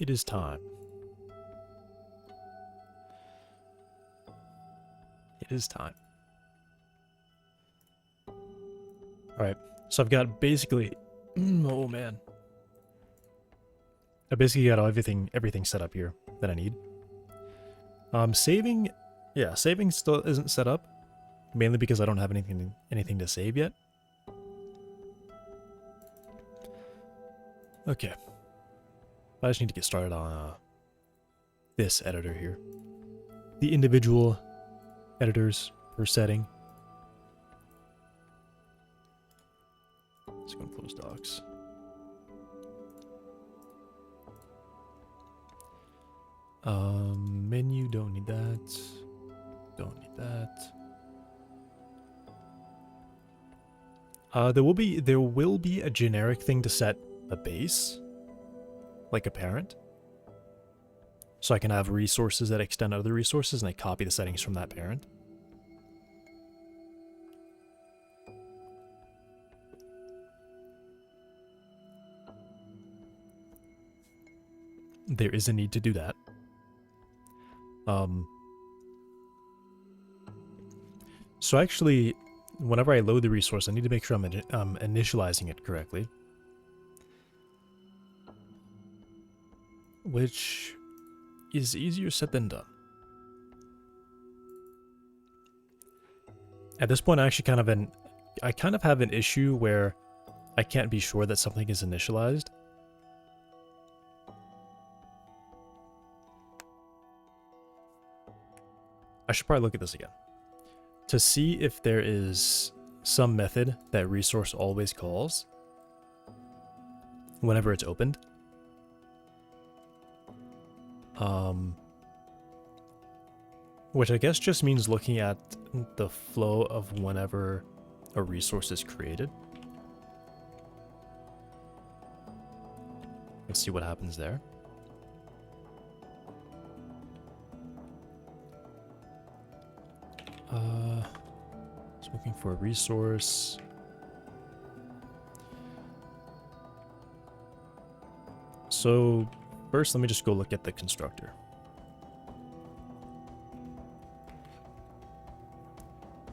It is time. It is time. Alright, so I've got basically... oh man. I basically got everything set up here that I need. Saving... yeah, saving still isn't set up. Mainly because I don't have anything to save yet. Okay. I just need to get started on this editor here. The individual editors per setting. Let's go and close docs. Menu, don't need that. Don't need that. There will be a generic thing to set a base, like a parent. So I can have resources that extend other resources and I copy the settings from that parent. There is a need to do that. So actually, whenever I load the resource, I need to make sure I'm initializing it correctly. Which is easier said than done. At this point, I kind of have an issue where I can't be sure that something is initialized. I should probably look at this again. To see if there is some method that resource always calls whenever it's opened. Which I guess just means looking at the flow of whenever a resource is created. Let's see what happens there. Just looking for a resource. So first, let me just go look at the constructor.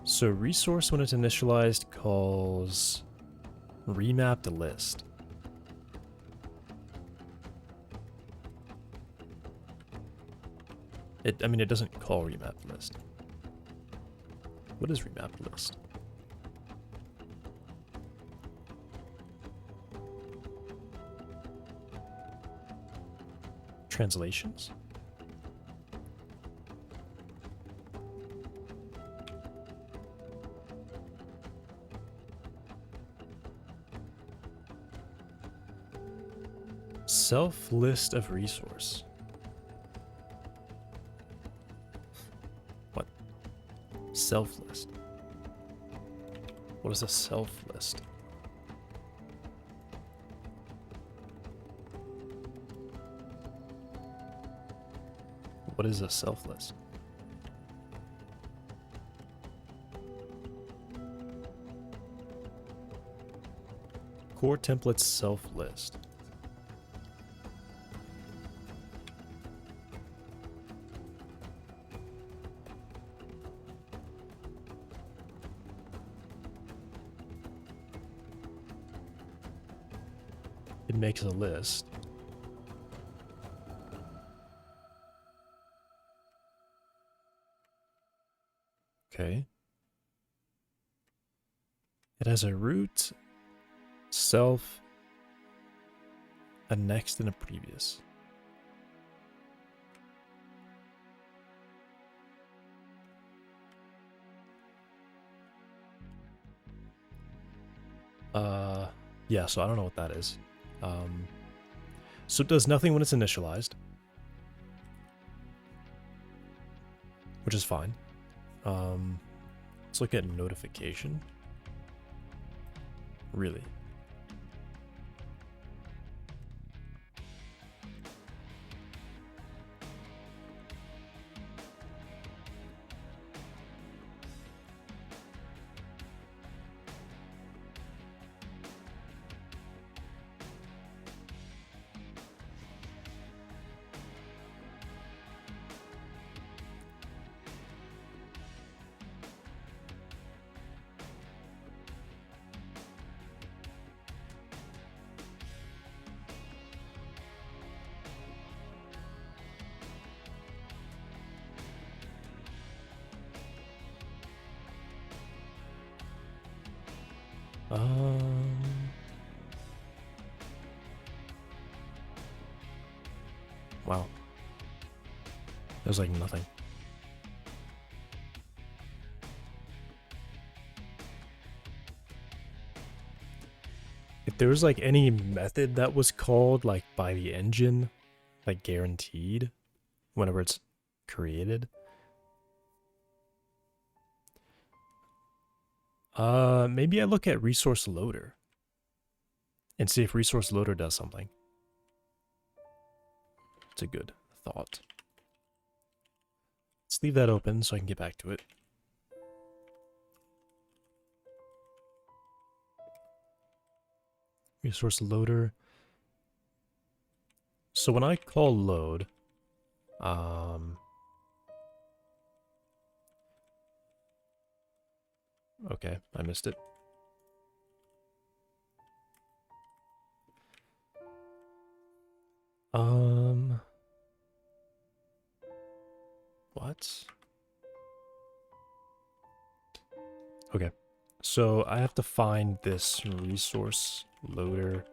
So resource, when it's initialized, calls remap to list. It doesn't call remap to list. What is remap to list? Translations? Self list of resource. What? Self list. What is a self list? What is a self list? Core templates self list. It makes a list. Okay. It has a root, self, a next, and a previous. Yeah, so I don't know what that is. So it does nothing when it's initialized, which is fine. Let's look at notification. Really? Um, wow. There's like nothing. If there was like any method that was called like by the engine, like guaranteed, whenever it's created. Maybe I look at resource loader and see if resource loader does something. It's a good thought. Let's leave that open so I can get back to it. Resource loader. So when I call load, okay, I missed it. What? Okay, so I have to find this resource loader.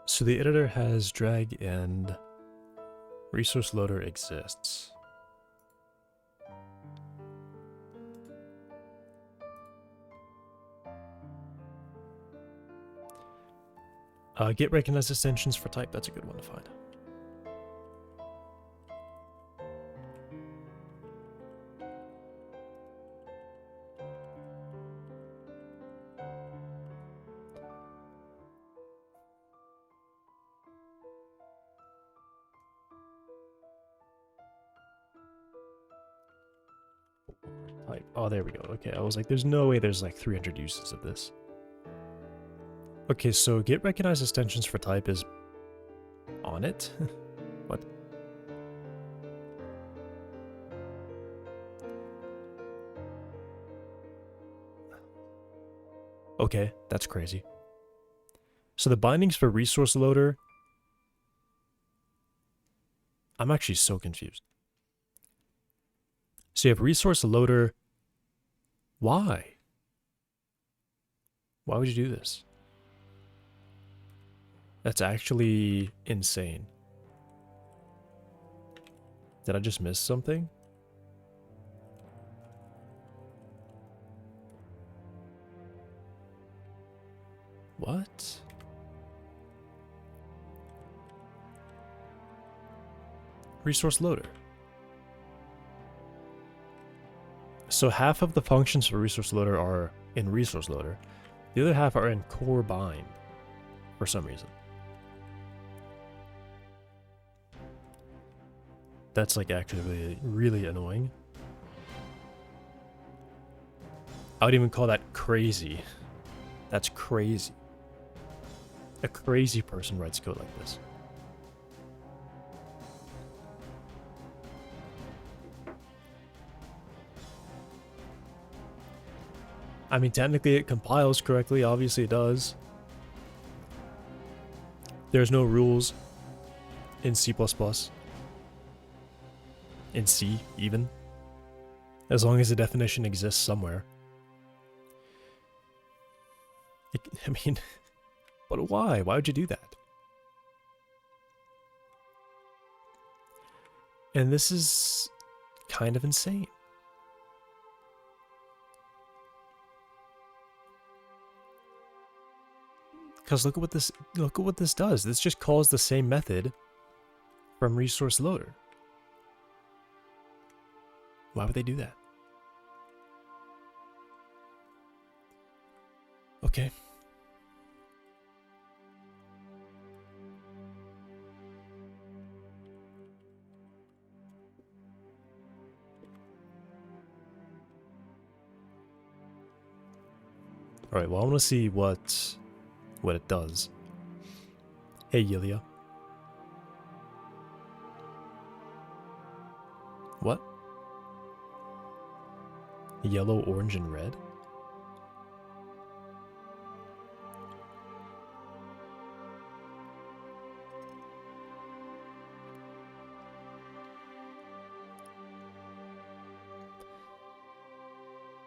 So the editor has drag and resource loader exists. Get recognized extensions for type. That's a good one to find. Type. Oh, there we go. Okay, I was like, there's no way there's like 300 uses of this. Okay, so get recognized extensions for type is on it. What? Okay, that's crazy. So the bindings for resource loader, I'm actually so confused. So you have resource loader. Why? Why would you do this? That's actually insane. Did I just miss something? What? Resource loader. So half of the functions for resource loader are in resource loader. The other half are in core bind for some reason. That's like actually really, really annoying. I would even call that crazy. That's crazy. A crazy person writes code like this. I mean, technically it compiles correctly. Obviously it does. There's no rules in C++. In C, even. As long as the definition exists somewhere. I mean, but why? Why would you do that? And this is kind of insane. Because look at what this does. This just calls the same method from resource loader. Why would they do that? Okay. Alright, well I want to see what it does. Hey Yulia. What? Yellow, orange, and red?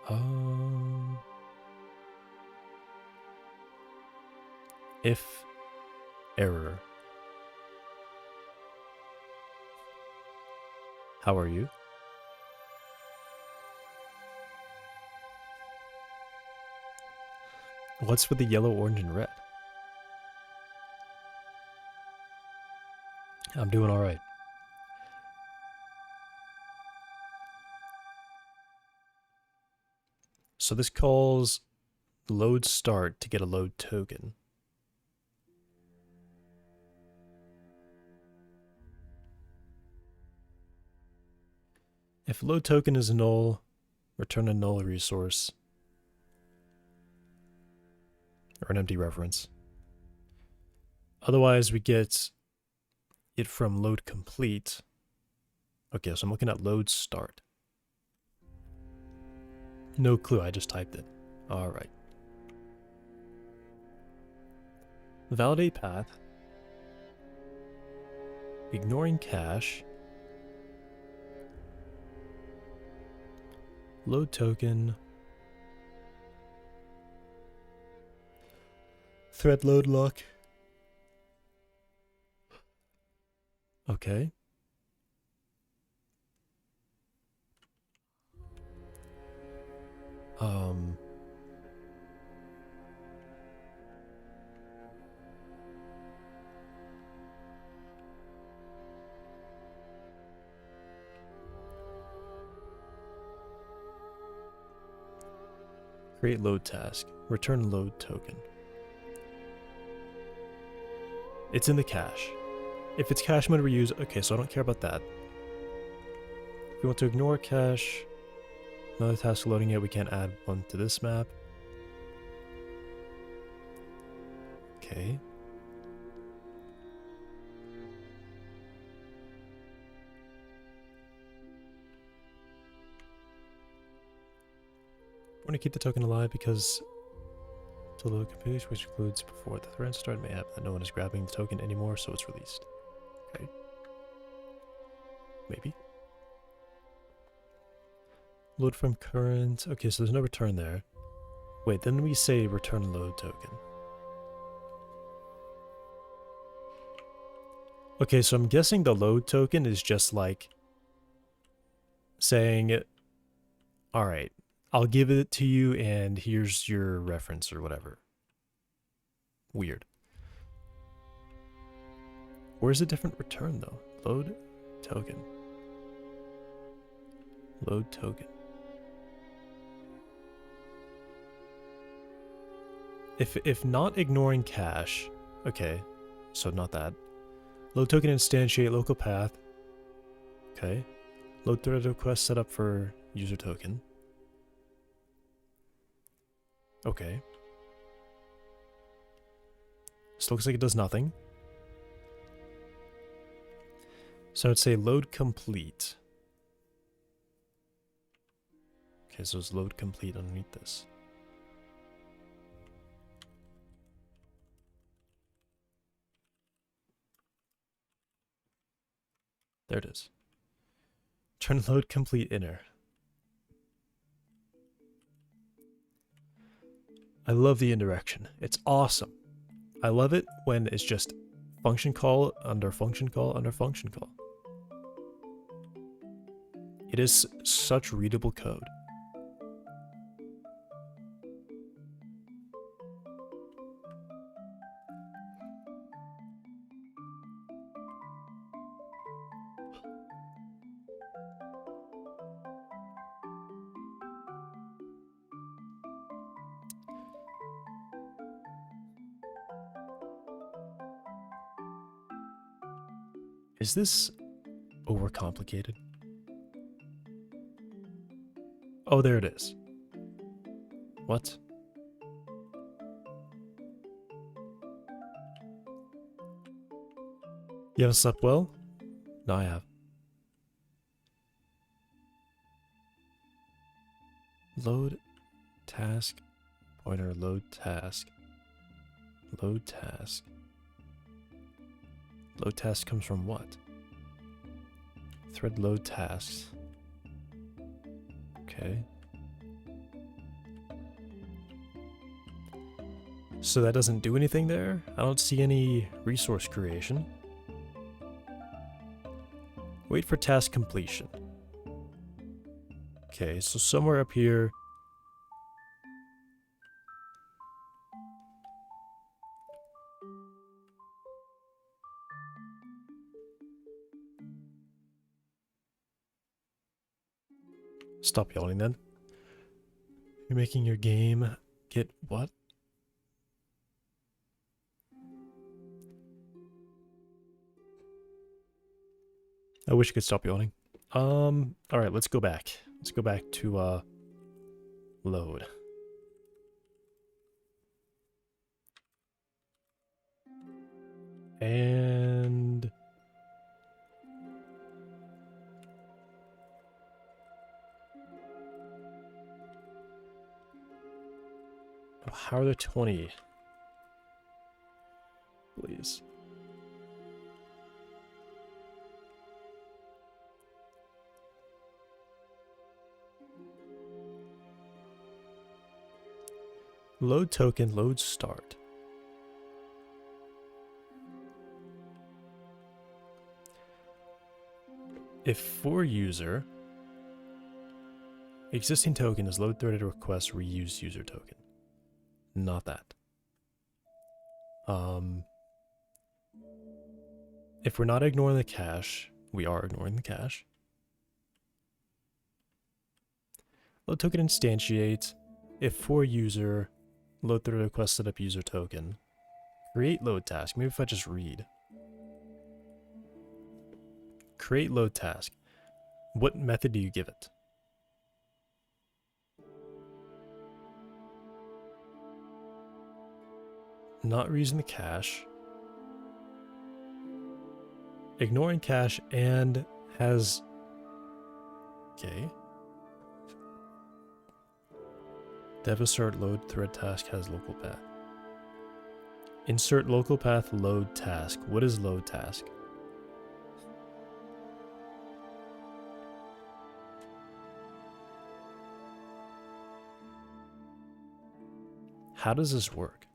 Um, if error. How are you? What's with the yellow, orange, and red? I'm doing all right. So this calls load start to get a load token. If load token is null, return a null resource or an empty reference. Otherwise, we get it from load complete. Okay, so I'm looking at load start. No clue, I just typed it. All right. Validate path. Ignoring cache. Load token. Thread load lock. Okay. Create load task. Return load token. It's in the cache. If it's cache mode reuse, okay, so I don't care about that. If we want to ignore cache, another task loading it, we can't add one to this map. Okay. I want to keep the token alive because to load compute, which includes before the thread start, may happen that no one is grabbing the token anymore, so it's released. Okay. Maybe. Load from current. Okay, so there's no return there. Wait, then we say return load token. Okay, so I'm guessing the load token is just like saying, all right, I'll give it to you and here's your reference or whatever. Weird. Where's a different return though? Load token. Load token. If not ignoring cache, okay, so not that. Load token instantiate local path. Okay. Load thread request set up for user token. Okay. This looks like it does nothing. So I'd say load complete. Okay, so it's load complete underneath this. There it is. Turn load complete inner. I love the indirection. It's awesome. I love it when it's just function call under function call under function call. It is such readable code. Is this overcomplicated? Oh, there it is. What? You haven't slept well? No, I have. Load task pointer load task. Load task. Load task comes from what? Thread load tasks. Okay. So that doesn't do anything there? I don't see any resource creation. Wait for task completion. Okay, so somewhere up here. Stop yawning then. You're making your game get what? I wish you could stop yawning. Alright, let's go back. Let's go back to, load. And... oh, how are there 20? Please. Load token, load start. If for user, existing token is load threaded request reuse user token. Not that. If we're not ignoring the cache, we are ignoring the cache. Load token instantiate. If for user, load threaded request setup user token. Create load task. Maybe if I just read. Create load task. What method do you give it? Not reusing the cache. Ignoring cache and has... okay. Dev assert load thread task has local path. Insert local path load task. What is load task? How does this work?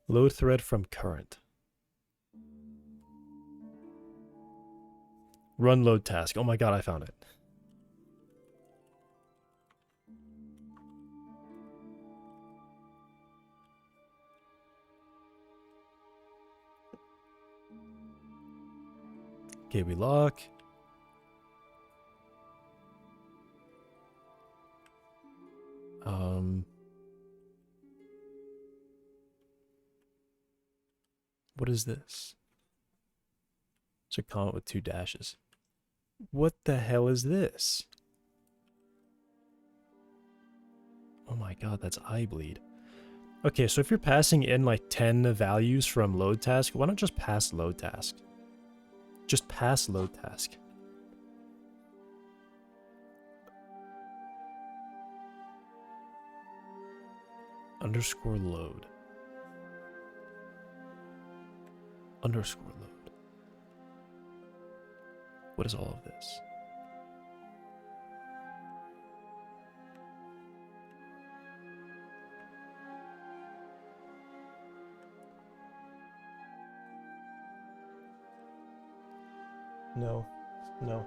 Load thread from current. Run load task. Oh my god, I found it. Okay, we lock. What is this? It's a comment with 2 dashes. What the hell is this? Oh my god, that's eye bleed. Okay, so if you're passing in like 10 values from load task, why not just pass load task? Just pass load task. Underscore load. Underscore load. What is all of this? No. No.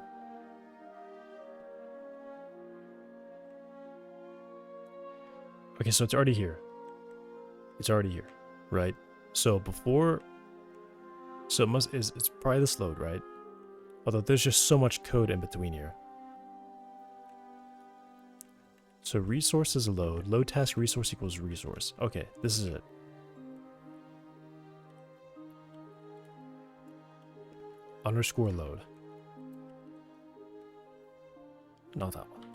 Okay, so it's already here. It's already here, right? So before... so it it's probably this load, right? Although there's just so much code in between here. So resource is load. Load task resource equals resource. Okay, this is it. Underscore load. Not that one.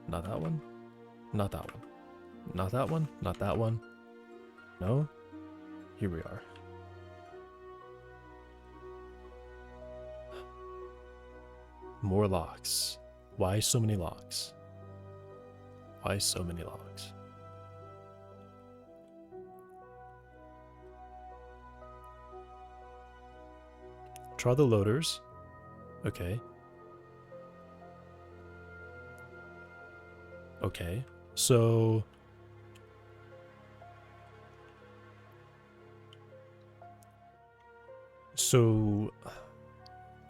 Not that one. Not that one. Not that one. Not that one. No? Here we are. More locks. Why so many locks? Why so many locks? Try the loaders. Okay. Okay. So So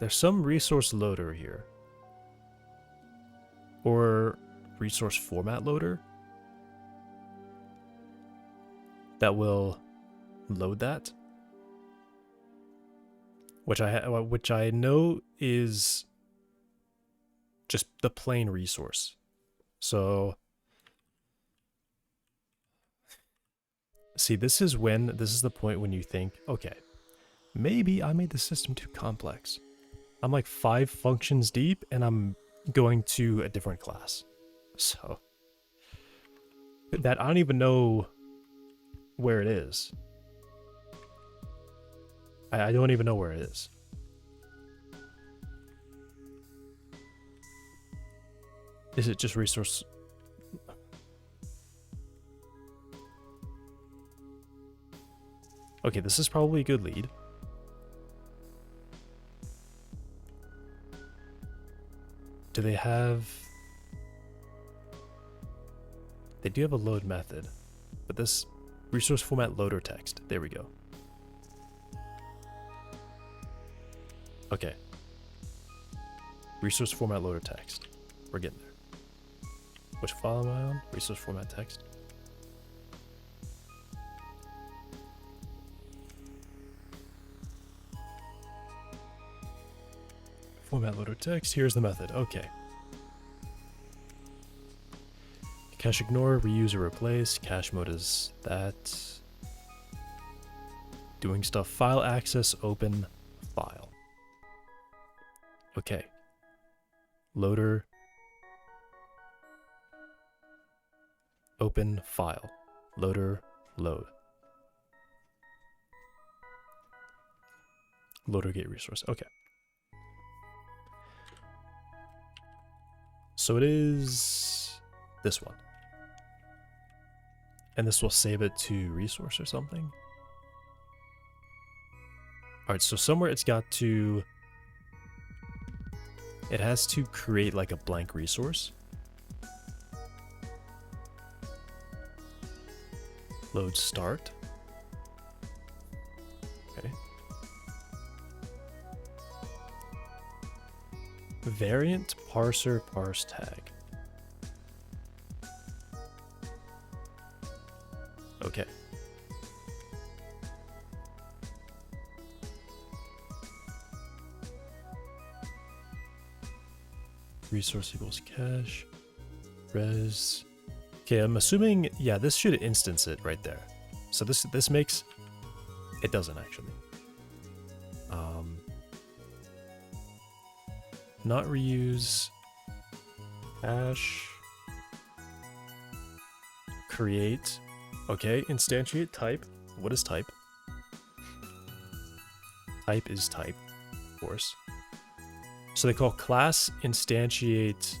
there's some resource loader here. Or resource format loader that will load that. Which I know is just the plain resource. So see, this is the point when you think, okay, maybe I made the system too complex. I'm like 5 functions deep and I'm going to a different class. So that I don't even know where it is. I don't even know where it is. Is it just resource? Okay, this is probably a good lead. Do they have... They do have a load method, but this resource format loader text. There we go. Okay. Resource format loader text. We're getting there. Which file am I on? Resource format text. Format loader text. Here's the method. Okay. Cache ignore, reuse or replace. Cache mode is that. Doing stuff. File access, open, file. Okay. Loader. Open file. Loader, load. Loader gate resource. Okay. So it is this one. And this will save it to resource or something. Alright, so somewhere it's got to... It has to create like a blank resource. Load start. Okay. Variant parser parse tag. Okay. Resource equals cache. Res. Okay, I'm assuming, yeah, this should instance it right there. So this makes... It doesn't actually. Not reuse. Cache. Create. Okay, instantiate type. What is type? Type is type, of course. So they call class instantiate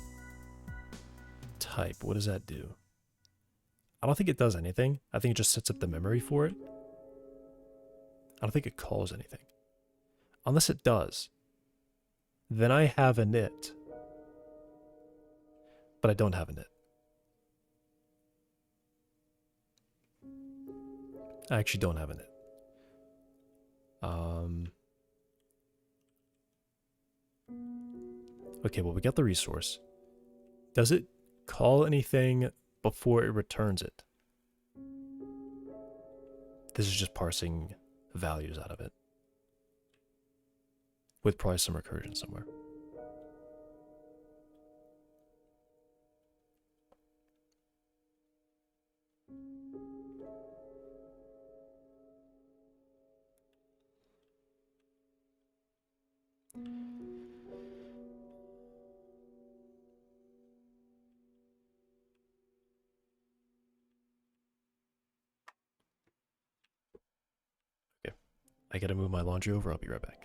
type. What does that do? I don't think it does anything. I think it just sets up the memory for it. I don't think it calls anything. Unless it does. Then I have an it. But I don't have an it. I actually don't have an it. Okay, well, we got the resource. Does it call anything before it returns it? This is just parsing values out of it. With probably some recursion somewhere. Okay, I gotta move my laundry over. I'll be right back.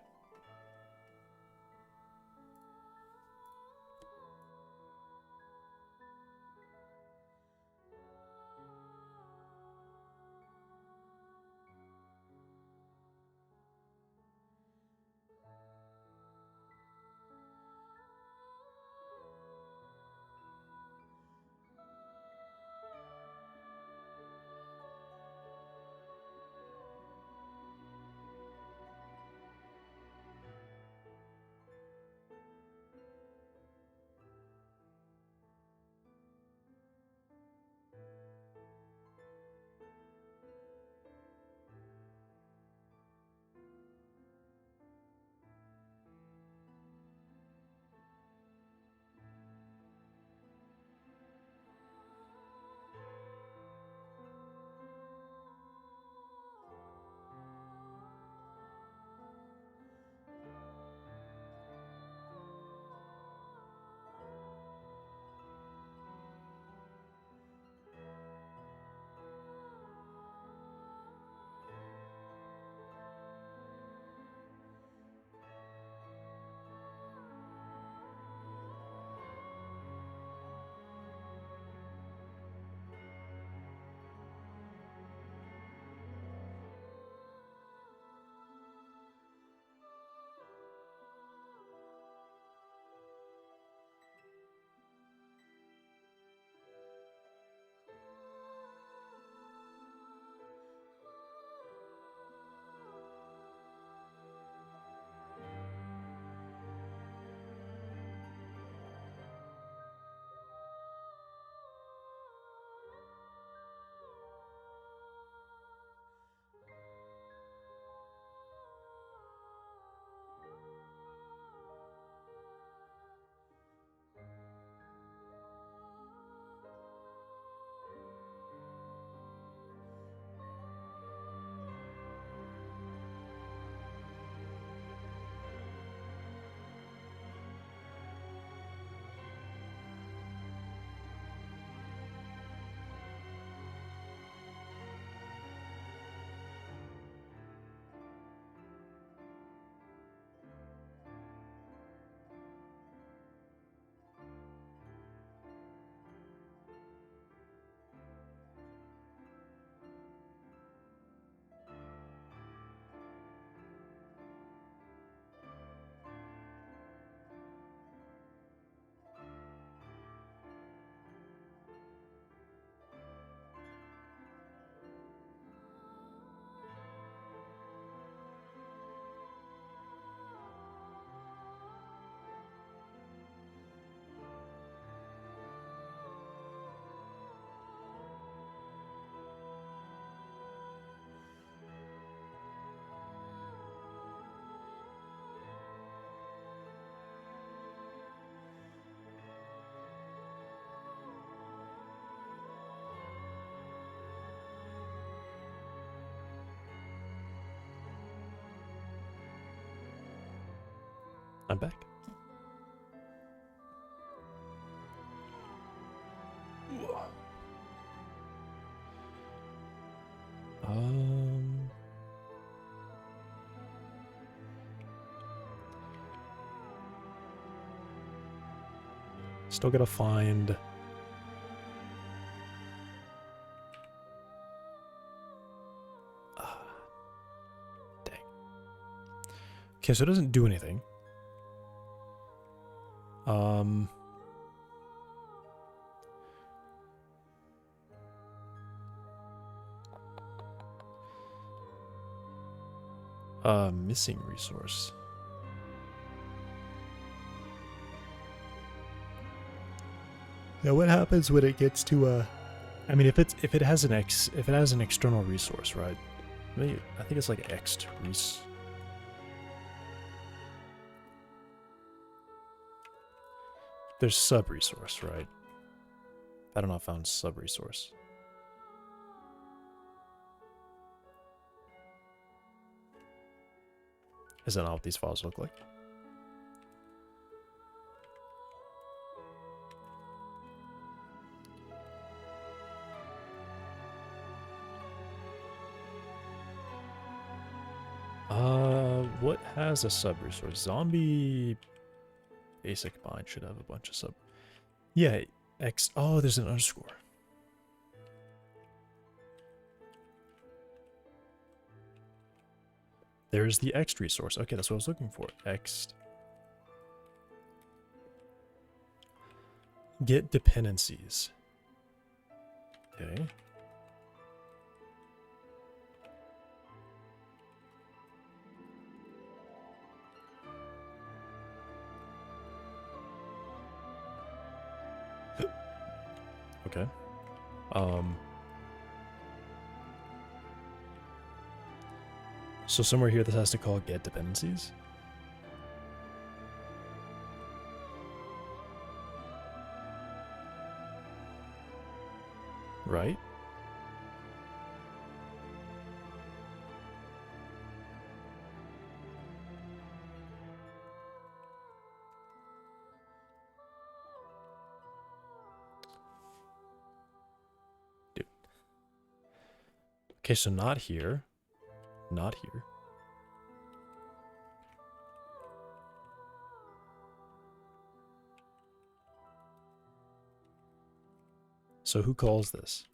I'm back. Still gotta find... Dang. Okay, so it doesn't do anything. Missing resource. Now, what happens when it gets to I mean, if it has an external resource, right? Maybe, I think it's like ext res. There's sub resource, right? I don't know if I found sub resource. Is that not what these files look like? What has a sub resource? Zombie basic bind should have a bunch of sub. Yeah, X. Oh, there's an underscore. There's the ext resource. Okay, that's what I was looking for. Ext. Get dependencies. Okay. Okay. So somewhere here this has to call get dependencies. Right? Dude. Okay, so not here. Not here. So who calls this?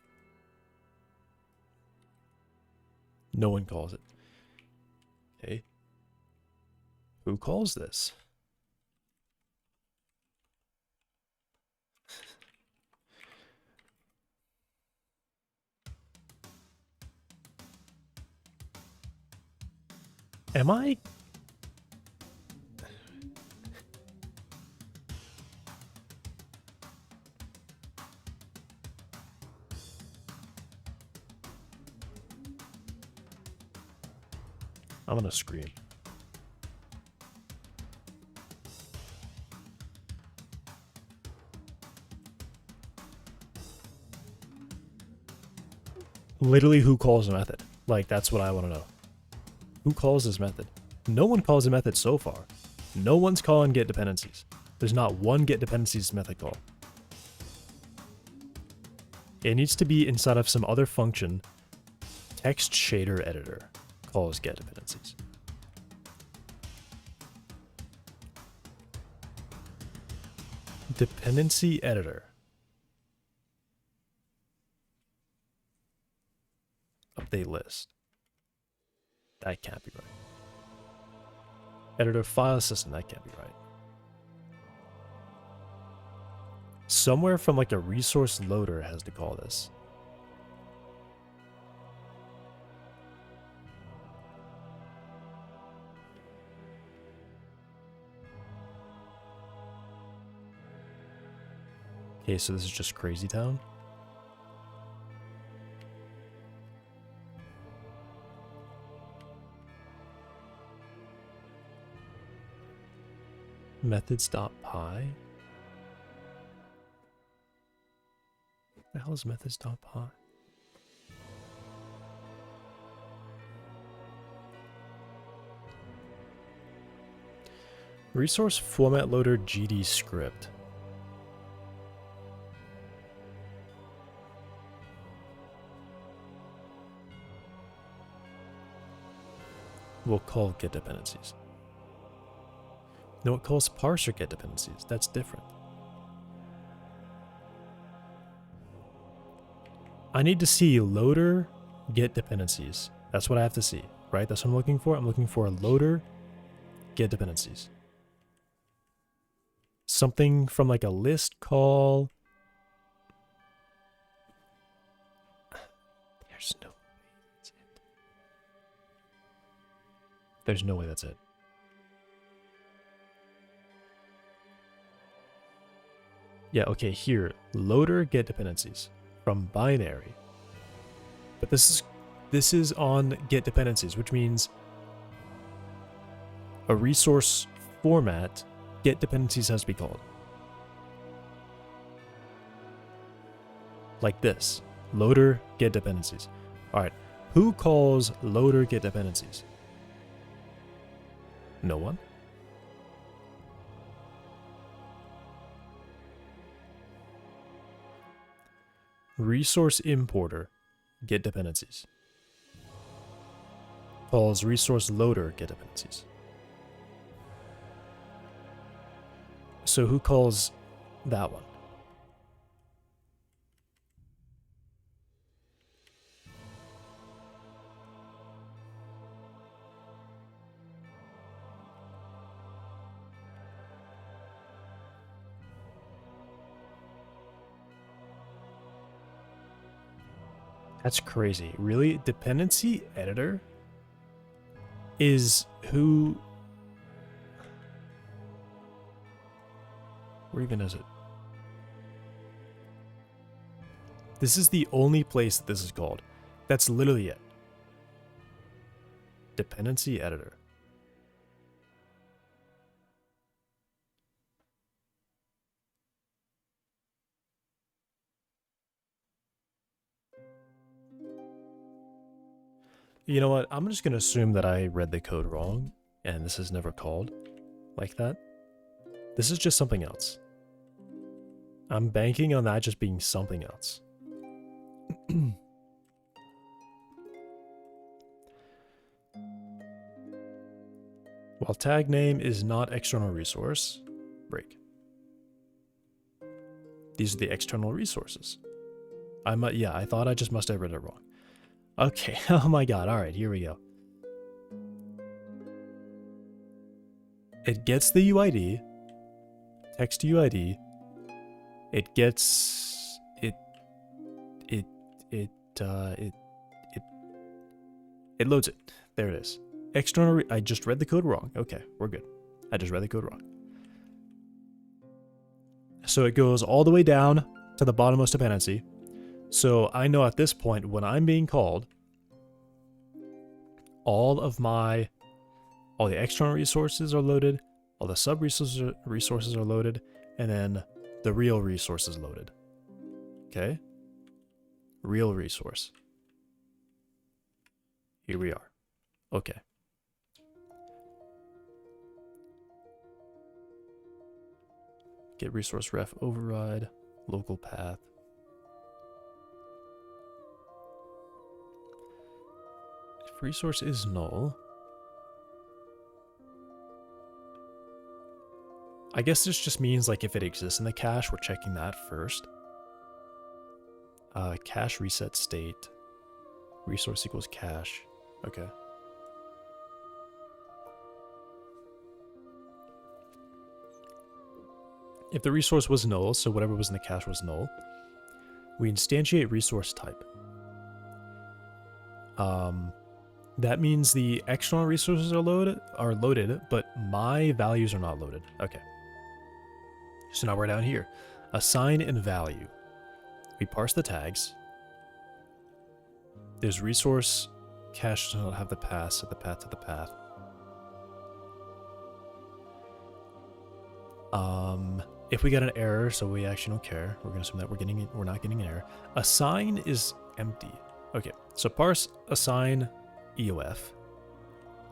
No one calls it. Okay. Who calls this? Am I? I'm gonna scream. Literally, who calls a method? Like, that's what I want to know. Who calls this method? No one calls a method so far. No one's calling get dependencies. There's not one get dependencies method call. It needs to be inside of some other function. Text shader editor calls get dependencies. Dependency editor. Update list. That can't be right. Editor file system, that can't be right. Somewhere from like a resource loader has to call this. Okay, so this is just Crazy Town. Methods.py? What the hell is methods.py? Resource format loader GD script. We'll call get dependencies. No, it calls parser get dependencies. That's different. I need to see loader get dependencies. That's what I have to see, right? That's what I'm looking for. I'm looking for a loader get dependencies. Something from like a list call. There's no way that's it. There's no way that's it. Yeah, okay, here. Loader get dependencies from binary. But this is on get dependencies, which means a resource format get dependencies has to be called. Like this. Loader get dependencies. Alright. Who calls loader get dependencies? No one? Resource importer get dependencies. Calls resource loader get dependencies. So who calls that one? That's crazy. Really? Dependency editor is who... Where even is it? This is the only place that this is called. That's literally it. Dependency editor. You know what? I'm just going to assume that I read the code wrong, and this is never called like that. This is just something else. I'm banking on that just being something else. While tag name is not external resource, break. These are the external resources. I thought I just must have read it wrong. Okay, oh my god, alright, here we go. It gets the UID, text UID, it gets, it loads it. There it is. External, I just read the code wrong. Okay, we're good. I just read the code wrong. So it goes all the way down to the bottommost dependency. So I know at this point when I'm being called, all the external resources are loaded, all the sub resources are loaded, and then the real resource is loaded. Okay? Real resource. Here we are. Okay. Get resource ref override, local path. If resource is null, I guess this just means like if it exists in the cache, we're checking that first. Cache reset state. Resource equals cache. Okay. If the resource was null, so whatever was in the cache was null, we instantiate resource type. That means the external resources are loaded, but my values are not loaded. Okay. So now we're down here. Assign and value. We parse the tags. There's resource cache does not have the path, so the path to the path. If we get an error, so we actually don't care. We're gonna assume that we're not getting an error. Assign is empty. Okay, so parse assign EOF.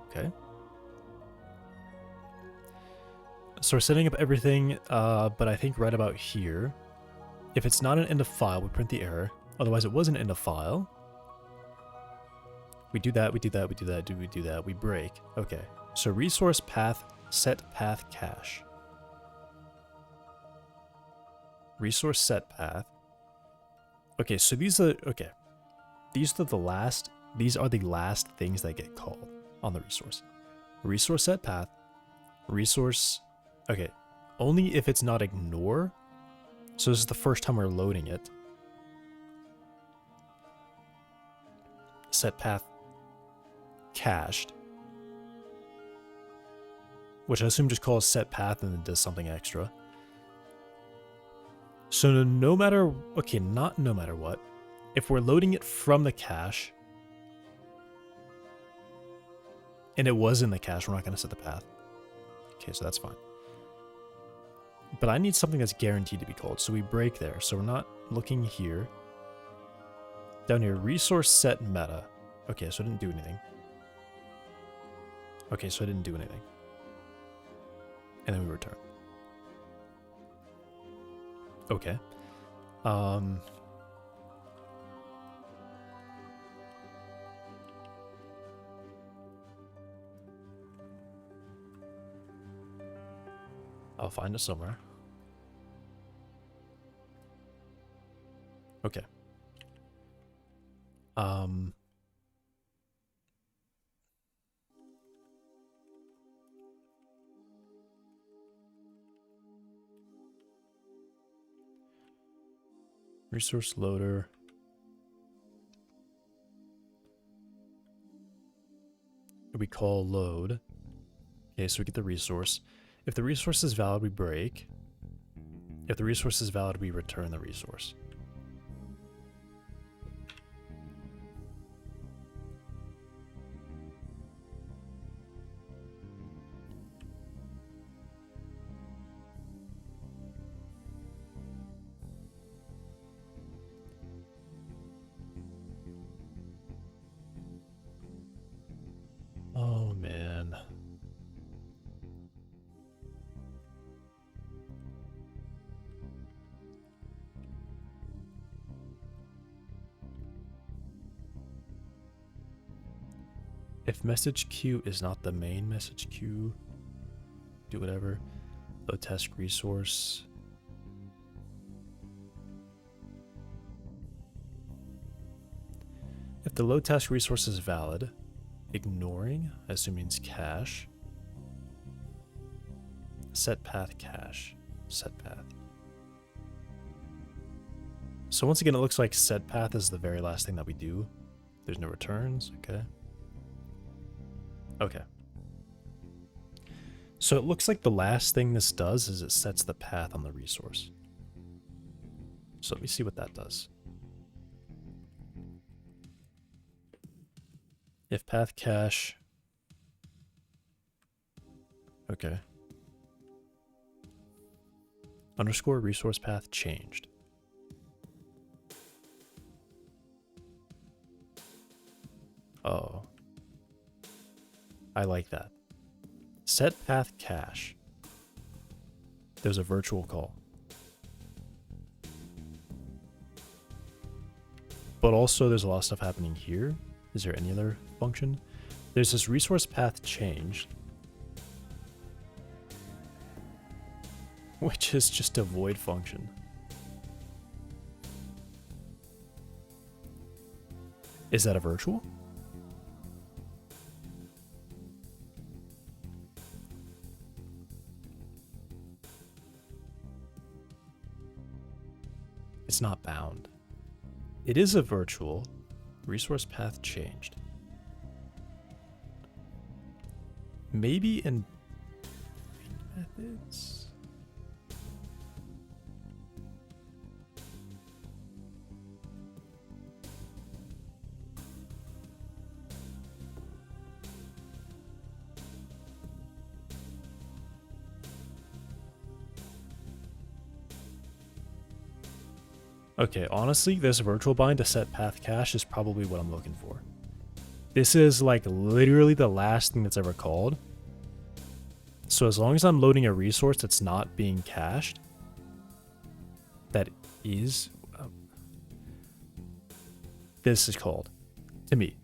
Okay. So we're setting up everything, but I think right about here, if it's not an end of file, we print the error. Otherwise, it was an end of file. We do that, we do that, we do that, we do that, we break. Okay, so resource path, set path cache. Resource set path. Okay, so these are, okay. These are the last things that get called on the resource. Resource set path, resource, okay, only if it's not ignore. So this is the first time we're loading it. Set path cached, which I assume just calls set path and then does something extra. So no matter, okay, not no matter what, if we're loading it from the cache, and it was in the cache, we're not going to set the path. Okay, so that's fine. But I need something that's guaranteed to be called, so we break there. So we're not looking here. Down here, resource set meta. Okay, so I didn't do anything. Okay, so I didn't do anything. And then we return. Okay. I'll find it somewhere. Okay. Resource loader. We call load. Okay, so we get the resource. If the resource is valid, we break. If the resource is valid, we return the resource. Oh, man. If message queue is not the main message queue, do whatever. Load task resource. If the load task resource is valid, ignoring, I assume means cache. Set path cache. Set path. So once again, it looks like set path is the very last thing that we do. There's no returns, okay. Okay. So it looks like the last thing this does is it sets the path on the resource. So let me see what that does. If path cache. Okay. Underscore resource path changed. Oh. I like that. Set path cache. There's a virtual call. But also there's a lot of stuff happening here. Is there any other function? There's this resource path change, which is just a void function. Is that a virtual? It's not bound. It is a virtual. Resource path changed. Maybe in methods. Okay, honestly, this virtual bind to set path cache is probably what I'm looking for. This is like literally the last thing that's ever called. So as long as I'm loading a resource that's not being cached, that is, this is called, to me.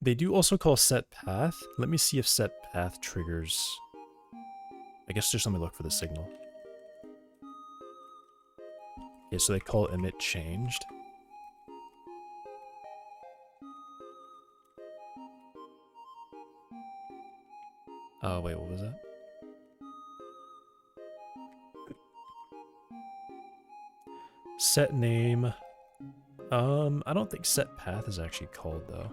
They do also call set path. Let me see if set path triggers. I guess just let me look for the signal. Okay, so they call emit changed. Oh, wait, what was that? Set name. I don't think set path is actually called though.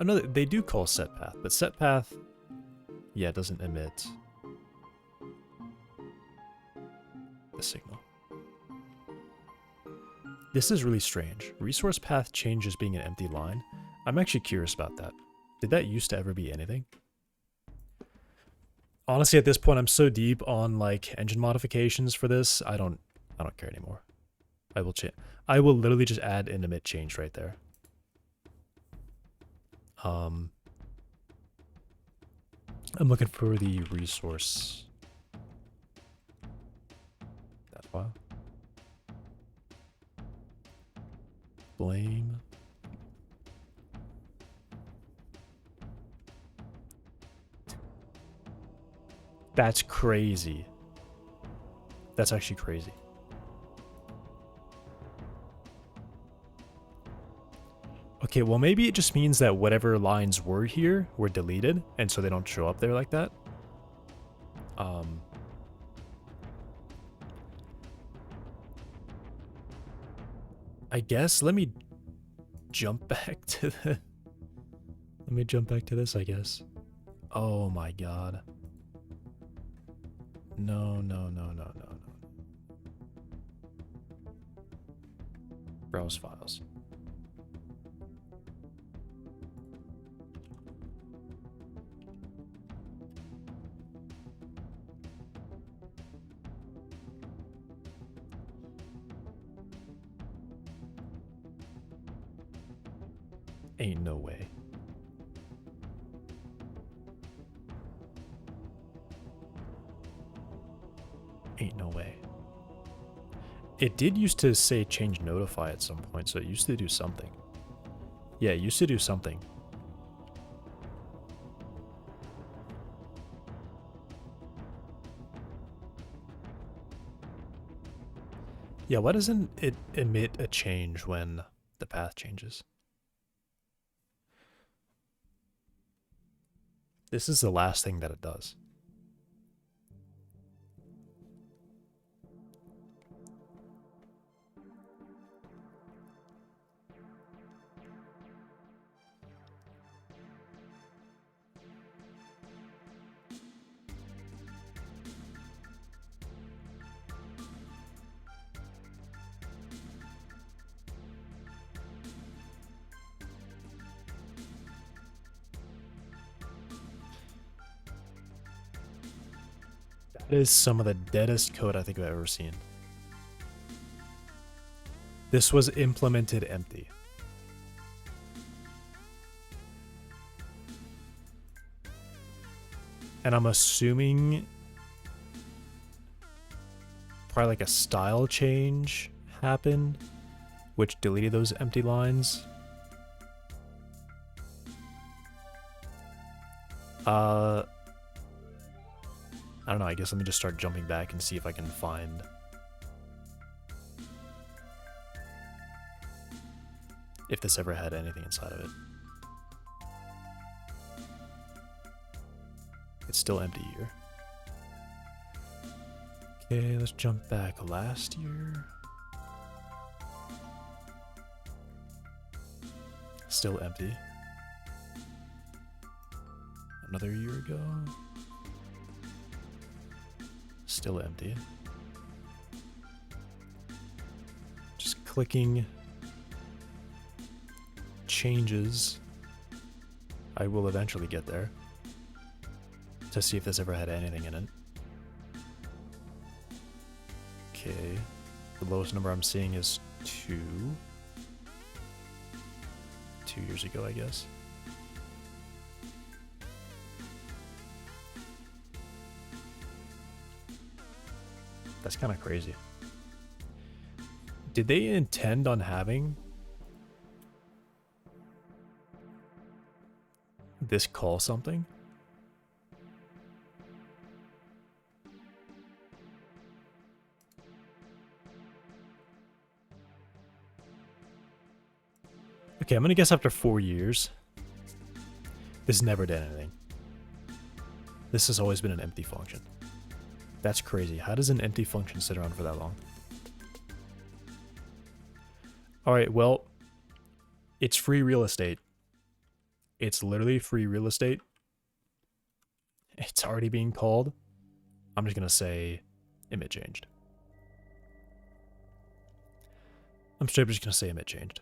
Oh no, they do call set path, but set path, yeah, doesn't emit the signal. This is really strange. Resource path changes being an empty line. I'm actually curious about that. Did that used to ever be anything? Honestly, at this point, I'm so deep on like engine modifications for this. I don't care anymore. I will literally just add an emit change right there. I'm looking for the resource. That file. Blame. That's crazy. That's actually crazy. Okay, well maybe it just means that whatever lines were here were deleted, and so they don't show up there like that. I guess let me jump back to the... Let me jump back to this, I guess. Oh my god. No. Browse files. Ain't no way. Ain't no way. It did used to say change notify at some point, so it used to do something. Yeah, it used to do something. Yeah, why doesn't it emit a change when the path changes? This is the last thing that it does. That is some of the deadest code I think I've ever seen. This was implemented empty. And I'm assuming probably like a style change happened, which deleted those empty lines. I don't know, I guess let me just start jumping back and see if I can find... if this ever had anything inside of it. It's still empty here. Okay, let's jump back last year. Still empty. Another year ago. Still empty. Just clicking changes. I will eventually get there. to see if this ever had anything in it. Okay. The lowest number I'm seeing is 2. 2 years ago, I guess. That's kind of crazy. Did they intend on having this call something? Okay, I'm gonna guess after 4 years, this never did anything. This has always been an empty function. That's crazy. How does an empty function sit around for that long? Alright, well, it's free real estate. It's literally free real estate. It's already being called. I'm just gonna say emit changed. I'm straight up just gonna say emit changed.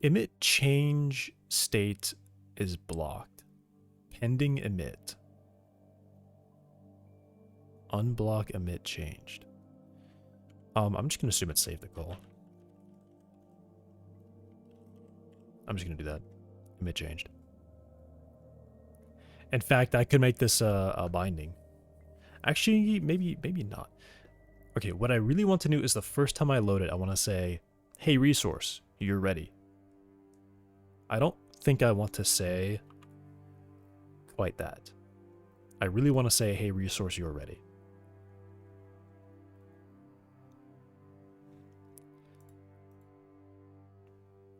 Emit change state is blocked. Pending emit. Unblock emit changed. I'm just gonna assume it saved the call. I'm just gonna do that. Emit changed. In fact, I could make this a binding. Actually, maybe not. Okay, what I really want to do is the first time I load it, I want to say, hey resource, you're ready. I don't think I want to say quite that. I really want to say, hey resource, you're ready.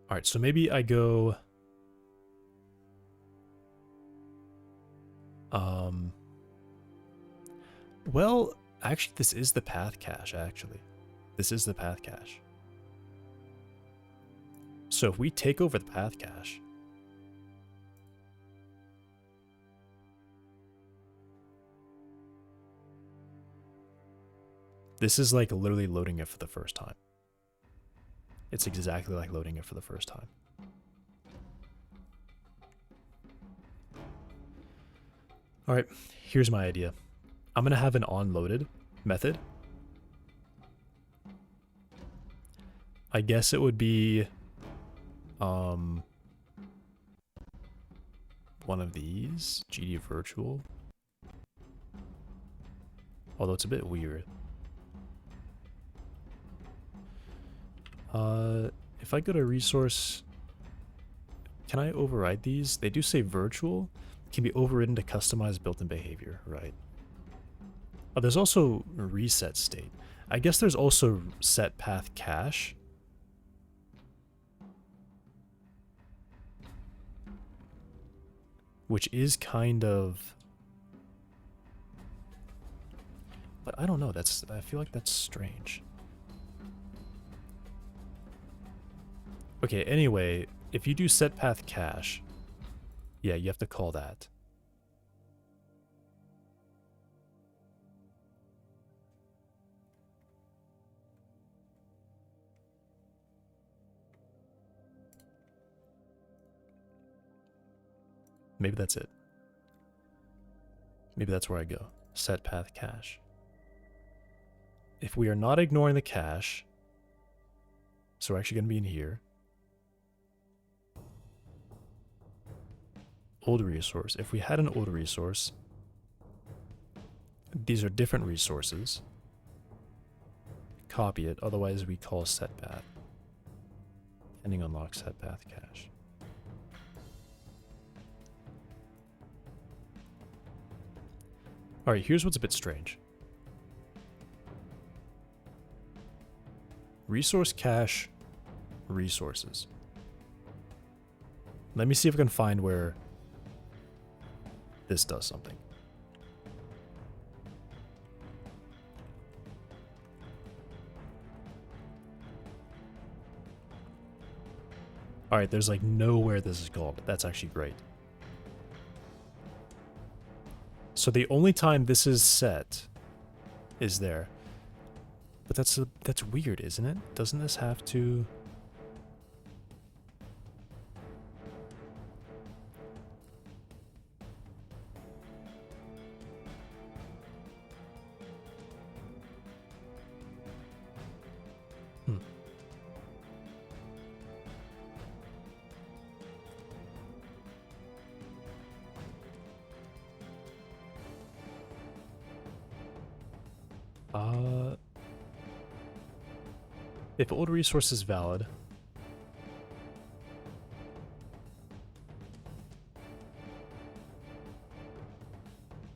Alright, so maybe I go... Well, actually, this is the path cache, actually. This is the path cache. So if we take over the path cache... This is like literally loading it for the first time. It's exactly like loading it for the first time. Alright, here's my idea. I'm going to have an onloaded method. I guess it would be one of these, GD virtual. Although it's a bit weird. If I go to resource, can I override these? They do say virtual can be overridden to customize built-in behavior, right? Oh, there's also reset state. I guess there's also set path cache. Which is kind of... But I don't know, I feel like that's strange. Okay, anyway, if you do set path cache, yeah, you have to call that. Maybe that's it. Maybe that's where I go. Set path cache. If we are not ignoring the cache, so we're actually going to be in here. Old resource. If we had an old resource, these are different resources. Copy it, otherwise we call set path. Ending unlock set path cache. Alright, here's what's a bit strange. Resource cache resources. Let me see if I can find where this does something. Alright, there's like nowhere this is called. That's actually great. So the only time this is set is there. But that's weird, isn't it? Doesn't this have to... Uh, if old resource is valid,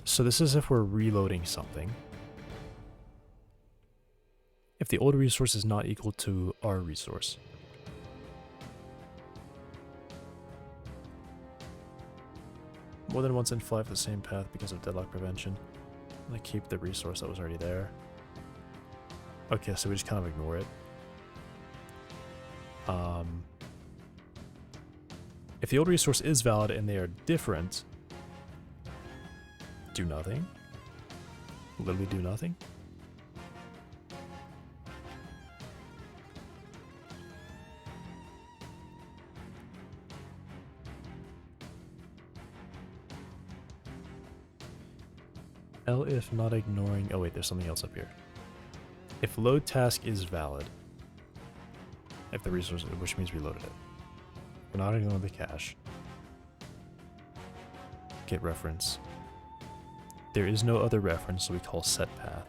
so this is if we're reloading something. If the old resource is not equal to our resource. More than once in flight for the same path because of deadlock prevention. I'm gonna keep the resource that was already there. Okay, so we just kind of ignore it. If the old resource is valid and they are different, do nothing. Literally do nothing. L if not ignoring... Oh wait, there's something else up here. If load task is valid, if the resource, which means we loaded it. We're not ignoring the cache. Get reference. There is no other reference, so we call set path,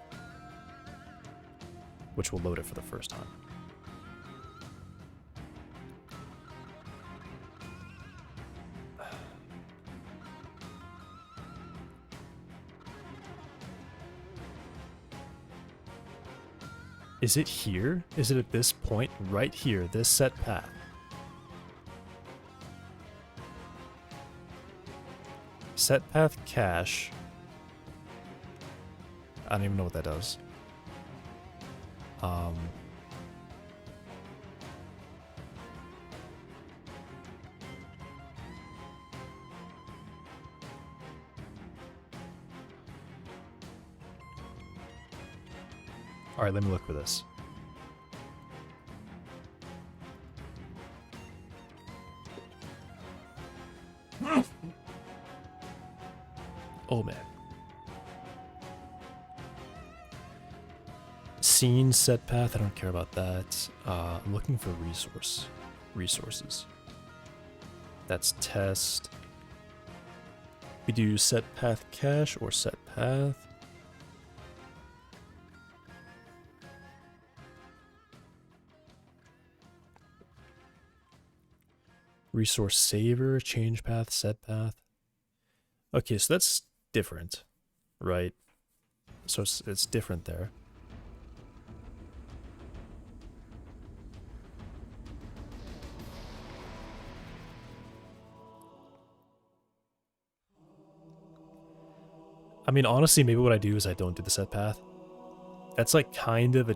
which will load it for the first time. Is it here? Is it at this point right here, this set path? Set path cache. I don't even know what that does. All right, let me look for this. Oh man. Scene set path, I don't care about that. I'm looking for resources. That's test. We do set path cache or set path. Resource saver, change path, set path. Okay, so that's different, right? So it's different there. I mean, honestly, maybe what I do is I don't do the set path. That's like kind of a...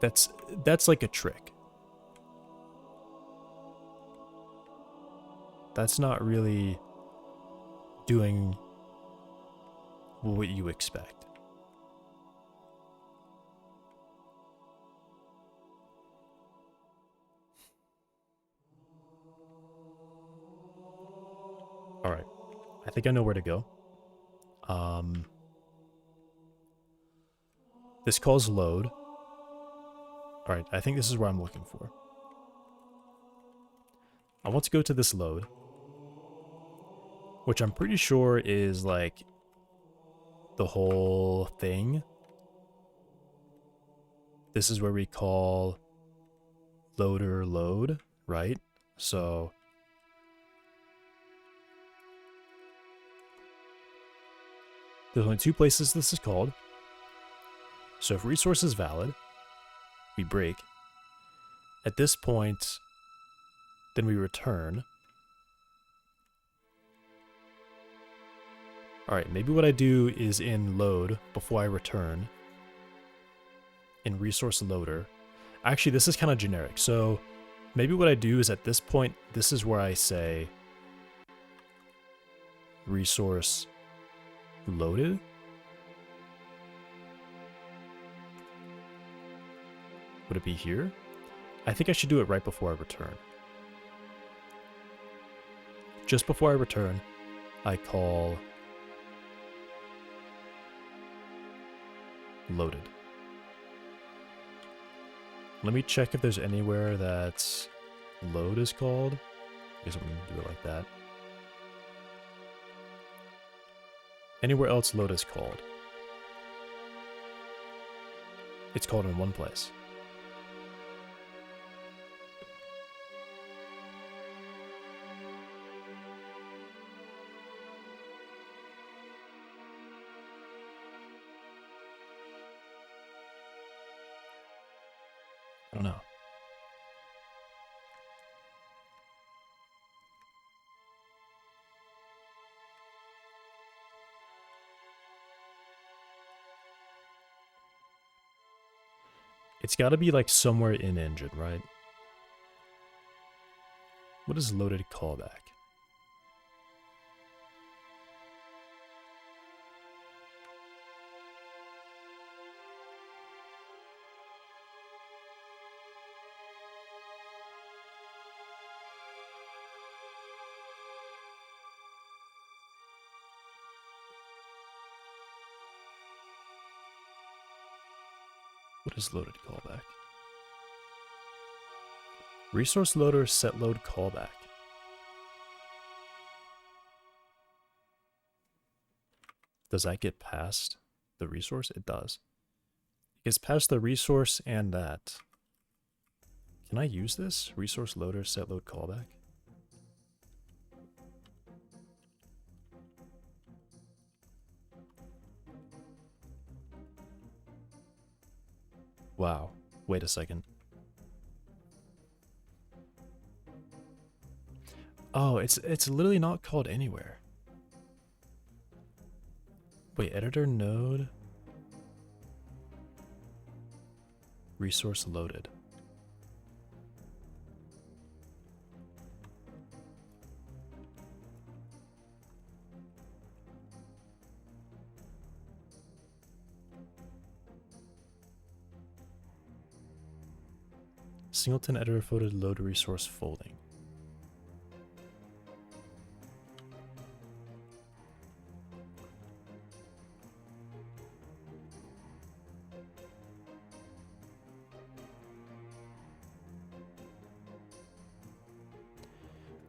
That's like a trick. That's not really doing what you expect. Alright. I think I know where to go. This calls load. Alright, I think this is where I'm looking for. I want to go to this load, which I'm pretty sure is like the whole thing. This is where we call loader load, right? So there's only two places this is called. So if resource is valid, we break. At this point, then we return. Alright, maybe what I do is in load before I return. In resource loader. Actually, this is kind of generic. So maybe what I do is at this point, this is where I say resource loaded. Would it be here? I think I should do it right before I return. Just before I return, I call loaded. Let me check if there's anywhere that load is called. I guess I'm going to do it like that. Anywhere else load is called. It's called in one place. I don't know. It's got to be like somewhere in engine, right? What is loaded callback? What is loaded callback? Resource loader set load callback. Does that get past the resource? It does. It gets past the resource and that. Can I use this? Resource loader set load callback? Wow. Wait a second. Oh, it's literally not called anywhere. Wait, editor node. Resource loaded. Singleton editor photo load resource folding.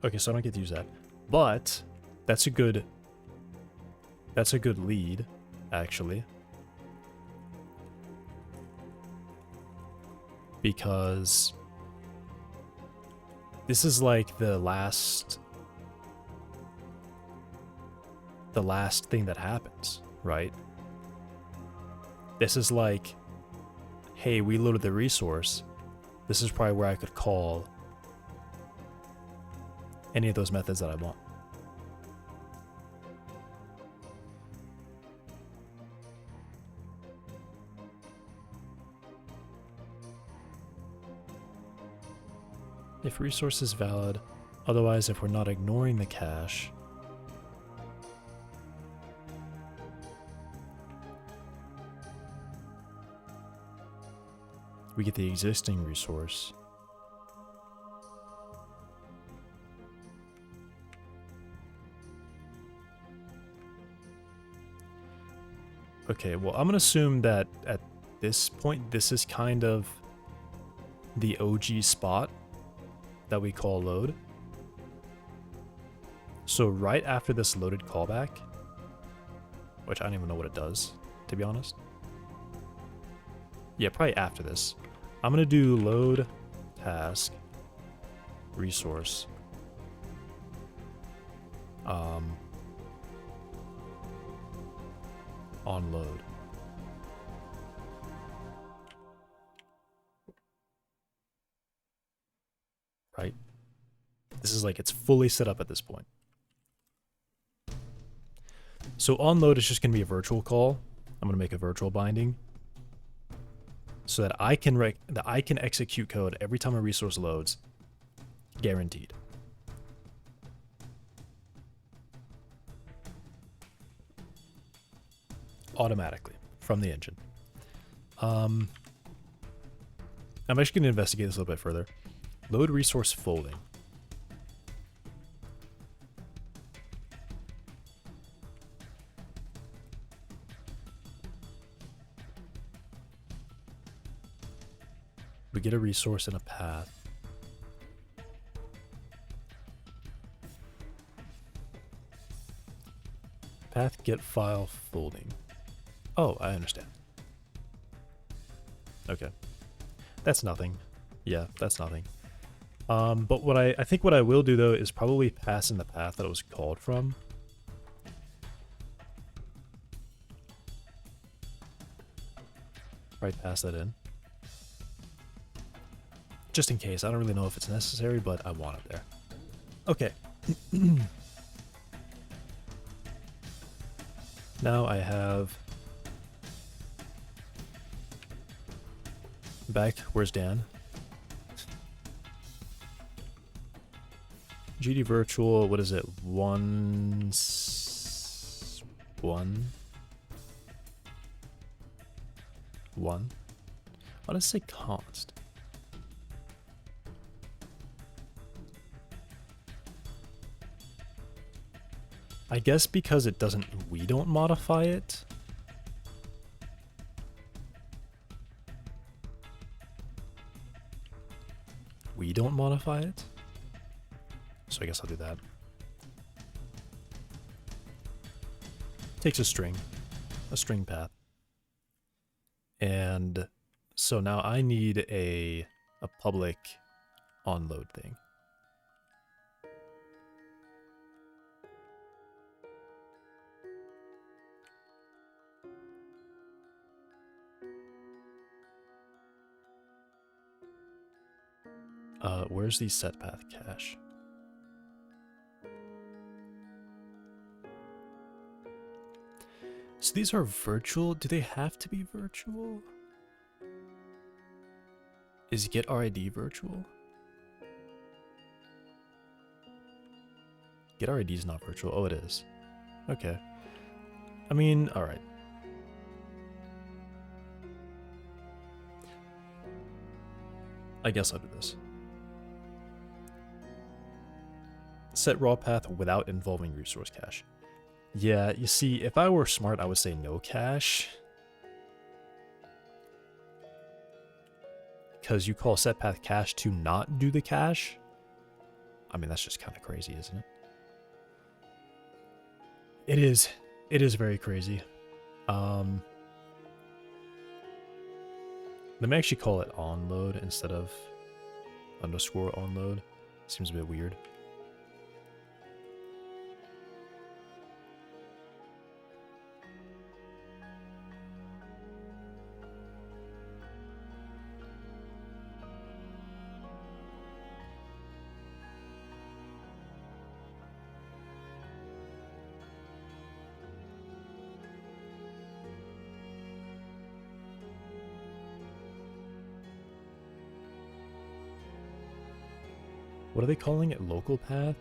Okay, so I don't get to use that. But that's a good lead, actually. Because this is like the last thing that happens, right? This is like, hey, we loaded the resource. This is probably where I could call any of those methods that I want. If resource is valid, otherwise if we're not ignoring the cache, we get the existing resource. Okay, well, I'm going to assume that at this point, this is kind of the OG spot that we call load. So right after this loaded callback, which I don't even know what it does, to be honest. Yeah, probably after this. I'm going to do load task resource on load. Right? This is like, it's fully set up at this point. So on load is just going to be a virtual call. I'm going to make a virtual binding so that I can execute code every time a resource loads, guaranteed. Automatically from the engine. I'm actually going to investigate this a little bit further. Load resource folding. We get a resource and a path. Path get file folding. Oh, I understand. Okay. That's nothing. Yeah, that's nothing. But what I think what I will do though is probably pass in the path that it was called from. Right, pass that in. Just in case. I don't really know if it's necessary, but I want it there. Okay. Now I have back. Where's Dan? GD virtual. What is it? 1 1. Why does it say const? I guess because it doesn't, we don't modify it. We don't modify it. So I guess I'll do that. Takes a string path. And so now I need a public onload thing. Where's the set path cache? So these are virtual. Do they have to be virtual? Is get RID virtual? Get RID is not virtual. Oh, it is. Okay. I mean, all right. I guess I'll do this. Set raw path without involving resource cache. Yeah, you see, if I were smart, I would say no cache. Because you call set path cache to not do the cache. I mean, that's just kind of crazy, isn't it? It is. It is very crazy. Let me actually call it onload instead of underscore onload. Seems a bit weird. What are they calling it? Local path?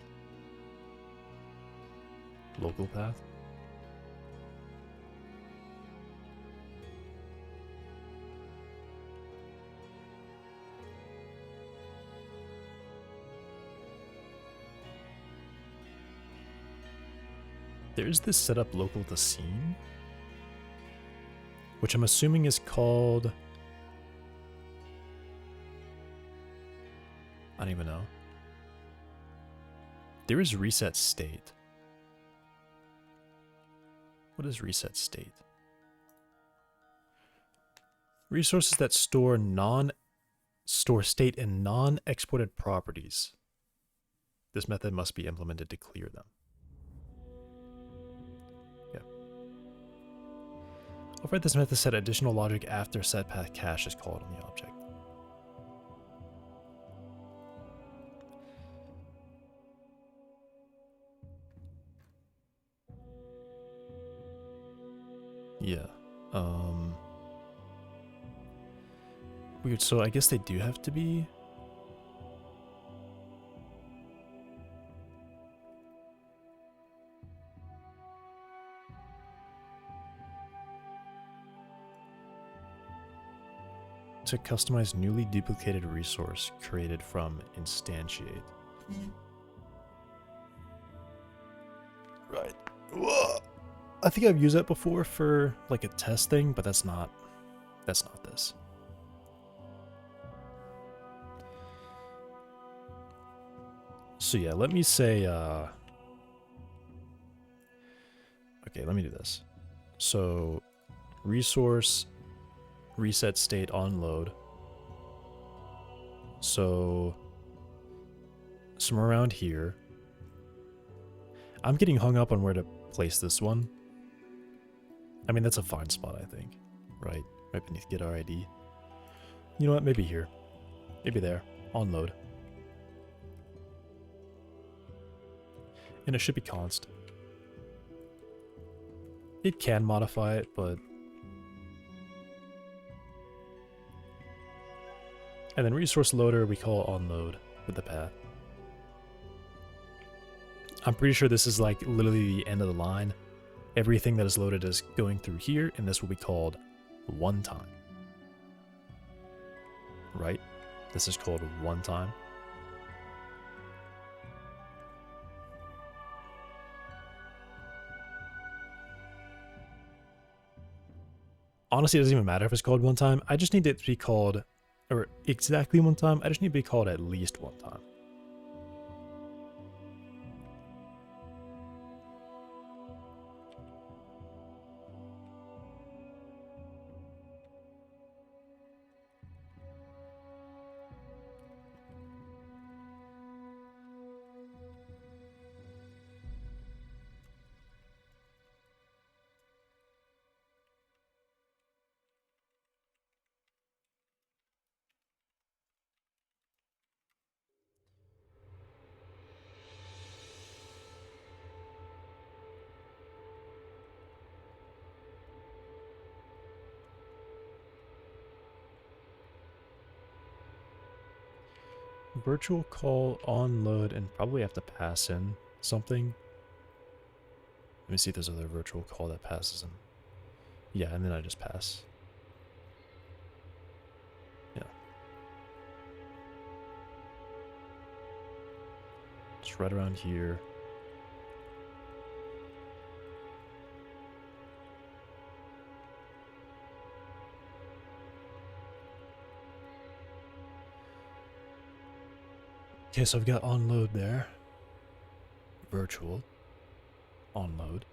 Local path? There's this setup local to scene, which I'm assuming is called... I don't even know. There is reset state. What is reset state? Resources that store state in non-exported properties. This method must be implemented to clear them. Yeah. Override this method set additional logic after set path cache is called on the object. Yeah. Weird. So I guess they do have to be. To customize newly duplicated resource created from instantiate. Right. Whoa. I think I've used that before for like a test thing, but that's not this. So yeah, let me say okay, let me do this. So resource reset state on load. So somewhere around here. I'm getting hung up on where to place this one. I mean, that's a fine spot, I think. Right beneath get RID. You know what? Maybe here. Maybe there. On load. And it should be const. It can modify it, but... And then resource loader, we call on load with the path. I'm pretty sure this is like literally the end of the line. Everything that is loaded is going through here, and this will be called one time. Right? This is called one time. Honestly, it doesn't even matter if it's called one time. I just need it to be called, or exactly one time. I just need it to be called at least one time. Virtual call on load and probably have to pass in something. Let me see if there's other virtual call that passes in. Yeah, and then I just pass. Yeah. Just right around here. Okay, so I've got on load there. Virtual. On load.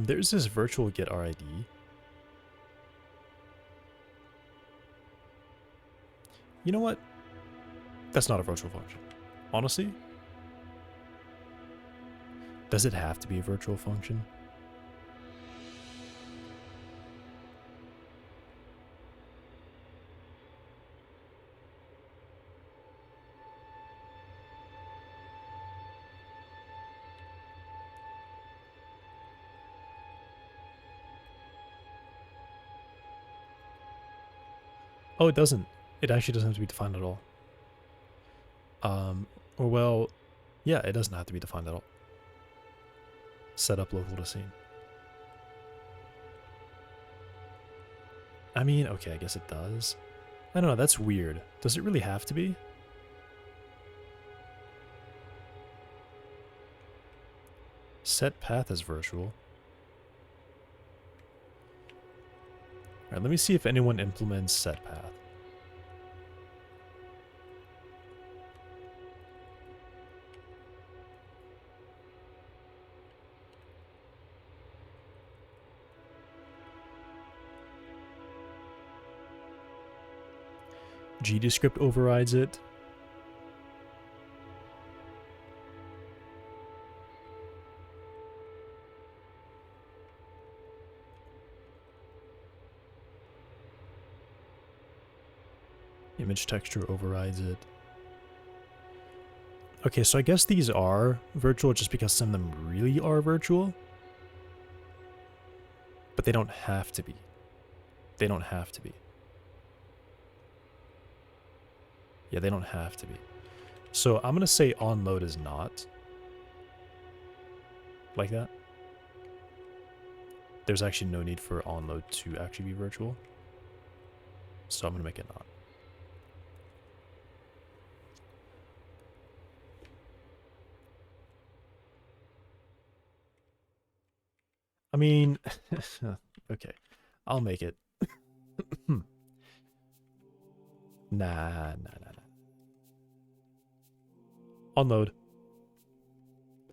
There's this virtual get RID. You know what? That's not a virtual function. Honestly? Does it have to be a virtual function? Oh, it doesn't. It actually doesn't have to be defined at all. Or well, yeah, it doesn't have to be defined at all. Set up local to scene. I mean, okay, I guess it does. I don't know, that's weird. Does it really have to be? Set path is virtual. Alright, let me see if anyone implements set path. GDScript overrides it. Image texture overrides it. Okay, so I guess these are virtual just because some of them really are virtual. But they don't have to be. They don't have to be. Yeah, they don't have to be. So I'm going to say on load is not. Like that. There's actually no need for on load to actually be virtual. So I'm going to make it not. I mean, okay, I'll make it. Nah. On load.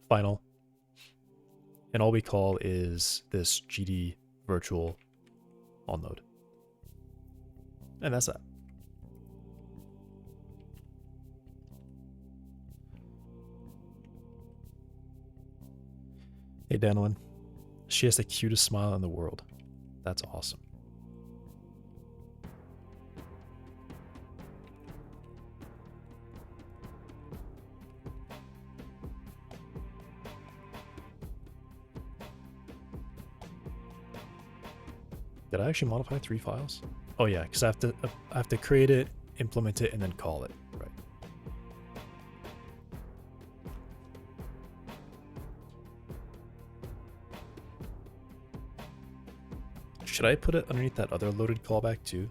Final. And all we call is this GD virtual all node. And that's that. Hey, Danilin. She has the cutest smile in the world. That's awesome. Did I actually modify 3 files? Oh yeah, because I have to create it, implement it, and then call it. Right. Should I put it underneath that other loaded callback too?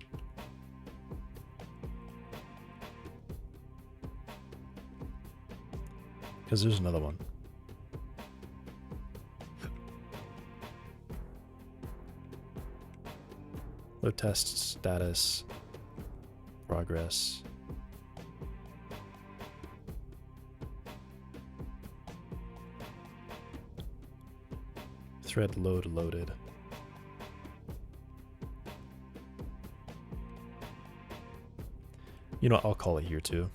Because there's another one. Load test status, progress. Thread load loaded. You know what, I'll call it here too.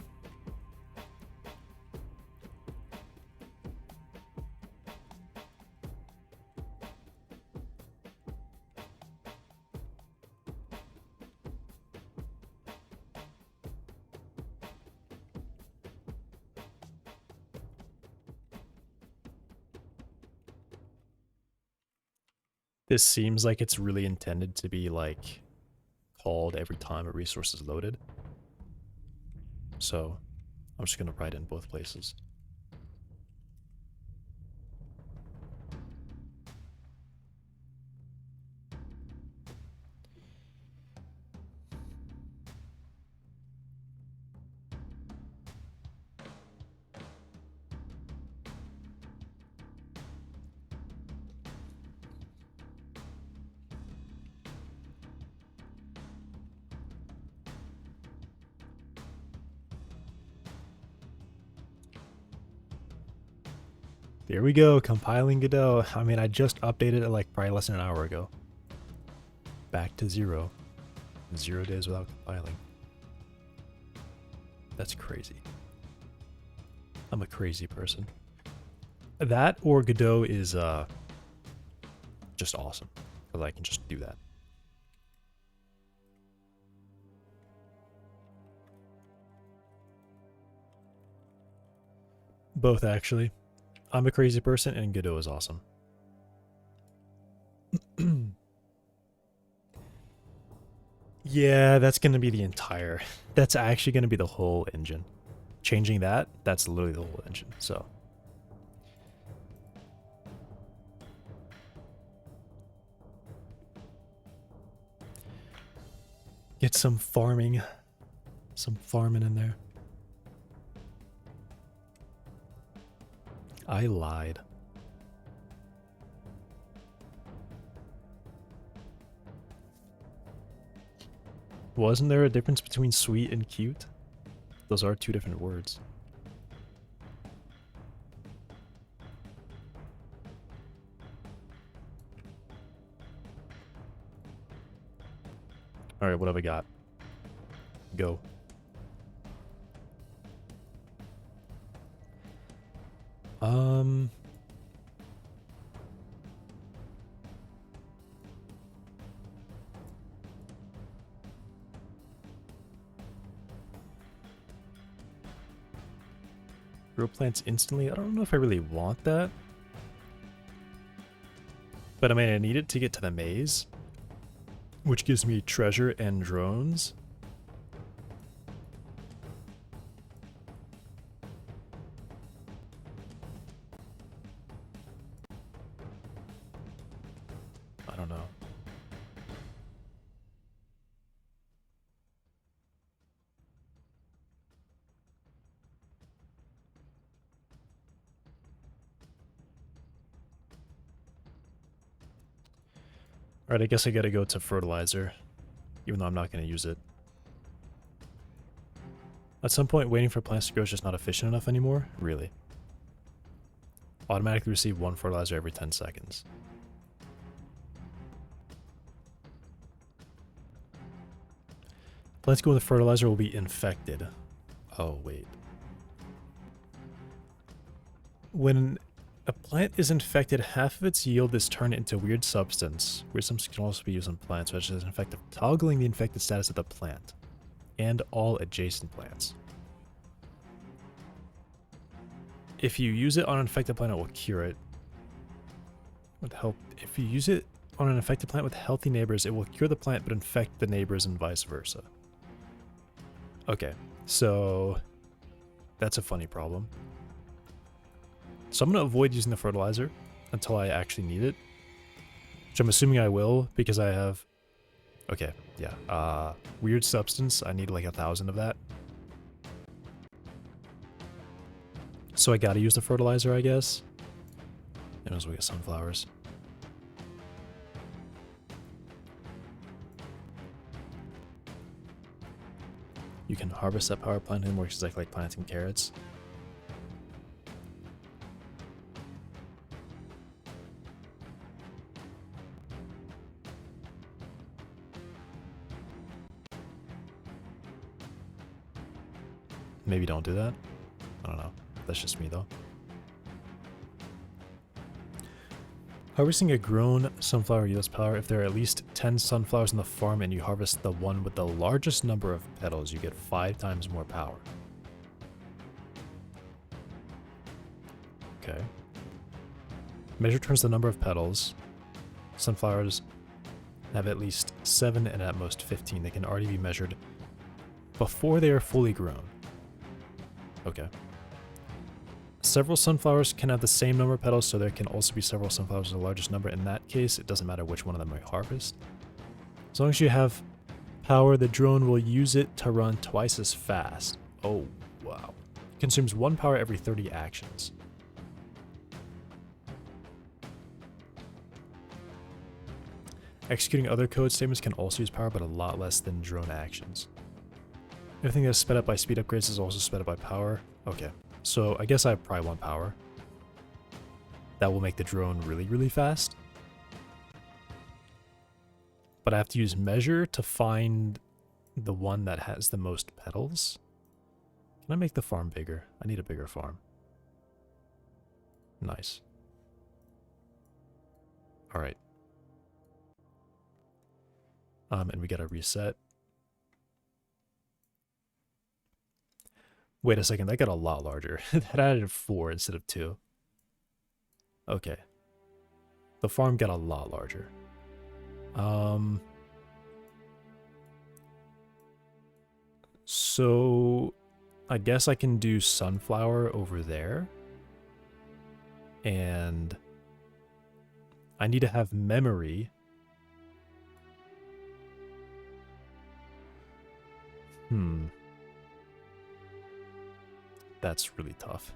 This seems like it's really intended to be like called every time a resource is loaded. So I'm just gonna write in both places. There we go, compiling Godot. I mean, I just updated it like probably less than an hour ago. Back to 0. 0 days without compiling. That's crazy. I'm a crazy person. That or Godot is just awesome, because I can just do that. Both, actually. I'm a crazy person, and Godot is awesome. Yeah, that's going to be the entire... That's actually going to be the whole engine. Changing that, that's literally the whole engine, so... Get some farming. Some farming in there. I lied. Wasn't there a difference between sweet and cute? Those are 2 different words. Alright, what have I got? Go. Grow plants instantly? I don't know if I really want that. But I mean, I need it to get to the maze, which gives me treasure and drones. I don't know. Alright, I guess I gotta go to fertilizer, even though I'm not gonna use it. At some point, waiting for plants to grow is just not efficient enough anymore? Really? Automatically receive 1 fertilizer every 10 seconds. Plants go with the fertilizer will be infected. Oh, wait. When a plant is infected, half of its yield is turned into weird substance. Weird substance can also be used on plants, which is an effect of toggling the infected status of the plant and all adjacent plants. If you use it on an infected plant, it will cure it. If you use it on an infected plant with healthy neighbors, it will cure the plant but infect the neighbors and vice versa. Okay, so that's a funny problem. So I'm going to avoid using the fertilizer until I actually need it, which I'm assuming I will because I have... Okay, yeah. Weird substance, I need like 1,000 of that. So I gotta use the fertilizer, I guess. And as we get sunflowers. You can harvest that power plant and works exactly like planting carrots. Maybe don't do that. I don't know. That's just me though. Harvesting a grown sunflower yields power. If there are at least 10 sunflowers in the farm and you harvest the one with the largest number of petals, you get 5 times more power. Okay. Measure turns the number of petals. Sunflowers have at least 7 and at most 15. They can already be measured before they are fully grown. Okay. Several sunflowers can have the same number of petals, so there can also be several sunflowers with the largest number. In that case, it doesn't matter which one of them we harvest. As long as you have power, the drone will use it to run twice as fast. Oh, wow. It consumes 1 power every 30 actions. Executing other code statements can also use power, but a lot less than drone actions. Everything that's sped up by speed upgrades is also sped up by power. Okay, so I guess I probably want power. That will make the drone really, really fast. But I have to use measure to find the one that has the most petals. Can I make the farm bigger? I need a bigger farm. Nice. All right. And we gotta reset. Wait a second, that got a lot larger. That added 4 instead of 2. Okay. The farm got a lot larger. So I guess I can do sunflower over there. And I need to have memory. That's really tough.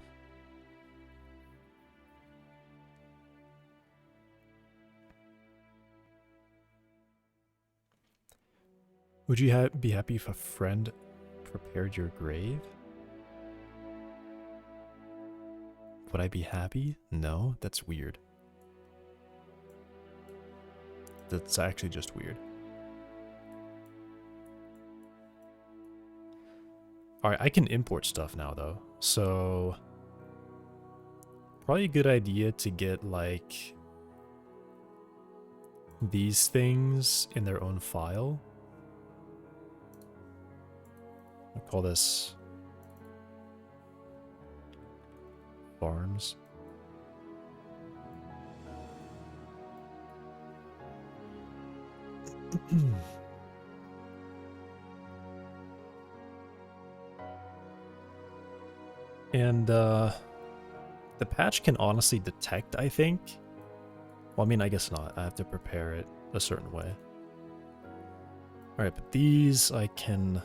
Would you be happy if a friend prepared your grave? Would I be happy? No, that's weird. That's actually just weird. Alright, I can import stuff now, though. So, probably a good idea to get, like, these things in their own file. I'll call this farms. And the patch can honestly detect, I think. Well, I mean, I guess not. I have to prepare it a certain way. Alright, but these I can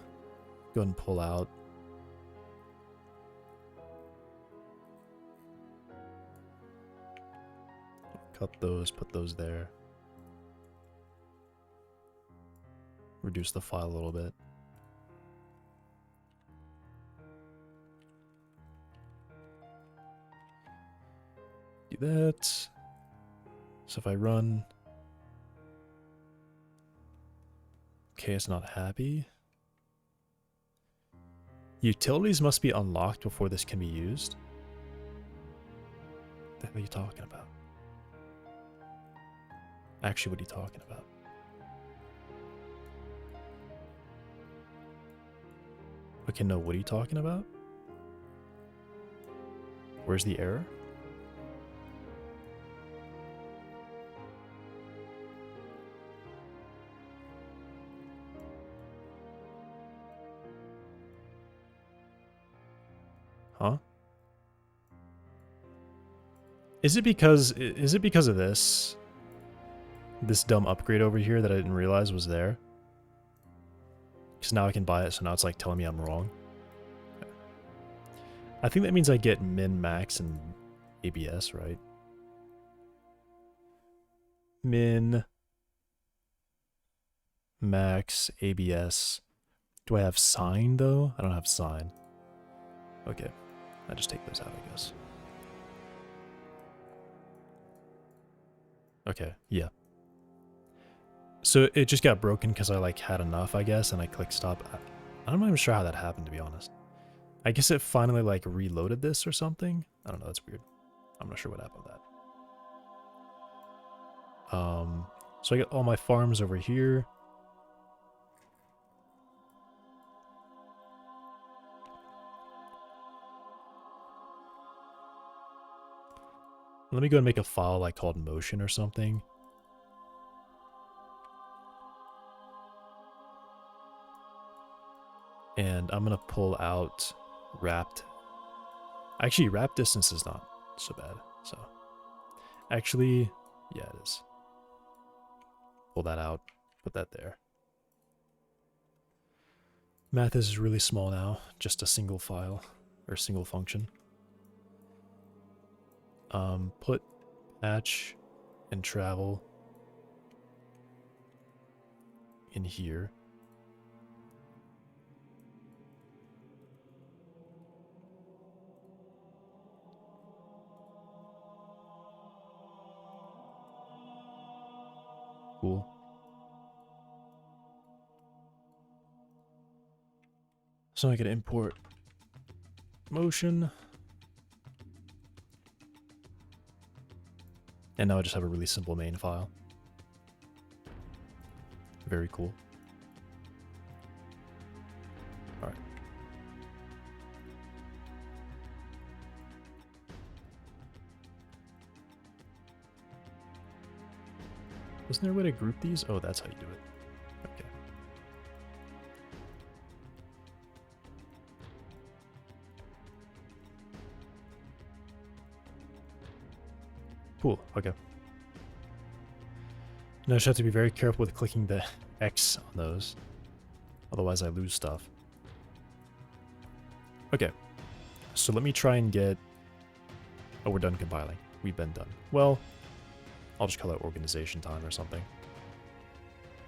go and pull out. Cut those, put those there. Reduce the file a little bit. Do that. So if I run... Okay, it's not happy. Utilities must be unlocked before this can be used. What the hell are you talking about? Actually, what are you talking about? Okay, no, what are you talking about? Where's the error? Huh? Is it because of this dumb upgrade over here that I didn't realize was there? Because now I can buy it, so now it's like telling me I'm wrong. I think that means I get min, max, and ABS, right? Min, max, ABS. Do I have sign, though? I don't have sign. Okay. I just take those out, I guess. Okay, yeah. So it just got broken because I like had enough, I guess, and I clicked stop. I'm not even sure how that happened, to be honest. I guess it finally like reloaded this or something. I don't know, that's weird. I'm not sure what happened with that. So I got all my farms over here. Let me go and make a file like called motion or something. And I'm going to pull out wrapped. Actually, wrap distance is not so bad. So actually, yeah, it is. Pull that out, put that there. Math is really small now, just a single file or single function. Put patch and travel in here. Cool. So I can import motion. And now I just have a really simple main file. Very cool. Alright. Isn't there a way to group these? Oh, that's how you do it. Okay. Cool, okay. Now I just have to be very careful with clicking the X on those. Otherwise I lose stuff. Okay. So let me try and get... Oh, we're done compiling. We've been done. Well, I'll just call it organization time or something.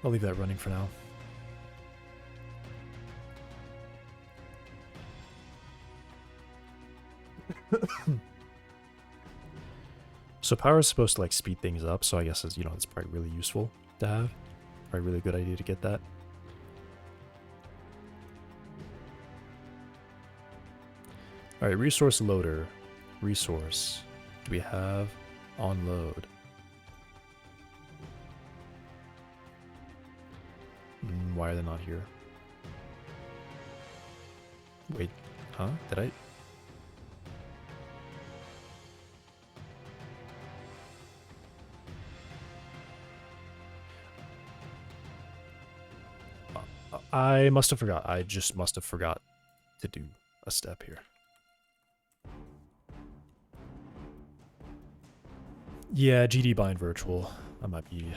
I'll leave that running for now. So power is supposed to like speed things up, so I guess it's, you know, it's probably really useful to have. Probably a really good idea to get that. Alright, resource loader. Resource. Do we have on load? Why are they not here? Wait, huh? Did I? I must have forgot. I just must have forgot to do a step here. Yeah, GD bind virtual. I might be...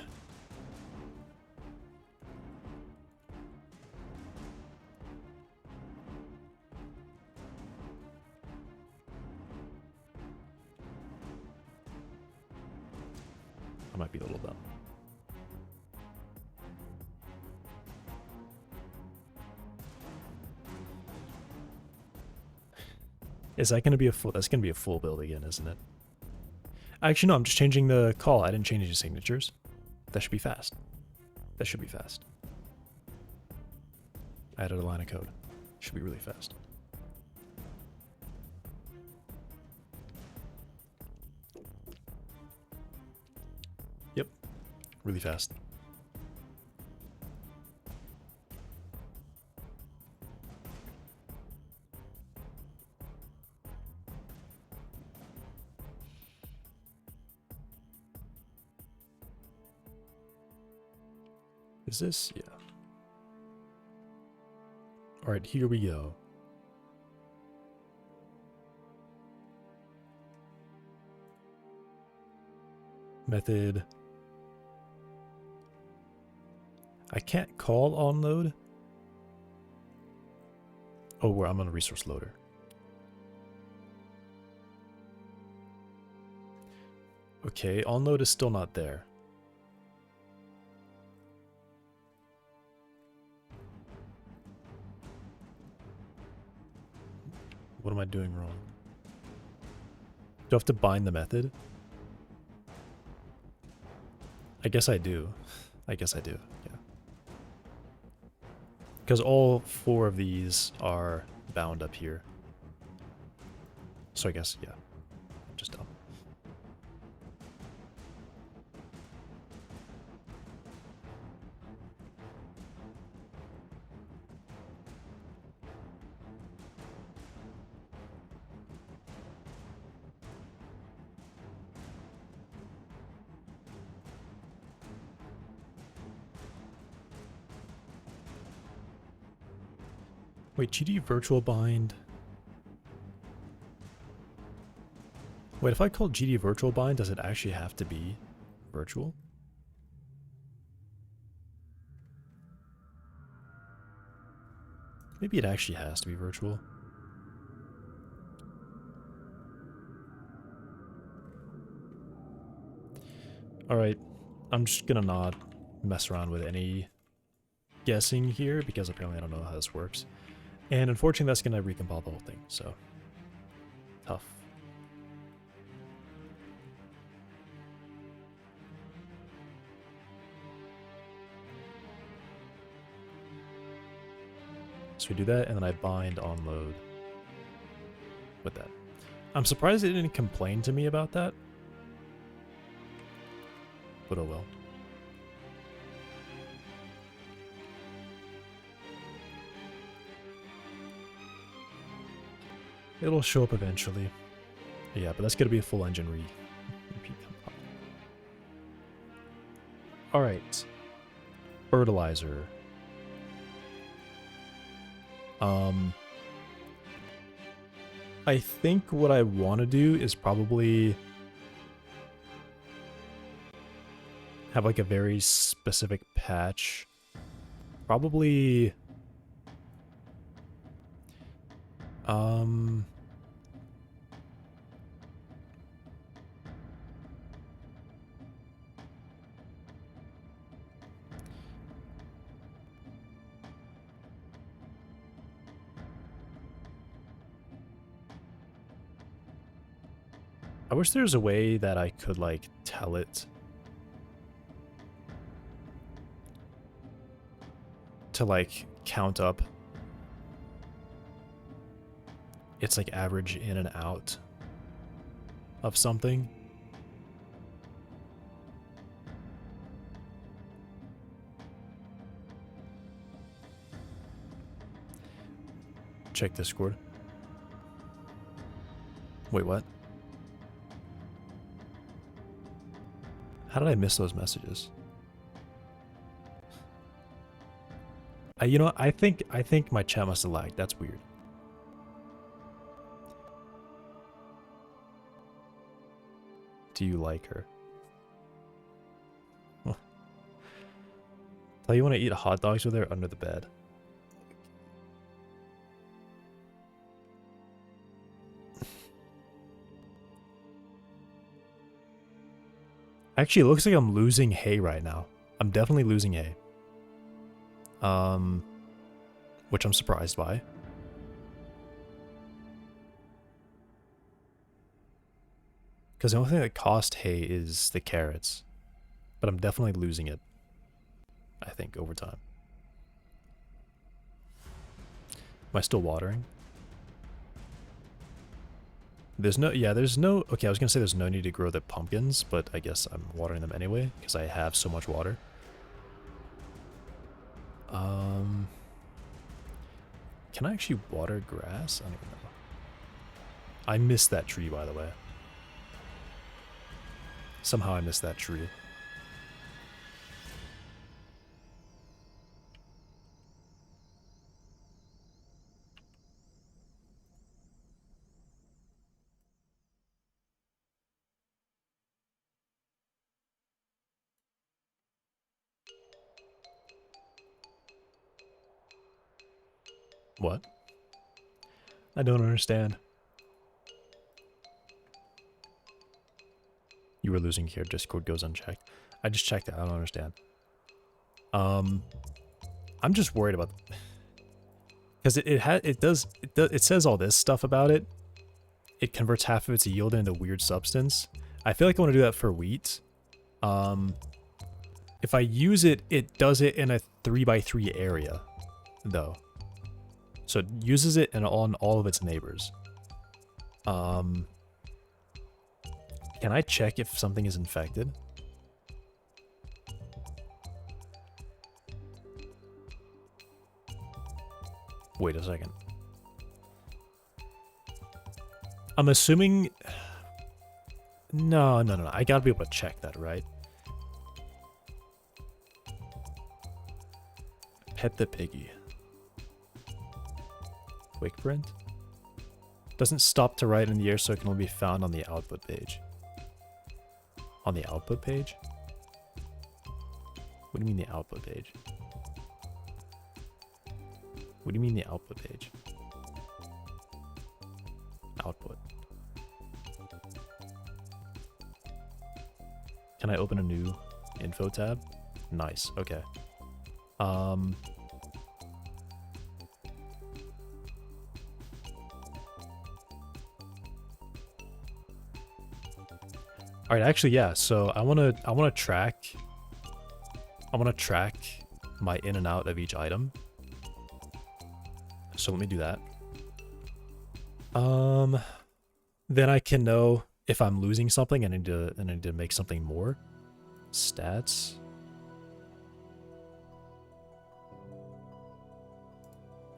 I might be a little dumb. Is that going to be a full... That's going to be a full build again, isn't it? Actually, no, I'm just changing the call. I didn't change any signatures. That should be fast. That should be fast. I added a line of code. Should be really fast. really fast. Is this? Yeah. Alright, here we go. Method. I can't call on load. Oh, where I'm on a resource loader. Okay, on load is still not there. What am I doing wrong? Do I have to bind the method? I guess I do. I guess I do, yeah. Because all 4 of these are bound up here. So I guess, yeah. I'm just dumb. Wait, GD virtual bind. Wait, if I call GD virtual bind, does it actually have to be virtual? Maybe it actually has to be virtual. Alright, I'm just gonna not mess around with any guessing here because apparently I don't know how this works. And unfortunately that's gonna recompile the whole thing, so tough. So we do that and then I bind on load with that. I'm surprised it didn't complain to me about that. But oh well. It'll show up eventually. Yeah, but that's gonna be a full engine repeat. Alright. Fertilizer. I think what I want to do is probably have like a very specific patch. Probably I wish there was a way that I could like tell it to like count up its like average in and out of something. Check Discord. Wait, what? How did I miss those messages? You know what? I think my chat must have lagged. That's weird. Do you like her? Tell you want to eat hot dogs with her under the bed. Actually, it looks like I'm losing hay right now. I'm definitely losing hay. Which I'm surprised by. Because the only thing that cost hay is the carrots. But I'm definitely losing it. I think, over time. Am I still watering? There's no, yeah, there's no, okay, I was gonna say there's no need to grow the pumpkins, but I guess I'm watering them anyway, because I have so much water. Can I actually water grass? I don't even know. I missed that tree, by the way. Somehow I missed that tree. What? I don't understand. You were losing here. Discord goes unchecked. I just checked it. I don't understand. I'm just worried about because it says all this stuff about it. It converts half of its yield into weird substance. I feel like I want to do that for wheat. If I use it, it does it in a 3x3 area, though. So it uses it on all of its neighbors. Can I check if something is infected? Wait a second. I'm assuming... No. I gotta be able to check that, right? Pet the piggy. Quick print? Doesn't stop to write in the air, so it can only be found on the output page. On the output page? What do you mean the output page? What do you mean the output page? Output. Can I open a new info tab? Nice, okay. All right, actually, yeah. So I want to track my in and out of each item. So let me do that. Then I can know if I'm losing something and I need to make something more. Stats.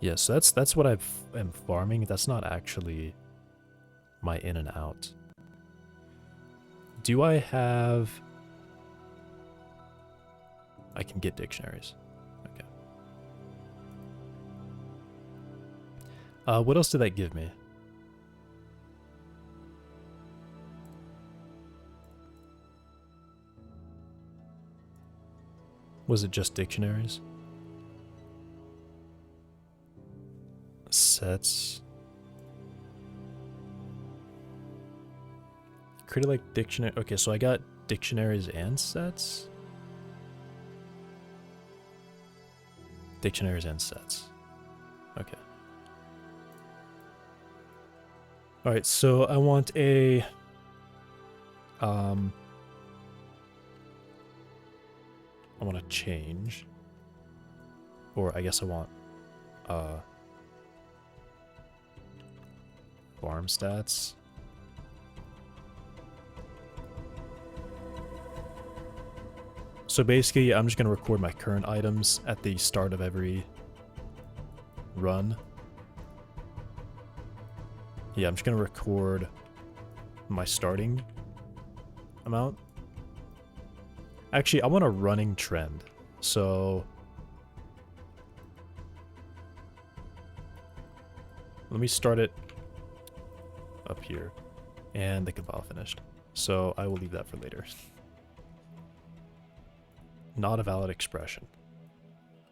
Yeah, so that's what I am farming. That's not actually my in and out. Do I have... I can get dictionaries. Okay. What else did that give me? Was it just dictionaries? Sets. Created like dictionary. Okay, so I got dictionaries and sets. Dictionaries and sets. Okay. Alright, so I want a... I want to change. Or I guess I want... farm stats. So basically, I'm just going to record my current items at the start of every run. Yeah, I'm just going to record my starting amount. Actually, I want a running trend. So let me start it up here. And the compile finished. So I will leave that for later. Not a valid expression.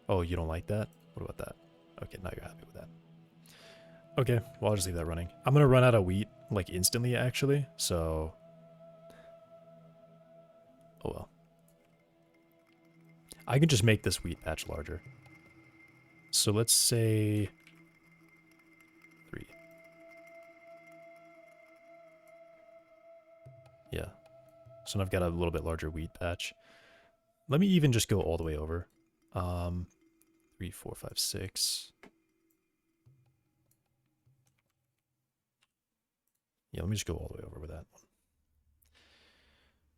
Oh, you don't like that? What about that? Okay, now you're happy with that. Okay, well, I'll just leave that running. I'm gonna run out of wheat, like, instantly, actually, so... Oh, well. I can just make this wheat patch larger. So let's say... 3. Yeah. So now I've got a little bit larger wheat patch. Let me even just go all the way over. 3, 4, 5, 6. Yeah, let me just go all the way over with that one.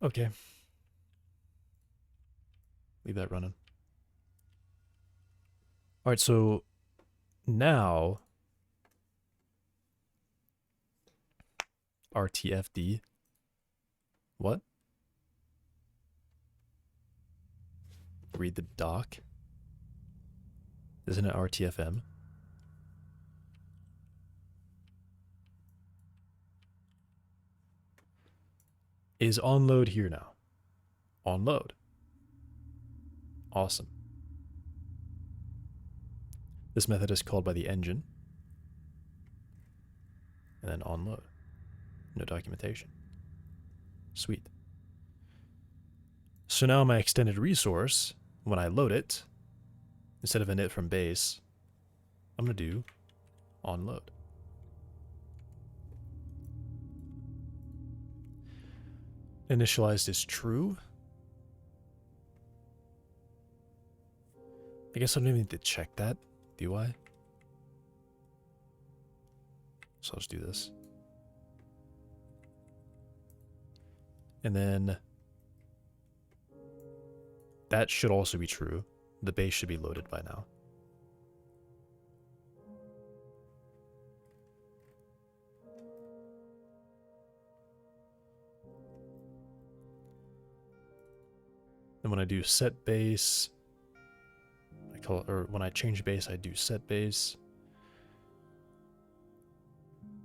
Okay. Leave that running. All right, so now RTFD. What? Read the doc. Isn't it RTFM? Is on load here now. On load. Awesome. This method is called by the engine. And then on load. No documentation. Sweet. So now my extended resource, when I load it, instead of init from base, I'm going to do on load. Initialized is true. I guess I don't even need to check that, do I? So I'll just do this. And then that should also be true. The base should be loaded by now. And when I do set base, I call it, or when I change base, I do set base.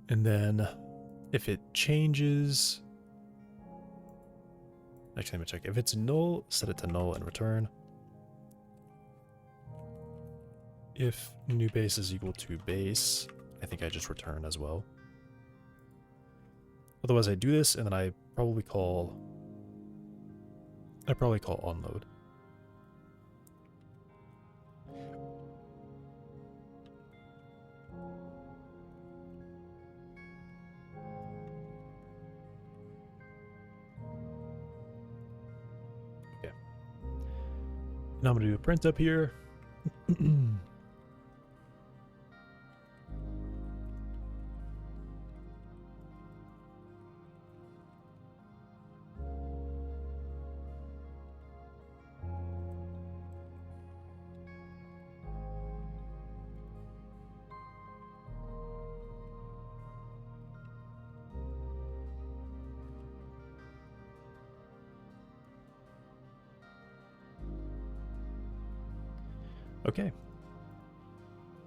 And then if it changes, actually let me check. If it's null, set it to null and return. If new base is equal to base, I think I just return as well. Otherwise I do this and then I probably call onload. Okay. Now I'm gonna do a print up here. Okay.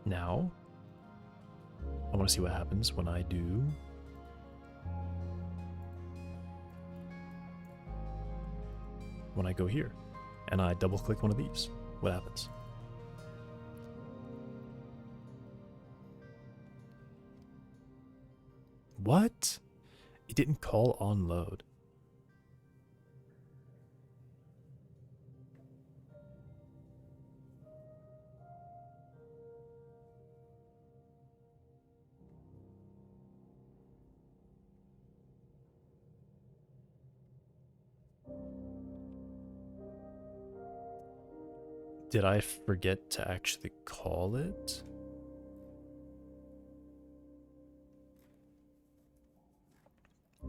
Now, I want to see what happens when I do... when I go here, and I double-click one of these. What happens? What? It didn't call on load. Did I forget to actually call it?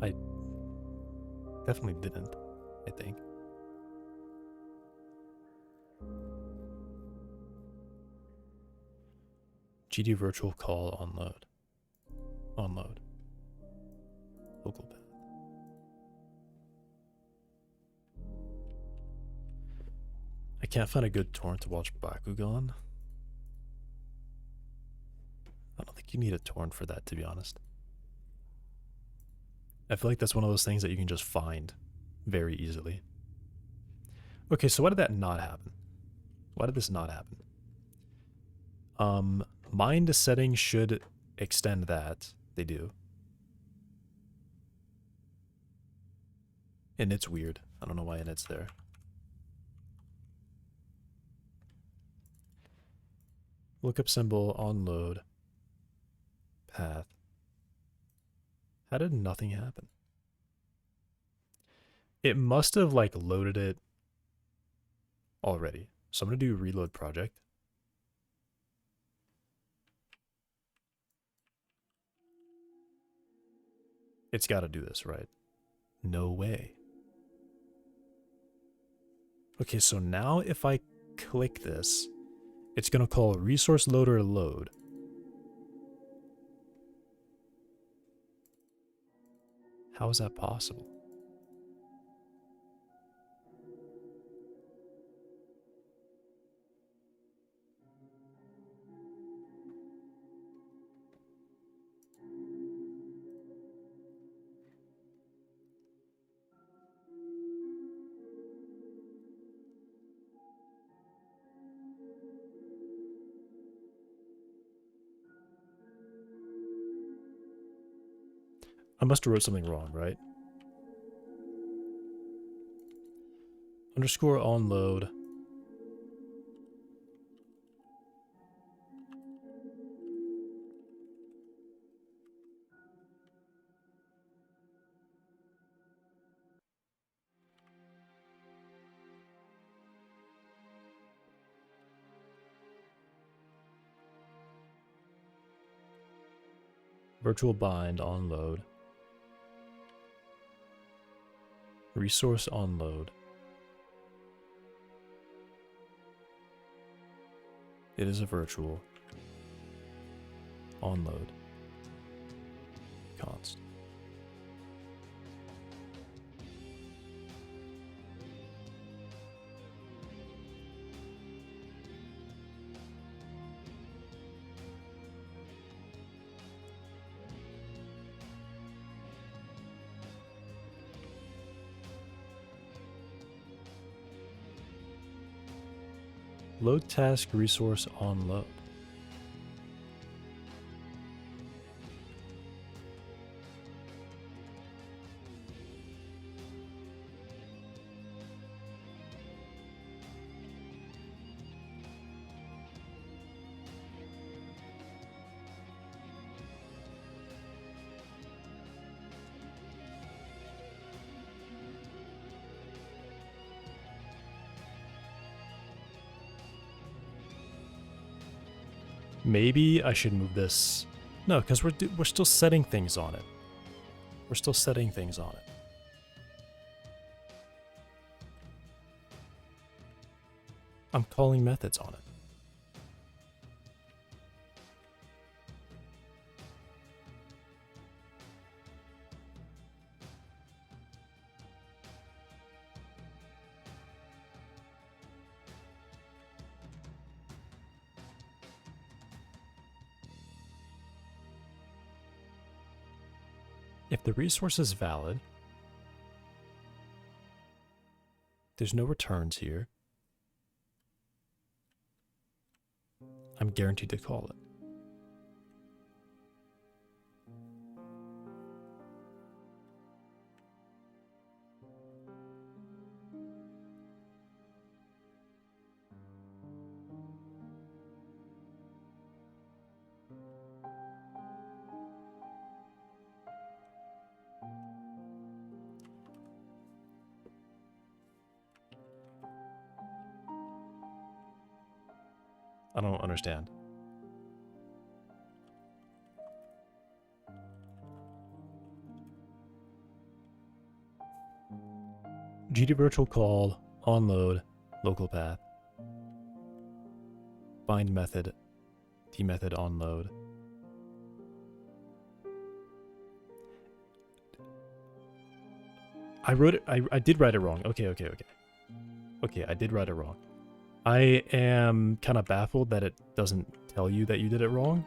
I definitely didn't, I think. GD virtual call on load. On load. Local path. I can't find a good torrent to watch Bakugan. I don't think you need a torrent for that, to be honest. I feel like that's one of those things that you can just find very easily. Okay, so why did that not happen? Why did this not happen? Mind settings should extend that. They do. And it's weird. I don't know why it's there. Lookup symbol on load. Path. How did nothing happen? It must have like loaded it already. So I'm going to do reload project. It's got to do this, right? No way. Okay, so now if I click this, it's going to call resource loader load. How is that possible? I must have wrote something wrong, right? Underscore on load. Virtual bind on load. Resource on load. It is a virtual. On load. Const. Load task resource on load. Maybe I should move this. No, because we're still setting things on it. We're still setting things on it. I'm calling methods on it. If the resource is valid, there's no returns here. I'm guaranteed to call it. I don't understand. GD virtual call, onload, local path. Bind method, T method onload. I wrote it, I did write it wrong. Okay, I did write it wrong. I am kind of baffled that it doesn't tell you that you did it wrong.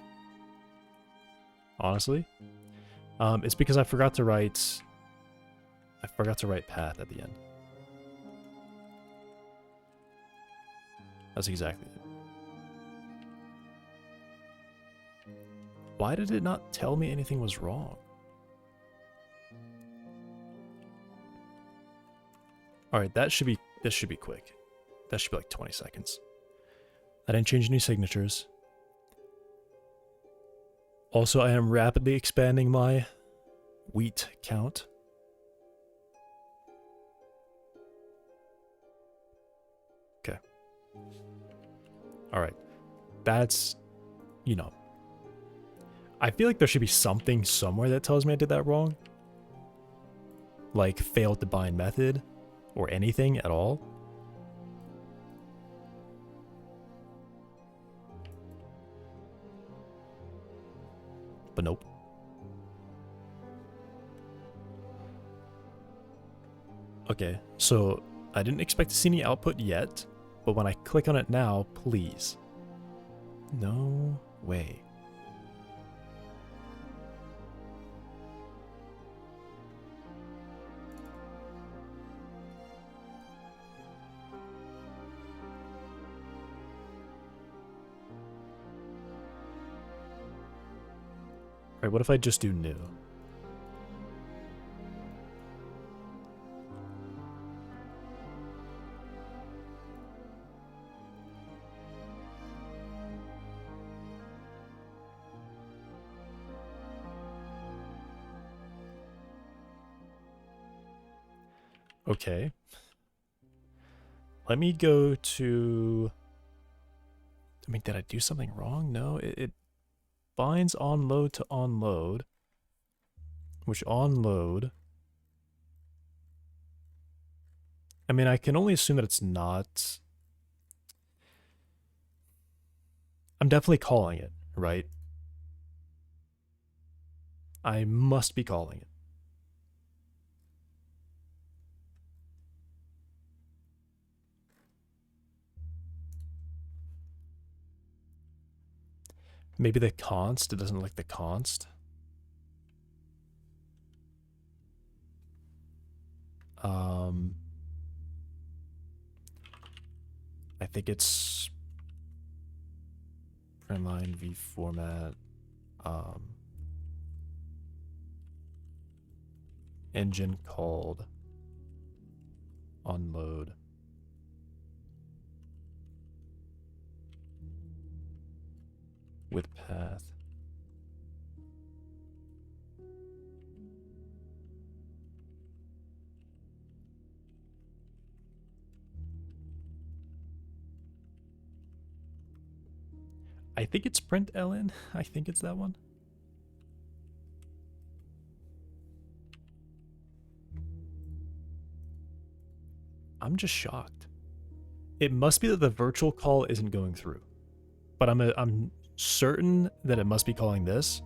Honestly. It's because I forgot to write path at the end. That's exactly it. Why did it not tell me anything was wrong? Alright, this should be quick. That should be like 20 seconds. I didn't change any signatures. Also, I am rapidly expanding my wheat count. Okay. Alright. That's, you know. I feel like there should be something somewhere that tells me I did that wrong. like failed to bind method or anything at all. But nope. Okay, so I didn't expect to see any output yet, but when I click on it now, please. No way. Alright, what if I just do new? Okay. Let me go to... I mean, did I do something wrong? No, it binds onload to onload, which onload... I mean, I can only assume that it's not... I'm definitely calling it, right? I must be calling it. Maybe the const, it doesn't like the const. I think it's printline v format, engine called onload. With path. I think it's print ln. I think it's that one. I'm just shocked. It must be that the virtual call isn't going through. But I'm certain that it must be calling this.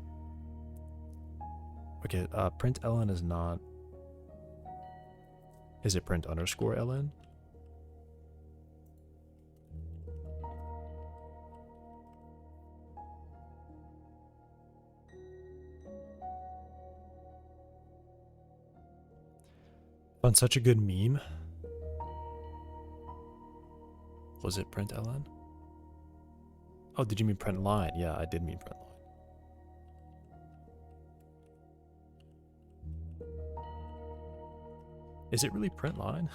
Okay, print ln is not... Is it print underscore ln? On such a good meme. Was it print ln? Oh, did you mean print line? Yeah, I did mean print line. Is it really print line?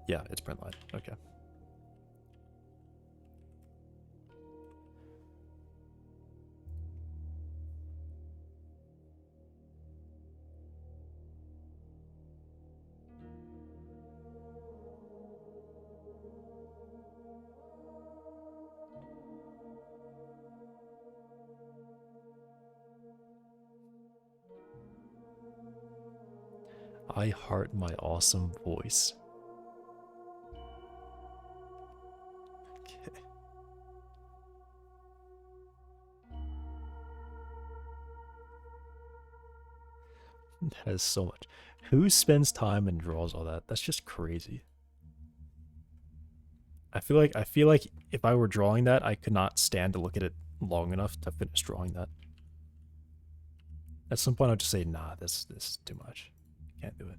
Yeah, it's print line. Okay. I heart my awesome voice. Okay. That is so much. Who spends time and draws all that? That's just crazy. I feel like if I were drawing that, I could not stand to look at it long enough to finish drawing that. At some point, I'll just say, nah, this is too much. Can't do it.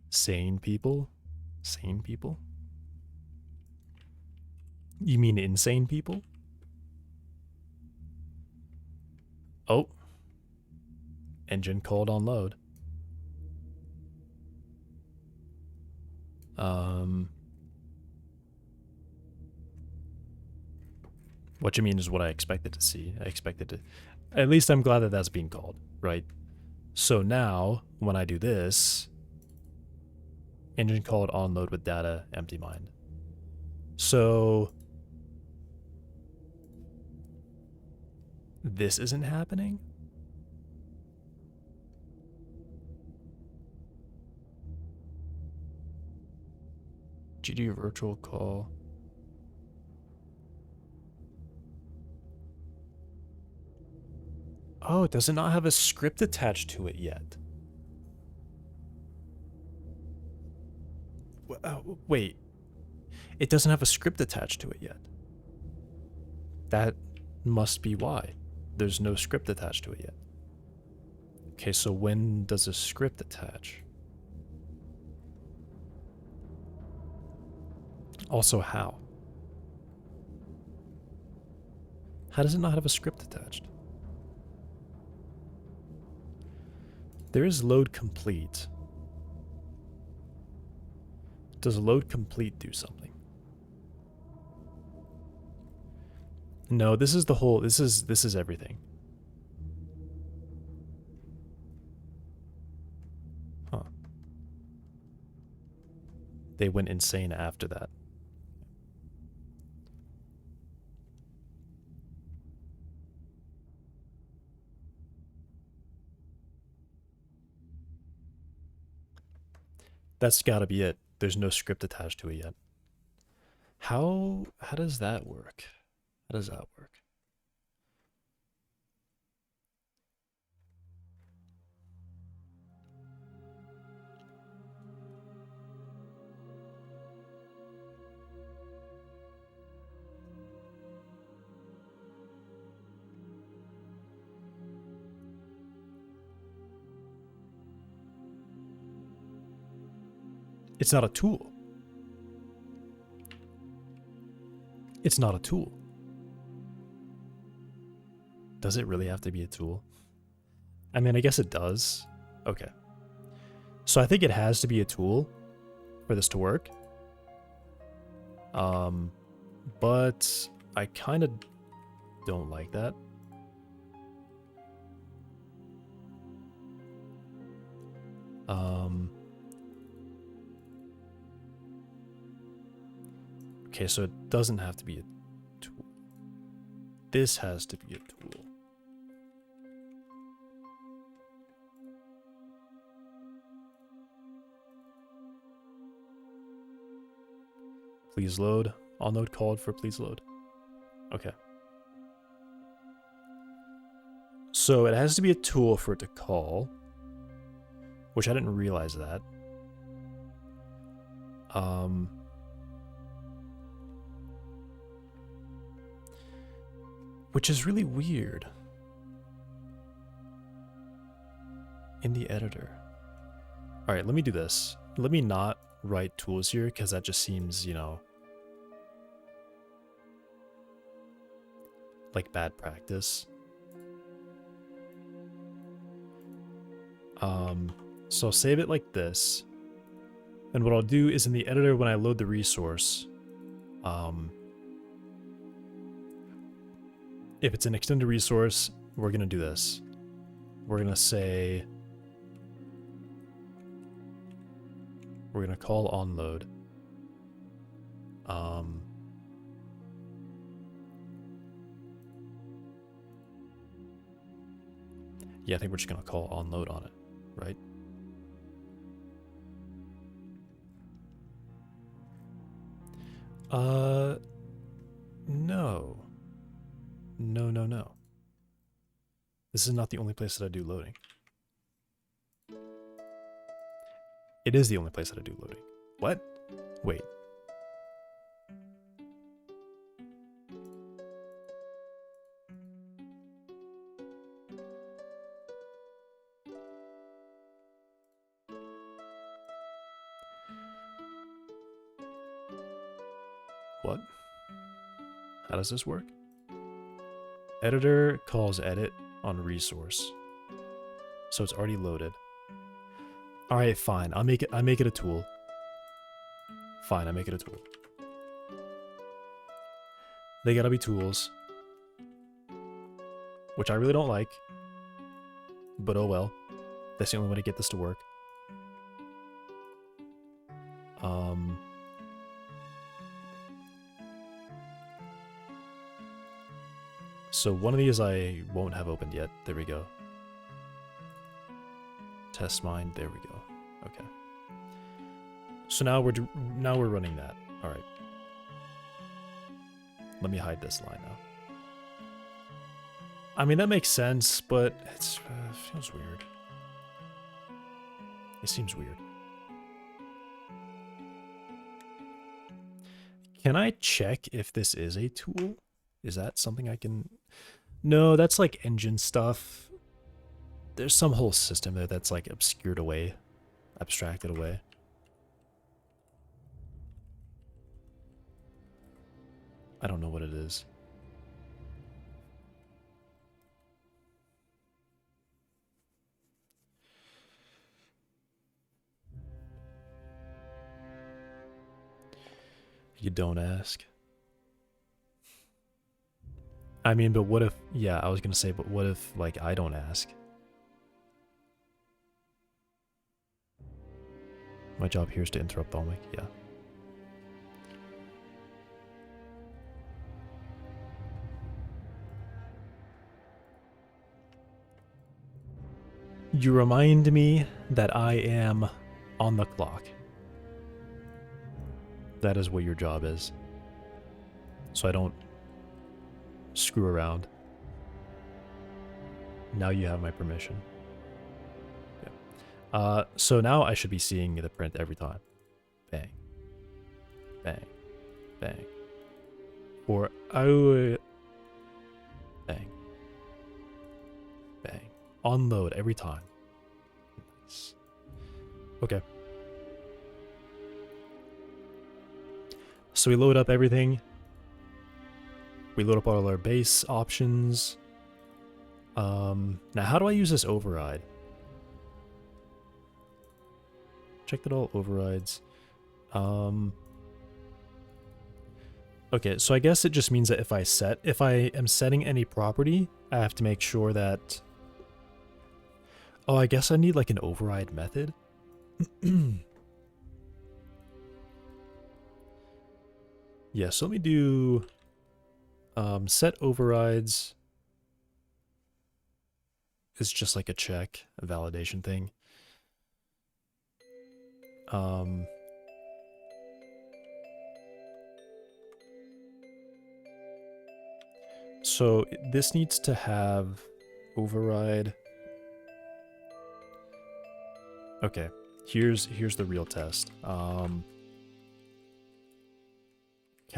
Sane people? Sane people? You mean insane people? Oh. Engine called on load. What you mean is what I expected to see. I expected to... At least I'm glad that that's being called, right? So now, when I do this... Engine called on load with data, empty mind. So... this isn't happening? GD virtual call. Oh, it does not have a script attached to it yet. Wait. It doesn't have a script attached to it yet. That must be why. There's no script attached to it yet. Okay, so when does a script attach? Also, how? How does it not have a script attached? There is load complete. Does load complete do something? No, this is the whole, this is everything. Huh. They went insane after that. That's gotta be it. There's no script attached to it yet. How does that work? How does that work? It's not a tool. It's not a tool. Does it really have to be a tool? I mean, I guess it does. Okay. So I think it has to be a tool for this to work. But I kind of don't like that. Okay, so it doesn't have to be a tool. This has to be a tool. Please load. All node called for please load. Okay. So it has to be a tool for it to call, which I didn't realize that. Which is really weird. In the editor. Alright, let me do this. Let me not write tools here, because that just seems, you know, like bad practice. So I'll save it like this. And what I'll do is in the editor, when I load the resource, if it's an extended resource, we're going to do this. We're going to say, we're going to call onload. Yeah, I think we're just going to call onload on it, right? No. No. This is not the only place that I do loading. It is the only place that I do loading. What? Wait. What? How does this work? Editor calls edit on resource. So it's already loaded. Alright, fine. I make it a tool. Fine, I make it a tool. They gotta be tools. Which I really don't like. But oh well. That's the only way to get this to work. So one of these I won't have opened yet. There we go. Test mine. There we go. Okay. So now we're running that. All right. Let me hide this line now. I mean, that makes sense, but it feels weird. It seems weird. Can I check if this is a tool? Is that something I can... No, that's like engine stuff. There's some whole system there that's like obscured away, abstracted away. I don't know what it is. You don't ask. I mean, but what if... Yeah, I was gonna say, but what if, like, I don't ask? My job here is to interrupt Almec, yeah. You remind me that I am on the clock. That is what your job is. So I don't screw around. Now you have my permission. Yeah. So now I should be seeing the print every time. Bang. Bang. Bang. Or bang. Bang. Unload every time. Nice. Okay. So we load up everything. We load up all our base options. Now how do I use this override? Check that all overrides. Okay, so I guess it just means that if I am setting any property, I have to make sure that... Oh, I guess I need like an override method. Yeah, so let me do set overrides is just like a check, a validation thing. So this needs to have override. Okay, here's the real test. Can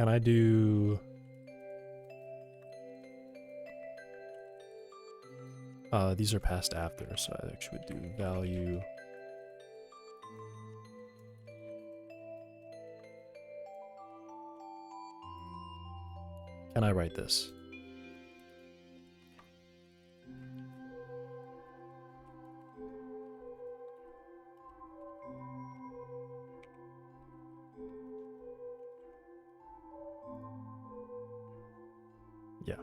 I do... these are passed after, so I actually would do value. Can I write this? Yeah.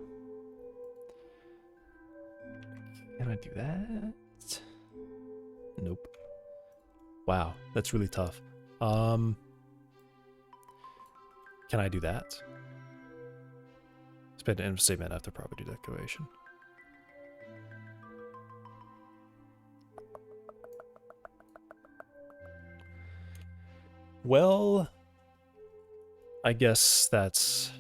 Can I do that? Nope. Wow, that's really tough. Can I do that? Spend an end statement after property declaration. Well, I guess that's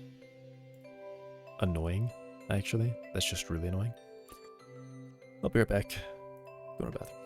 annoying, actually. That's just really annoying. I'll be right back. Go to the bathroom.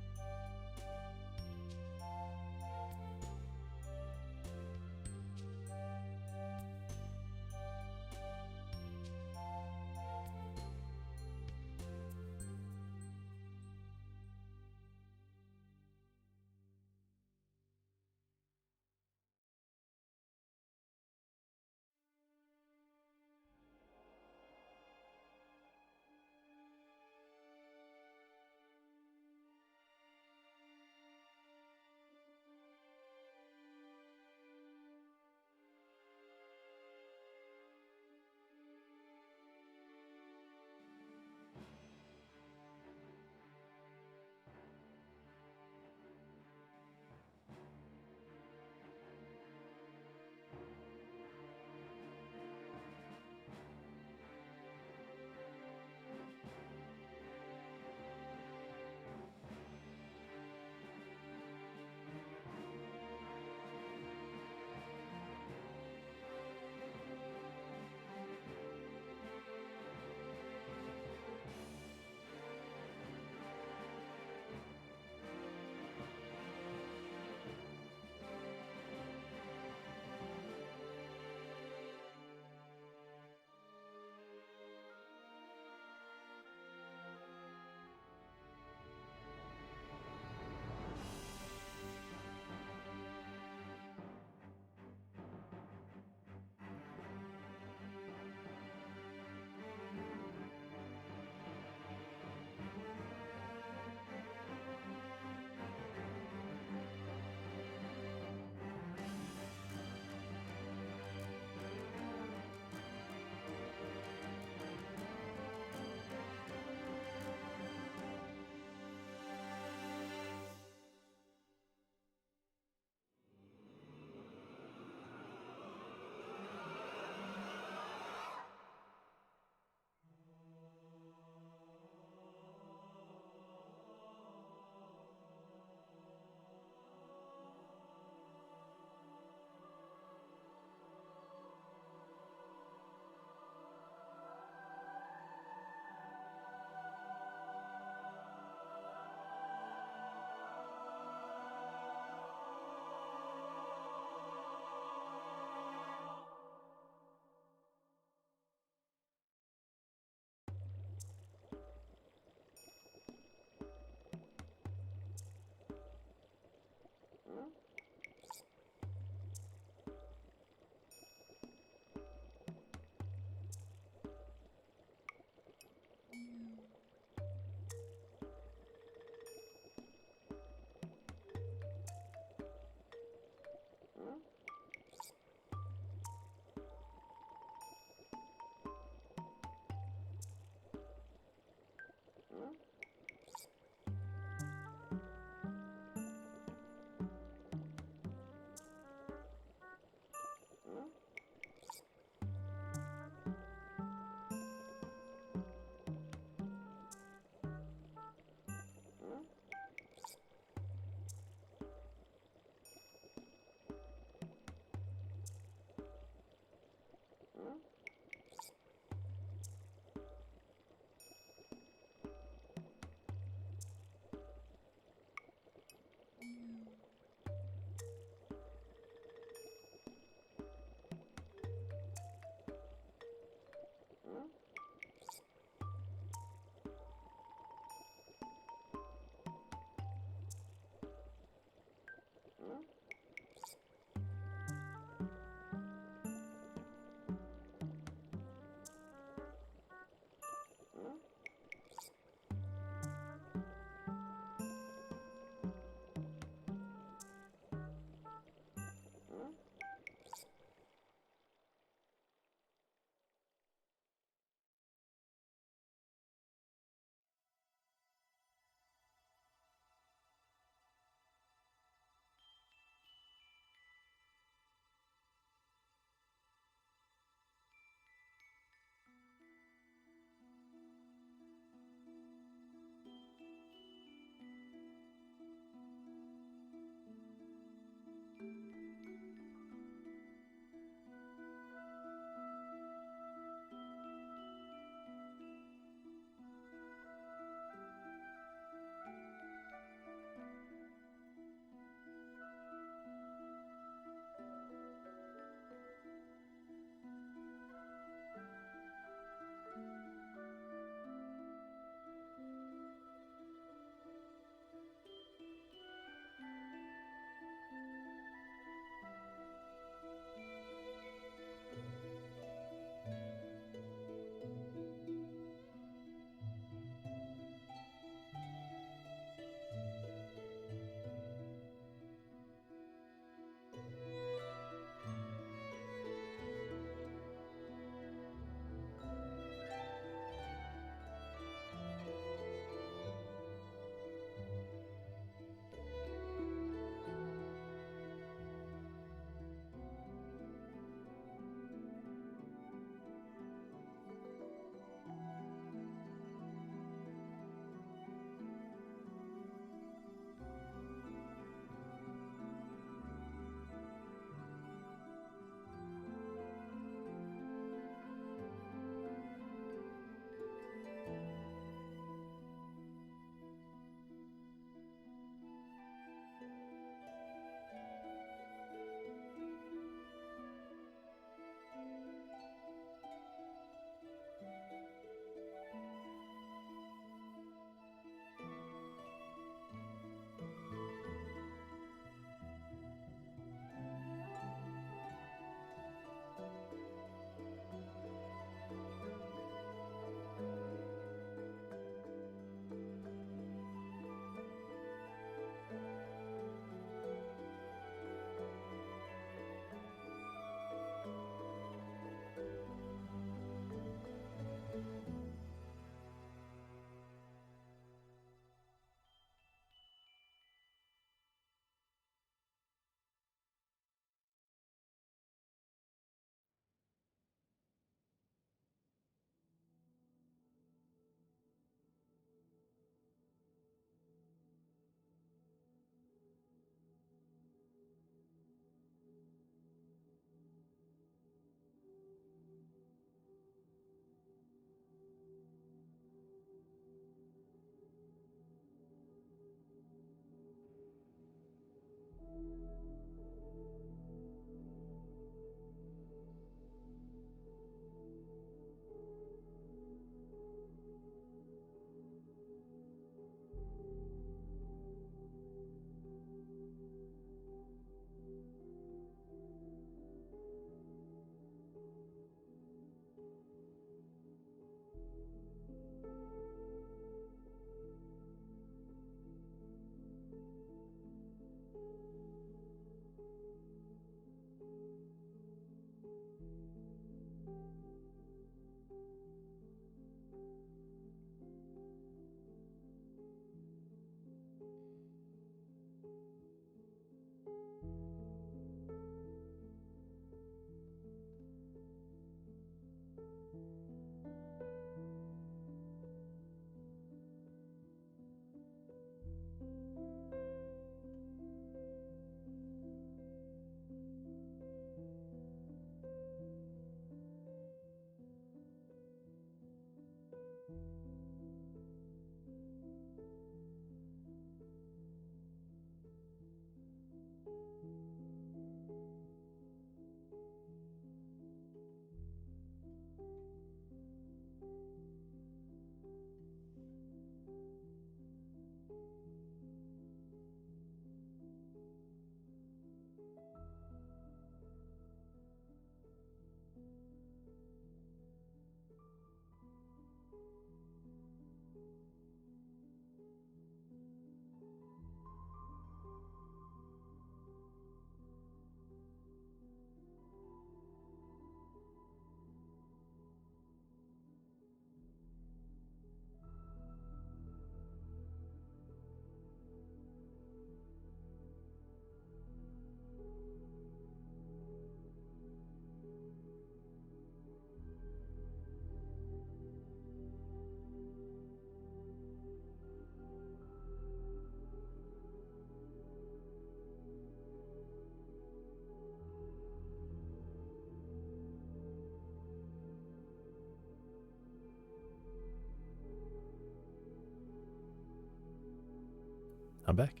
I'm back.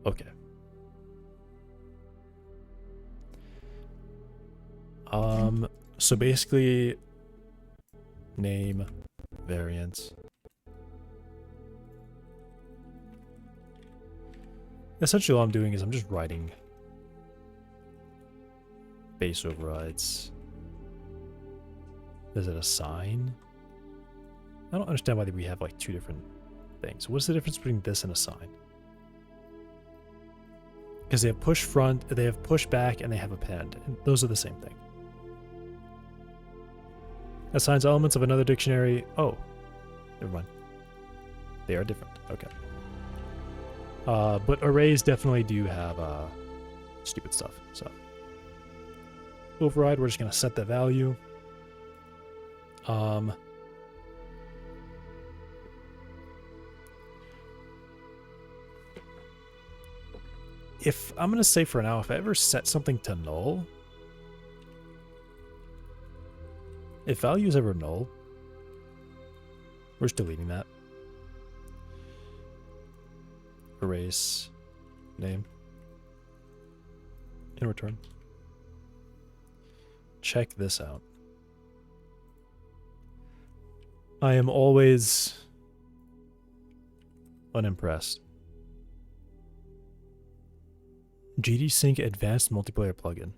Okay. So basically, name, variance. Essentially all I'm doing is I'm just writing base overrides. Is it a sign? I don't understand why we have like two different things. What's the difference between this and a sign? Because they have push front, they have push back, and they have append. And those are the same thing. Assigns elements of another dictionary. Oh, never mind. They are different. Okay. But arrays definitely do have stupid stuff. So override, we're just going to set the value. If I'm going to say for now, if I ever set something to null, if value is ever null, we're just deleting that. Erase name in return. Check this out. I am always unimpressed. GD Sync Advanced Multiplayer Plugin.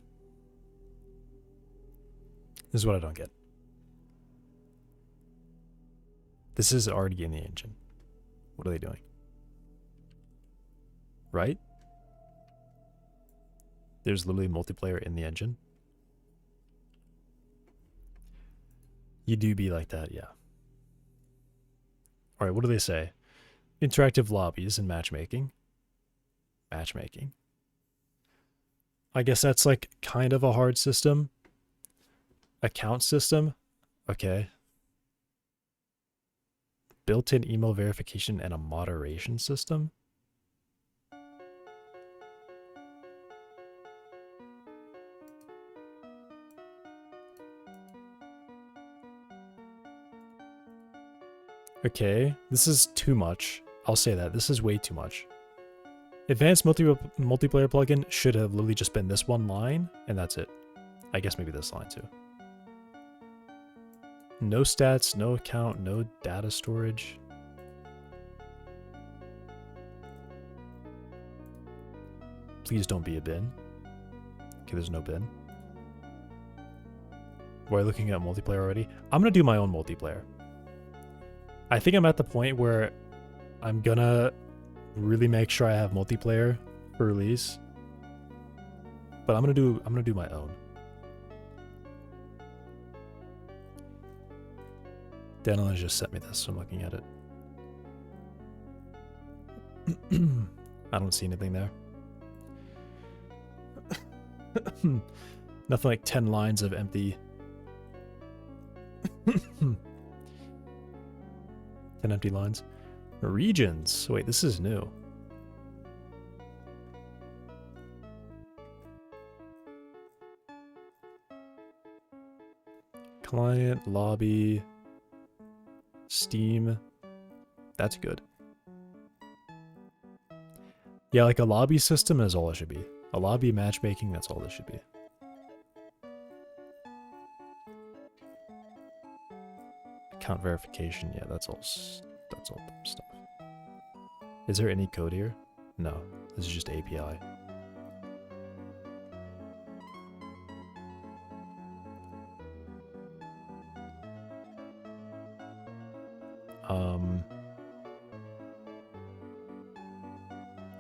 This is what I don't get. This is already in the engine. What are they doing? Right? There's literally multiplayer in the engine. You do be like that, yeah. Alright, what do they say? Interactive lobbies and matchmaking. Matchmaking. I guess that's like kind of a hard system. Account system. Okay. Built-in email verification and a moderation system. Okay, this is too much. I'll say that. This is way too much. Advanced multiplayer plugin should have literally just been this one line, and that's it. I guess maybe this line too. No stats, no account, no data storage. Please don't be a bin. Okay, there's no bin. We're looking at multiplayer already. I'm gonna do my own multiplayer. I think I'm at the point where I'm gonna really make sure I have multiplayer for release. But I'm gonna do my own. Daniel has just sent me this, so I'm looking at it. I don't see anything there. Nothing like 10 lines of empty 10 empty lines. Regions. Wait, this is new. Client, lobby, Steam. That's good. Yeah, like a lobby system is all it should be. A lobby matchmaking, that's all this should be. Account verification, yeah, that's all dumb stuff. Is there any code here? No, this is just API.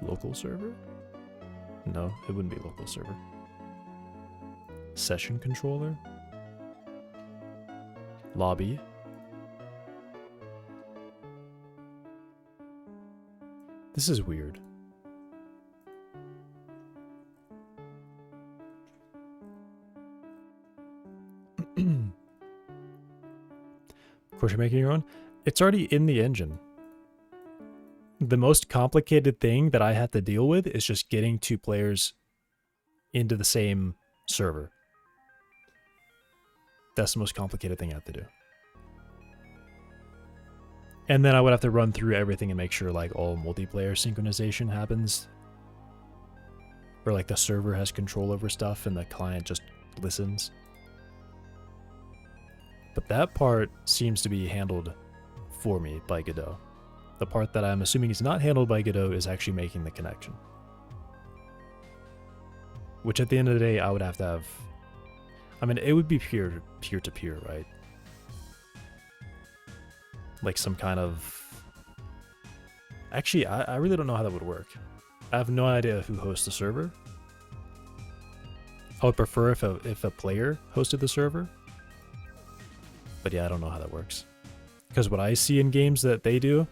Local server? No, it wouldn't be local server. Session controller? Lobby? This is weird. Of course, you're making your own. It's already in the engine. The most complicated thing that I have to deal with is just getting two players into the same server. That's the most complicated thing I have to do. And then I would have to run through everything and make sure like all multiplayer synchronization happens. Or like the server has control over stuff and the client just listens. But that part seems to be handled for me by Godot. The part that I'm assuming is not handled by Godot is actually making the connection. Which at the end of the day, I would have to have... I mean, it would be peer-to-peer, right? Like some kind of... Actually, I really don't know how that would work. I have no idea who hosts the server. I would prefer if a player hosted the server. But yeah, I don't know how that works. Because what I see in games that they do,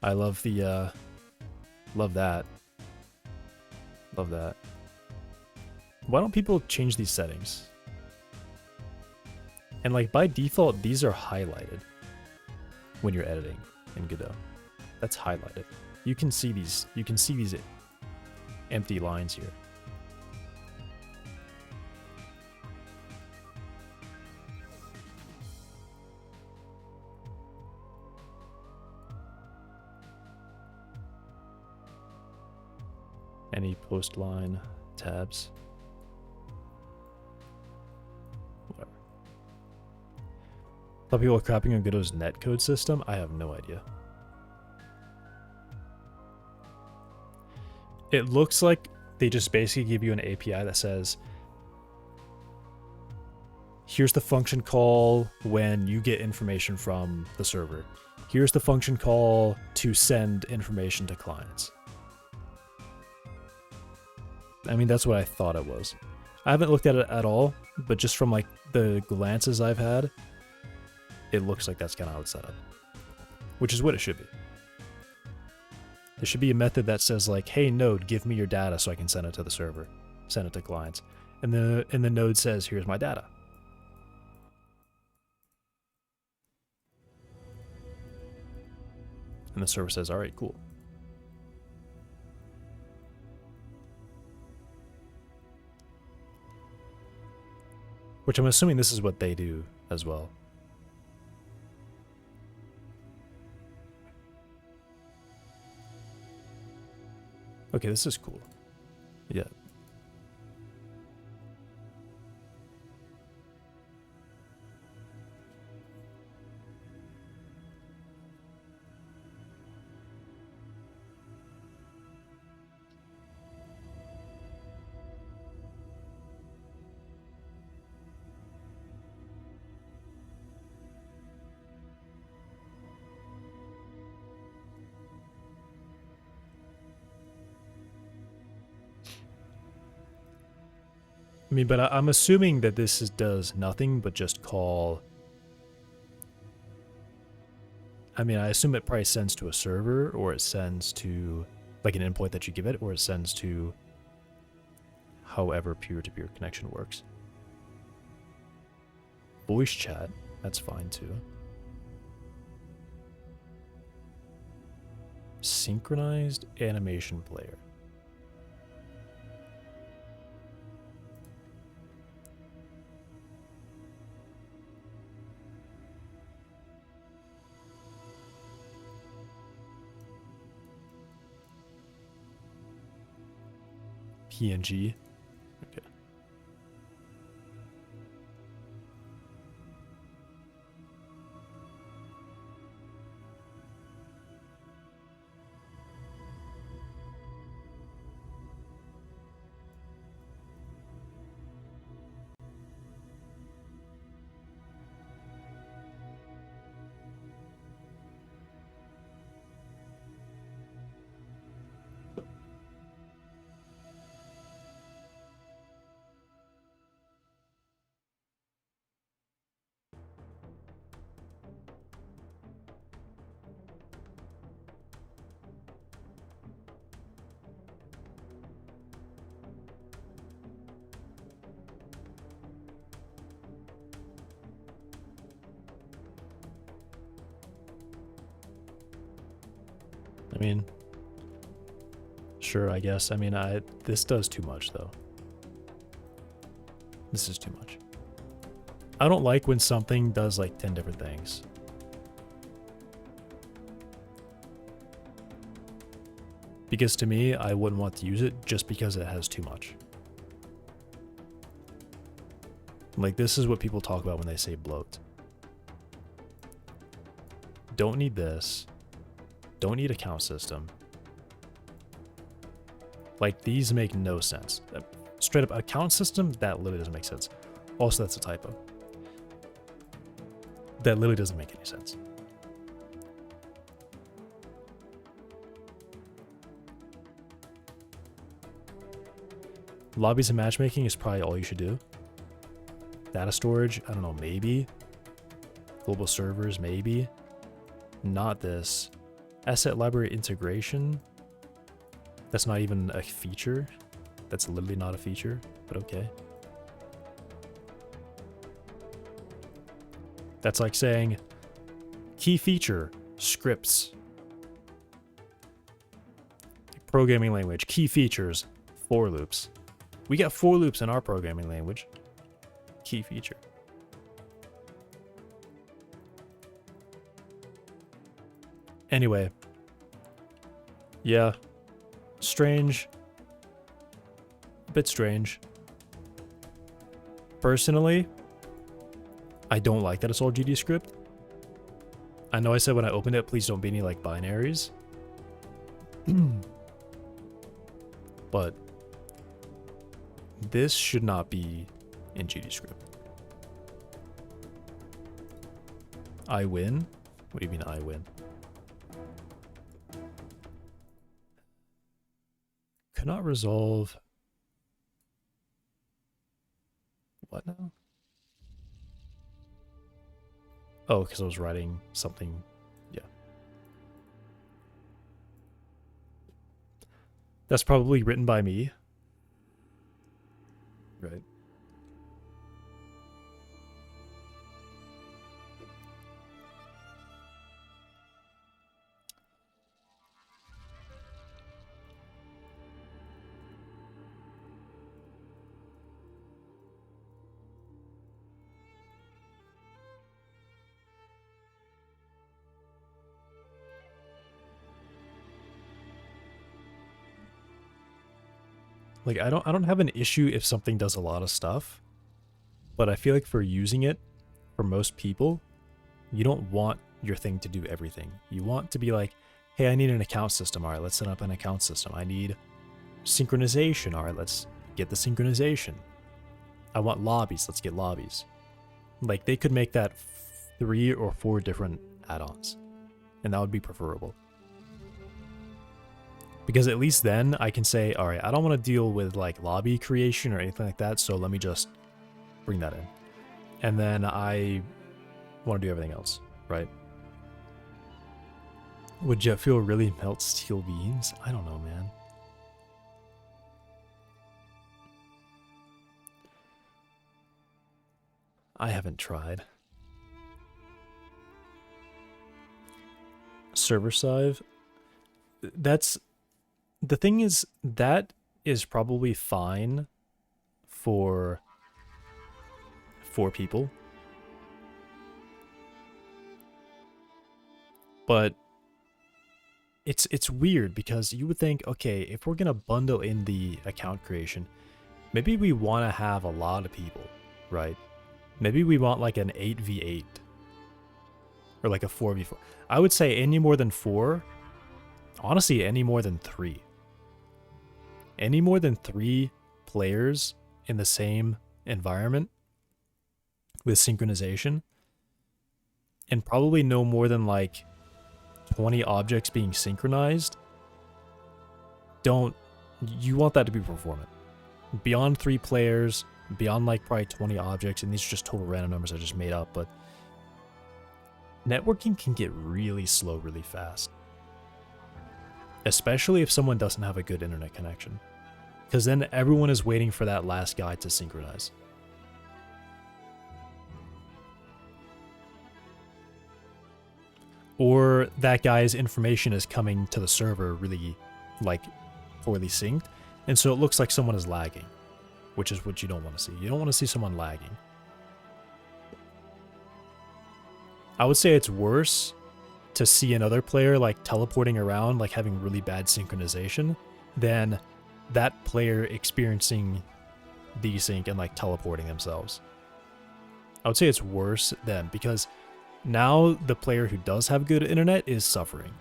I love the, love that. Love that. Why don't people change these settings? And like by default, these are highlighted when you're editing in Godot. That's highlighted. You can see these empty lines here. Any post line tabs. Whatever. A lot of people are crapping on Godot's netcode system. I have no idea. It looks like they just basically give you an API that says, here's the function call when you get information from the server. Here's the function call to send information to clients. I mean, that's what I thought it was. I haven't looked at it at all, but just from like the glances I've had, it looks like that's kind of how it's set up. Which is what it should be. There should be a method that says like, hey node, give me your data so I can send it to the server. Send it to clients. And the node says, here's my data. And the server says, alright, cool. Which I'm assuming this is what they do as well. Okay, this is cool. Yeah. I mean, but I'm assuming that this does nothing but just call... I mean, I assume it probably sends to a server, or it sends to, like, an endpoint that you give it, or it sends to however peer-to-peer connection works. Voice chat, that's fine too. Synchronized animation player. PNG. Okay. I mean, sure, I guess. I mean, this does too much, though. This is too much. I don't like when something does like 10 different things. Because to me, I wouldn't want to use it just because it has too much. Like, this is what people talk about when they say bloat. Don't need this. Don't need a count system. Like, these make no sense. Straight up, a count system, that literally doesn't make sense. Also, that's a typo. That literally doesn't make any sense. Lobbies and matchmaking is probably all you should do. Data storage, I don't know, maybe. Global servers, maybe. Not this. Asset library integration. That's not even a feature. That's literally not a feature, but okay. That's like saying, key feature, scripts. Programming language, key features, for loops. We got for loops in our programming language. Key feature. Anyway. Yeah. Strange. A bit strange. Personally, I don't like that it's all GD script. I know I said when I opened it, please don't be any like binaries. But this should not be in GD script. I win? What do you mean I win? Cannot resolve. What now? Oh, because I was writing something. Yeah. That's probably written by me. Right. Like I don't have an issue if something does a lot of stuff, but I feel like for using it, for most people, you don't want your thing to do everything. You want to be like, hey, I need an account system. All right, let's set up an account system. I need synchronization. All right, let's get the synchronization. I want lobbies. Let's get lobbies. Like they could make that 3 or 4 different add-ons, and that would be preferable. Because at least then I can say, all right, I don't want to deal with like lobby creation or anything like that, so let me just bring that in. And then I want to do everything else, right? Would jet fuel really melt steel beams? I don't know, man. I haven't tried. Server side? That's... The thing is, that is probably fine for 4 people. But it's weird because you would think, okay, if we're gonna bundle in the account creation, maybe we want to have a lot of people, right? Maybe we want like an 8v8 or like a 4v4. I would say any more than 4, honestly, any more than 3. Any more than 3 players in the same environment with synchronization, and probably no more than like 20 objects being synchronized. You want that to be performant. Beyond 3 players, beyond like probably 20 objects, and these are just total random numbers I just made up, but networking can get really slow really fast. Especially if someone doesn't have a good internet connection. Because then everyone is waiting for that last guy to synchronize. Or that guy's information is coming to the server really, like, poorly synced, and so it looks like someone is lagging, which is what you don't want to see. You don't want to see someone lagging. I would say it's worse to see another player, like, teleporting around, like, having really bad synchronization, than that player experiencing desync and, like, teleporting themselves. I would say it's worse then, because now the player who does have good internet is suffering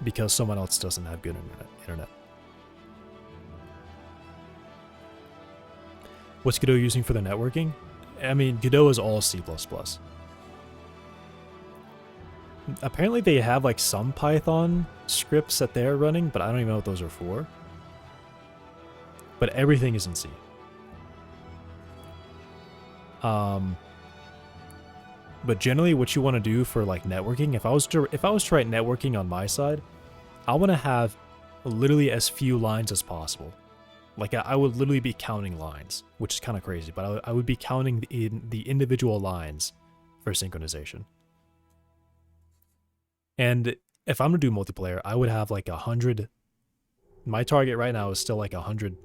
because someone else doesn't have good internet. What's Godot using for the networking? I mean, Godot is all C++. Apparently they have like some Python scripts that they're running, but I don't even know what those are for. But everything is in C. But generally what you want to do for like networking, if I was to write networking on my side, I want to have literally as few lines as possible. Like I would literally be counting lines, which is kind of crazy, but I would be counting the individual lines for synchronization. And if I'm going to do multiplayer, I would have like 100. My target right now is still like 100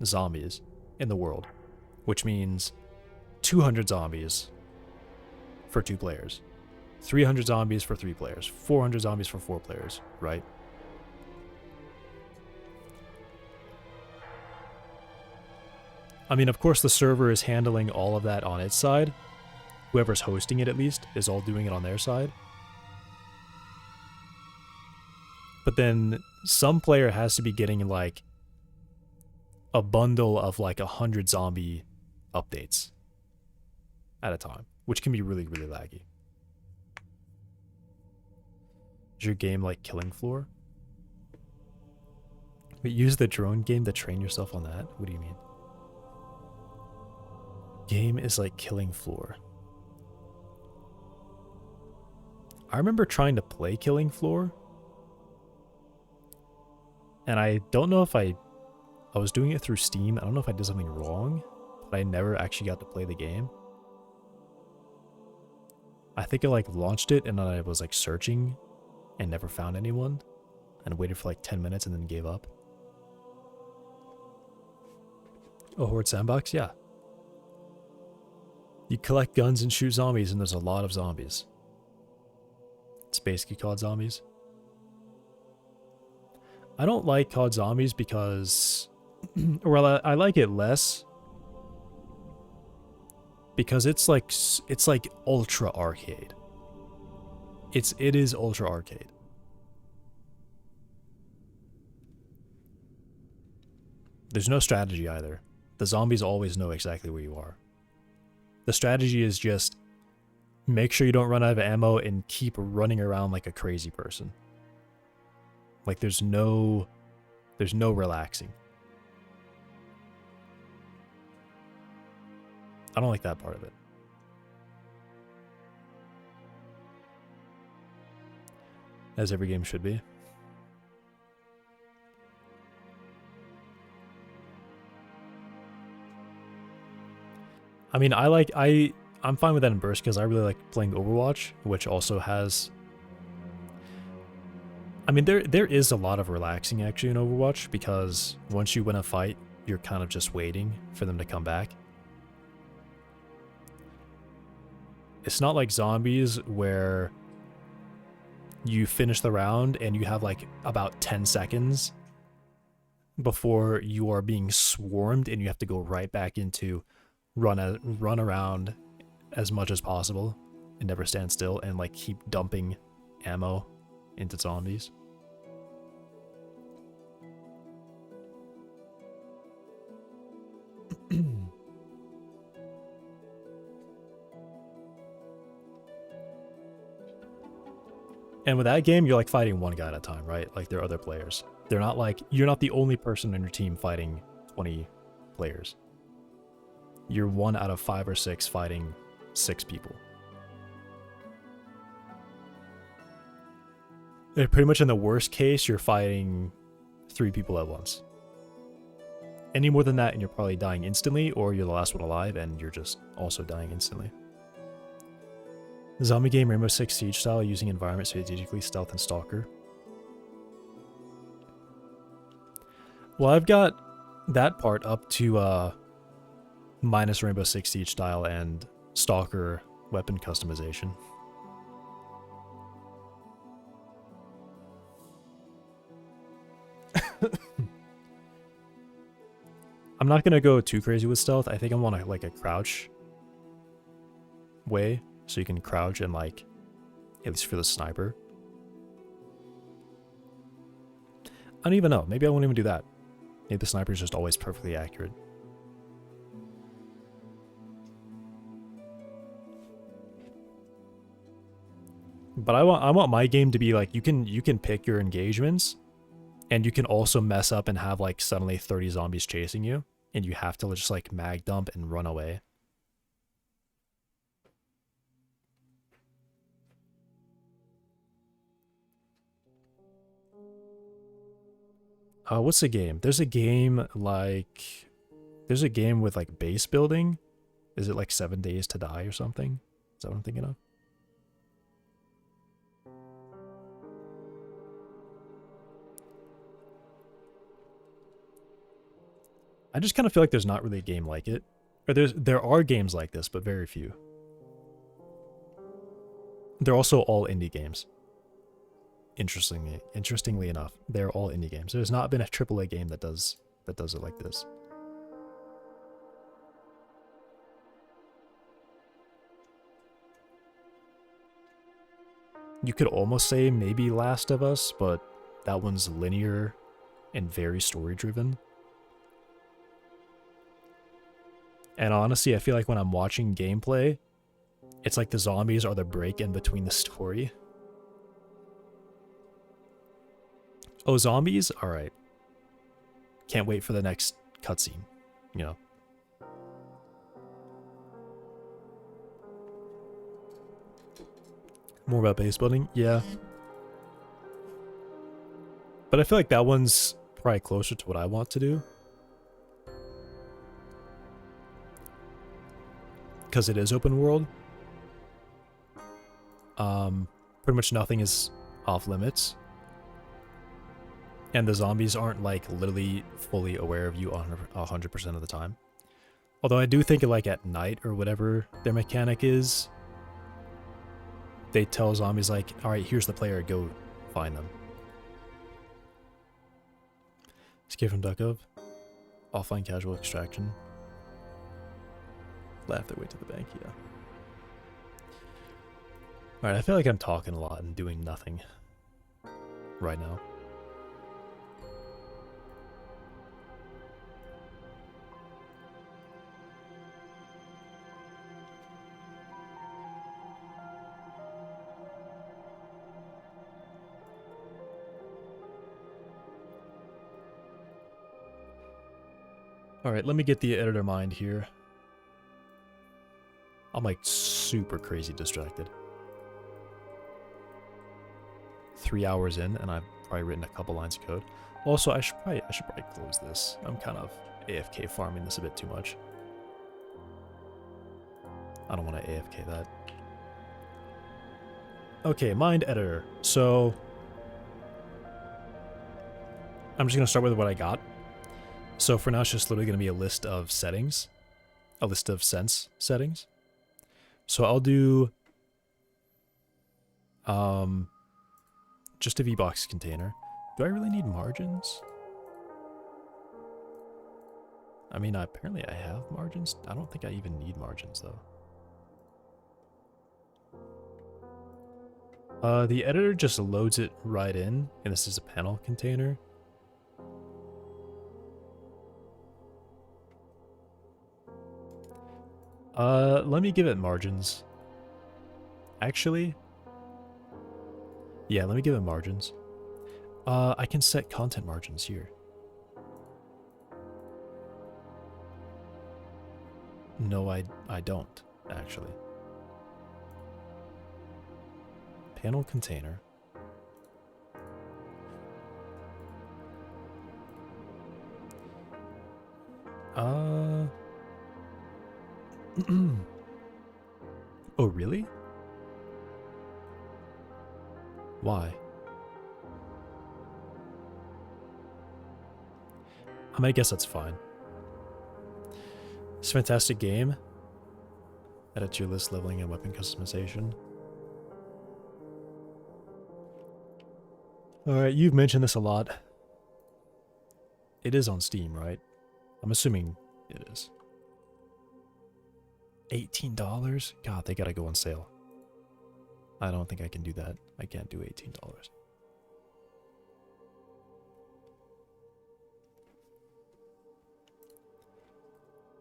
zombies in the world, which means 200 zombies for 2 players, 300 zombies for 3 players, 400 zombies for 4 players, right? I mean, of course, the server is handling all of that on its side. Whoever's hosting it, at least, is all doing it on their side. But then some player has to be getting like a bundle of like 100 zombie updates at a time, which can be really, really laggy. Is your game like Killing Floor? Wait, use the drone game to train yourself on that? What do you mean? Game is like Killing Floor. I remember trying to play Killing Floor, and I don't know if I was doing it through Steam. I don't know if I did something wrong, but I never actually got to play the game. I think I like launched it and then I was like searching and never found anyone and waited for like 10 minutes and then gave up. Oh, Horde Sandbox? Yeah. You collect guns and shoot zombies, and there's a lot of zombies. It's basically COD Zombies. I don't like COD Zombies because... well, I like it less because it's like ultra arcade. It is ultra arcade. There's no strategy either. The zombies always know exactly where you are. The strategy is just make sure you don't run out of ammo and keep running around like a crazy person. Like there's no relaxing. I don't like that part of it. As every game should be. I mean, I'm fine with that in burst because I really like playing Overwatch, which also has... I mean, there is a lot of relaxing actually in Overwatch because once you win a fight, you're kind of just waiting for them to come back. It's not like zombies where you finish the round and you have like about 10 seconds before you are being swarmed, and you have to go right back into run around as much as possible and never stand still, and like keep dumping ammo into zombies. And with that game, you're like fighting one guy at a time, right? Like there are other players. They're not like, you're not the only person on your team fighting 20 players. You're 1 out of 5 or 6 fighting 6 people. And pretty much in the worst case, you're fighting 3 people at once. Any more than that, and you're probably dying instantly, or you're the last one alive and you're just also dying instantly. Zombie game Rainbow Six Siege style, using environment strategically, stealth, and stalker. Well, I've got that part up to minus Rainbow Six Siege style and stalker weapon customization. I'm not gonna go too crazy with stealth. I think I'm on like a crouch way, so you can crouch and like, at least for the sniper. I don't even know. Maybe I won't even do that. Maybe the sniper is just always perfectly accurate. But I want my game to be like, you can pick your engagements, and you can also mess up and have like suddenly 30 zombies chasing you, and you have to just like mag dump and run away. What's the game? There's a game with like base building. Is it like 7 Days to Die or something? Is that what I'm thinking of? I just kind of feel like there's not really a game like it. Or there are games like this, but very few. They're also all indie games. Interestingly enough, they're all indie games. There's not been a AAA game that does it like this. You could almost say maybe Last of Us, but that one's linear and very story driven. And honestly, I feel like when I'm watching gameplay, it's like the zombies are the break in between the story. Oh, zombies? Alright. Can't wait for the next cutscene, you know. More about base building? Yeah. But I feel like that one's probably closer to what I want to do. Because it is open world. Pretty much nothing is off limits. And the zombies aren't like literally fully aware of you 100% of the time. Although I do think like at night or whatever their mechanic is, they tell zombies like, alright, here's the player, go find them. Escape from Duckov. Offline casual extraction. Laugh their way to the bank, yeah. Alright, I feel like I'm talking a lot and doing nothing right now. Alright, let me get the editor mind here. I'm like super crazy distracted. 3 hours in, and I've probably written a couple lines of code. Also, I should probably close this. I'm kind of AFK farming this a bit too much. I don't want to AFK that. Okay, mind editor. So I'm just gonna start with what I got. So for now, it's just literally gonna be a list of settings, a list of sense settings. So I'll do just a V-Box container. Do I really need margins? I mean, apparently I have margins. I don't think I even need margins, though. The editor just loads it right in, and this is a panel container. Let me give it margins. Actually, yeah, let me give it margins. I can set content margins here. No, I don't, actually. Panel container. Oh, really? Why? I mean, I guess that's fine. It's a fantastic game. Add it to your list, leveling and weapon customization. Alright, you've mentioned this a lot. It is on Steam, right? I'm assuming it is. $18? God, they gotta go on sale. I don't think I can do that. I can't do $18.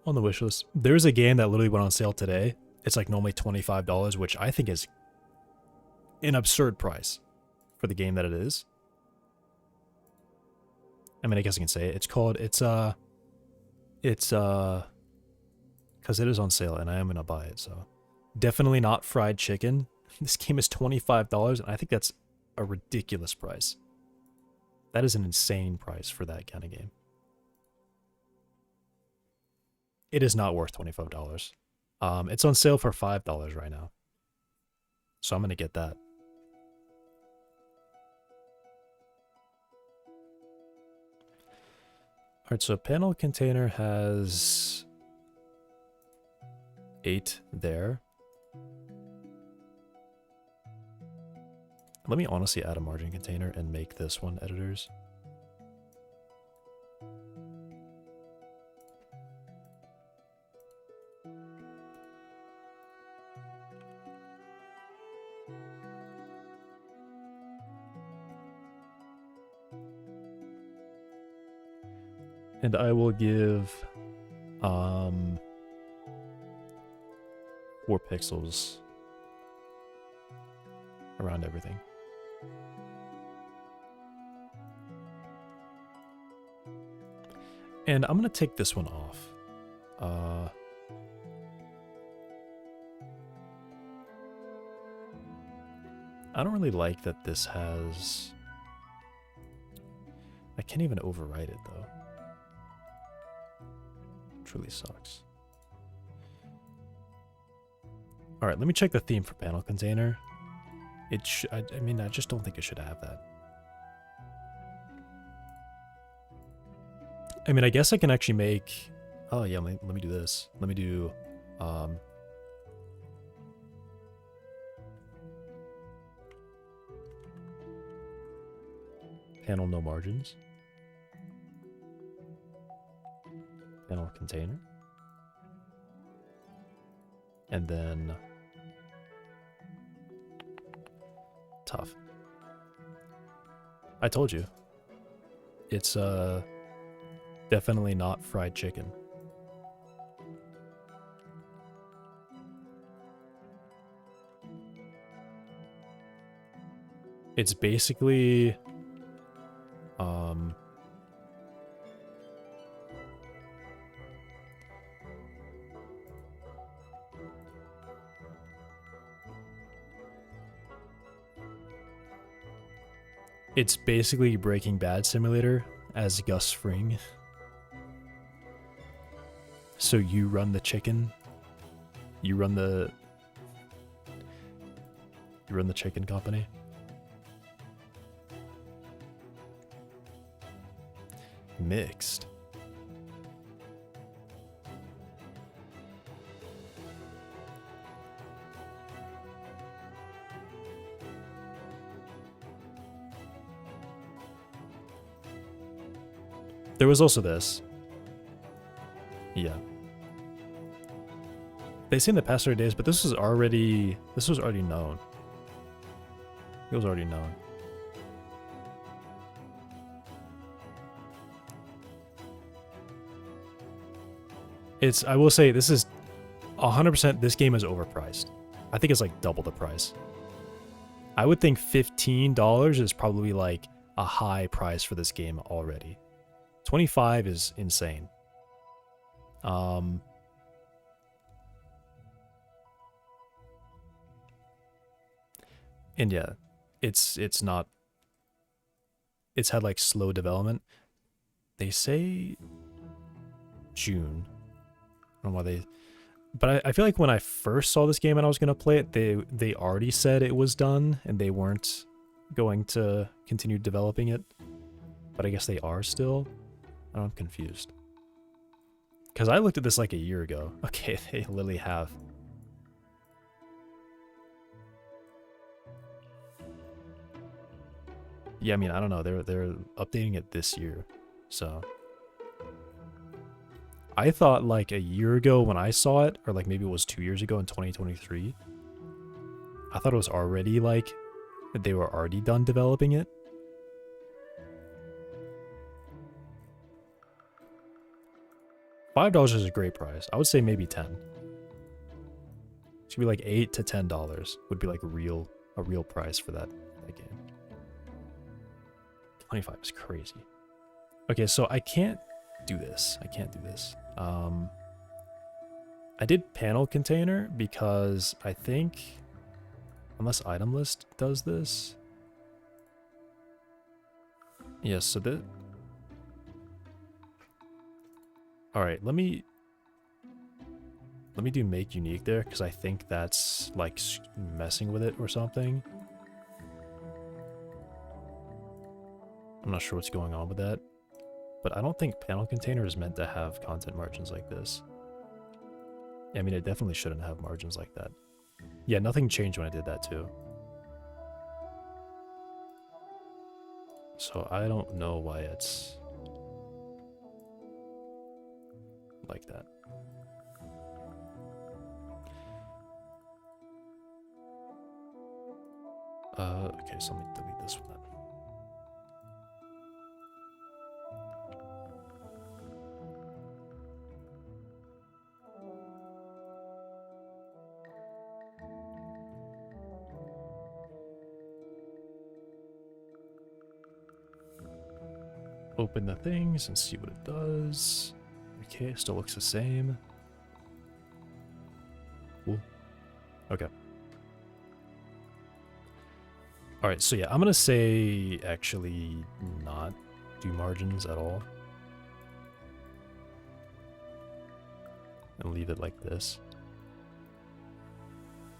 On the wish list. There's a game that literally went on sale today. It's like normally $25, which I think is an absurd price for the game that it is. I mean, I guess I can say it. It's because it is on sale and I am gonna buy it, so. Definitely not fried chicken. This game is $25, and I think that's a ridiculous price. That is an insane price for that kind of game. It is not worth $25. It's on sale for $5 right now. So I'm gonna get that. Alright, so panel container has 8 there. Let me honestly add a margin container and make this one editors. And I will give 4 pixels around everything. And I'm gonna take this one off. I don't really like that this has... I can't even overwrite it though. Truly sucks. Alright, let me check the theme for panel container. I mean, I just don't think it should have that. I mean, I guess I can actually make... Oh yeah, let me do this. Let me do... panel no margins. Panel container. And then... tough. I told you. It's, definitely not fried chicken. It's basically... It's basically Breaking Bad Simulator as Gus Fring. So you run the chicken. You run the chicken company. Mixed. There was also this. Yeah. They say in the past 30 days, but this was already known. It was already known. I will say, this is 100%, this game is overpriced. I think it's like double the price. I would think $15 is probably like a high price for this game already. 25 is insane. And yeah, it's not, it's had like slow development. They say June. I don't know why they, but I feel like when I first saw this game and I was going to play it, they already said it was done and they weren't going to continue developing it. But I guess they are still. I'm confused. Because I looked at this like a year ago. Okay, they literally have. Yeah, I mean, I don't know. They're updating it this year. So I thought like a year ago when I saw it, or like maybe it was 2 years ago in 2023, I thought it was already like they were already done developing it. $5 is a great price. I would say maybe 10. It should be like $8 to $10 would be like a real price for that game. 25 is crazy. Okay, so I can't do this. I can't do this. I did panel container because I think, unless item list does this. Yes, so that. All right, let me do make unique there because I think that's like messing with it or something. I'm not sure what's going on with that, but I don't think panel container is meant to have content margins like this. I mean, it definitely shouldn't have margins like that. Yeah, nothing changed when I did that too. So I don't know why it's like that. Okay, so let me delete this one then. Open the things and see what it does. Okay, still looks the same. Cool. Okay. Alright, so yeah, I'm gonna say actually not do margins at all. And leave it like this.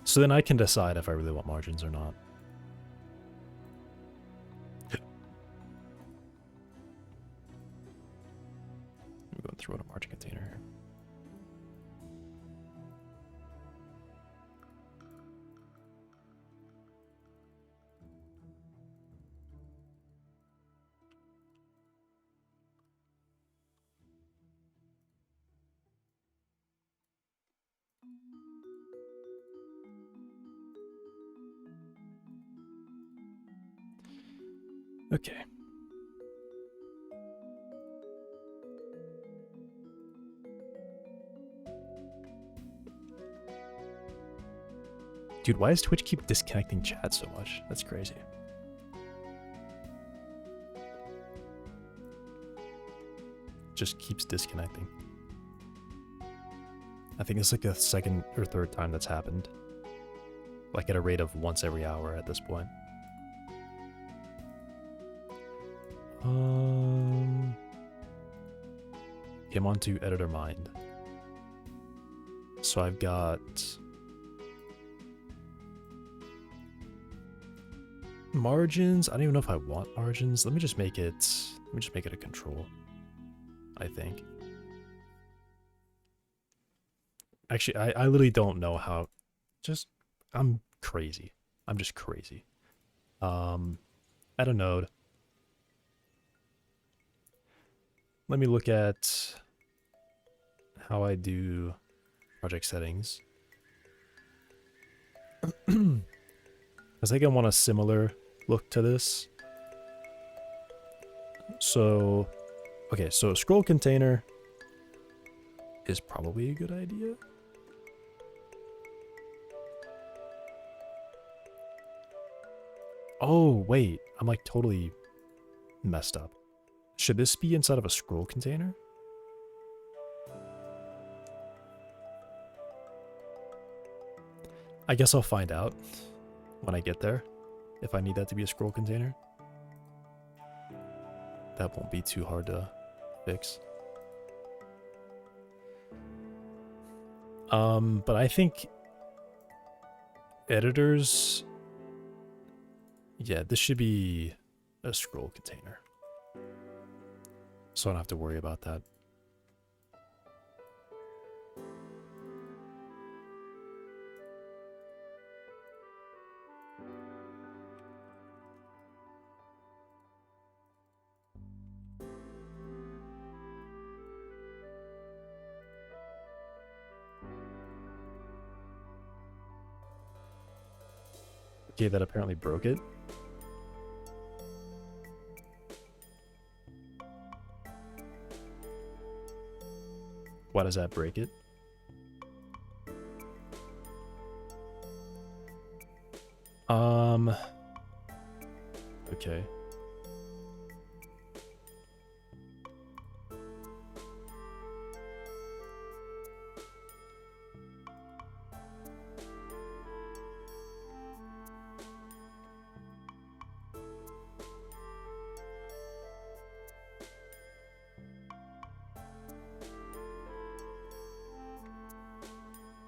So then I can decide if I really want margins or not. I'm going through a margin container here. Okay. Dude, why does Twitch keep disconnecting chat so much? That's crazy. Just keeps disconnecting. I think it's like the second or third time that's happened. Like at a rate of once every hour at this point. Okay, I'm on to editor mind. So I've got margins. I don't even know if I want margins. Let me just make it a control, I think. Actually, I literally don't know how. I'm crazy. I'm just crazy. Add a node. let me look at how I do project settings. I think I want a similar look to this. So, okay, so a scroll container is probably a good idea. Oh, wait, I'm like totally messed up. Should this be inside of a scroll container? I guess I'll find out when I get there if I need that to be a scroll container. That won't be too hard to fix. But I think editors, yeah, this should be a scroll container. So I don't have to worry about that. Okay, that apparently broke it. Why does that break it? Okay.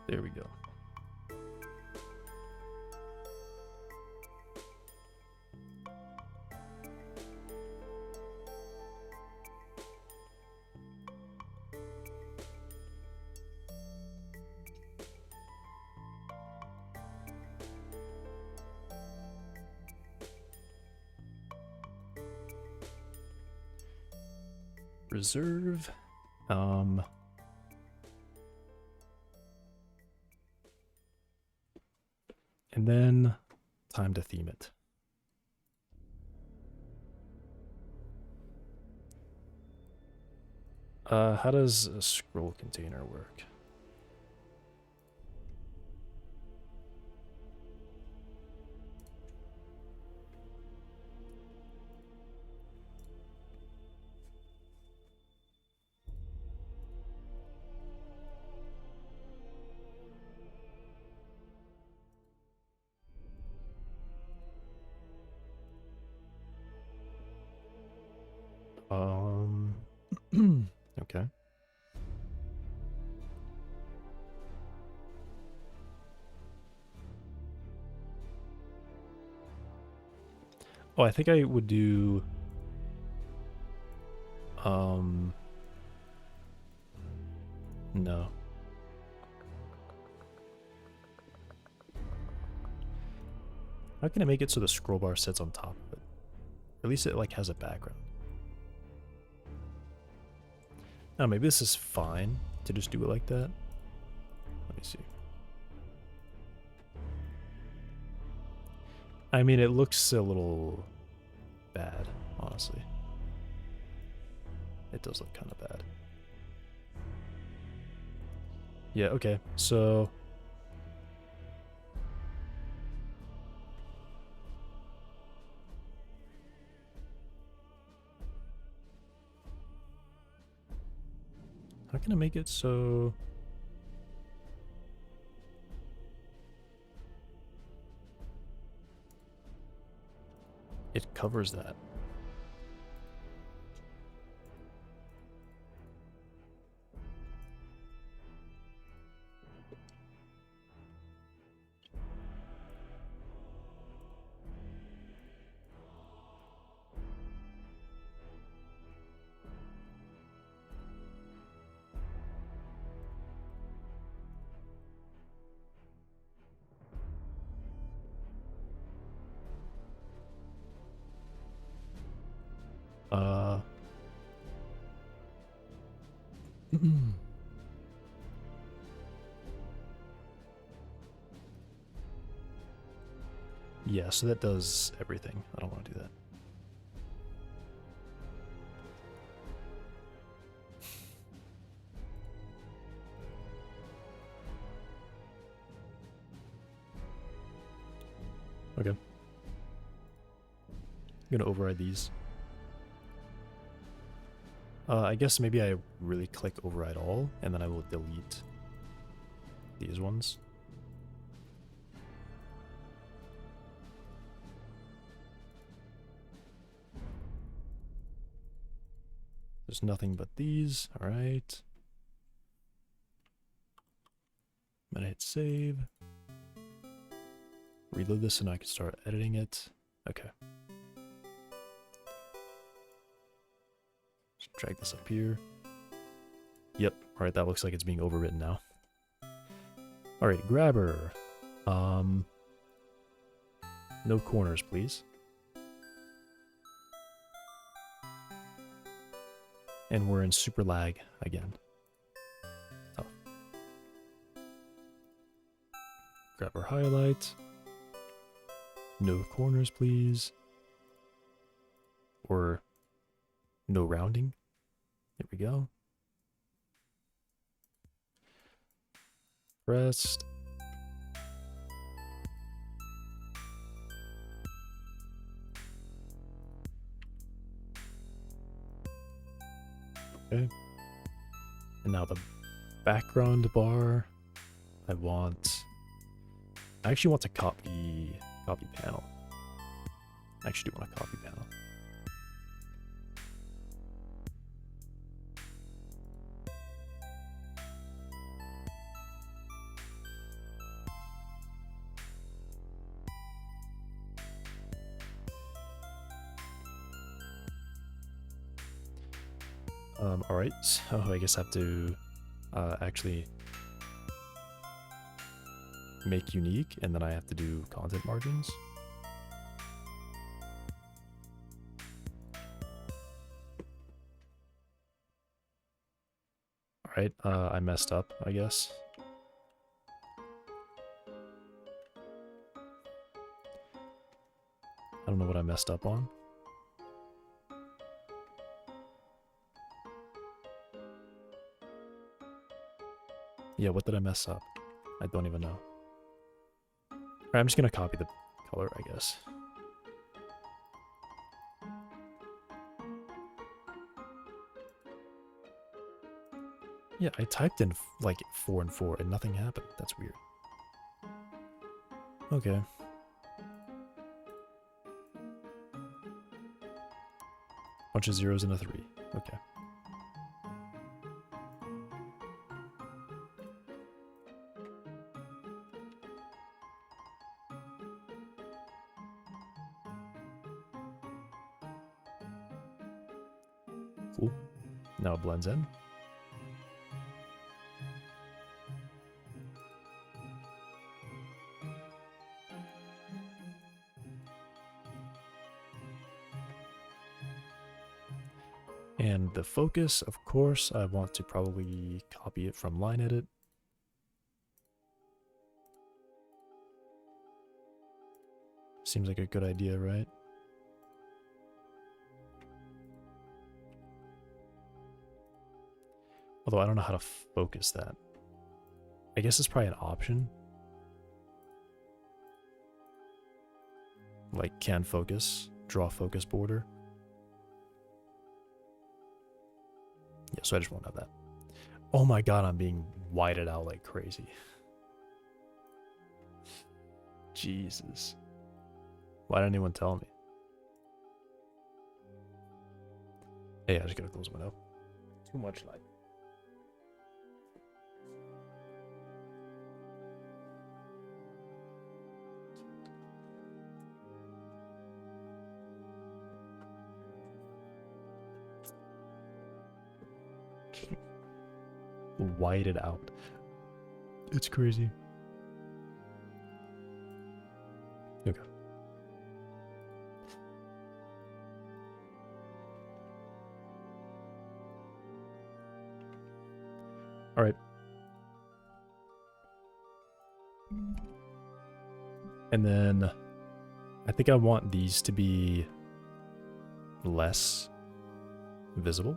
There we go. Reserve. And then time to theme it. How does a scroll container work? Okay. Oh, I think I would do no. How can I make it so the scroll bar sits on top of it? At least it like has a background. Oh, maybe this is fine to just do it like that. Let me see. I mean, it looks a little bad, honestly. It does look kind of bad. Yeah, okay. So how can I make it so it covers that? Yeah, so that does everything. I don't want to do that. Okay. I'm gonna override these. I guess maybe I really click override all, and then I will delete these ones. There's nothing but these. All right. I'm gonna hit save. Reload this and I can start editing it. Okay. Just drag this up here. Yep. All right, that looks like it's being overwritten now. All right, grabber. No corners, please. And we're in super lag again. Oh. Grabber highlight. No corners, please. Or no rounding. There we go. Pressed. Okay. And now the background bar. I actually want to copy panel. I actually do want to copy panel. Alright, so I guess I have to actually make unique, and then I have to do content margins. Alright, I messed up, I guess. I don't know what I messed up on. Yeah, what did I mess up? I don't even know. Alright, I'm just gonna copy the color, I guess. Yeah, I typed in like 4 and 4 and nothing happened. That's weird. Okay. Bunch of zeros and a 3. Okay. Cool. Now it blends in. And the focus, of course, I want to probably copy it from line edit. Seems like a good idea, right? Although I don't know how to focus that. I guess it's probably an option. Like can focus, draw focus border. Yeah, so I just won't have that. Oh my god, I'm being whited out like crazy. Jesus. Why didn't anyone tell me? Hey, I just gotta close the window. Too much light. Whited out. It's crazy. Okay. All right. And then I think I want these to be less visible.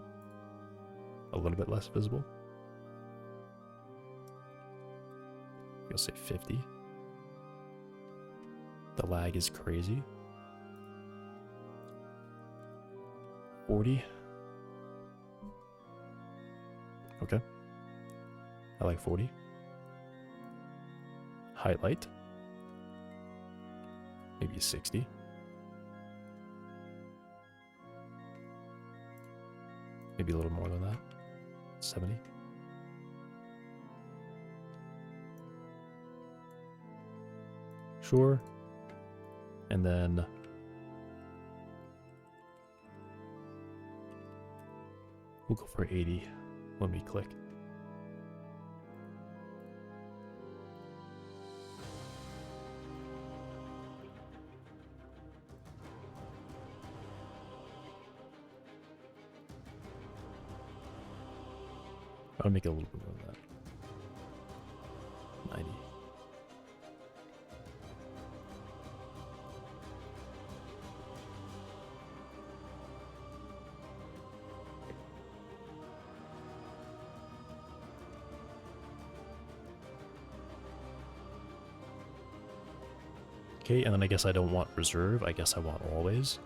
A little bit less visible. You'll say 50. The lag is crazy. 40. Okay. I like 40. Highlight. Maybe 60. Maybe a little more than that. 70. Sure. And then we'll go for 80 when we click. I'll make it a little bit more than that. 90. Okay, and then I guess I don't want reserve. I guess I want always.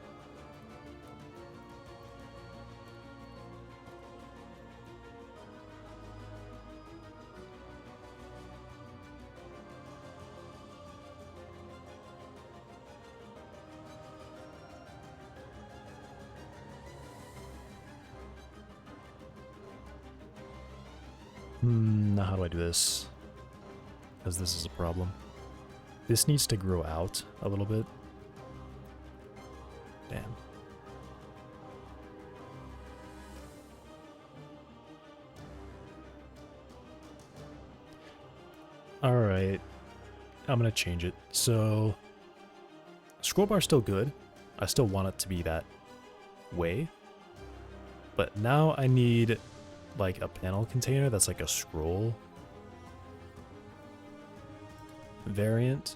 Now how do I do this? Because this is a problem. This needs to grow out a little bit. Damn. Alright. I'm gonna change it. So, scroll bar is still good. I still want it to be that way. But now I need like a panel container that's like a scroll variant.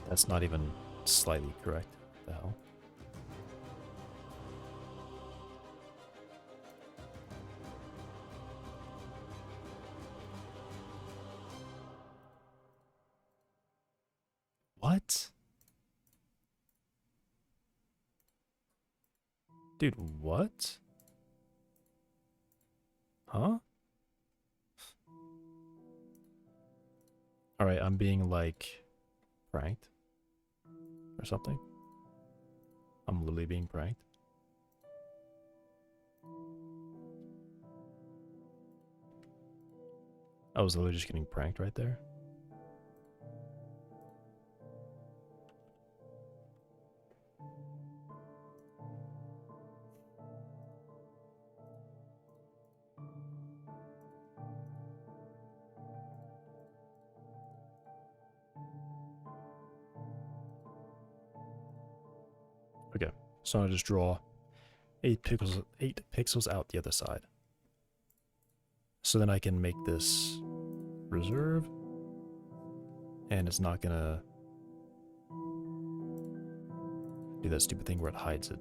That's not even slightly correct. What the hell? What? Dude, what? Huh? Alright, I'm being like pranked or something. I'm literally being pranked. I was literally just getting pranked right there. Okay, so I just draw 8 pixels out the other side. So then I can make this reserve, and it's not gonna do that stupid thing where it hides it,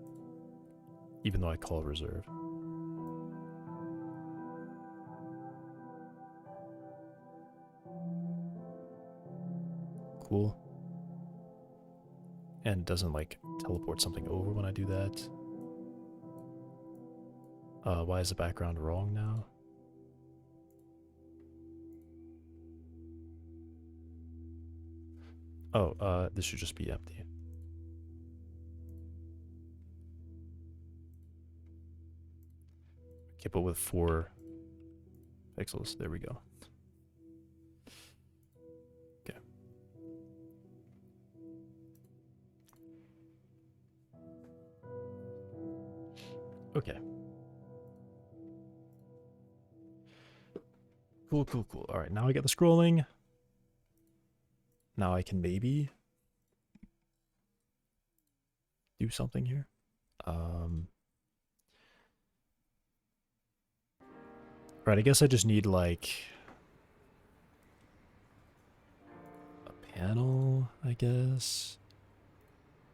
even though I call it reserve. Cool. And it doesn't like teleport something over when I do that. Why is the background wrong now? Oh, this should just be empty. Okay, but with 4 pixels, there we go. Okay. Okay. Cool, cool, cool. All right, now I get the scrolling. Now I can maybe do something here. Right, I guess I just need like a panel, I guess.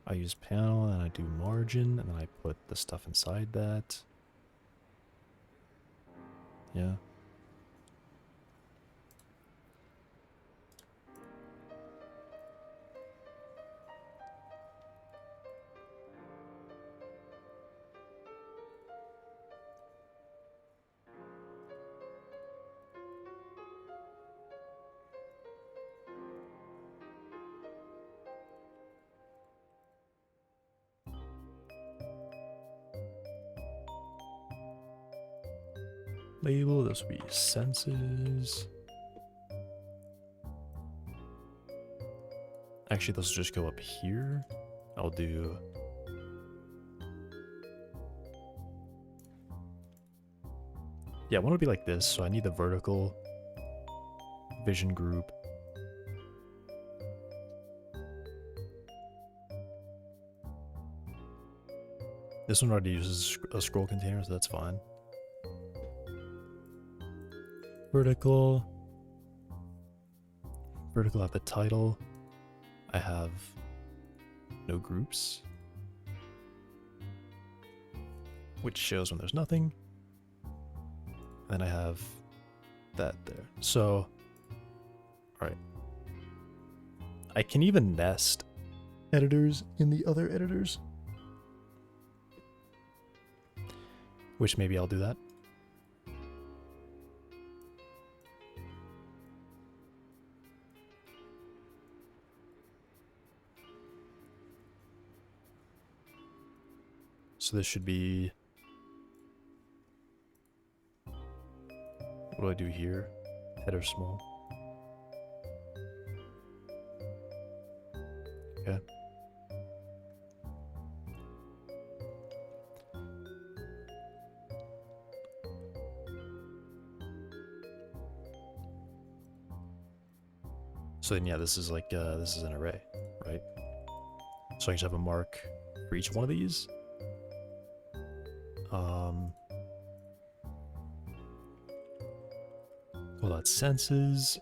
I use panel and I do margin and then I put the stuff inside that. Yeah. Label, this will be senses. Actually, let's just go up here. I'll do... Yeah, I want it to be like this, so I need the vertical vision group. This one already uses a scroll container, so that's fine. Vertical. Vertical at the title. I have no groups, which shows when there's nothing. And then I have that there. So, all right. I can even nest editors in the other editors, which maybe I'll do that. So this should be... What do I do here? Header small. Okay. So then, yeah, this is like, this is an array, right? So I just have a mark for each one of these. Well, that's senses.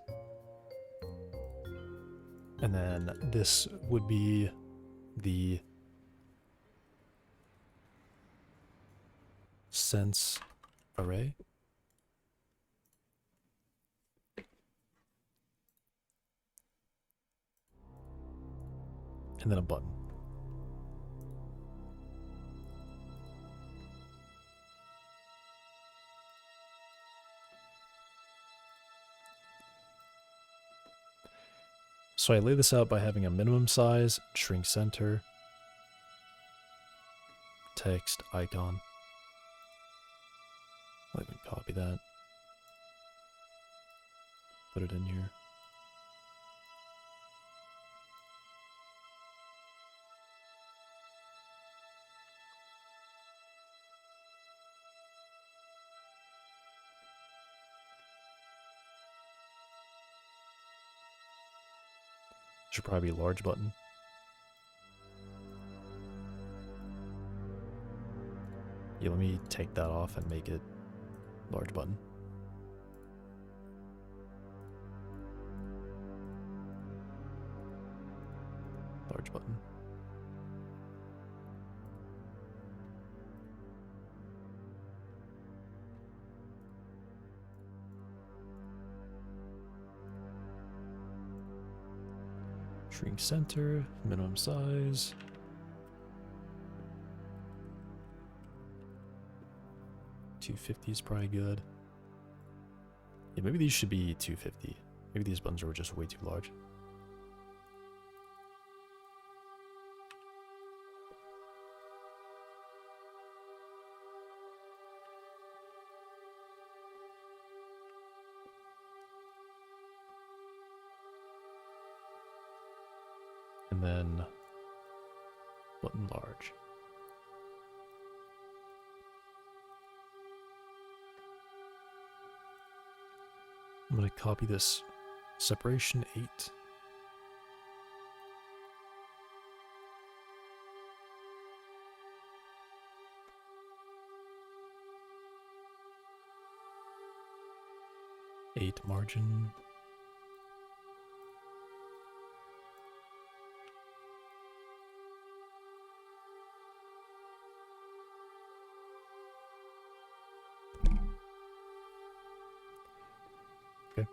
And then this would be the sense array. And then a button. So I lay this out by having a minimum size, shrink center, text, icon. Let me copy that. Put it in here. Should probably be a large button. Yeah, let me take that off and make it large button. Large button. Shrink center, minimum size. $250 is probably good. Yeah, maybe these should be $250. Maybe these buttons are just way too large. And then button large. I'm going to copy this separation 8. Margin. Okay.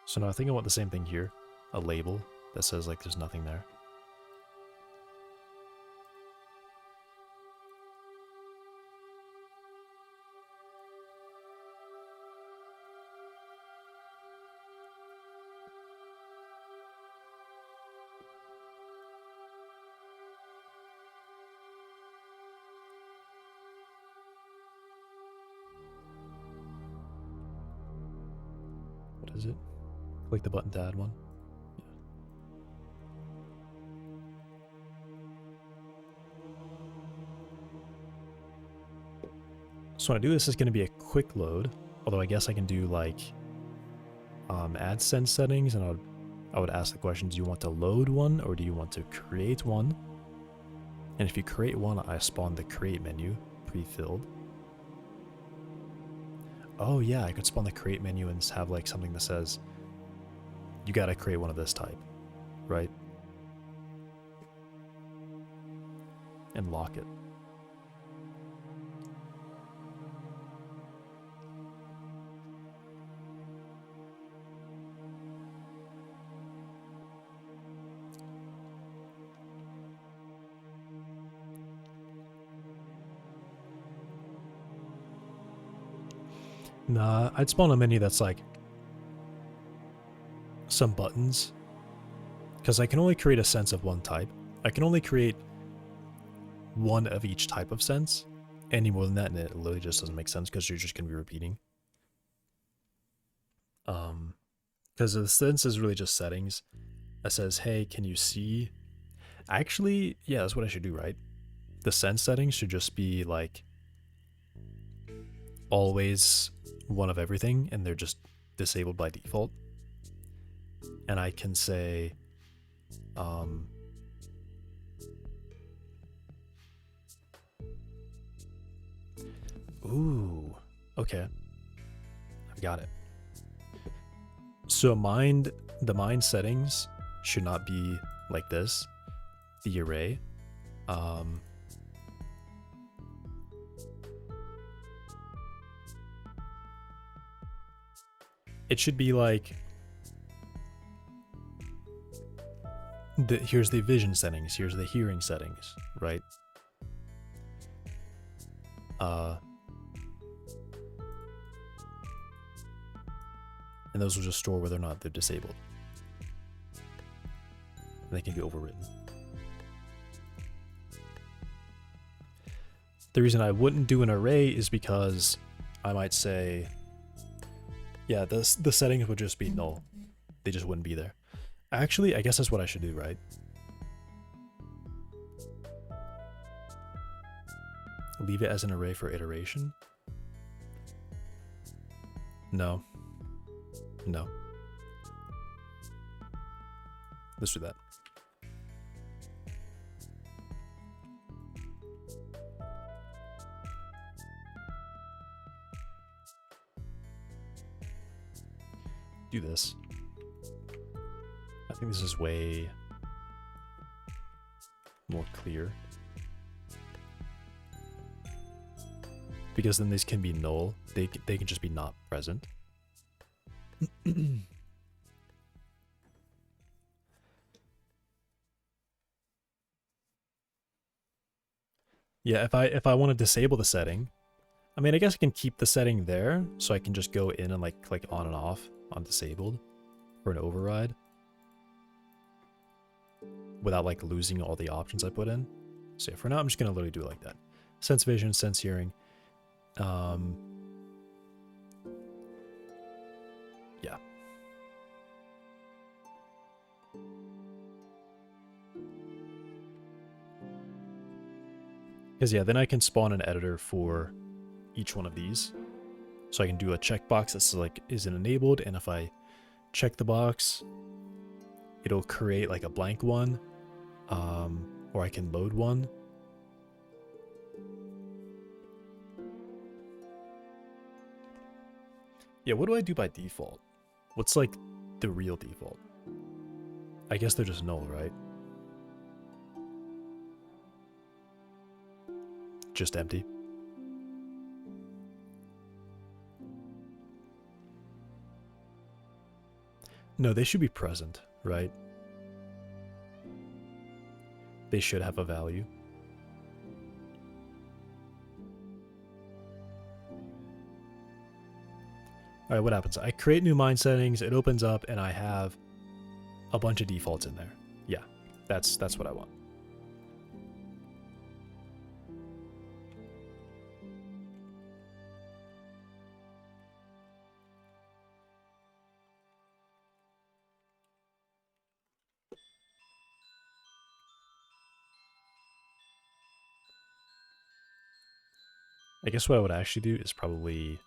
So now I think I want the same thing here. A label that says like there's nothing there. What is it? Click the button to add one. So when I do this, it's going to be a quick load. Although I guess I can do like AdSense settings, and I would ask the question: do you want to load one or do you want to create one? And if you create one, I spawn the create menu pre-filled. Oh yeah, I could spawn the create menu and have like something that says you gotta create one of this type, right? And lock it. Nah, I'd spawn a menu that's like some buttons, because I can only create a sense of one type. I can only create one of each type of sense. Any more than that, and it literally just doesn't make sense because you're just going to be repeating. Because the sense is really just settings that says, hey, can you see? Actually, yeah, that's what I should do, right? The sense settings should just be like always one of everything, and they're just disabled by default. And I can say, ooh, okay, I've got it. So the mind settings should not be like this, the array. It should be like, here's the vision settings, here's the hearing settings, right? And those will just store whether or not they're disabled. And they can be overwritten. The reason I wouldn't do an array is because I might say, yeah, the settings would just be null. They just wouldn't be there. Actually, I guess that's what I should do, right? Leave it as an array for iteration? No. No. Let's do that. Do this. I think this is way more clear. Because then these can be null. They can just be not present. Yeah, if I want to disable the setting, I mean, I guess I can keep the setting there, so I can just go in and like click on and off on disabled for an override without like losing all the options I put in. So for now, I'm just gonna literally do it like that. Sense vision, sense hearing. Yeah. Because yeah, then I can spawn an editor for each one of these. So I can do a checkbox that's like, is it enabled? And if I check the box, it'll create like a blank one. Or I can load one. Yeah, what do I do by default? What's like the real default? I guess they're just null, right? Just empty. No, they should be present, right? They should have a value. All right, what happens? I create new mine settings, it opens up, and I have a bunch of defaults in there. Yeah, that's what I want. I guess what I would actually do is probably...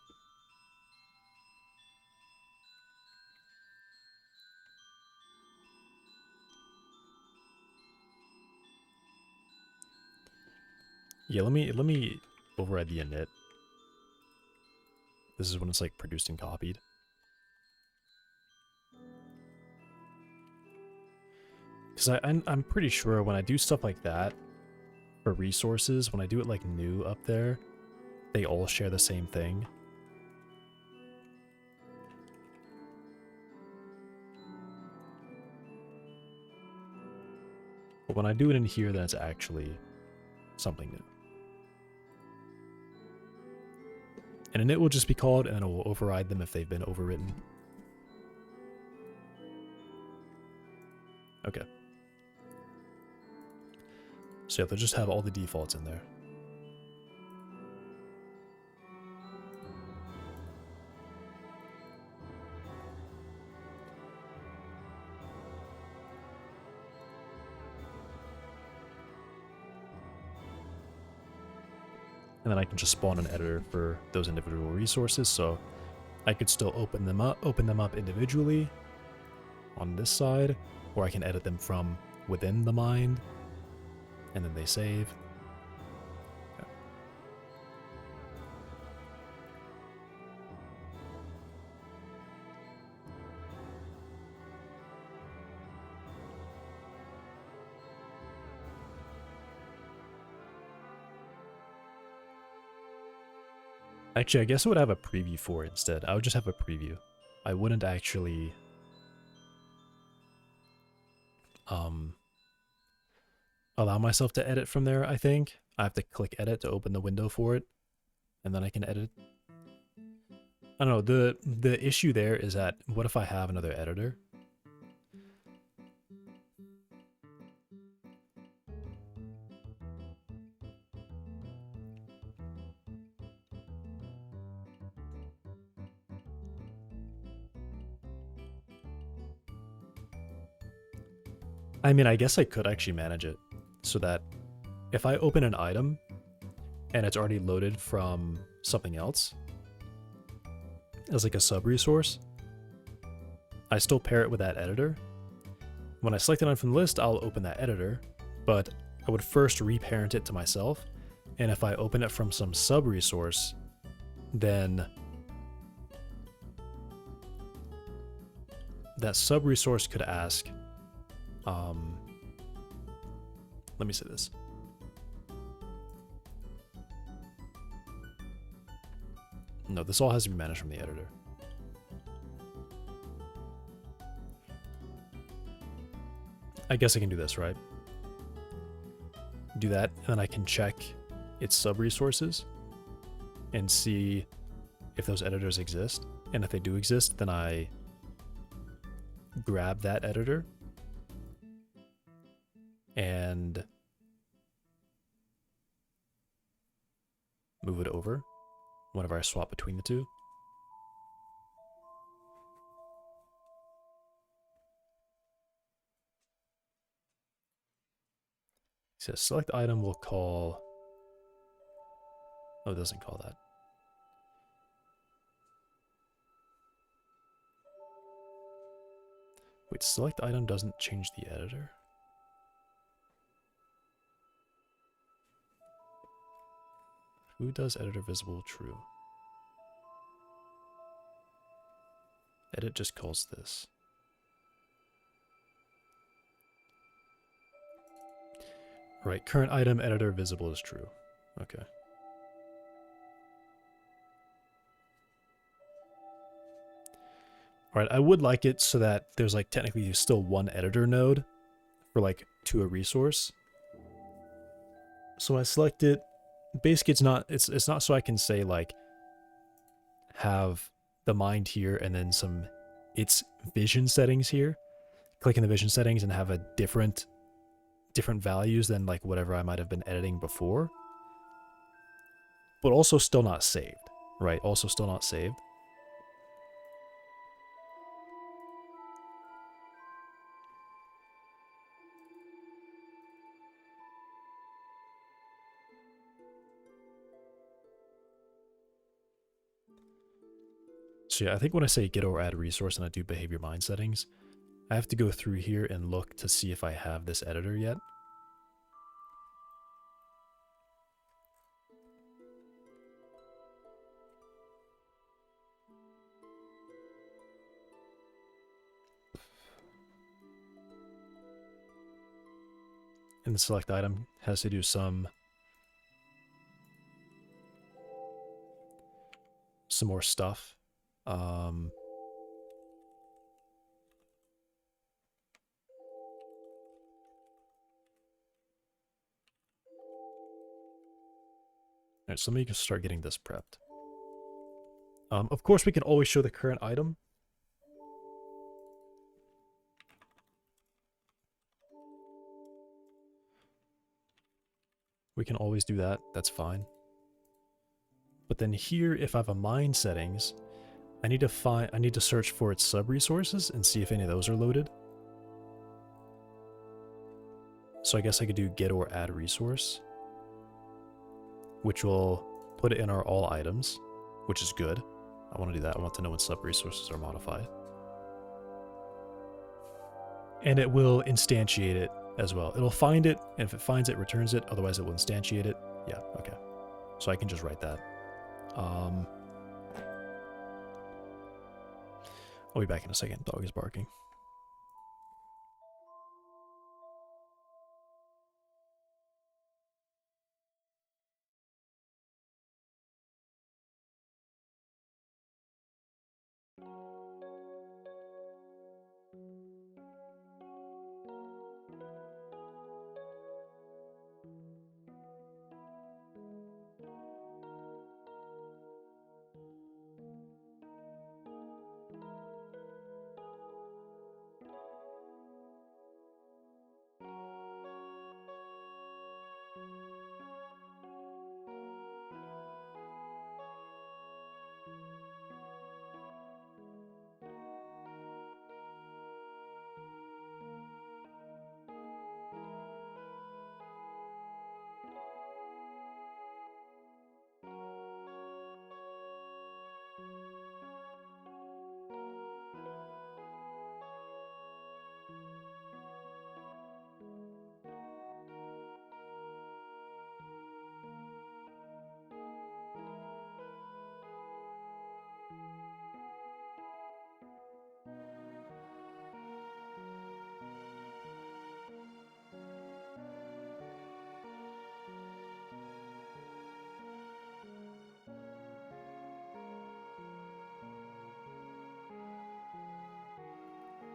Yeah, let me override the init. This is when it's like produced and copied. Because I'm pretty sure when I do stuff like that for resources, when I do it like new up there, they all share the same thing. But when I do it in here, then it's actually something new. And init will just be called, and it will override them if they've been overwritten. Okay. So yeah, they'll just have all the defaults in there. And then I can just spawn an editor for those individual resources, so I could still open them up individually on this side, or I can edit them from within the mine, and then they save. Okay. Actually, I guess I would have a preview for it instead. I would just have a preview. I wouldn't actually allow myself to edit from there, I think. I have to click edit to open the window for it, and then I can edit. I don't know, the issue there is that what if I have another editor? I mean, I guess I could actually manage it so that if I open an item and it's already loaded from something else as like a sub resource, I still pair it with that editor. When I select it on from the list, I'll open that editor, but I would first reparent it to myself. And if I open it from some sub resource, then that sub resource could ask, let me say this. No, this all has to be managed from the editor. I guess I can do this, right? Do that, and then I can check its sub-resources and see if those editors exist. And if they do exist, then I grab that editor and move it over whenever I swap between the two. So select item will call Oh, it doesn't call that. Wait, select item doesn't change the editor? Who does editor visible true? Edit just calls this. Right, current item editor visible is true. Okay. Alright, I would like it so that there's like technically still one editor node for like to a resource. So I select it. Basically it's not so I can say like have the mind here and then some its vision settings here. Click in the vision settings and have a different values than like whatever I might have been editing before. But also still not saved. Right? Also still not saved. So yeah, I think when I say get or add resource and I do behavior mind settings, I have to go through here and look to see if I have this editor yet. And the select item has to do some more stuff. Alright, so let me just start getting this prepped. Of course, we can always show the current item. We can always do that. That's fine. But then here, if I have a mind settings, I need to search for its sub resources and see if any of those are loaded. So I guess I could do get or add resource, which will put it in our all items, which is good. I want to do that. I want to know when sub resources are modified. And it will instantiate it as well. It'll find it, and if it finds it, returns it. Otherwise, it will instantiate it. Yeah, okay. So I can just write that. I'll be back in a second. Dog is barking.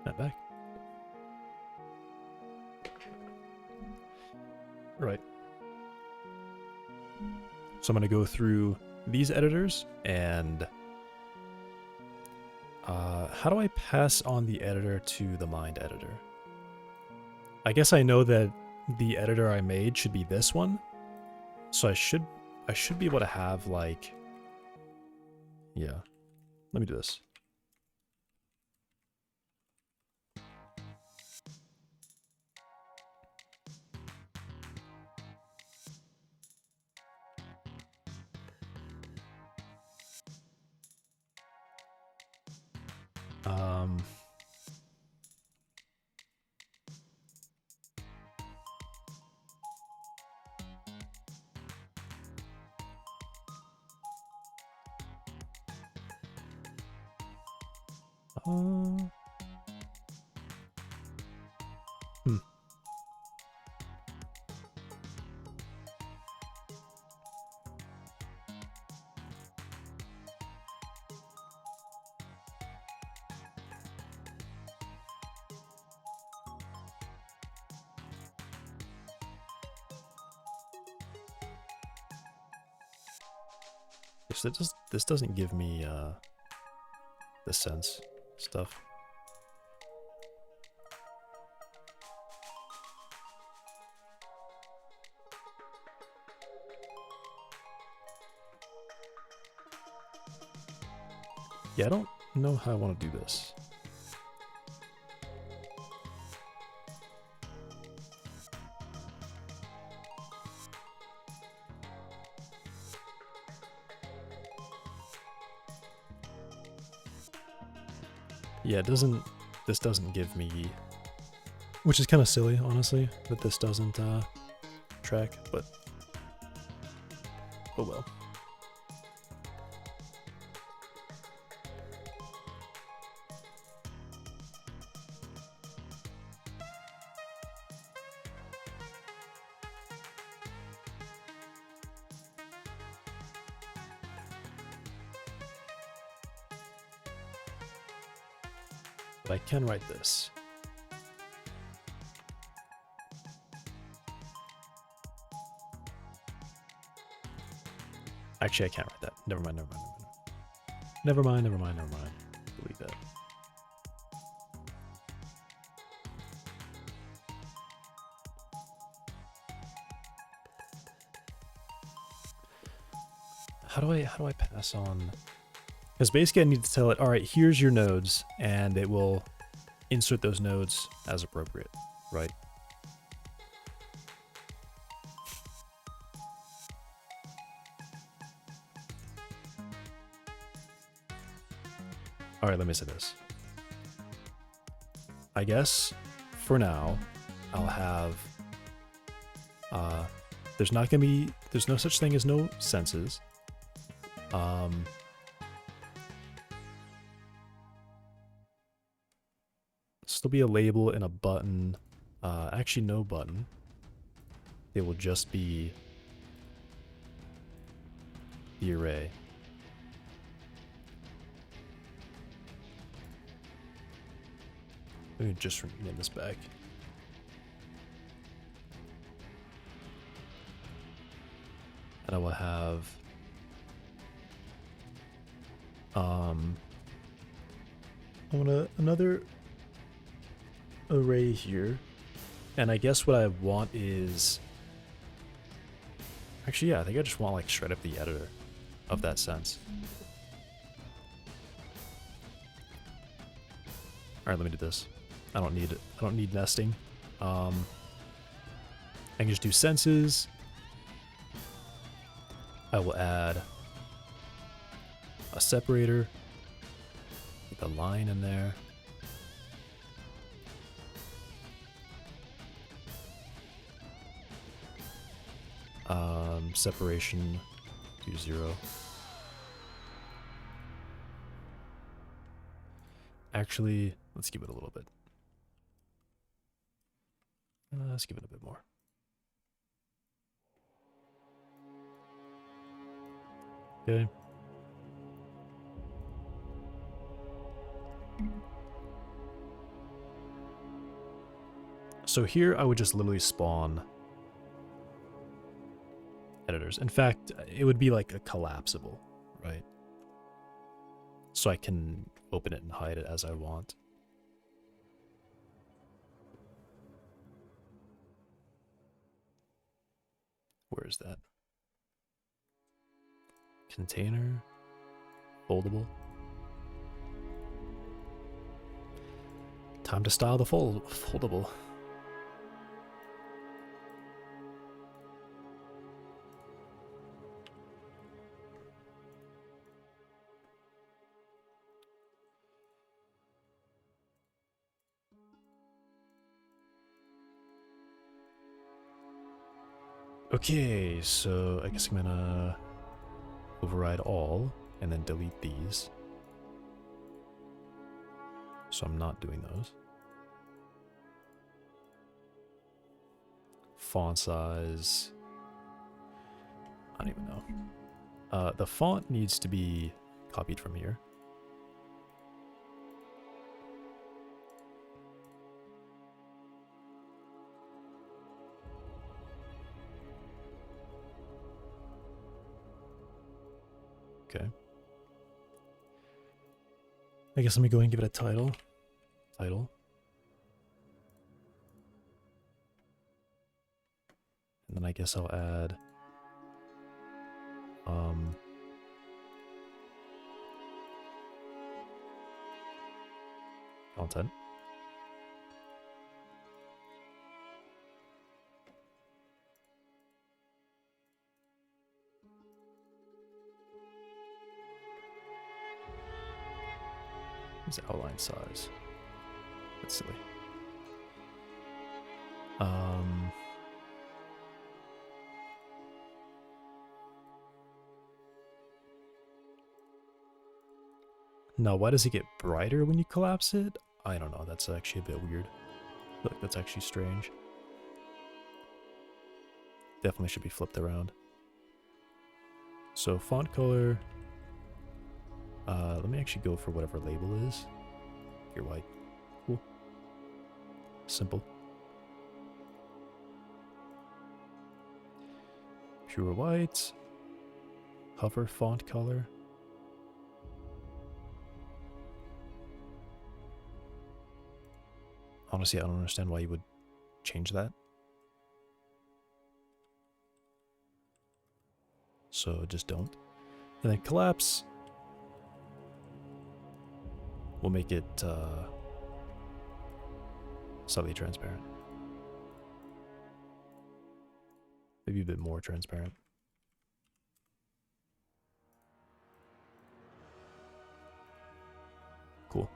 Not back. Right. So I'm going to go through these editors and how do I pass on the editor to the mind editor? I guess I know that the editor I made should be this one. So I should be able to have like, yeah. Let me do this. Um, hmm. This doesn't give me the sense stuff. Yeah, I don't know how I want to do this. Yeah, this doesn't give me, which is kind of silly, honestly, that this doesn't track, but oh well. But I can write this. Actually, I can't write that. Never mind. Never mind. Delete that. How do I pass on? Because basically I need to tell it, all right, here's your nodes, and it will insert those nodes as appropriate, right? All right, let me say this. I guess for now, I'll have, there's no such thing as no senses. Still be a label and a button. Actually, no button. It will just be the array. Let me just rename this back. And I will have I want another array here. And I guess what I want is actually, yeah, I think I just want like straight up the editor of that sense. All right, let me do this. I don't need nesting. I can just do senses. I will add a separator with a line in there. Separation to 0. Actually, let's give it a little bit. Let's give it a bit more. Okay. So here I would just literally spawn editors. In fact, it would be like a collapsible, right? So I can open it and hide it as I want. Where is that? Container, foldable. Time to style the foldable. Okay, so I guess I'm gonna override all and then delete these. So I'm not doing those. Font size. I don't even know. The font needs to be copied from here. Okay. I guess let me go and give it a title. Title. And then I guess I'll add content. What's the outline size? That's silly. Now, why does it get brighter when you collapse it? I don't know. That's actually a bit weird. Look, that's actually strange. Definitely should be flipped around. So font color. Let me actually go for whatever label is. Pure white. Cool. Simple. Pure white. Hover font color. Honestly, I don't understand why you would change that. So just don't. And then collapse. We'll make it slightly transparent. Maybe a bit more transparent. Cool.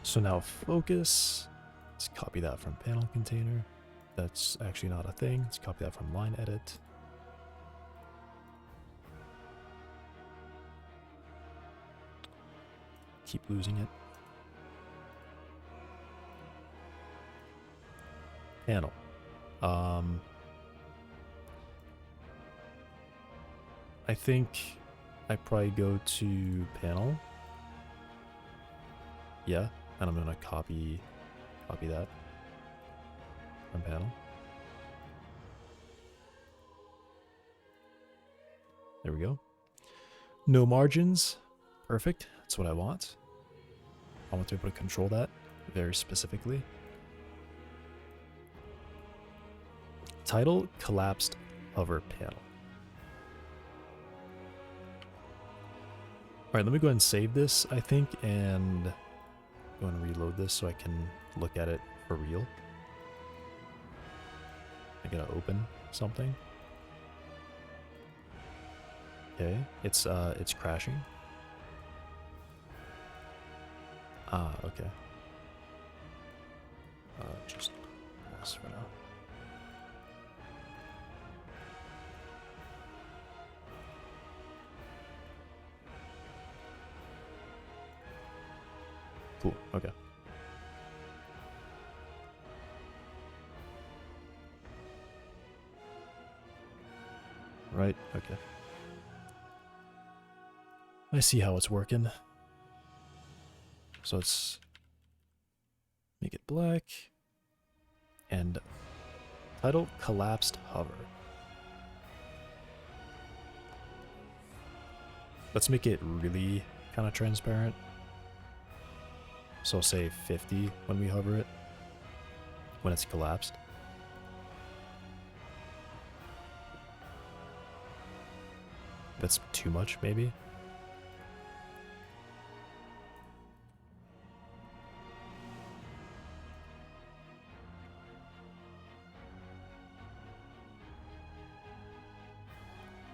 So now focus. Let's copy that from panel container. That's actually not a thing. Let's copy that from line edit. Keep losing it. Panel. I think I probably go to panel. Yeah, and I'm gonna copy that from panel. There we go. No margins. Perfect. That's what I want. I want to be able to control that very specifically. Title, collapsed hover panel. Alright, let me go ahead and save this, I think, and go and reload this so I can look at it for real. I gotta open something. Okay, it's crashing. Ah, okay. Just pause for now. Cool, okay. Right, okay. I see how it's working. So let's make it black. And title, collapsed hover. Let's make it really kind of transparent. So say 50 when we hover it, when it's collapsed. That's too much, maybe.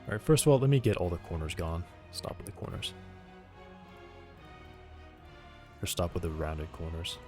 Alright, first of all, let me get all the corners gone. Stop with the corners. Or stop with the rounded corners.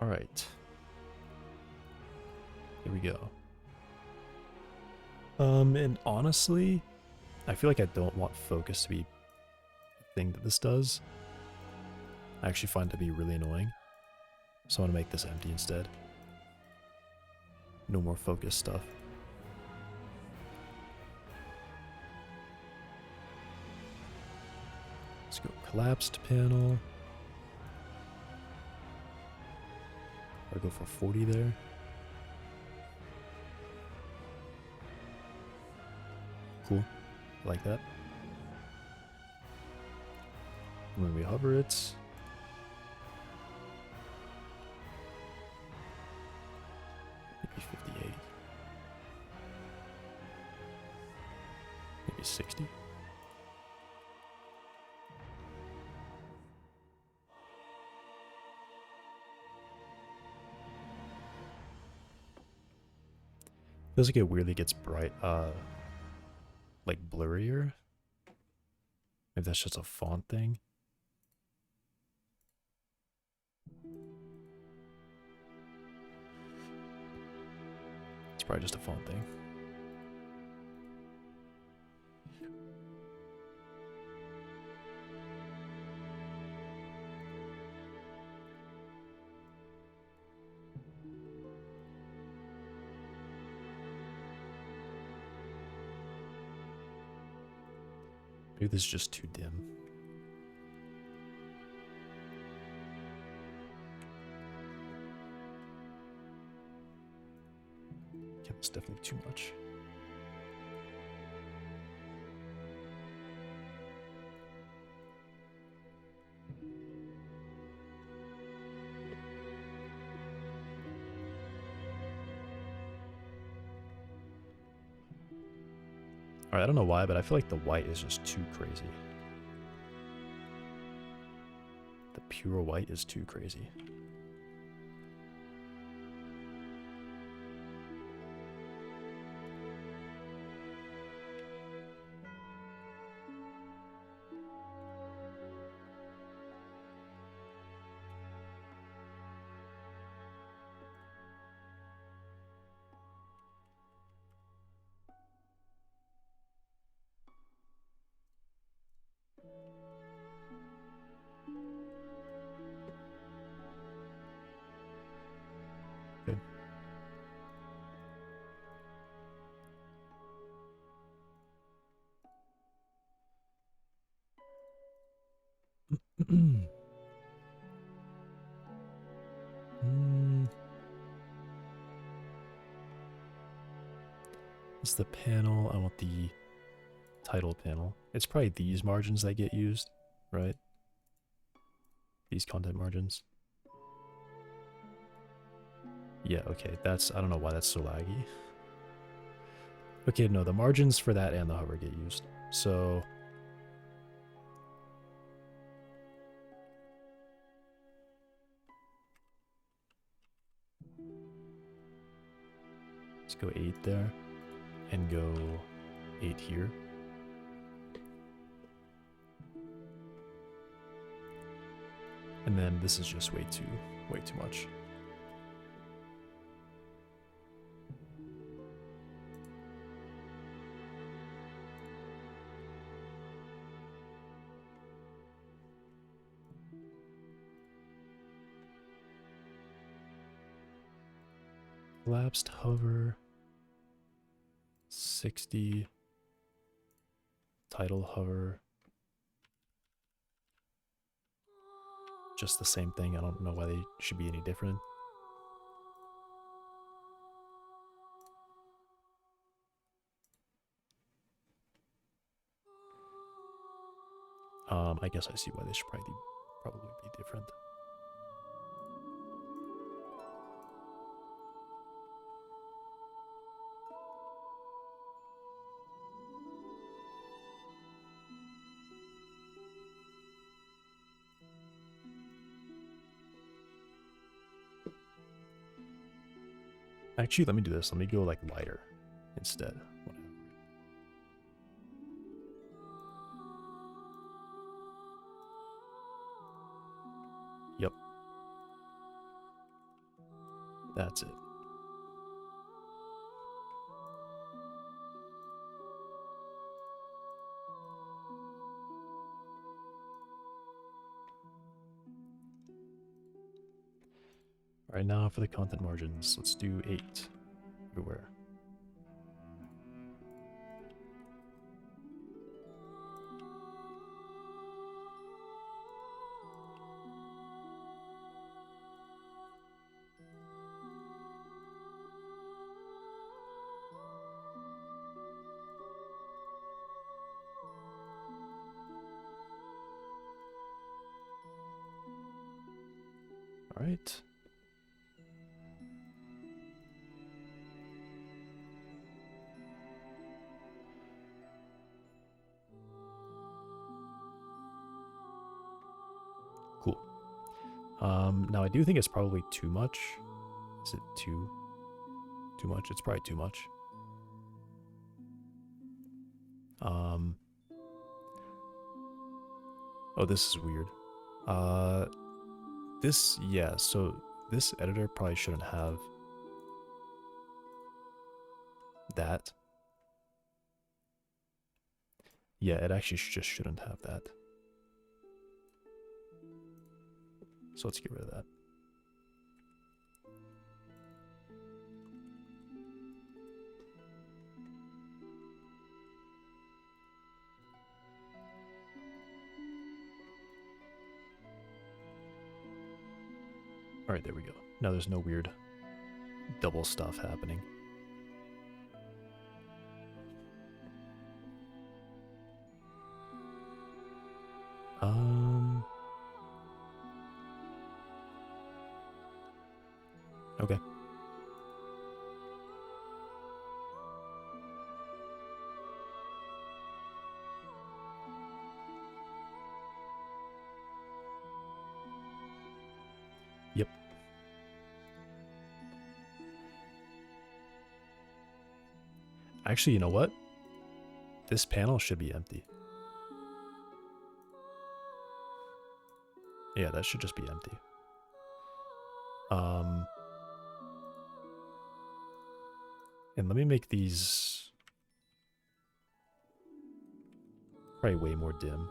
Alright. Here we go. And honestly, I feel like I don't want focus to be a thing that this does. I actually find it to be really annoying. So I'm gonna make this empty instead. No more focus stuff. Let's go collapsed panel. I'll go for 40 there. Cool. I like that. When we hover it. Maybe 58. Maybe 60. Feels like it weirdly gets bright, like blurrier. Maybe that's just a font thing. It's probably just a font thing. Maybe this is just too dim. Yeah, it's definitely too much. Alright, I don't know why, but I feel like the white is just too crazy. The pure white is too crazy. Good. It's the panel. I want the title panel. It's probably these margins that get used, right? These content margins. Yeah, okay, that's, I don't know why that's so laggy. Okay, no, the margins for that and the hover get used. So let's go 8 there and go 8 here. And then this is just way too much. Collapsed hover 60, title hover just the same thing. I don't know why they should be any different. I guess I see why they should probably be different. Actually, let me do this. Let me go like lighter instead. Yep. That's it. All right, now for the content margins, let's do 8 everywhere. All right. Cool. Now I do think it's probably too much. Is it too much? It's probably too much. Oh, this is weird. Yeah, so this editor probably shouldn't have that. Yeah, it actually just shouldn't have that. So let's get rid of that. All right, there we go. Now there's no weird double stuff happening. Okay. Yep. Actually, you know what? This panel should be empty. Yeah, that should just be empty. And let me make these probably way more dim.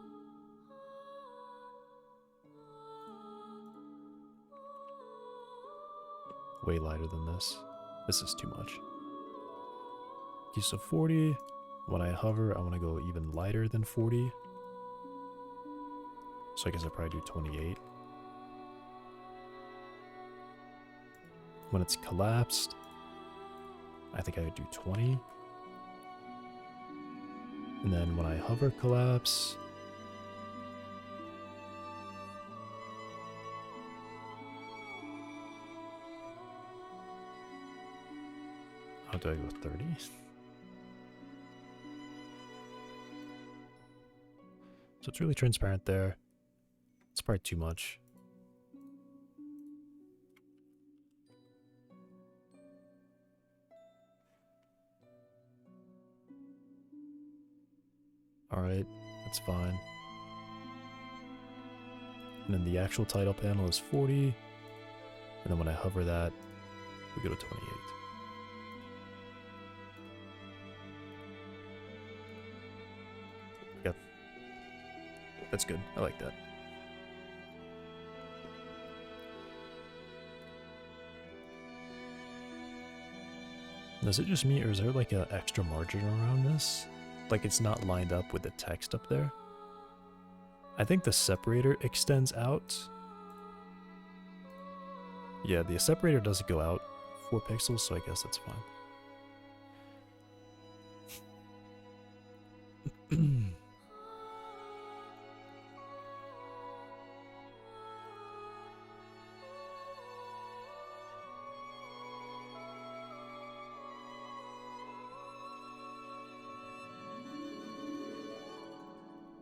Way lighter than this. This is too much. Okay, so 40. When I hover, I want to go even lighter than 40. So I guess I'll probably do 28. When it's collapsed, I think I would do 20. And then when I hover collapse, how do I go 30? So it's really transparent there. It's probably too much. Alright, that's fine. And then the actual title panel is 40. And then when I hover that, we go to 28. Yep. That's good. I like that. Is it just me, or is there like an extra margin around this? Like it's not lined up with the text up there? I think the separator extends out. Yeah, the separator doesn't go out 4 pixels, so I guess that's fine.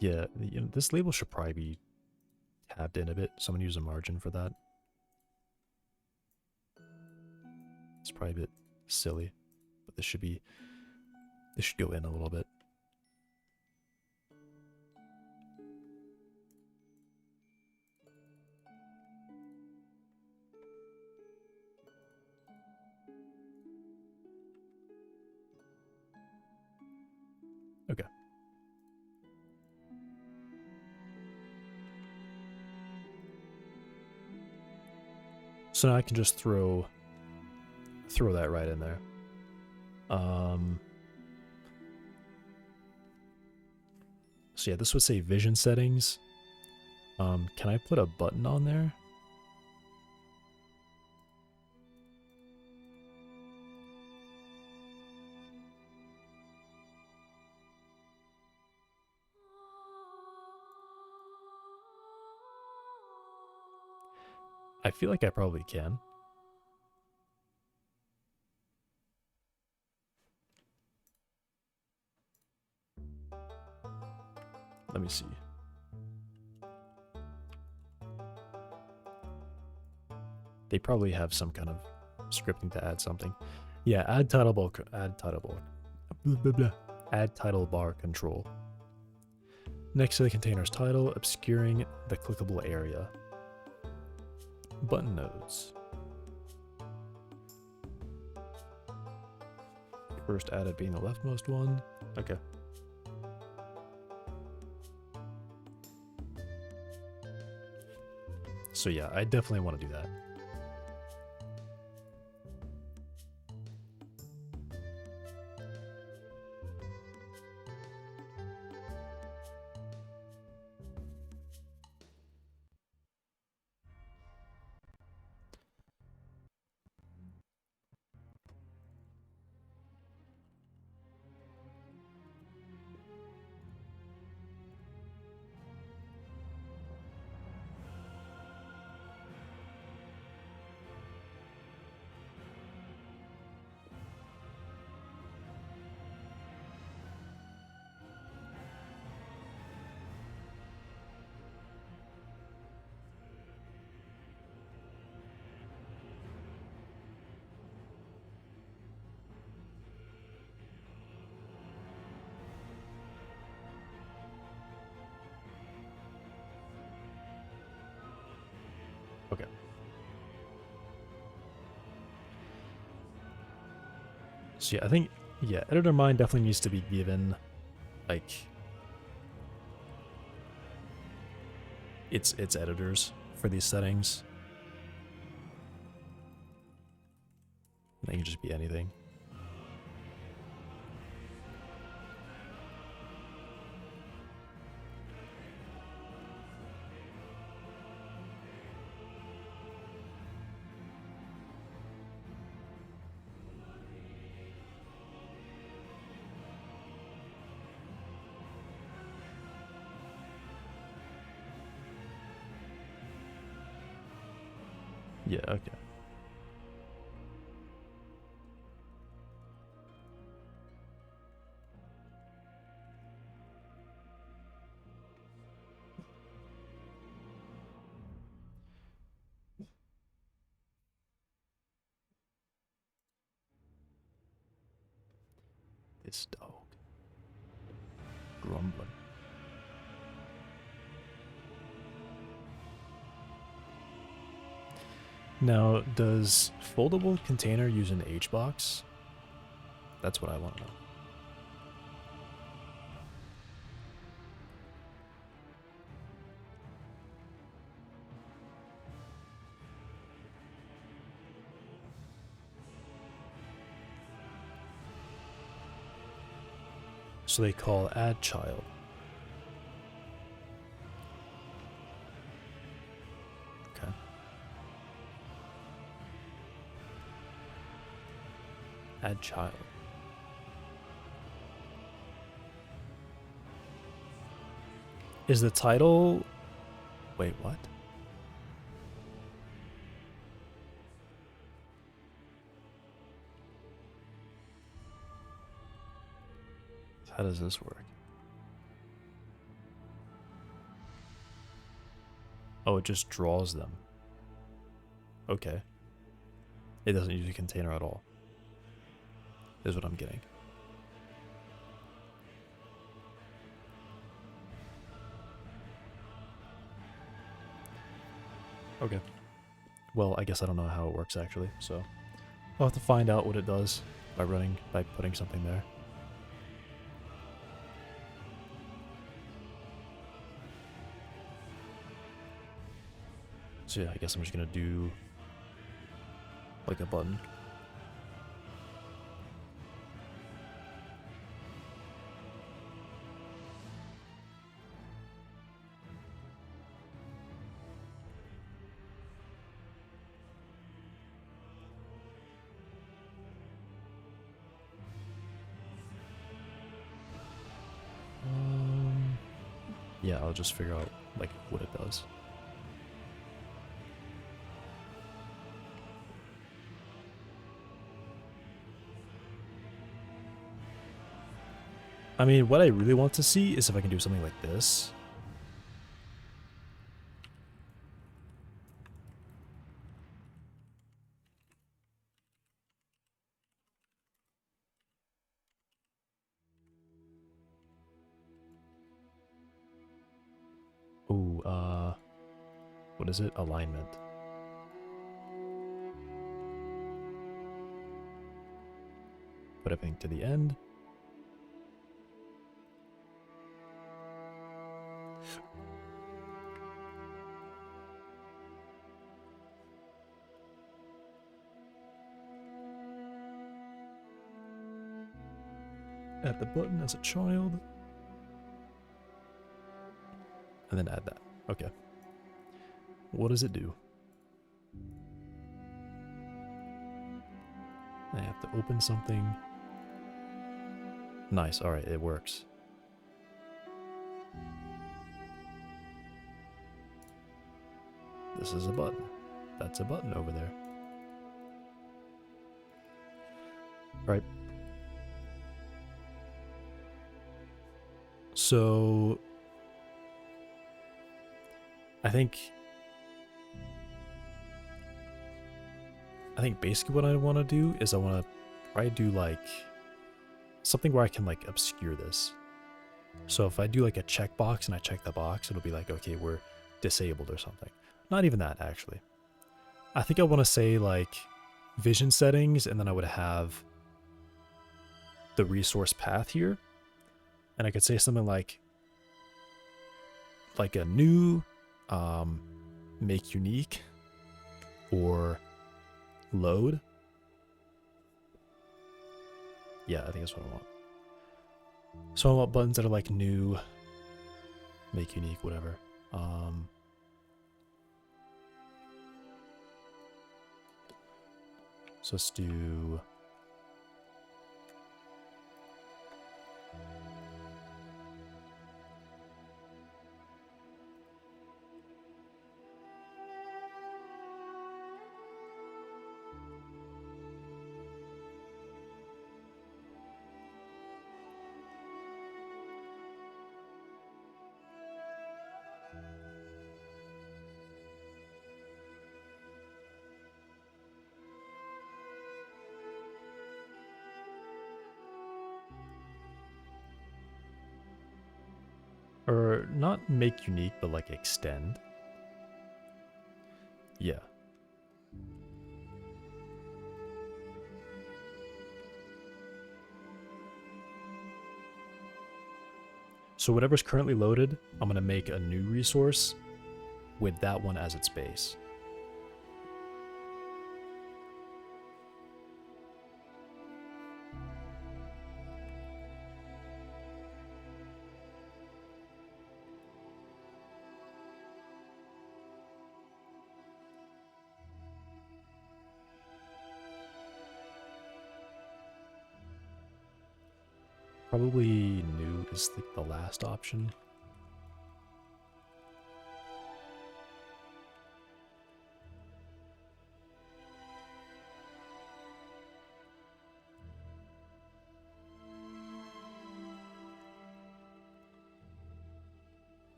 Yeah, this label should probably be tabbed in a bit. Someone use a margin for that. It's probably a bit silly, but this should go in a little bit. Okay. So now I can just throw that right in there. So yeah, this would say vision settings. Can I put a button on there? I feel like I probably can. Let me see. They probably have some kind of scripting to add something. Yeah, add title bar, blah, blah, blah. Add title bar control. Next to the container's title, obscuring the clickable area. Button nodes. First added being the leftmost one. Okay. So yeah, I definitely want to do that. Okay. So yeah, I think, yeah, editor mine definitely needs to be given, like, its editors for these settings. They can just be anything. Yeah, okay. This dog. Grumbling. Now, does foldable container use an HBox? That's what I want to know. So they call add child. Okay. Add child. Is the title... Wait, what? How does this work? Oh, it just draws them. Okay. It doesn't use a container at all. Is what I'm getting. Okay. Well, I guess I don't know how it works actually, so I'll have to find out what it does by putting something there. So yeah, I guess I'm just gonna do like a button. Yeah, I'll just figure out like what it does. I mean, what I really want to see is if I can do something like this. Ooh, what is it? Alignment. Put everything to the end. Add the button as a child. And then add that. Okay. What does it do? I have to open something. Nice, alright, it works. This is a button. That's a button over there. Alright. So I think basically what I want to do is I want to try to do like something where I can like obscure this. So if I do like a checkbox and I check the box, it'll be like, okay, we're disabled or something. Not even that, actually. I think I want to say like vision settings, and then I would have the resource path here. And I could say something like a new, make unique, or load. Yeah, I think that's what I want. So I want buttons that are like new, make unique, whatever. So let's do or not make unique, but like extend. Yeah. So whatever's currently loaded, I'm going to make a new resource with that one as its base. Probably new is the last option.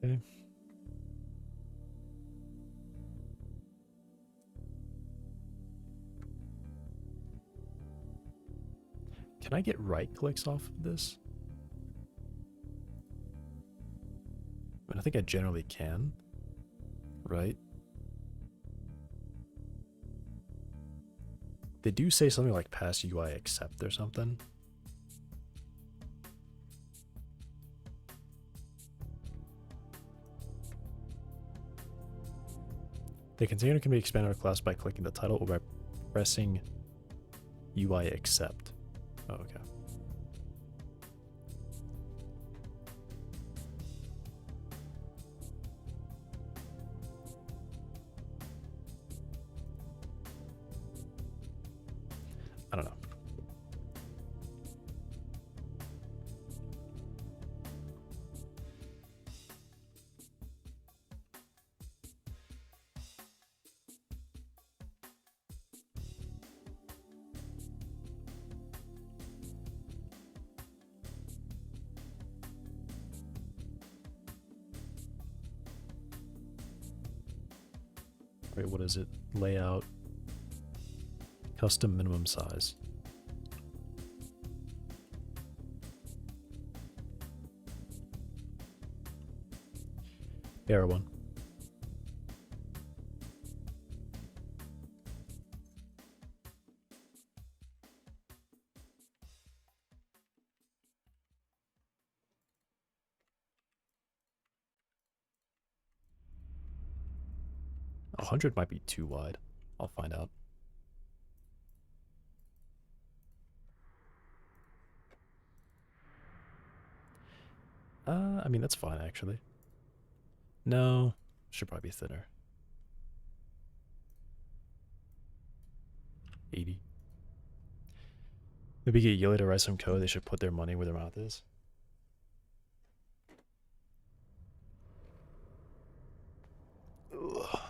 Okay. Can I get right clicks off of this? I mean, I think I generally can, right? They do say something like pass UI accept or something. The container can be expanded or classed by clicking the title or by pressing UI accept. Oh, okay. I don't know. Wait, what is it? Layout. Custom minimum size. Error 1. A 100 might be too wide. I'll find out. I mean, that's fine, actually. No, should probably be thinner. 80. Maybe get Yoli to write some code. They should put their money where their mouth is. Ugh.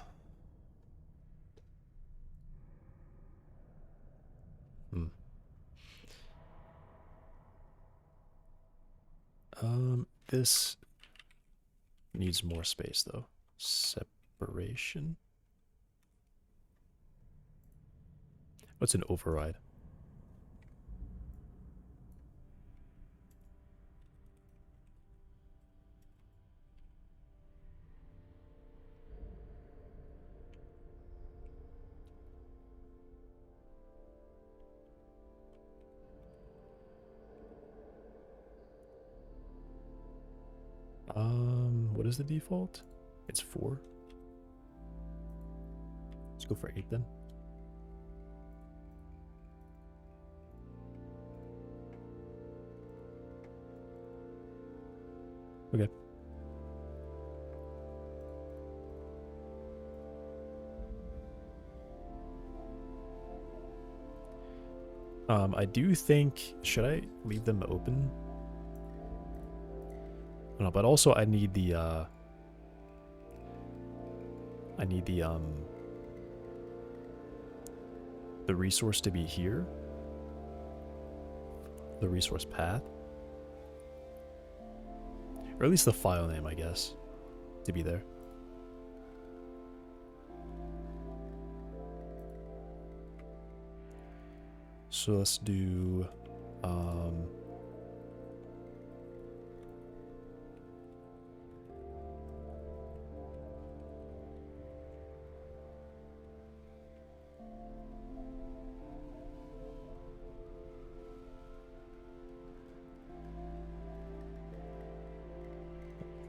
This needs more space though. Separation. What's an override? What is the default? It's 4. Let's go for 8 then. Okay. I do think, should I leave them open? No, but also I need the resource to be here. The resource path. Or at least the file name, I guess, to be there. So let's do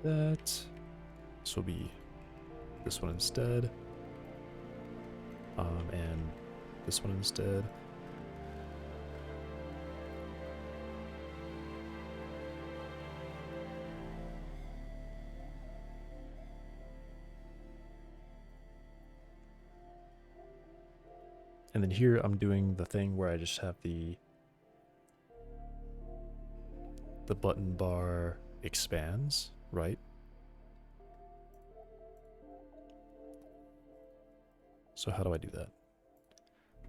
that. This will be this one instead. And this one instead. And then here I'm doing the thing where I just have the button bar expands, right? So how do I do that?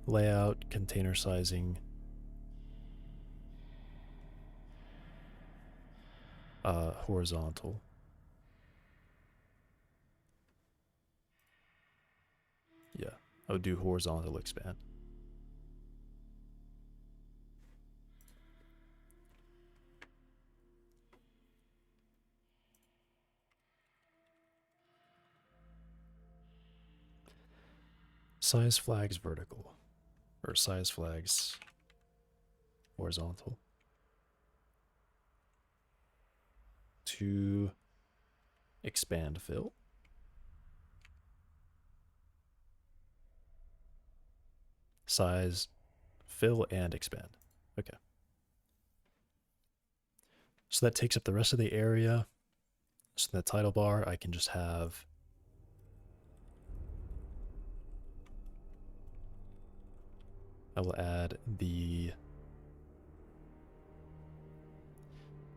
Layout, container sizing, horizontal. I'll do horizontal expand. Size flags vertical, or size flags horizontal. To expand fill. Size, fill, and expand. Okay. So that takes up the rest of the area. So in the title bar, I can just have I will add the,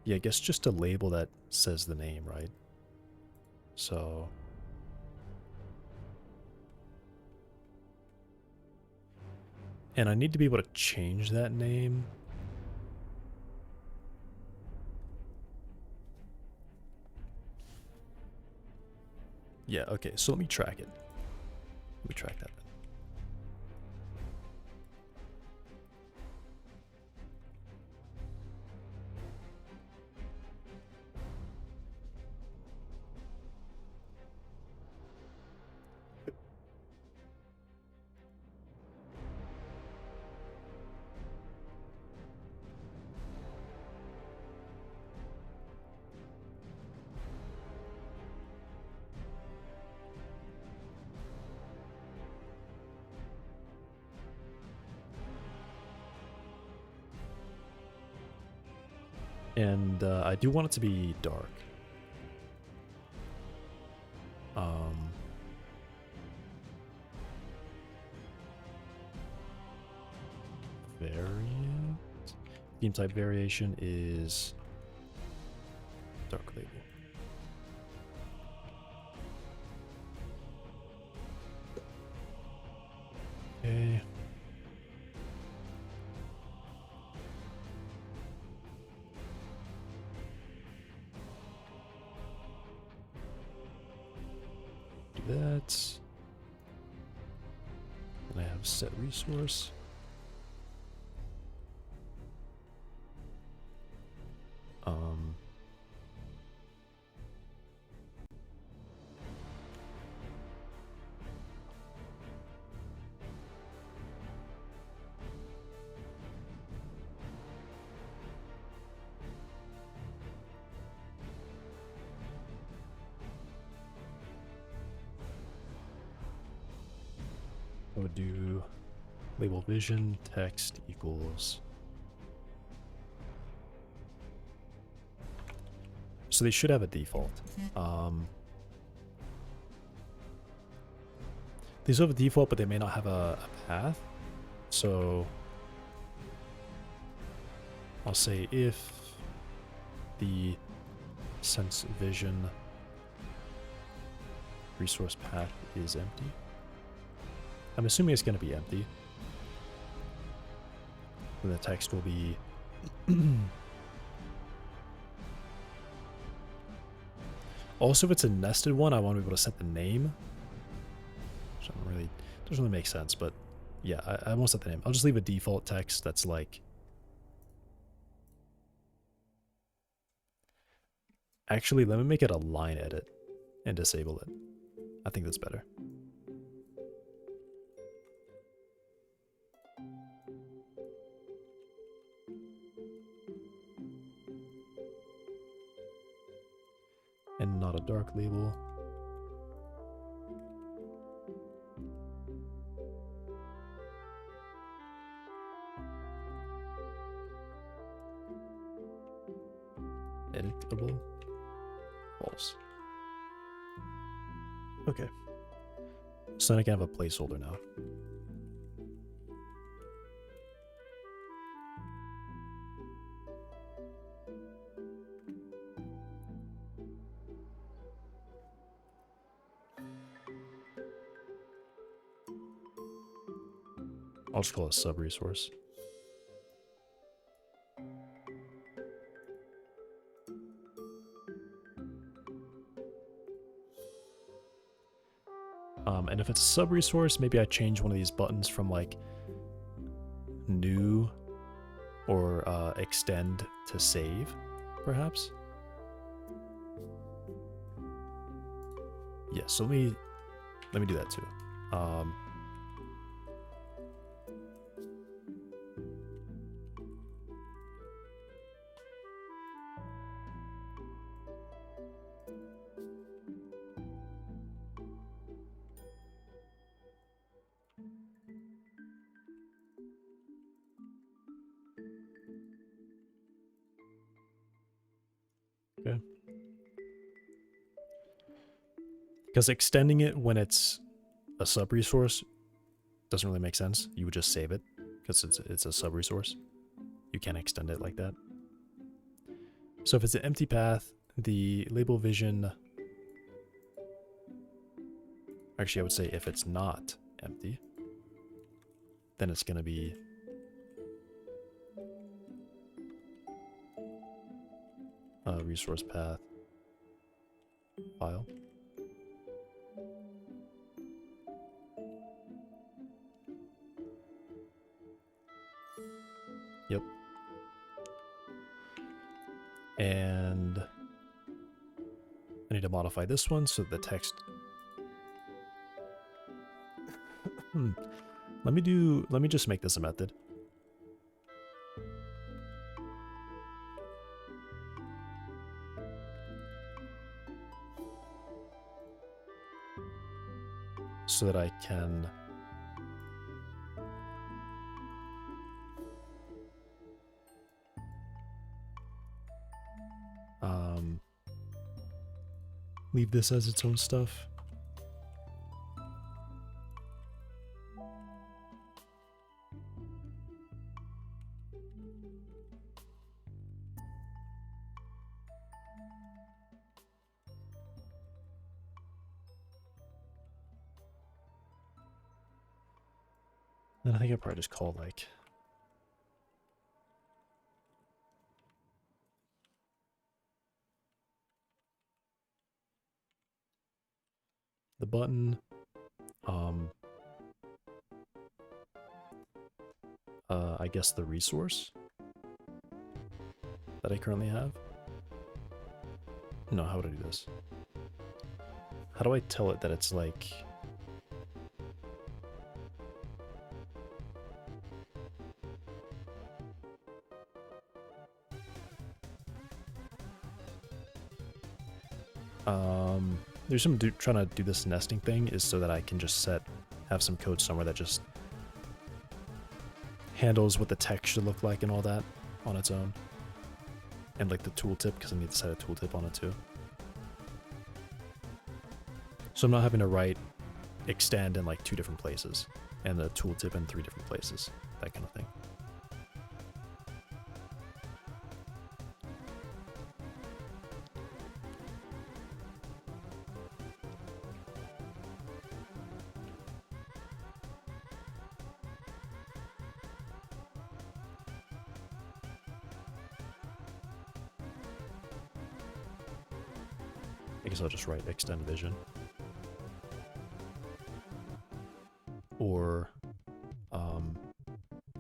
yeah, I guess just a label that says the name, right? So and I need to be able to change that name. Yeah, okay, so let me track it. Let me track that then. And I do want it to be dark. Variant. Theme type variation is dark label. Okay. Do that. And I have set resource. I would do label vision text equals. So they should have a default. These have a default, but they may not have a path. So I'll say if the sense vision resource path is empty. I'm assuming it's going to be empty. And the text will be also, if it's a nested one, I want to be able to set the name. Which doesn't really make sense, but yeah, I won't set the name. I'll just leave a default text that's like. Actually, let me make it a line edit and disable it. I think that's better. And not a dark label. Editable. False. Okay. So then I can have a placeholder now. I'll just call it a sub-resource. And if it's a sub-resource, maybe I change one of these buttons from like new or extend to save, perhaps. Yeah, so let me do that too. Okay. Because extending it when it's a sub-resource doesn't really make sense. You would just save it because it's a sub-resource. You can't extend it like that. So if it's an empty path, the label vision... Actually, I would say if it's not empty, then it's going to be a resource path file. Yep. And I need to modify this one so the text... Let me just make this a method. So that I can leave this as its own stuff. And I think I'd probably just call like the button, I guess the resource that I currently have. No, how would I do this? How do I tell it that it's like... There's some trying to do this nesting thing is so that I can just have some code somewhere that just handles what the text should look like and all that on its own. And like the tooltip, because I need to set a tooltip on it too. So I'm not having to write extend in like 2 different places and the tooltip in 3 different places, that kind of thing. I guess I'll just write extend vision. Or,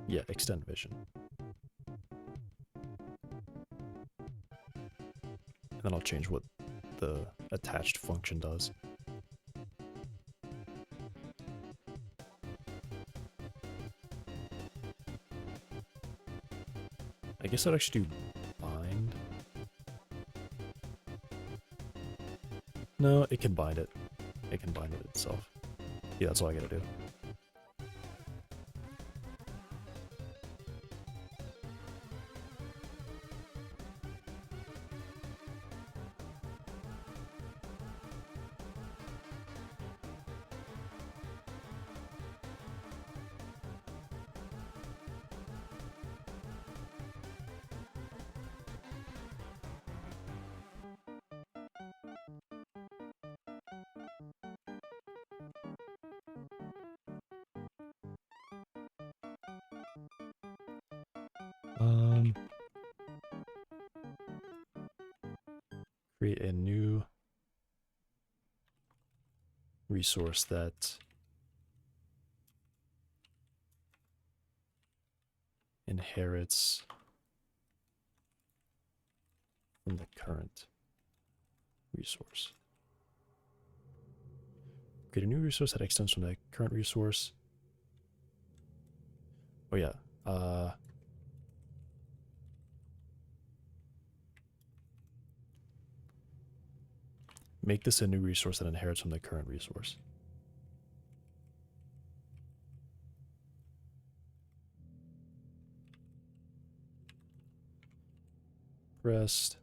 yeah, extend vision. And then I'll change what the attached function does. I guess I'd actually do bind. No, it can bind it. It can bind it itself. Yeah, that's all I gotta do. Create a new resource that inherits from the current resource. Create a new resource that extends from the current resource. Oh yeah. Make this a new resource that inherits from the current resource. Rest.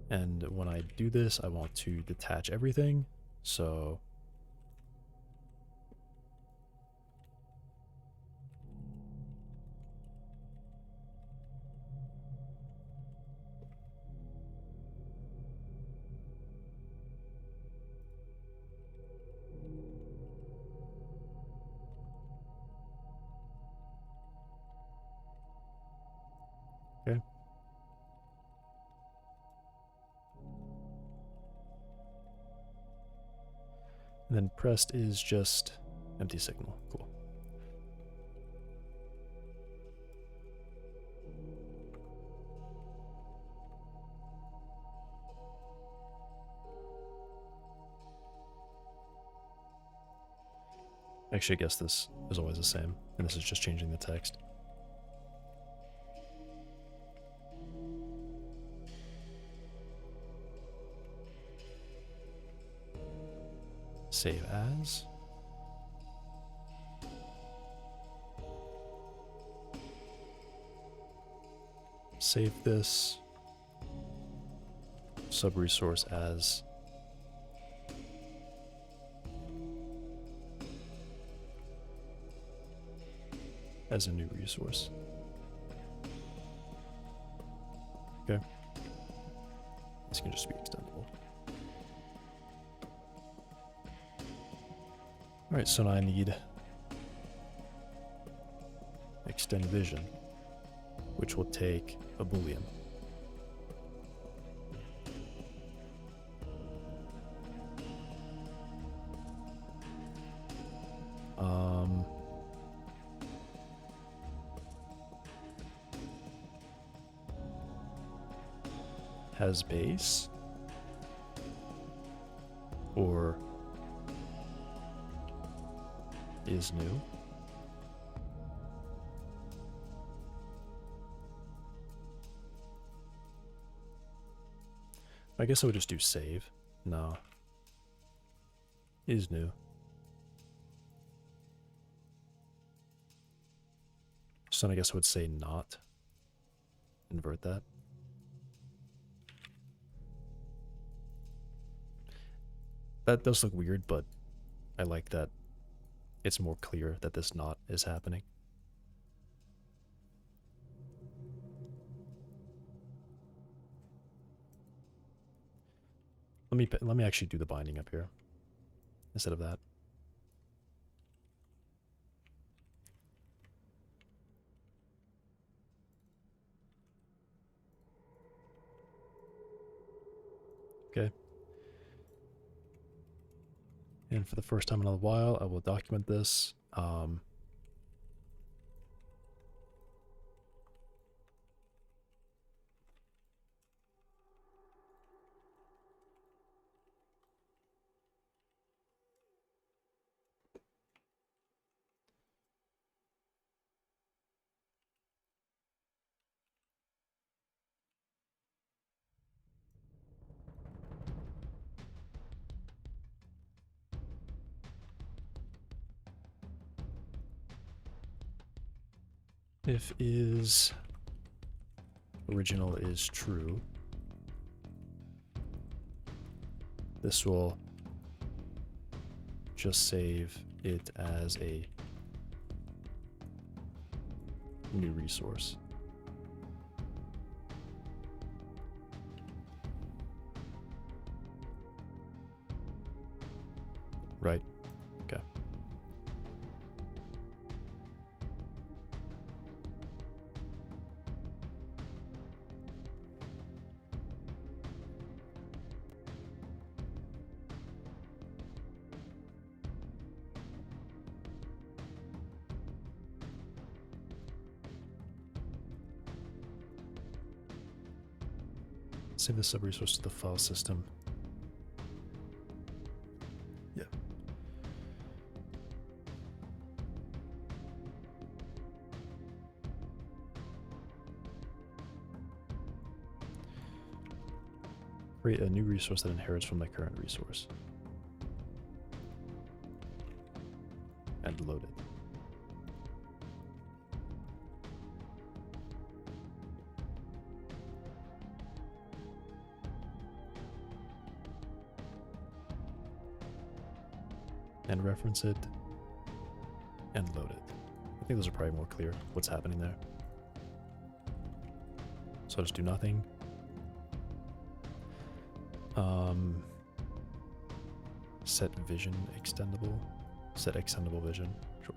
And when I do this, I want to detach everything. So okay. And then pressed is just empty signal. Cool. Actually, I guess this is always the same, and this is just changing the text. Save as. Save this sub-resource as a new resource. Okay. This can just be extendable. Alright, so now I need extend vision, which will take a boolean. Has base or is new. I guess I would just do save. No. Is new. So then I guess I would say not. Invert that. That does look weird, but I like that it's more clear that this not is happening. Let me actually do the binding up here instead of that. Okay. And for the first time in a while, I will document this. If is original is true, this will just save it as a new resource. Right. Okay. Save the sub-resource to the file system. Yeah. Create a new resource that inherits from the current resource. And load it. And reference it, and load it. I think those are probably more clear what's happening there. So I'll just do nothing. Set vision extendable. Set extendable vision. Sure.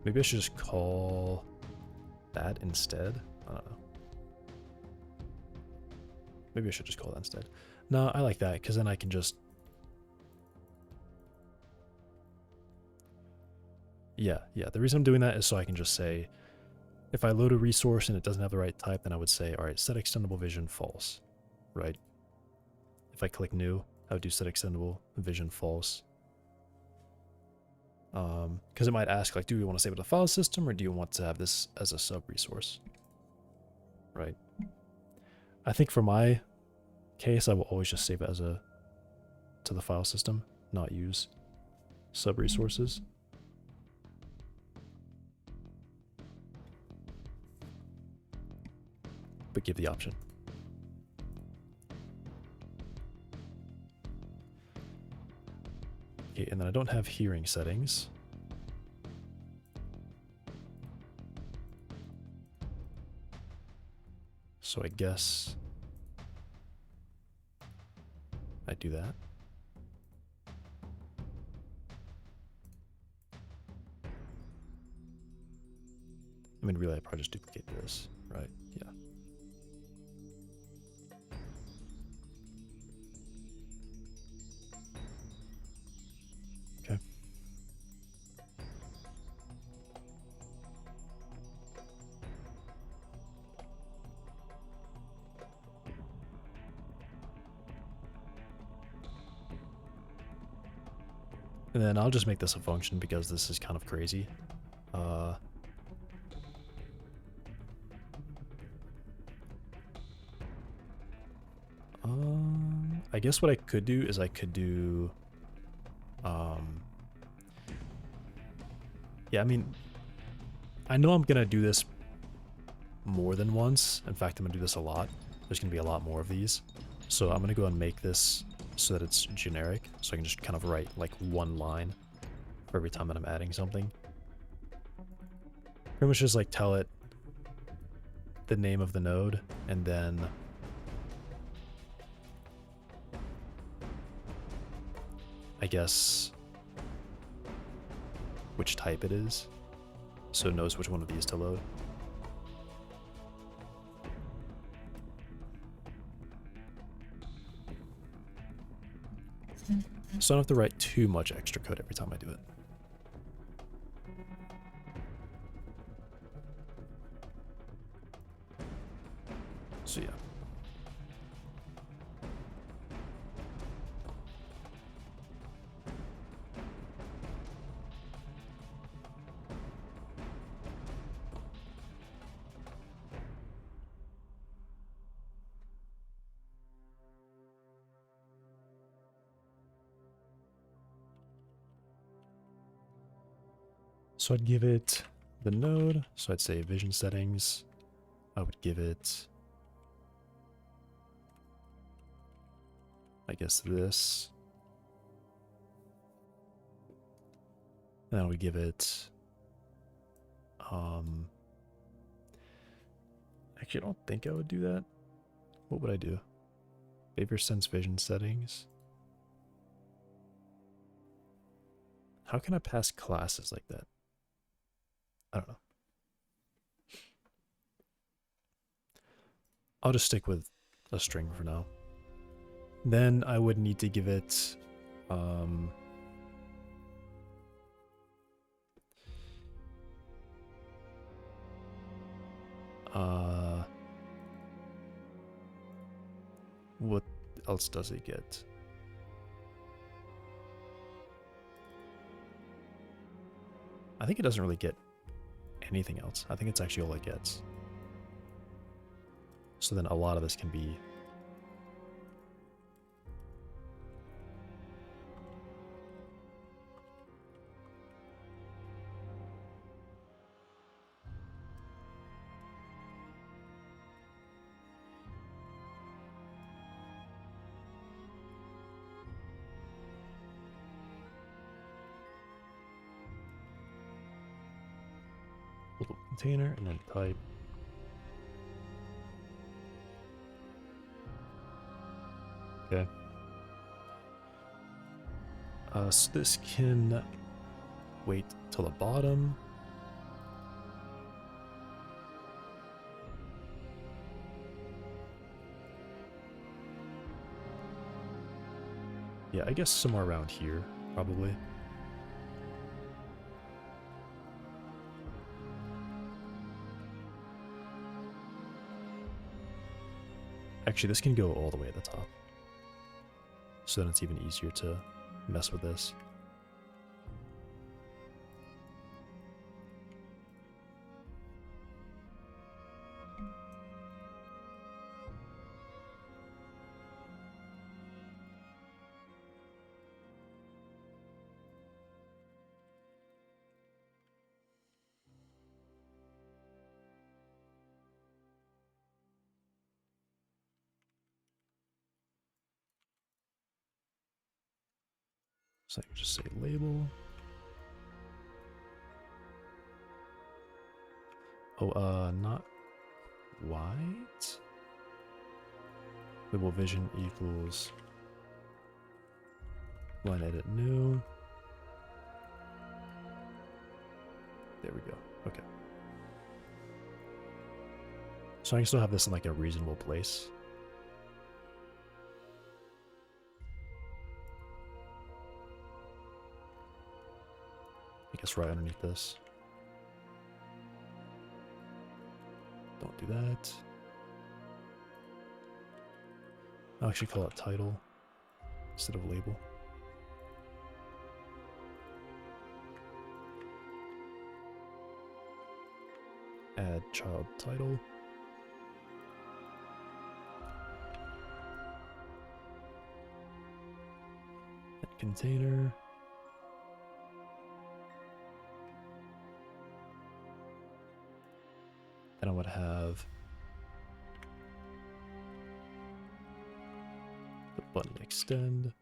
Maybe I should just call that instead. I don't know. Maybe I should just call that instead. No, I like that, because then I can just... Yeah. The reason I'm doing that is so I can just say, if I load a resource and it doesn't have the right type, then I would say, all right, set extendable vision false, right? If I click new, I would do set extendable vision false. Because it might ask, like, do we want to save it to the file system, or do you want to have this as a sub-resource? Right. I think for my case, I will always just save it as to the file system, not use sub-resources. But give the option. Okay, and then I don't have hearing settings. So I guess I do that. I mean, really, I probably just duplicate this, right? Yeah. Okay. And then I'll just make this a function because this is kind of crazy. I guess what I could do is I could do, yeah, I mean, I know I'm gonna do this more than once. In fact, I'm gonna do this a lot. There's gonna be a lot more of these. So I'm gonna go and make this so that it's generic. So I can just kind of write like one line for every time that I'm adding something. Pretty much just like tell it the name of the node and then I guess which type it is, so it knows which one of these to load. So I don't have to write too much extra code every time I do it. So yeah. So I'd give it the node. So I'd say vision settings. I would give it, I guess, this. And then I would give it, actually, I don't think I would do that. What would I do? Favor sense vision settings. How can I pass classes like that? I don't know. I'll just stick with a string for now. Then I would need to give it, Uh, what else does it get? I think it doesn't really get anything else. I think it's actually all it gets. So then a lot of this can be little container and then type. Okay. So this can wait till the bottom. Yeah, I guess somewhere around here, probably. Actually, this can go all the way at the top. So then it's even easier to mess with this. So I can just say label. Oh, not white. Label vision equals line edit new. There we go. Okay. So I can still have this in like a reasonable place. I guess right underneath this. Don't do that. I'll actually call it title instead of label. Add child title. Add container. Then I would have the button extend.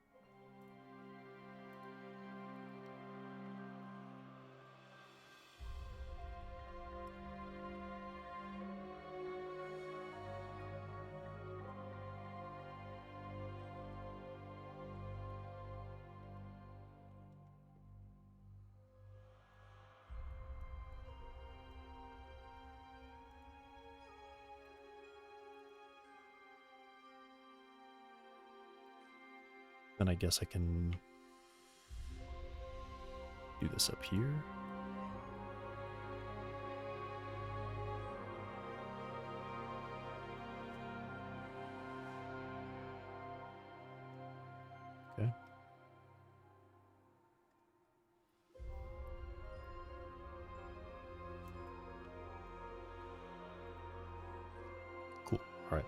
Then I guess I can do this up here. Okay. Cool. All right.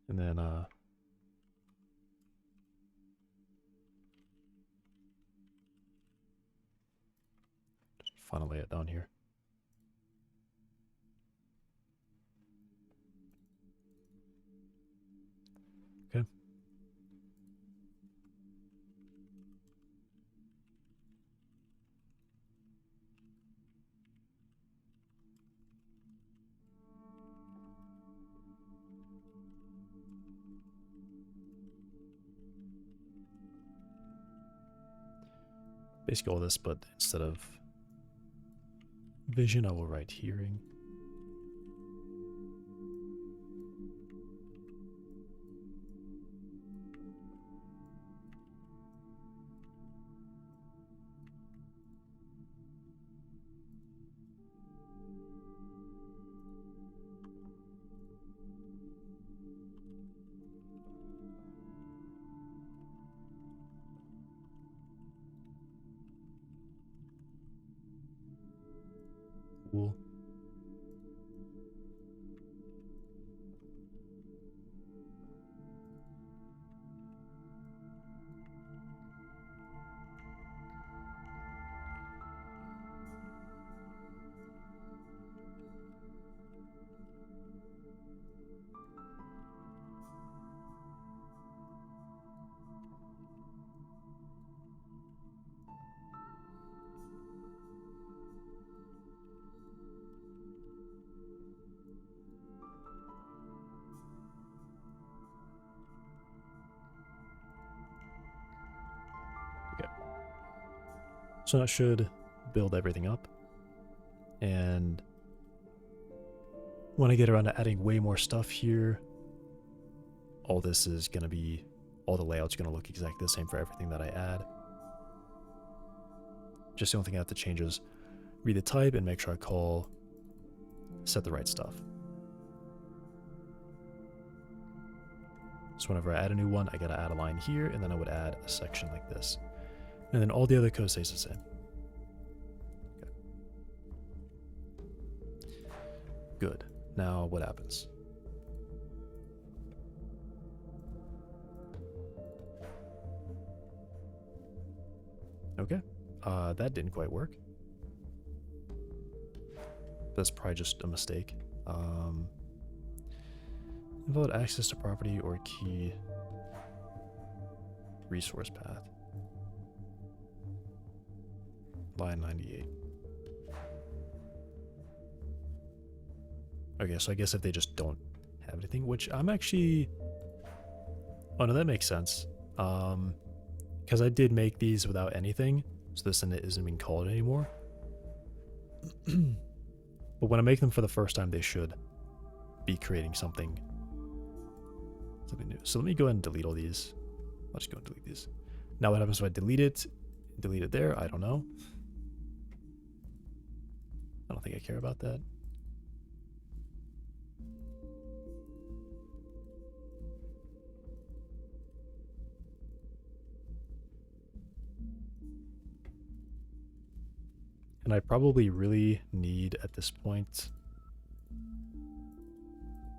And then finally lay it down here. Okay. basically all this, but instead of vision, I will write hearing. Cool. Okay. So that should build everything up. And when I get around to adding way more stuff here, all this is going to be, all the layout's going to look exactly the same for everything that I add. Just the only thing I have to change is read the type and make sure I call set the right stuff. So whenever I add a new one, I got to add a line here, and then I would add a section like this. And then all the other code stays the same. Okay. Good. Now what happens? Okay. That didn't quite work. That's probably just a mistake. Invalid access to property or key resource path. Line 98. Okay, so I guess if they just don't have anything, which I'm actually... Oh, no, that makes sense. Because I did make these without anything, so this isn't being called anymore. But when I make them for the first time, they should be creating something new. So let me go ahead and delete all these. I'll just go and delete these. Now what happens if I delete it there? I don't know. I don't think I care about that. And I probably really need at this point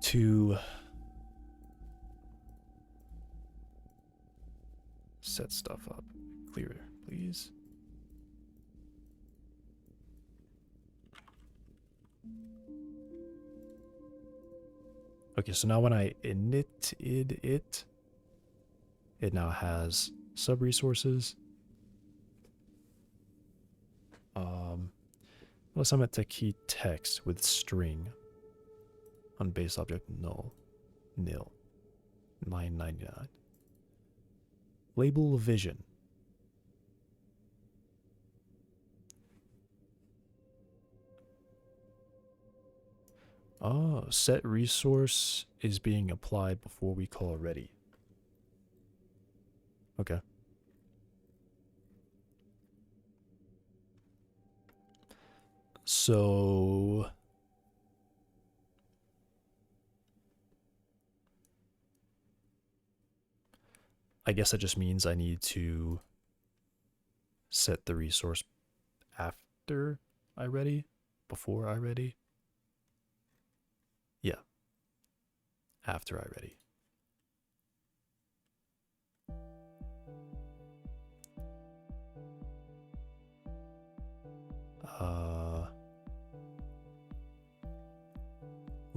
to set stuff up. Clear, please. Okay, so now when I initted it, it now has sub-resources. Let's sum it to key text with string on base object nil, line 99. Label vision. Oh, set resource is being applied before we call ready. Okay. So I guess that just means I need to set the resource after I ready, before I ready. Yeah, after I ready.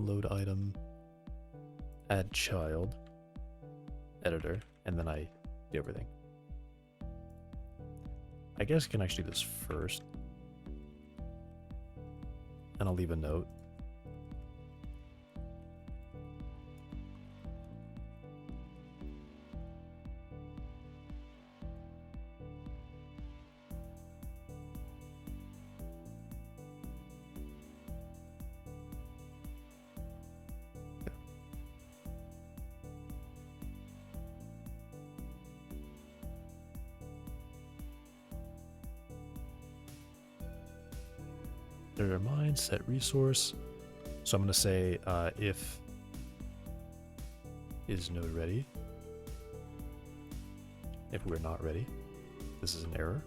Load item, add child, editor, and then I do everything. I guess I can actually do this first. And I'll leave a note. Determine set resource. So I'm going to say if is node ready. If we're not ready, this is an error.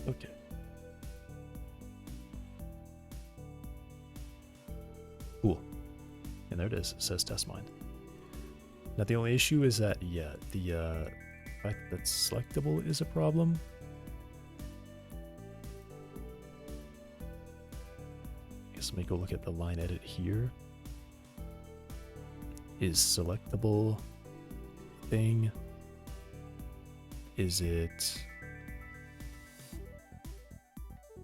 Okay. Cool. And there it is. It says test mind. Now the only issue is that, yeah, the fact that selectable is a problem. I guess let me go look at the line edit here. Is selectable thing? Is it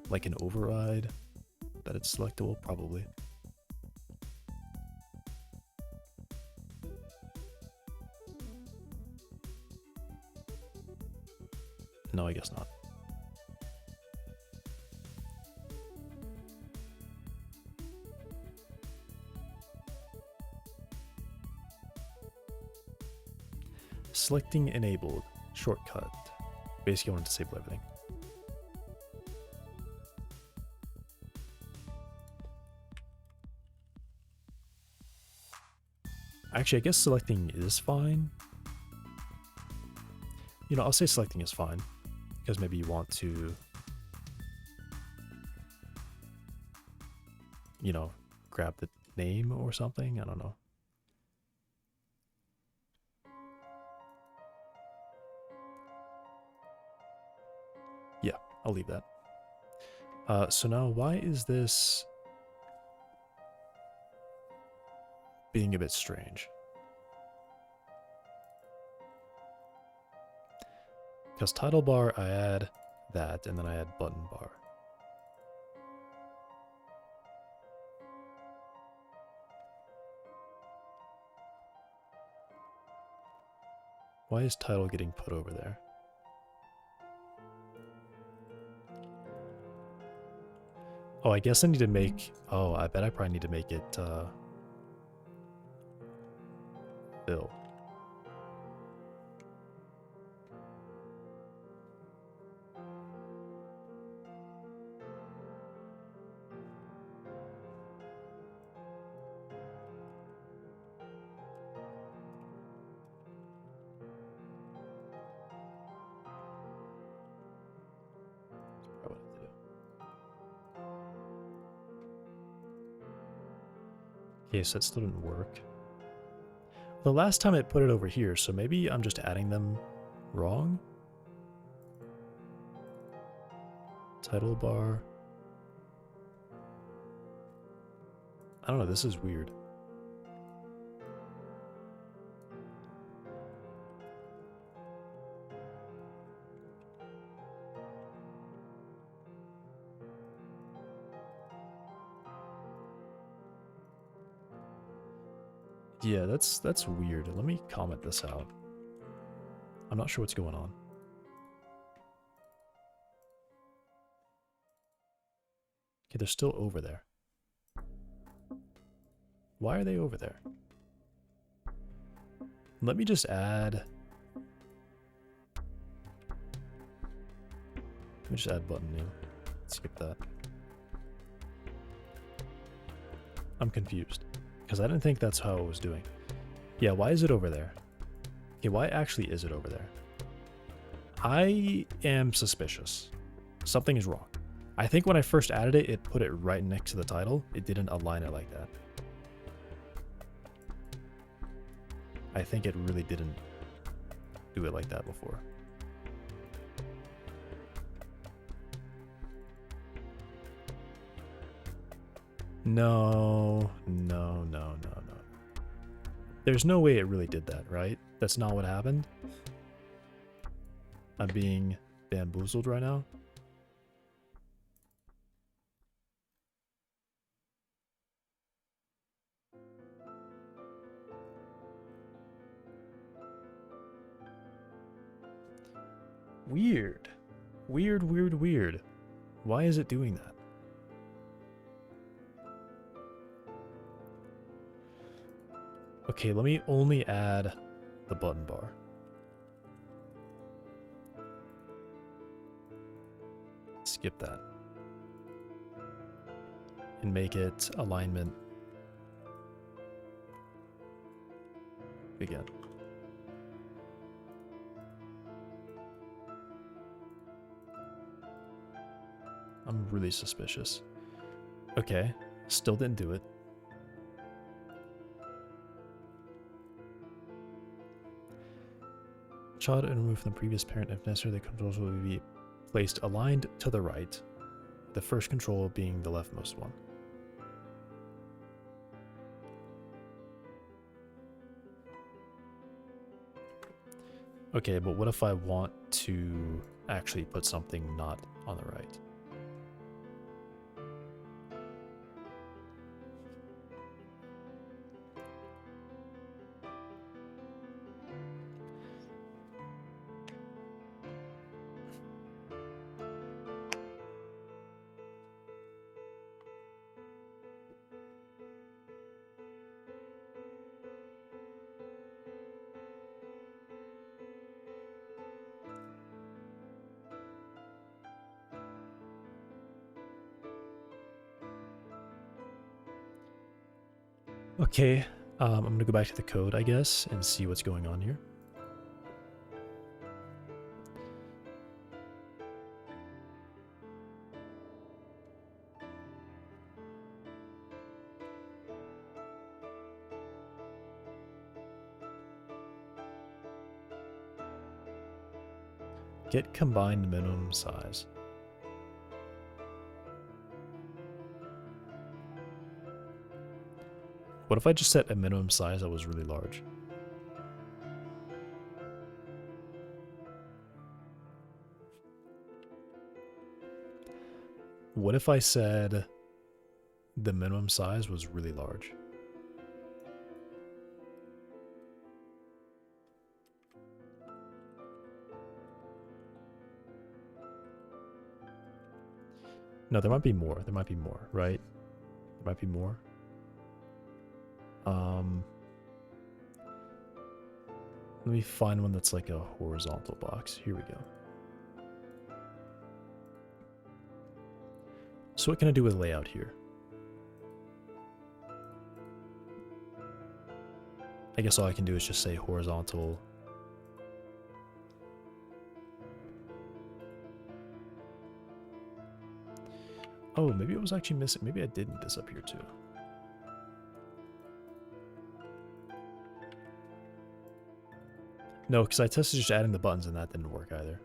like an override that it's selectable? Probably. No, I guess not. Selecting enabled. Shortcut. Basically, I want to disable everything. Actually, I guess selecting is fine. You know, I'll say selecting is fine. Because maybe you want to, you know, grab the name or something. I don't know. Yeah, I'll leave that. So now why is this being a bit strange? Because title bar, I add that, and then I add button bar. Why is title getting put over there? Oh, I guess I need to make... Oh, I bet I probably need to make it, fill. Okay, so that still didn't work. The last time it put it over here, so maybe I'm just adding them wrong? Title bar. I don't know, this is weird. Yeah, that's weird. Let me comment this out. I'm not sure what's going on. Okay, they're still over there. Why are they over there? Let me just add... Let me just add button new. Skip that. I'm confused. Because I didn't think that's how it was doing. Yeah, why is it over there? Okay, why actually is it over there? I am suspicious. Something is wrong. I think when I first added it, it put it right next to the title. It didn't align it like that. I think it really didn't do it like that before. No. There's no way it really did that, right? That's not what happened. I'm being bamboozled right now. Weird. Weird, weird, weird. Why is it doing that? Okay, let me only add the button bar. Skip that. And make it alignment begin. I'm really suspicious. Okay, still didn't do it. Child and remove from the previous parent if necessary. The controls will be placed aligned to the right, the first control being the leftmost one. Okay, but what if I want to actually put something not on the right? Okay, I'm gonna go back to the code, I guess, and see what's going on here. Get combined minimum size. What if I just set a minimum size that was really large? What if I said the minimum size was really large? No, there might be more. There might be more, right? There might be more. Let me find one that's like a horizontal box. Here we go. So what can I do with layout here? I guess all I can do is just say horizontal. Oh, maybe it was actually missing. Maybe I did need this up here too. No, because I tested just adding the buttons and that didn't work either.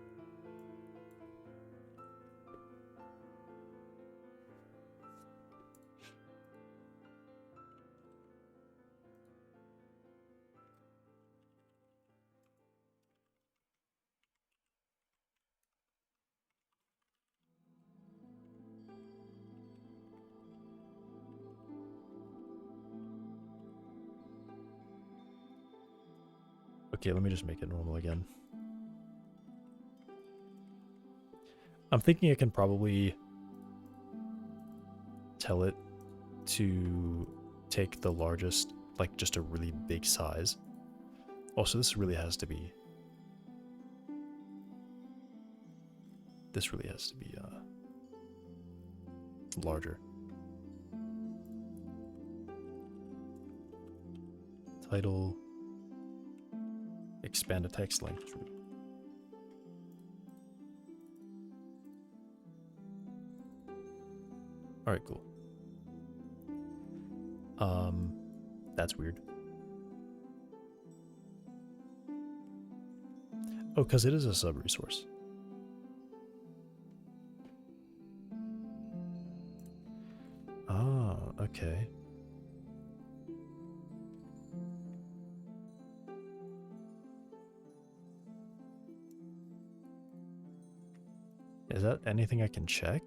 Okay, let me just make it normal again. I'm thinking I can probably tell it to take the largest, like just a really big size. Also, this really has to be... This really has to be larger. Title... Expand a text length. Alright, cool. That's weird. Oh, because it is a sub-resource. Ah, okay. Is that anything I can check?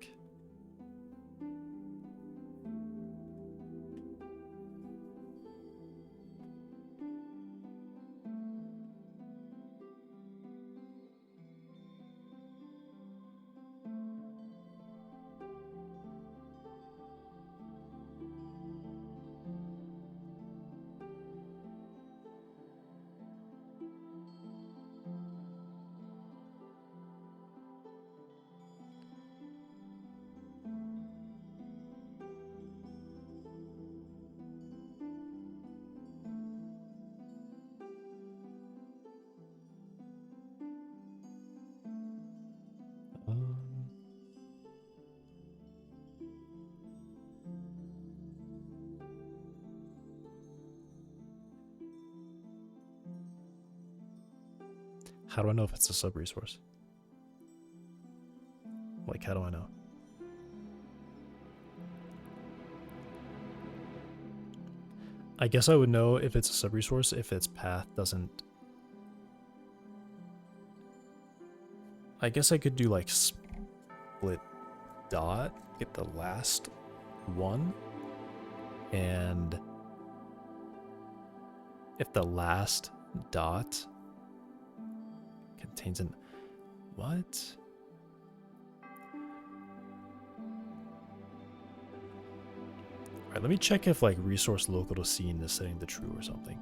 How do I know if it's a sub-resource? Like, how do I know? I guess I would know if it's a sub-resource if its path doesn't... I guess I could do like split dot, get the last one, and if the last dot contains an... What? Alright, let me check if like resource local to scene is setting to true or something.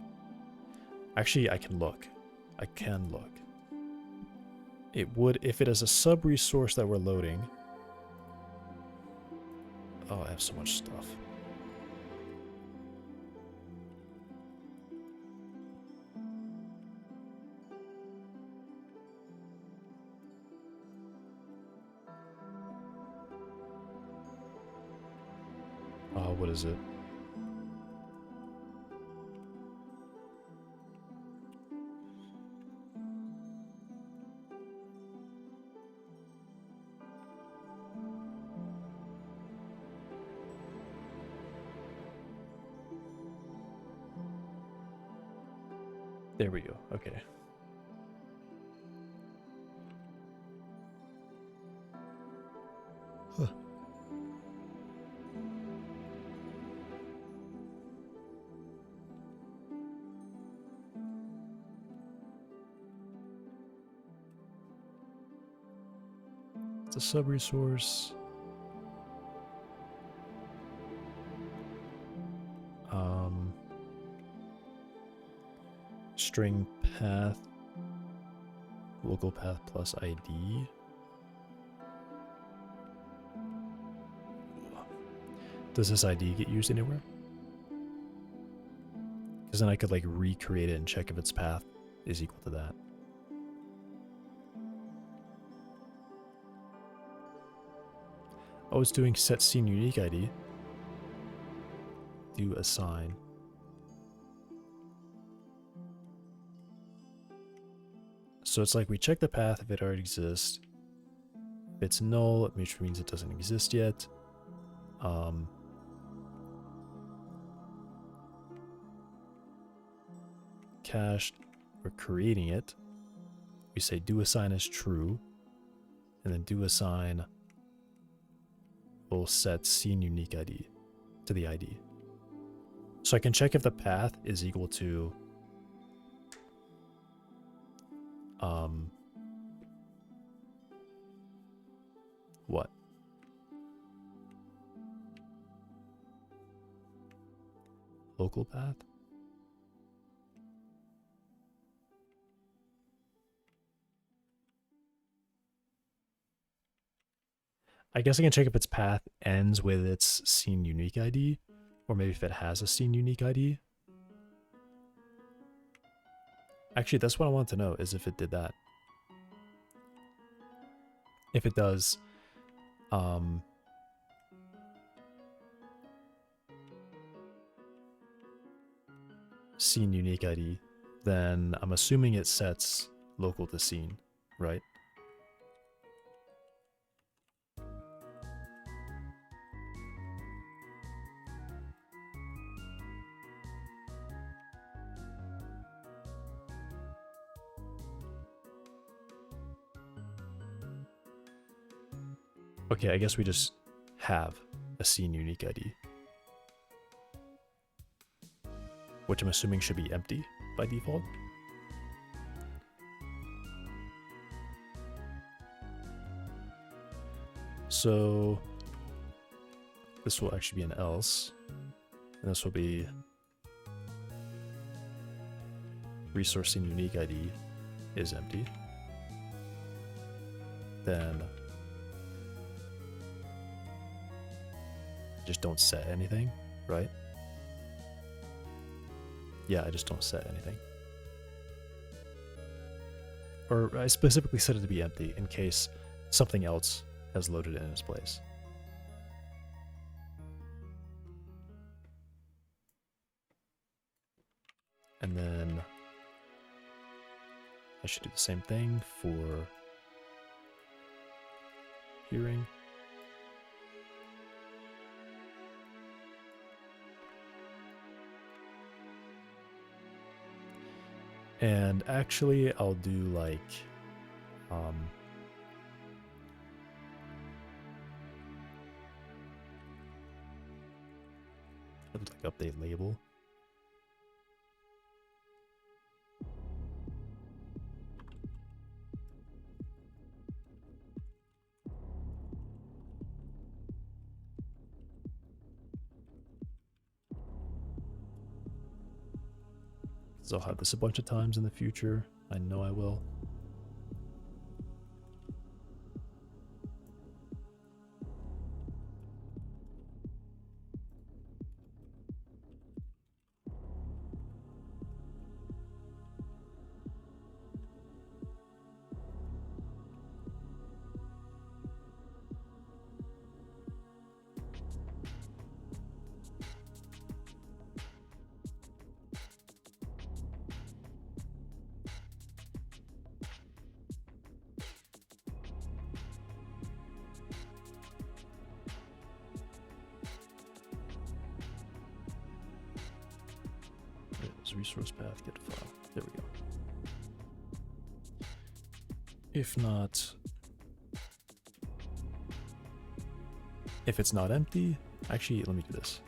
Actually, I can look. I can look. It would, if it is a sub-resource that we're loading. Oh, I have so much stuff. What is it? There we go. Okay. Huh. It's a sub-resource. String path, local path plus ID. Does this ID get used anywhere? Because then I could like recreate it and check if its path is equal to that. Oh, it's doing set scene unique ID. Do assign. So it's like we check the path if it already exists. If it's null, which means it doesn't exist yet. Cached, we're creating it. We say do assign is true, and then do assign will set scene unique ID to the ID. So I can check if the path is equal to what? Local path? I guess I can check if its path ends with its scene unique ID, or maybe if it has a scene unique ID. Actually, that's what I want to know, is if it did that. If it does, scene unique ID, then I'm assuming it sets local to scene, right? Okay, I guess we just have a scene unique ID, which I'm assuming should be empty by default. So this will actually be an else, and this will be resource scene unique ID is empty. Then just don't set anything, right? Yeah, I just don't set anything. Or I specifically set it to be empty in case something else has loaded in its place. And then I should do the same thing for hearing. And actually, I'll do like, I'll do like update label. Because I'll have this a bunch of times in the future. I know I will. Resource path, get file. There we go. If not, if it's not empty, actually, let me do this.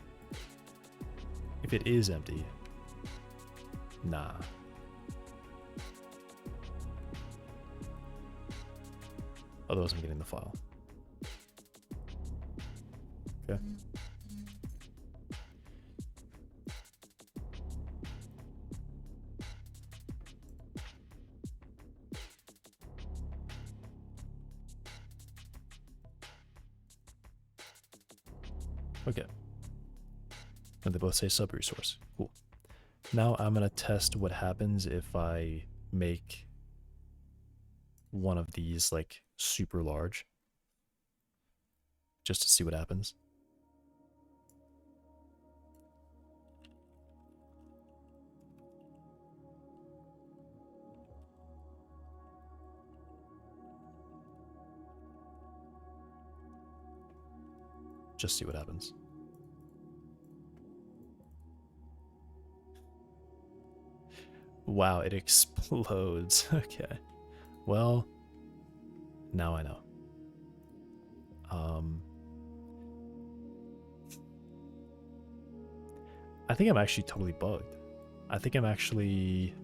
If it is empty, nah. Otherwise, I'm getting the file. Okay. Okay. And they both say sub-resource. Cool. Now I'm going to test what happens if I make one of these like super large. Just to see what happens. Just see what happens. Wow, it explodes. Okay. Well, now I know. I think I'm actually totally bugged. I think I'm actually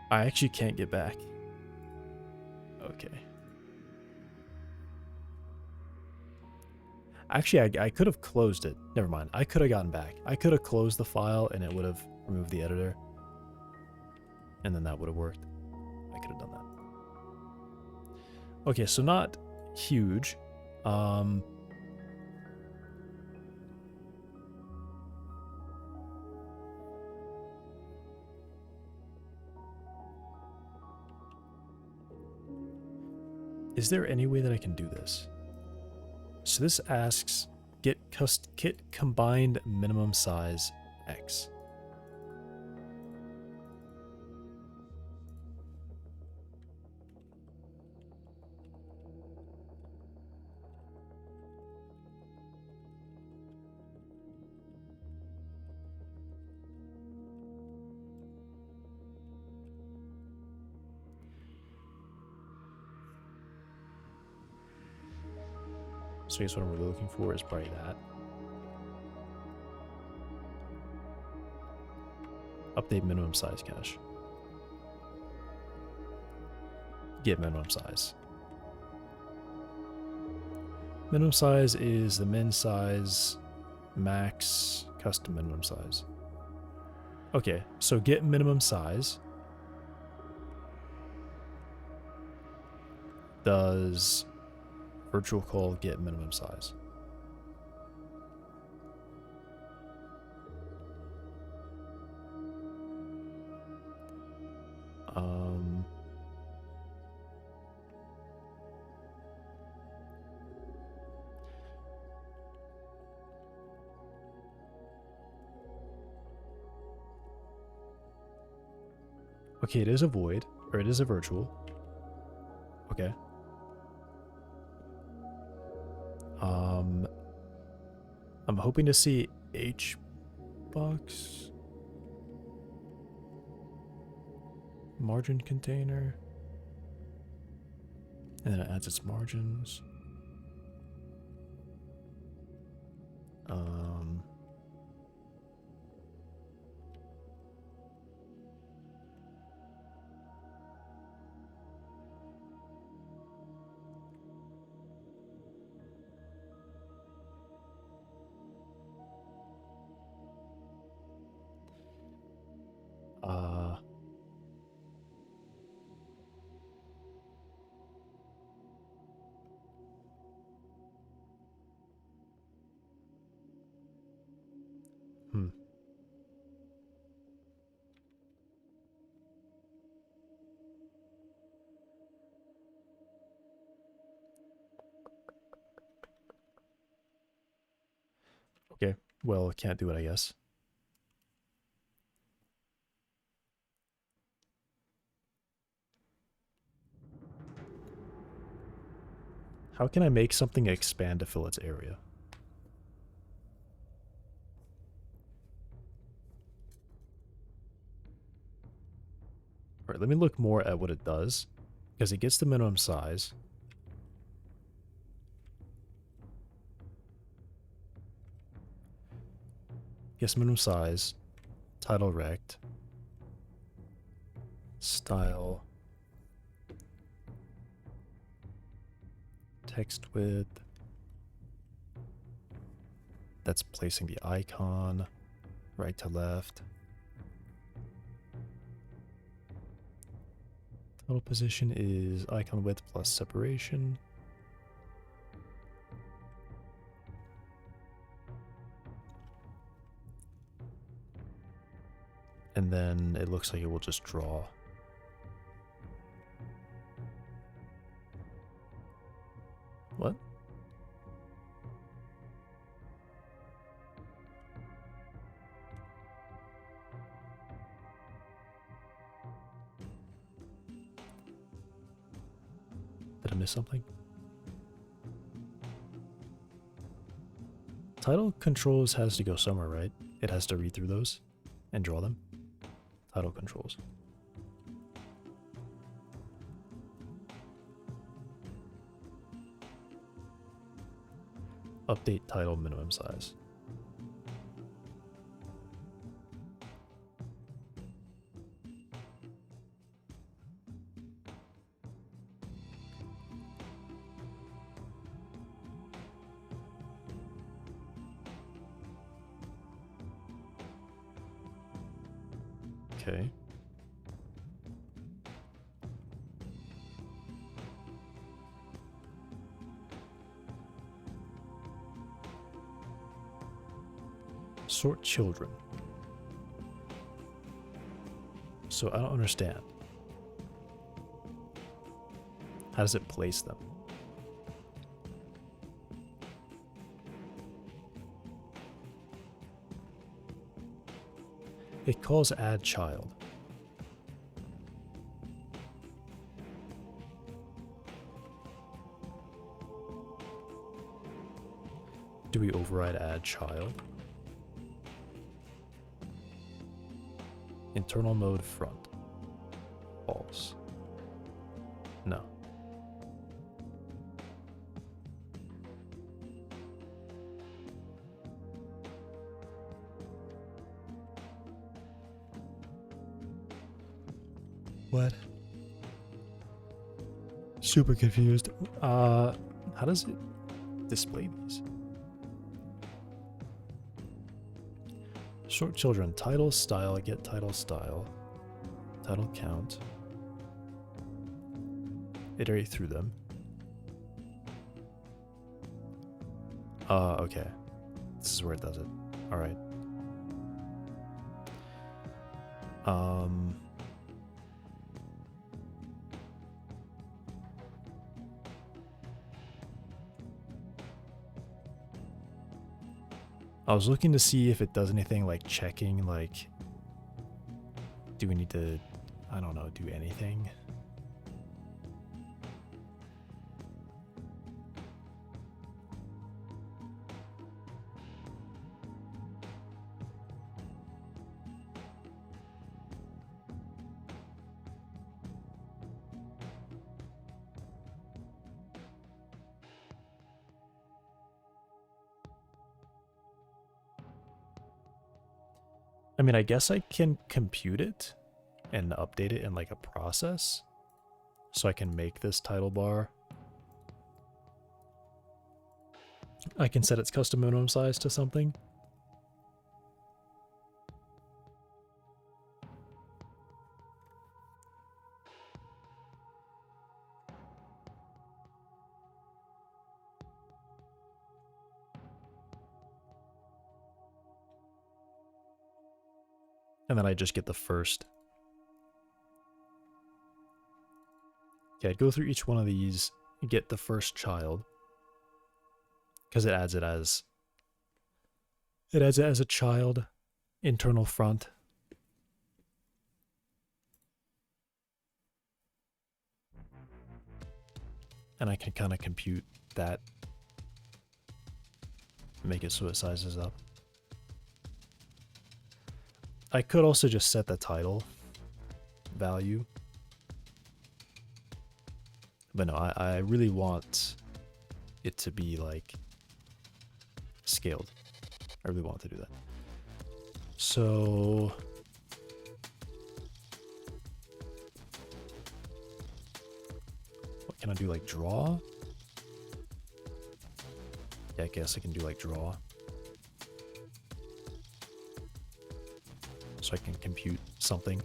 I actually can't get back. Okay. Actually, I could have closed it. Never mind. I could have gotten back. I could have closed the file and it would have removed the editor. And then that would have worked. I could have done that. Okay, so not huge. Is there any way that I can do this? So this asks get combined minimum size X. So I guess what I'm really looking for is probably that. Update minimum size cache. Get minimum size. Minimum size is the min size, max, custom minimum size. Okay, so get minimum size does virtual call get minimum size. Um, okay, it is a void, or it is a virtual. Okay. I'm hoping to see H box margin container, and then it adds its margins. Uh, hmm. Okay, well, can't do it, I guess. How can I make something expand to fill its area? Alright, let me look more at what it does. Because it gets the minimum size. Gets minimum size. Title rect. Style. Text width. That's placing the icon. Right to left. Total position is icon width plus separation. And then it looks like it will just draw. What? Did I miss something? Title controls has to go somewhere, right? It has to read through those and draw them. Title controls. Update title minimum size. Okay. Sort children. So I don't understand. How does it place them? It calls add child. Do we override add child? Internal mode front. False. No. What? Super confused. How does it display these? Short children. Title style. Get title style. Title count. Iterate through them. Okay. This is where it does it. Alright. I was looking to see if it does anything like checking, like, do we need to, I don't know, do anything? I mean, I guess I can compute it and update it in like a process. So I can make this title bar. I can set its custom minimum size to something. And then I just get the first. Yeah, I'd go through each one of these, get the first child. Because it adds it as a child, internal front. And I can kind of compute that. Make it so it sizes up. I could also just set the title value. But no, I really want it to be like scaled. I really want to do that. So what can I do, like draw? Yeah, I guess I can do like draw. So I can compute something.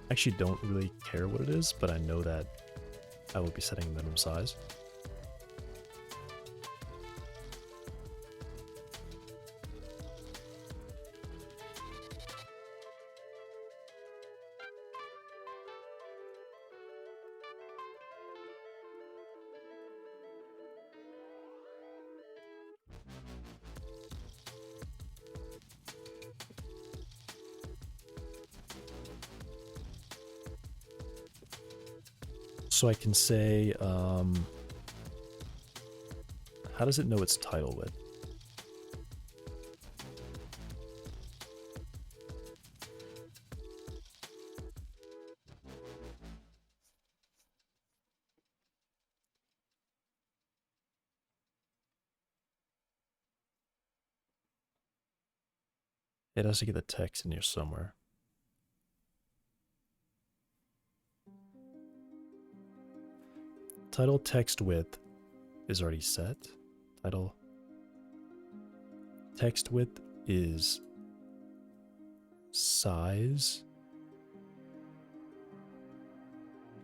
Actually don't really care what it is, but I know that I will be setting a minimum size. So I can say, how does it know its title width? It has to get the text in here somewhere. Title text width is already set. Title text width is size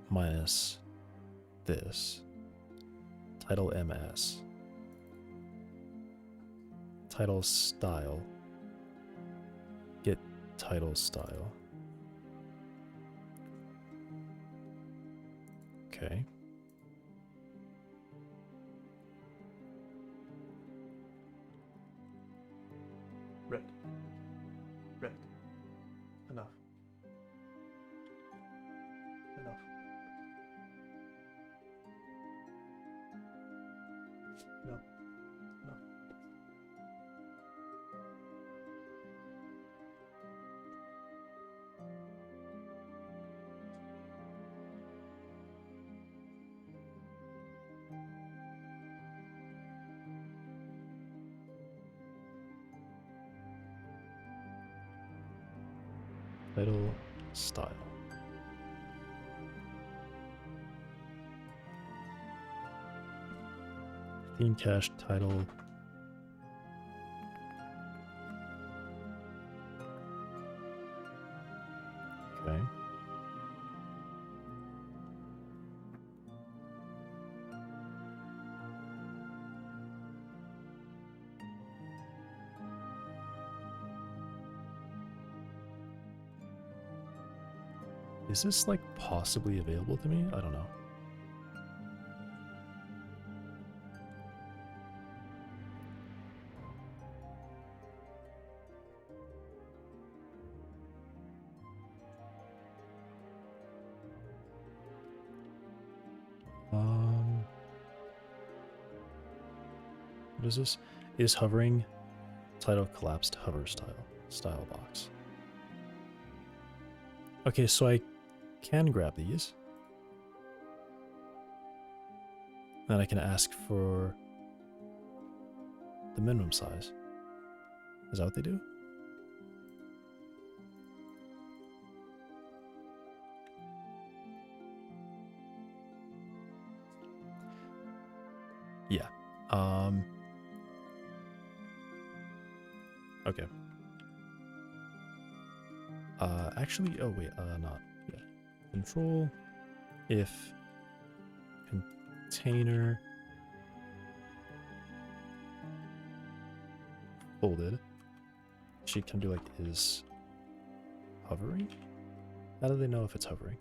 minus this. Title MS. Title style. Get title style. Okay. Red. Red. Enough. Enough. No. No. Title, style. Theme cache, title. Okay. Is this like possibly available to me? I don't know. What is this? Is hovering title collapsed hover style box. Okay, so I can grab these. And I can ask for the minimum size. Is that what they do? Yeah. Okay. Actually, oh wait, not. Yeah. Control if container folded. She can do like is hovering? How do they know if it's hovering?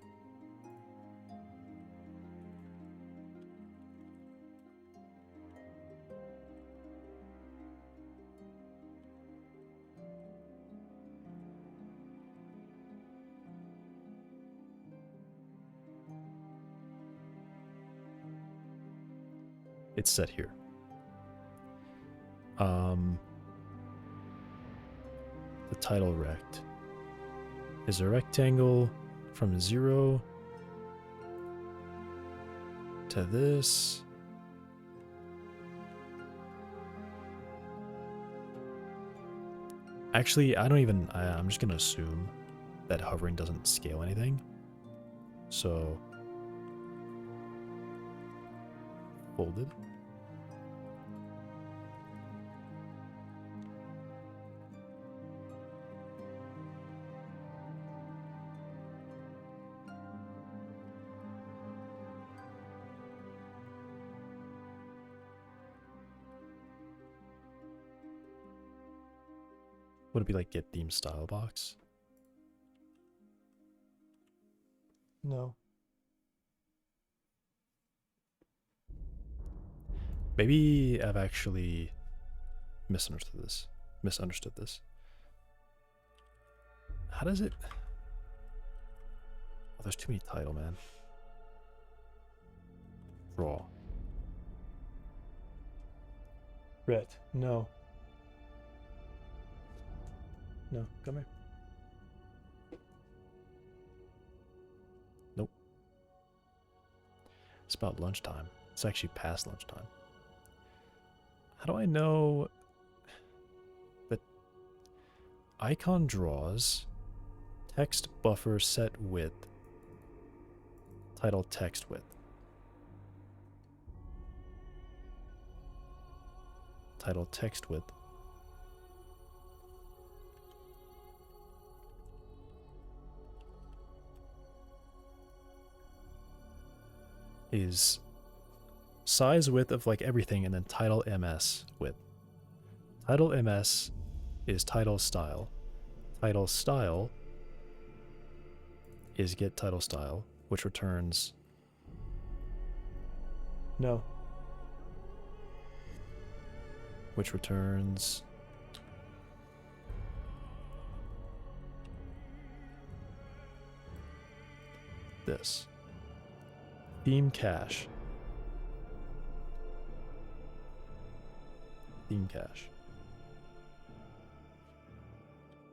It's set here. The title rect is a rectangle from 0 to this. Actually, I'm just gonna assume that hovering doesn't scale anything. So, folded. Would it be like get theme style box? No. Maybe I've actually misunderstood this. How does it... Oh, there's too many title, man. Draw. Ret, no. No, come here. Nope. It's about lunchtime. It's actually past lunchtime. How do I know that icon draws, text buffer set width, title text width, title text width, is size width of like everything and then title ms width. Title ms is title style. Title style is get title style, which returns no. Which returns this. Theme cache. Theme cache.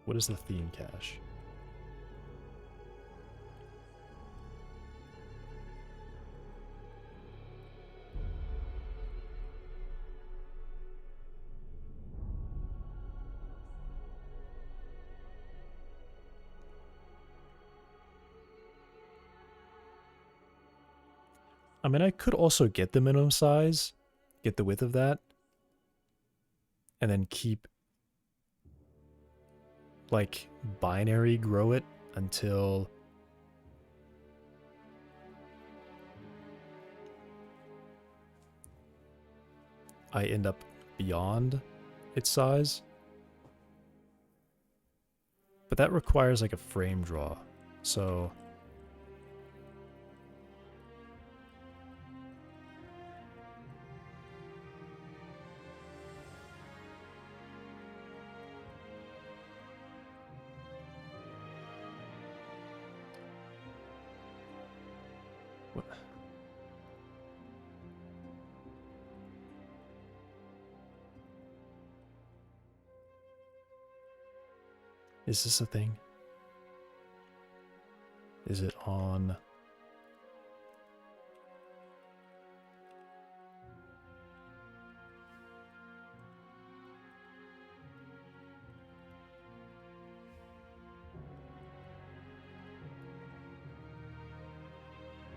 What is the theme cache? mean, I could also get the minimum size, get the width of that, and then keep, like, binary grow it until I end up beyond its size. But that requires like a frame draw. So what? Is this a thing? Is it on?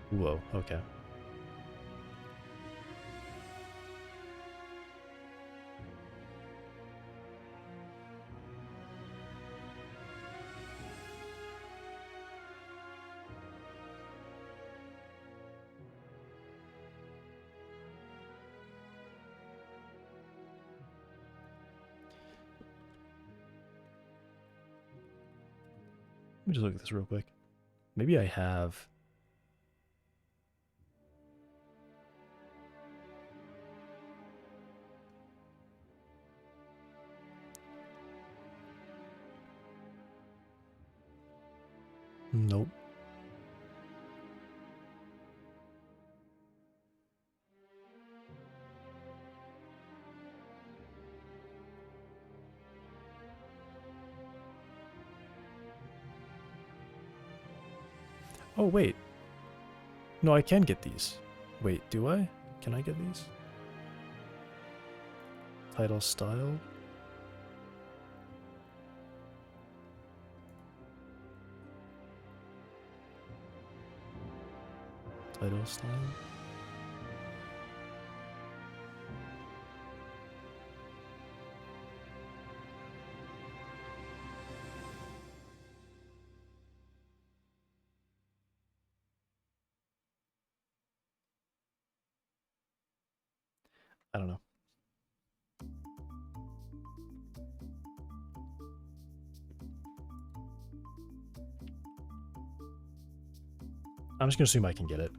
Whoa, okay. Let me just look at this real quick. Maybe I have. Nope. Oh, wait. No, I can get these. Wait, do I? Can I get these? Title style? Title style? I don't know. I'm just gonna assume I can get it.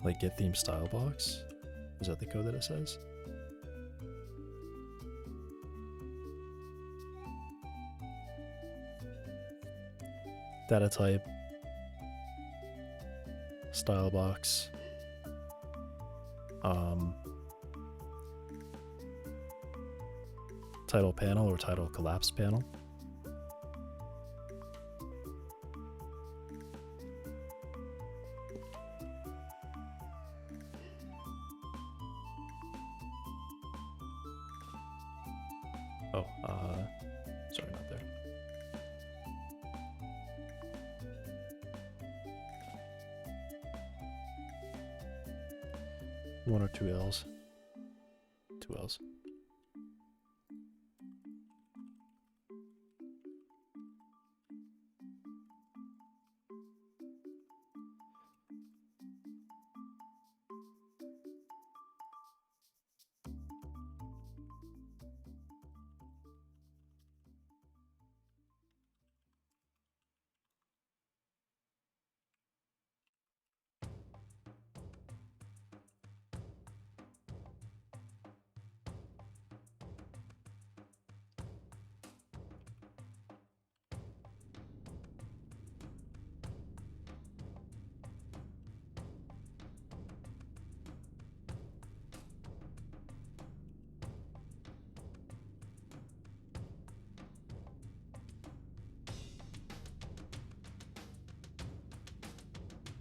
Like get theme style box? Is that the code that it says? Data type. Style box. Title panel or title collapsed panel. Oh, sorry, not there. One or two L's. Two L's.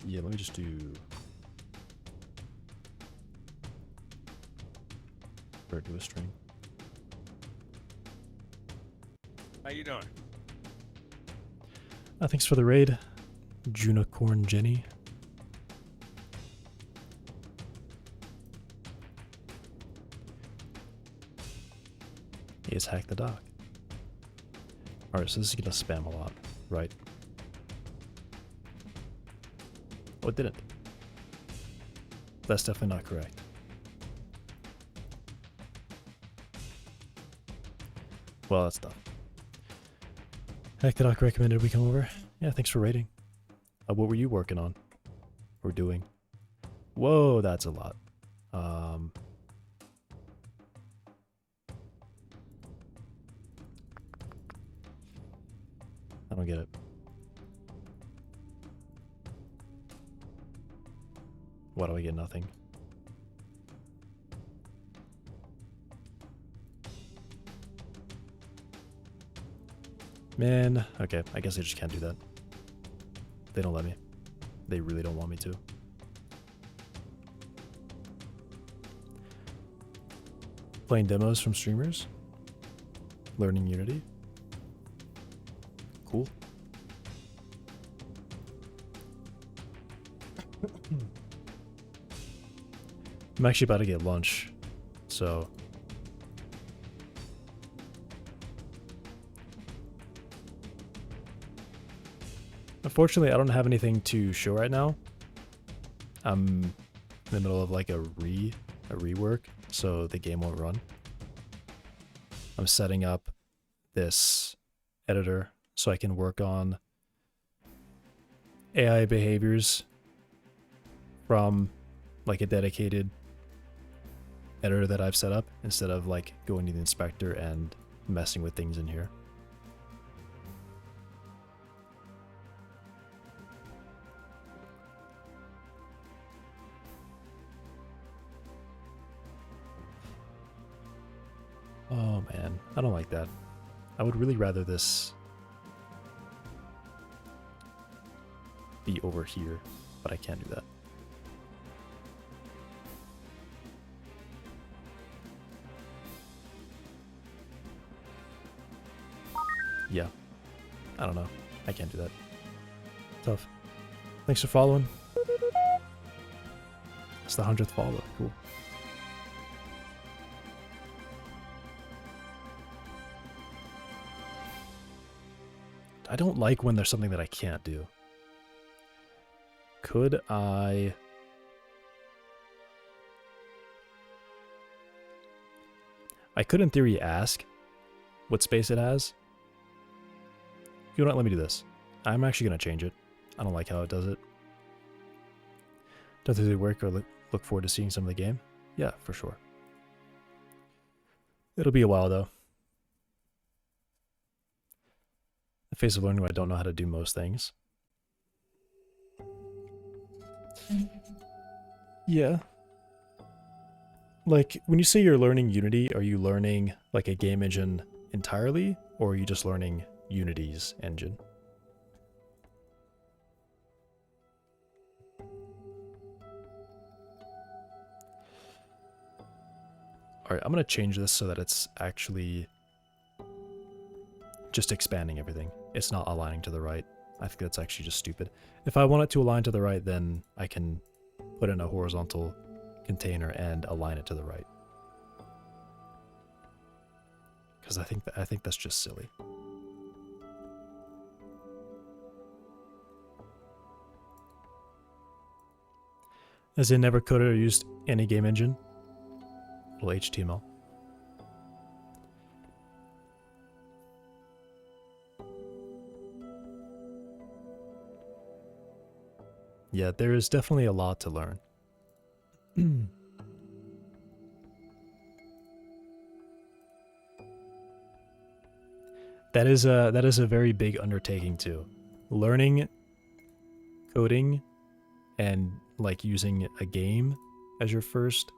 Yeah, let me just do convert to a string. How you doing? Thanks for the raid, Junicorn Jenny. He's hacked the dock. Alright, so this is gonna spam a lot, right? Oh, it didn't. That's definitely not correct. Well, that's tough. Hack the dock recommended we come over. Yeah, thanks for rating. What were you working on? Or doing? Whoa, that's a lot. I don't get it. Why do I get nothing? Man, okay, I guess I just can't do that. They don't let me. They really don't want me to. Playing demos from streamers? Learning Unity? Cool. I'm actually about to get lunch, so... Unfortunately, I don't have anything to show right now. I'm in the middle of like a rework, so the game won't run. I'm setting up this editor so I can work on AI behaviors from like a dedicated editor that I've set up instead of like going to the inspector and messing with things in here. Oh man, I don't like that. I would really rather this be over here, but I can't do that. Yeah, I don't know. I can't do that. Tough. Thanks for following. It's the 100th follow. Cool. I don't like when there's something that I can't do. Could I... I could in theory ask what space it has. You know what, let me do this. I'm actually going to change it. I don't like how it does it. Don't think they work or look forward to seeing some of the game? Yeah, for sure. It'll be a while though. The phase of learning where I don't know how to do most things. Yeah. Like, when you say you're learning Unity, are you learning like a game engine entirely, or are you just learning Unity's engine? Alright, I'm going to change this so that it's actually just expanding everything. It's not aligning to the right. I think that's actually just stupid. If I want it to align to the right, then I can put in a horizontal container and align it to the right. Because I think that's just silly. As in, never coded or used any game engine. Little HTML. Yeah, there is definitely a lot to learn. That is a very big undertaking too. Learning coding and like using a game as your first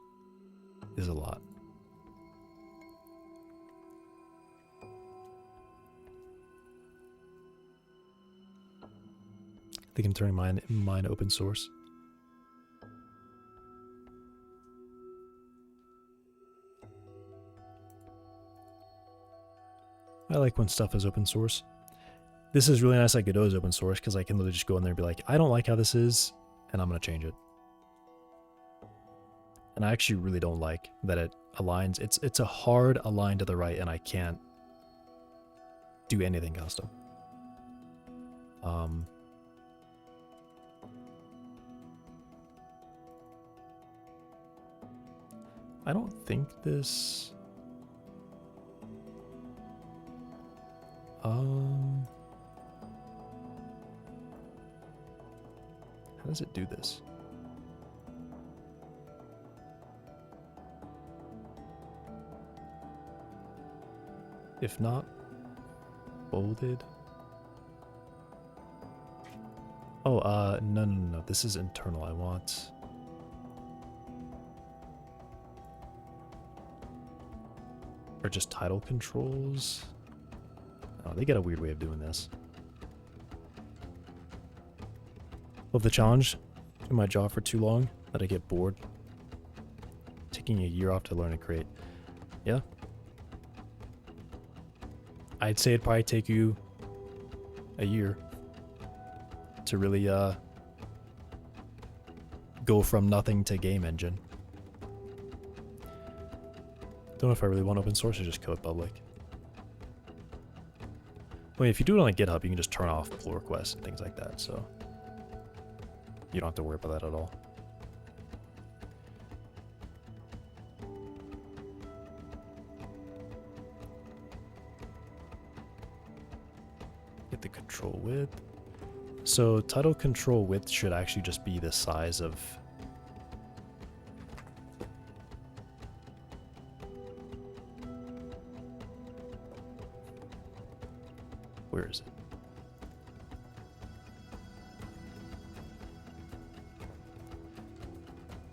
is a lot. I think I'm turning mine open source. I like when stuff is open source. This is really nice that Godot is open source because I can literally just go in there and be like, I don't like how this is, and I'm going to change it. And I actually really don't like that it aligns. It's a hard align to the right, and I can't do anything custom. I don't think this... How does it do this? If not, bolded. Oh, no. This is internal. I want... Or just title controls. Oh, they got a weird way of doing this. Love the challenge. Do my job for too long that I get bored. Taking a year off to learn and create. Yeah. I'd say it'd probably take you a year to really go from nothing to game engine. Don't know if I really want open source or just code public. I mean, if you do it on GitHub, you can just turn off pull requests and things like that, so you don't have to worry about that at all. Get the control width. So title control width should actually just be the size of... Where is it?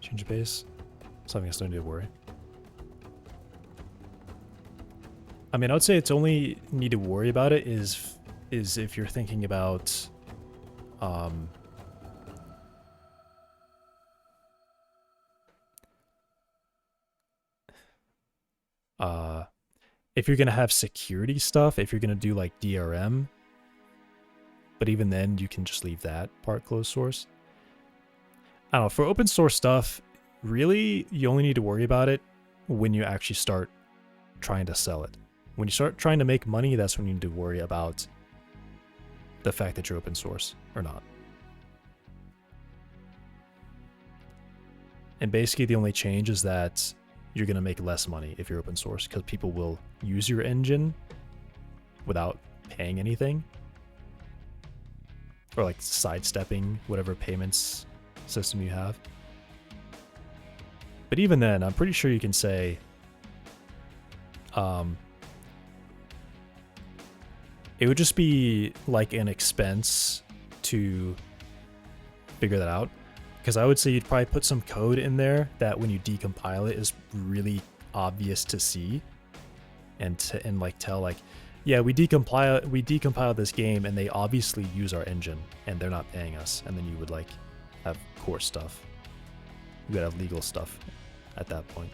Change base. Something I don't need to worry. I mean, I would say it's only need to worry about it is if you're thinking about if you're gonna have security stuff, if you're gonna do like DRM, but even then you can just leave that part closed source. I don't know, for open source stuff, really you only need to worry about it when you actually start trying to sell it. When you start trying to make money, that's when you need to worry about the fact that you're open source or not. And basically the only change is that you're going to make less money if you're open source because people will use your engine without paying anything. Or like sidestepping whatever payments system you have. But even then, I'm pretty sure you can say it would just be like an expense to figure that out. Because I would say you'd probably put some code in there that when you decompile it is really obvious to see, and like tell like, yeah, we decompile this game and they obviously use our engine and they're not paying us, and then you would like have core stuff. You would have legal stuff at that point.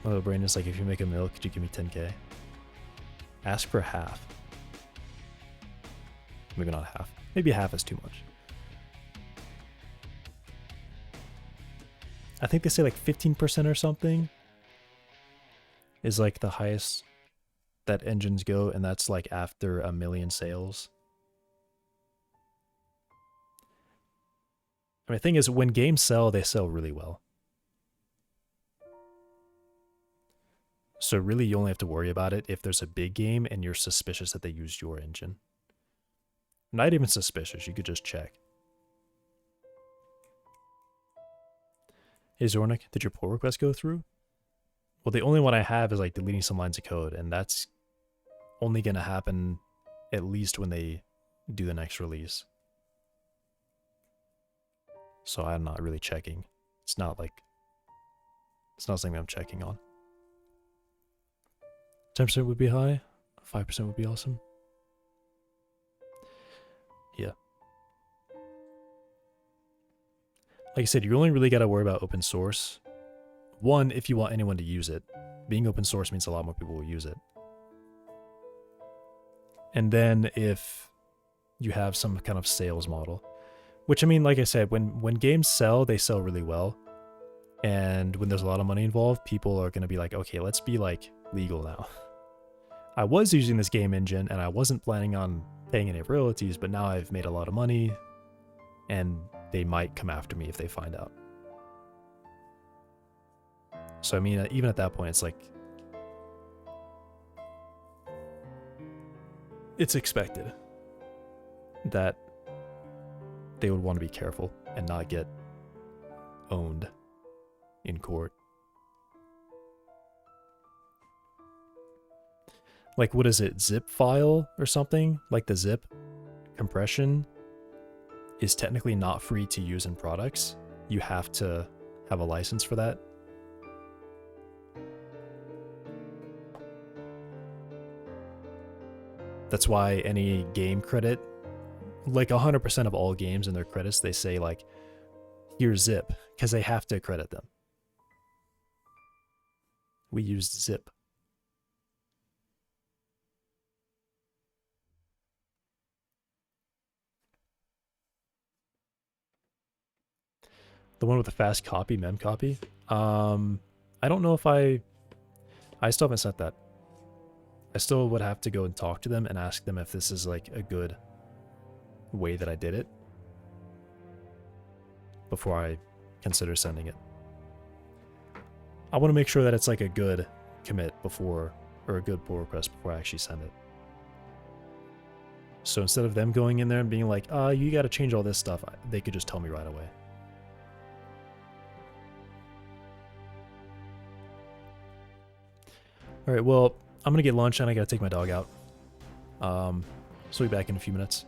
My little brain is like, if you make a meal, could you give me 10k? Ask for half. Maybe not half. Maybe half is too much. I think they say like 15% or something is like the highest that engines go, and that's like after 1 million sales. I mean, the thing is, when games sell, they sell really well. So really, you only have to worry about it if there's a big game and you're suspicious that they used your engine. Not even suspicious, you could just check. Hey Zornik, did your pull request go through? Well, the only one I have is like deleting some lines of code, and that's only going to happen at least when they do the next release. So I'm not really checking. It's not something I'm checking on. 10% would be high, 5% would be awesome. Yeah. Like I said, you only really got to worry about open source One, if you want anyone to use it, being open source means a lot more people will use it. And then if you have some kind of sales model, which I mean, like I said, when games sell, they sell really well. And when there's a lot of money involved, people are going to be like, okay, let's be like legal now. I was using this game engine and I wasn't planning on paying any royalties, but now I've made a lot of money and they might come after me if they find out. So, I mean, even at that point, it's like, it's expected that they would want to be careful and not get owned in court. Like, what is it? Zip file or something? Like the zip compression is technically not free to use in products. You have to have a license for that. That's why any game credit, like 100% of all games in their credits, they say like, here's zip, because they have to credit them. We used zip. The one with the fast copy, mem copy. I don't know if I still haven't sent that. I still would have to go and talk to them and ask them if this is like a good way that I did it before I consider sending it. I want to make sure that it's like a good commit before, or a good pull request before I actually send it. So instead of them going in there and being like, you got to change all this stuff, they could just tell me right away. All right, well, I'm going to get lunch and I got to take my dog out. So I'll be back in a few minutes.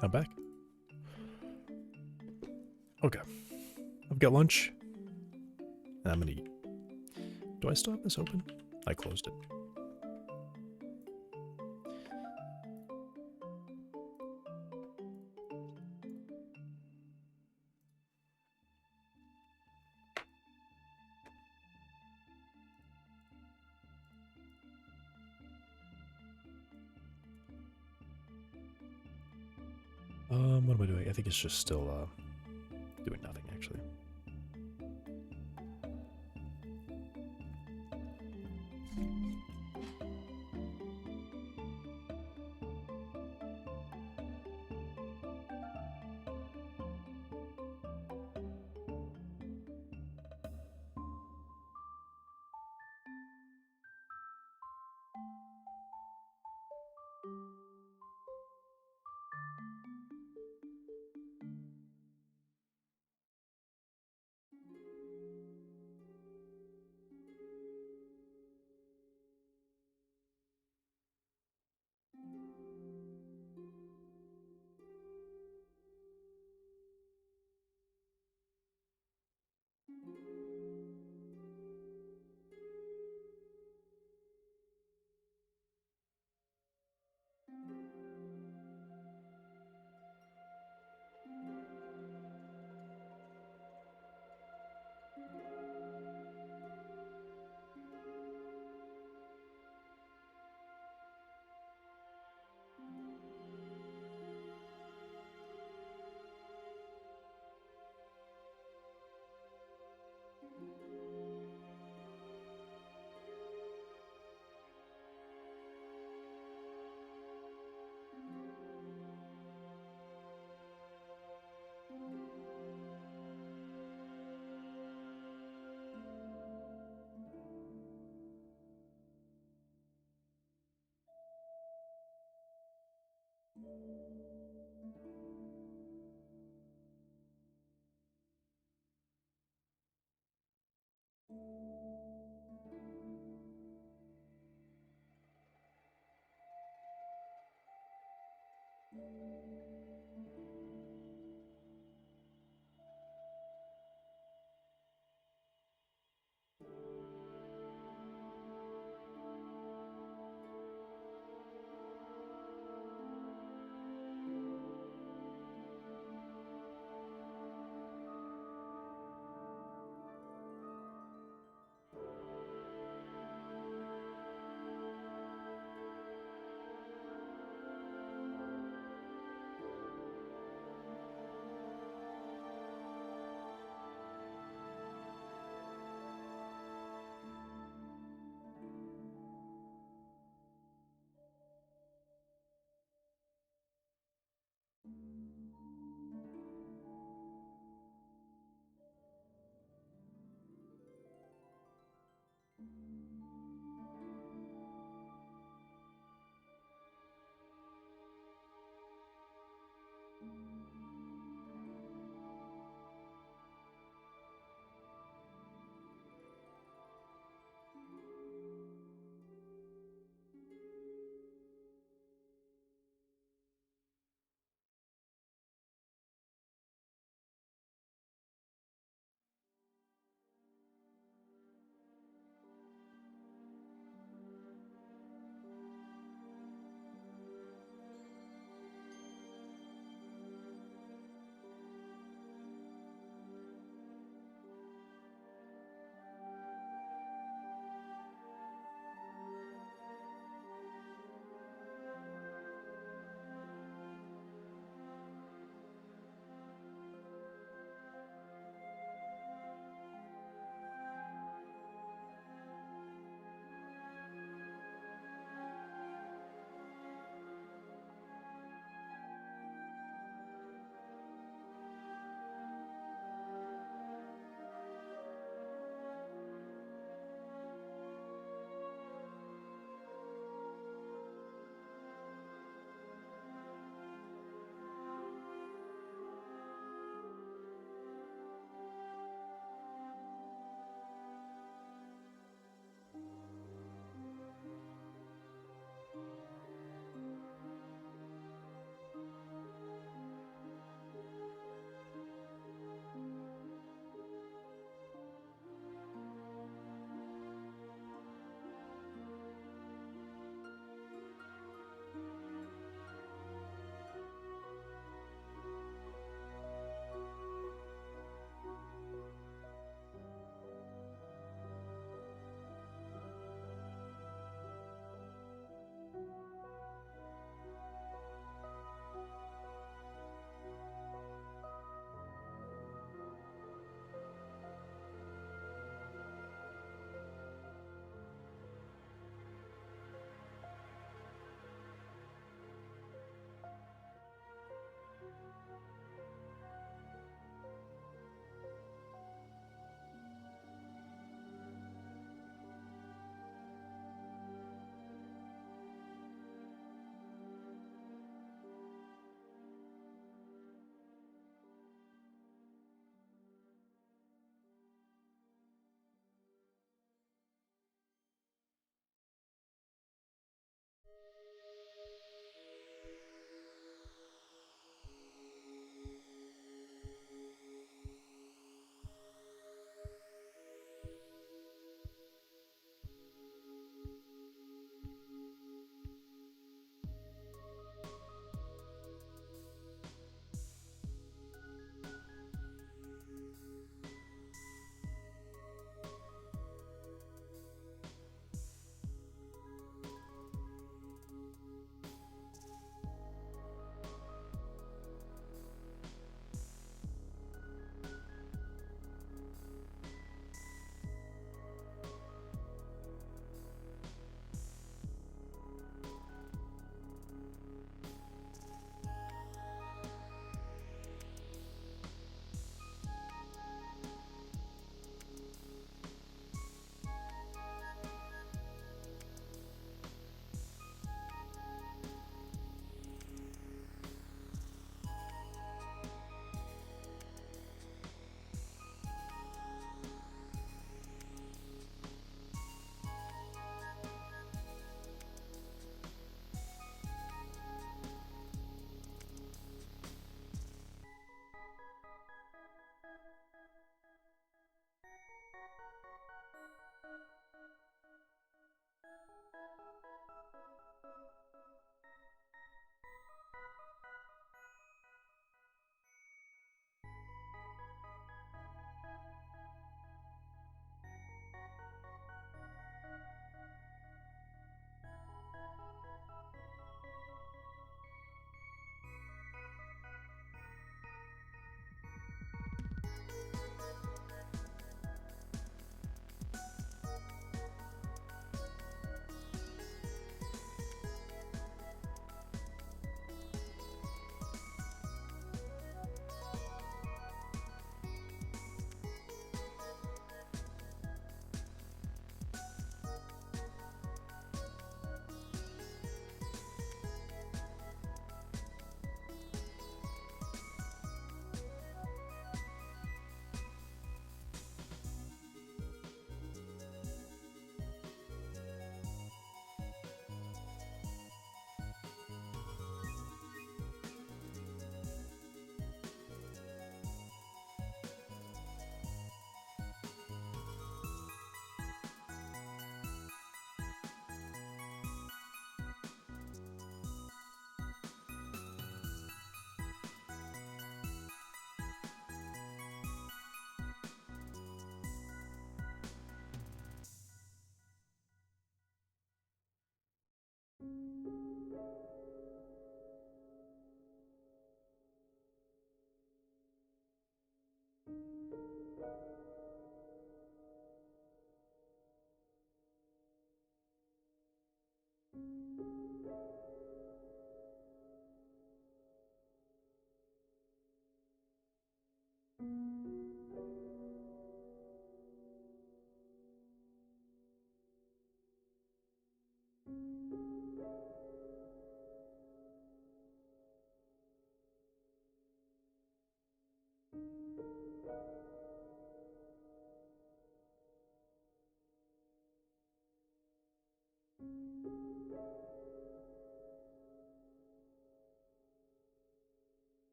I'm back. Okay. I've got lunch. And I'm gonna eat. Do I still have this open? I closed it. What am I doing? I think it's just still doing nothing actually.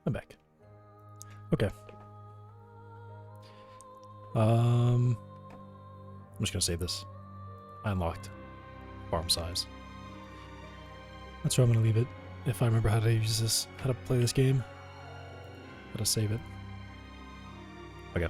I'm back. Okay. I'm just gonna save this. I unlocked farm size. That's where I'm gonna leave it. If I remember how to use this, how to play this game, how to save it. Okay.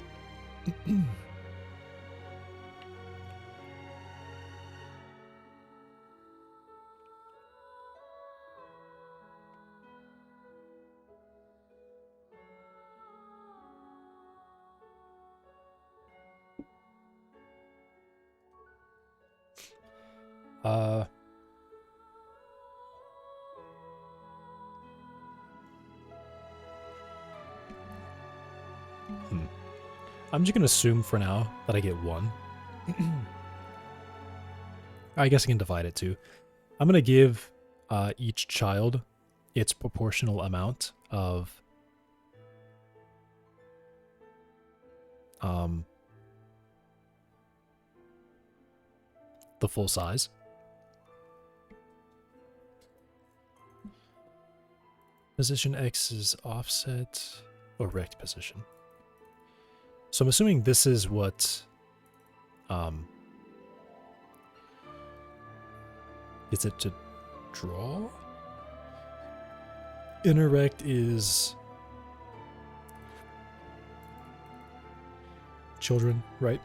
I'm just gonna assume for now that I get 1. I guess I can divide it too. I'm gonna give each child its proportional amount of the full size. Position X is offset or rect position. So I'm assuming this is what is it to draw? Inner rect is children, right?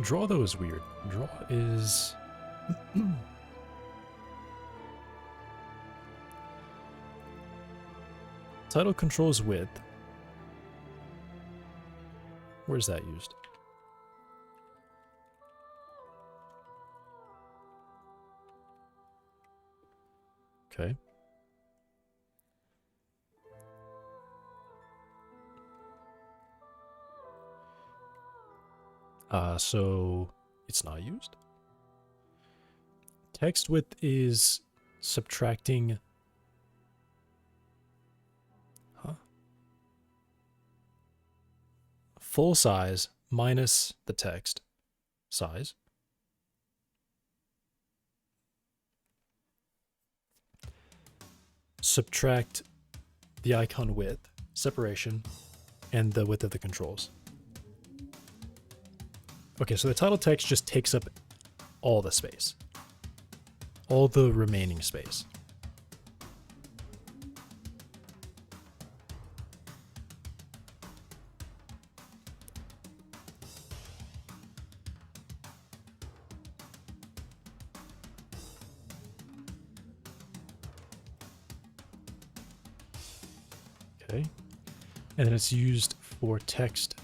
Draw though is weird. Draw is title controls width. Where's that used? Okay. So it's not used. Text width is subtracting. Full size minus the text size. Subtract the icon width, separation, and the width of the controls. Okay, so the title text just takes up all the space. All the remaining space. Okay. And then it's used for text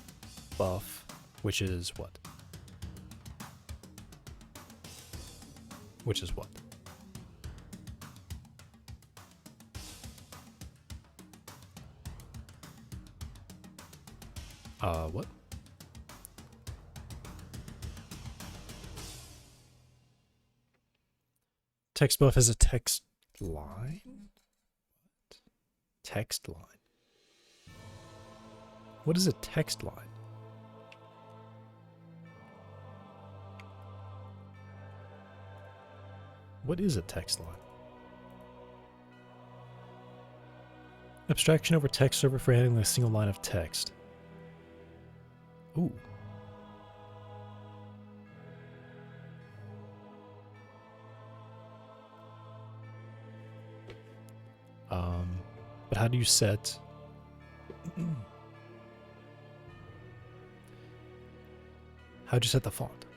buff, which is what? Which is what? What? Text buff is a text line? What? Text line. What is a text line? What is a text line? Abstraction over text server for handling a single line of text. Ooh. But how do you set... How'd you set the font?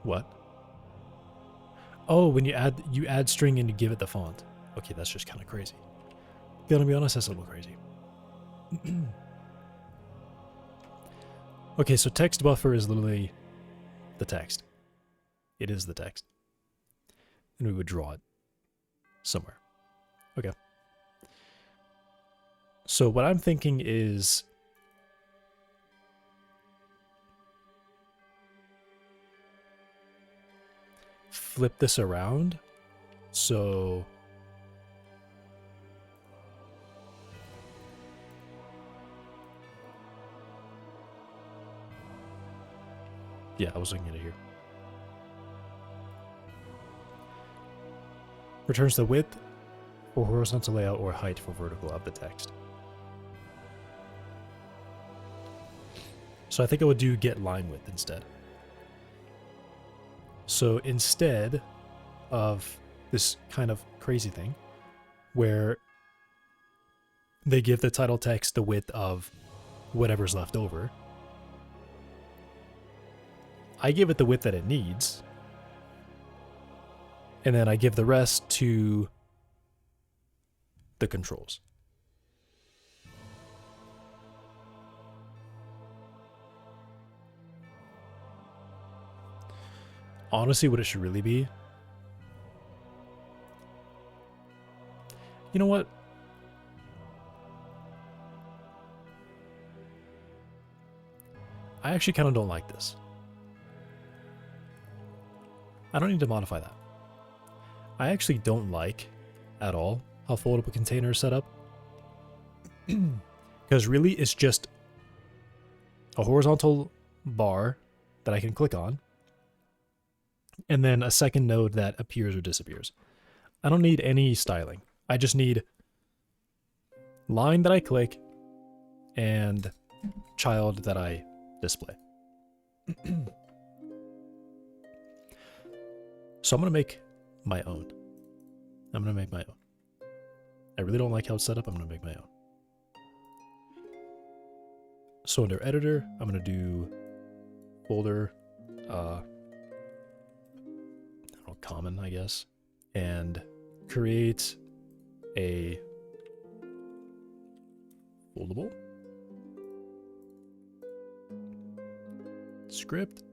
What? Oh, when you add string and you give it the font. Okay, that's just kind of crazy. Gonna be honest, that's a little crazy. Okay, so text buffer is literally the text. It is the text. And we would draw it somewhere. Okay. So what I'm thinking is flip this around. So yeah, I was looking at it here. Returns the width for horizontal layout or height for vertical of the text. So I think I would do get line width instead. So instead of this kind of crazy thing where they give the title text the width of whatever's left over, I give it the width that it needs, and then I give the rest to the controls. Honestly, what it should really be, you know what? I actually kind of don't like this. I don't need to modify that. I actually don't like at all how foldable container is set up. Because really it's just a horizontal bar that I can click on, and then a second node that appears or disappears. I don't need any styling. I just need line that I click and child that I display. So I'm going to make my own. I really don't like how it's set up. I'm going to make my own. So under editor, I'm going to do folder, I don't know, common, I guess, and create a foldable script.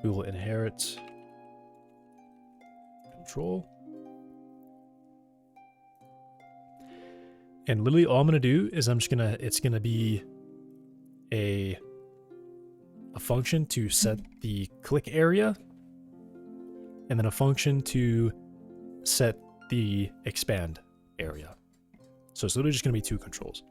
We will inherit control. And literally all I'm going to do is it's going to be a function to set the click area, and then a function to set the expand area. So it's literally just going to be two controls.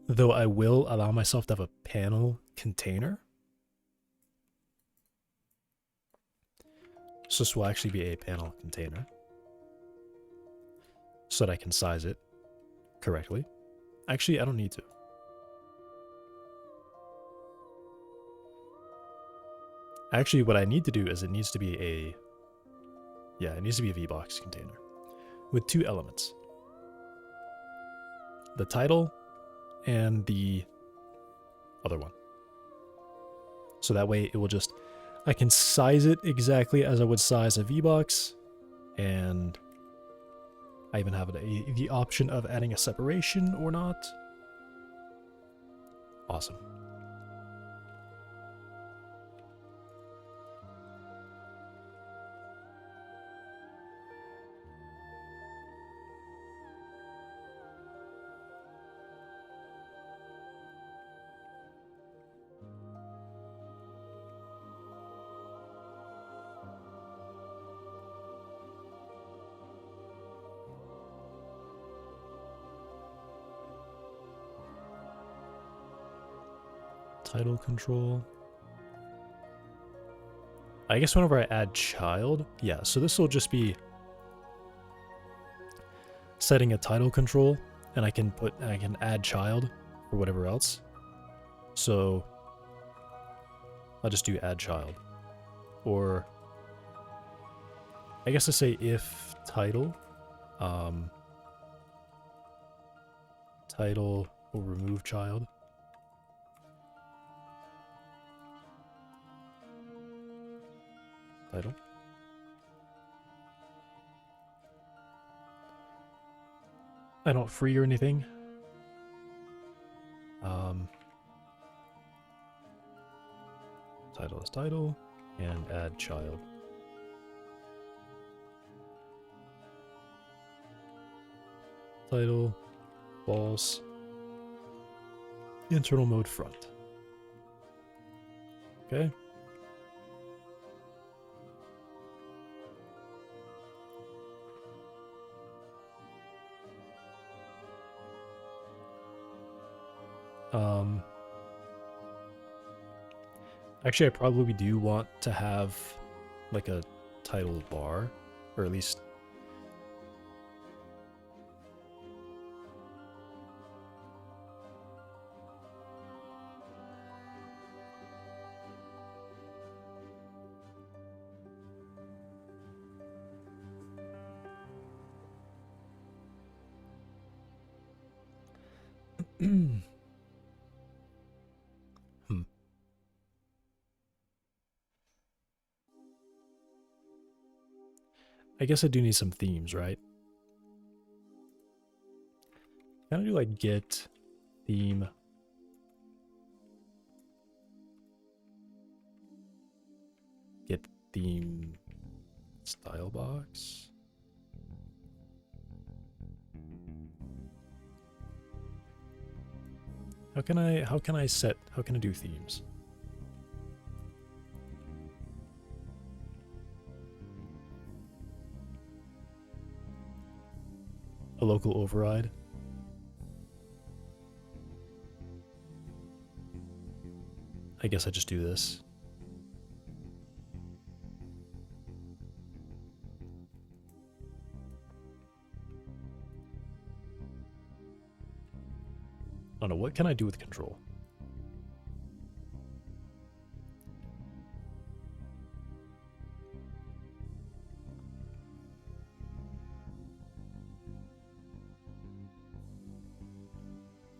Though I will allow myself to have a panel container. So this will actually be a panel container, so that I can size it correctly. Actually, I don't need to. Actually, what I need to do is it needs to be a VBox container with two elements. The title and the other one. So that way it will just, I can size it exactly as I would size a VBox, and I even have the option of adding a separation or not. Awesome. Title control. I guess whenever I add child, yeah, so this will just be setting a title control, and I can add child or whatever else. So I'll just do add child, or I guess I say if title, title will remove child. Title. I don't free or anything. Title is title, and add child. Title, false, internal mode front. Okay. Actually, I probably do want to have like a title bar, or at least I guess I do need some themes, right? Can I do like get theme? Get theme style box? How can I do themes? A local override? I guess I just do this. I don't know, what can I do with control?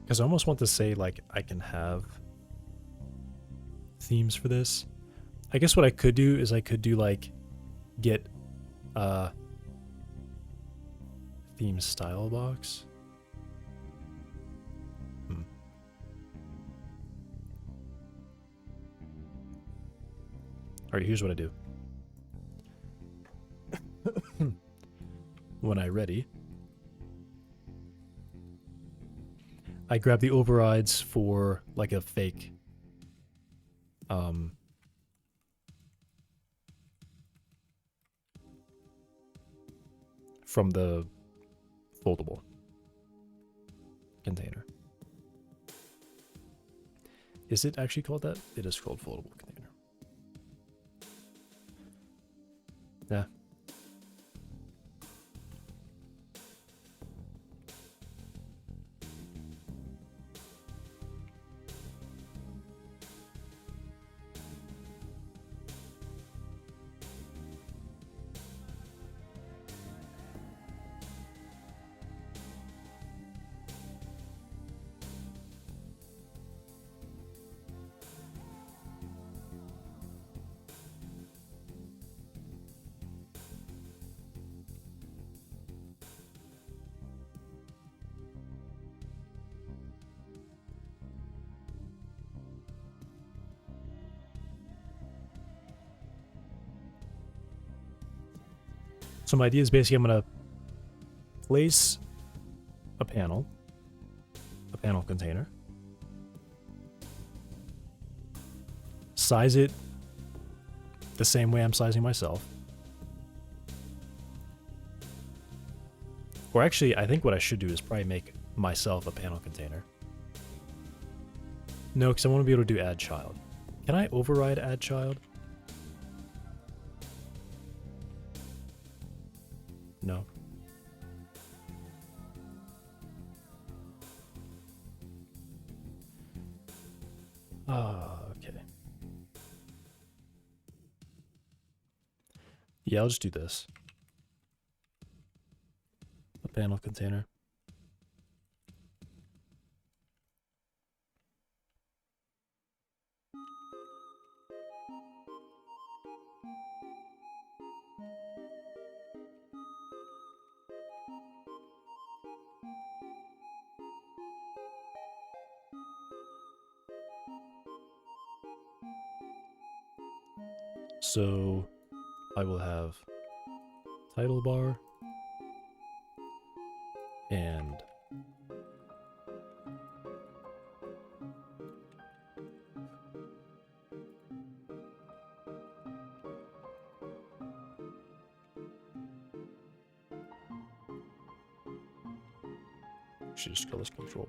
Because I almost want to say, like, I can have themes for this. I guess what I could do is I could do, like, get theme style box. Alright, here's what I do. When I'm ready, I grab the overrides for like a fake from the foldable container. Is it actually called that? It is called foldable container. Yeah. So my idea is basically I'm going to place a panel container, size it the same way I'm sizing myself. Or actually, I think what I should do is probably make myself a panel container. No, because I want to be able to do add child. Can I override add child? No. Okay. Yeah, I'll just do this. A panel container. So I will have title bar and should just call this control.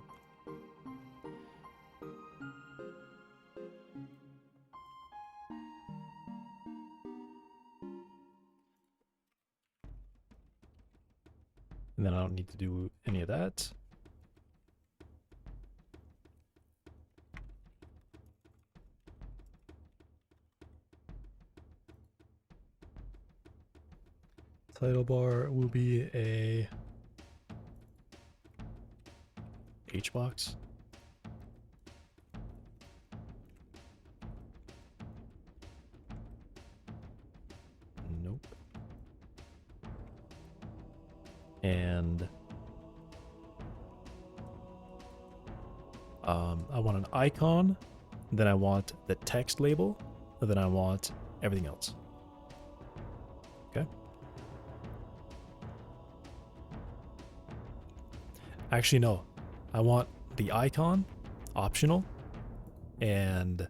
And then I don't need to do any of that. Title bar will be a hbox. Nope. And I want an icon, then I want the text label, and then I want everything else. Okay. Actually, no. I want the icon, optional, and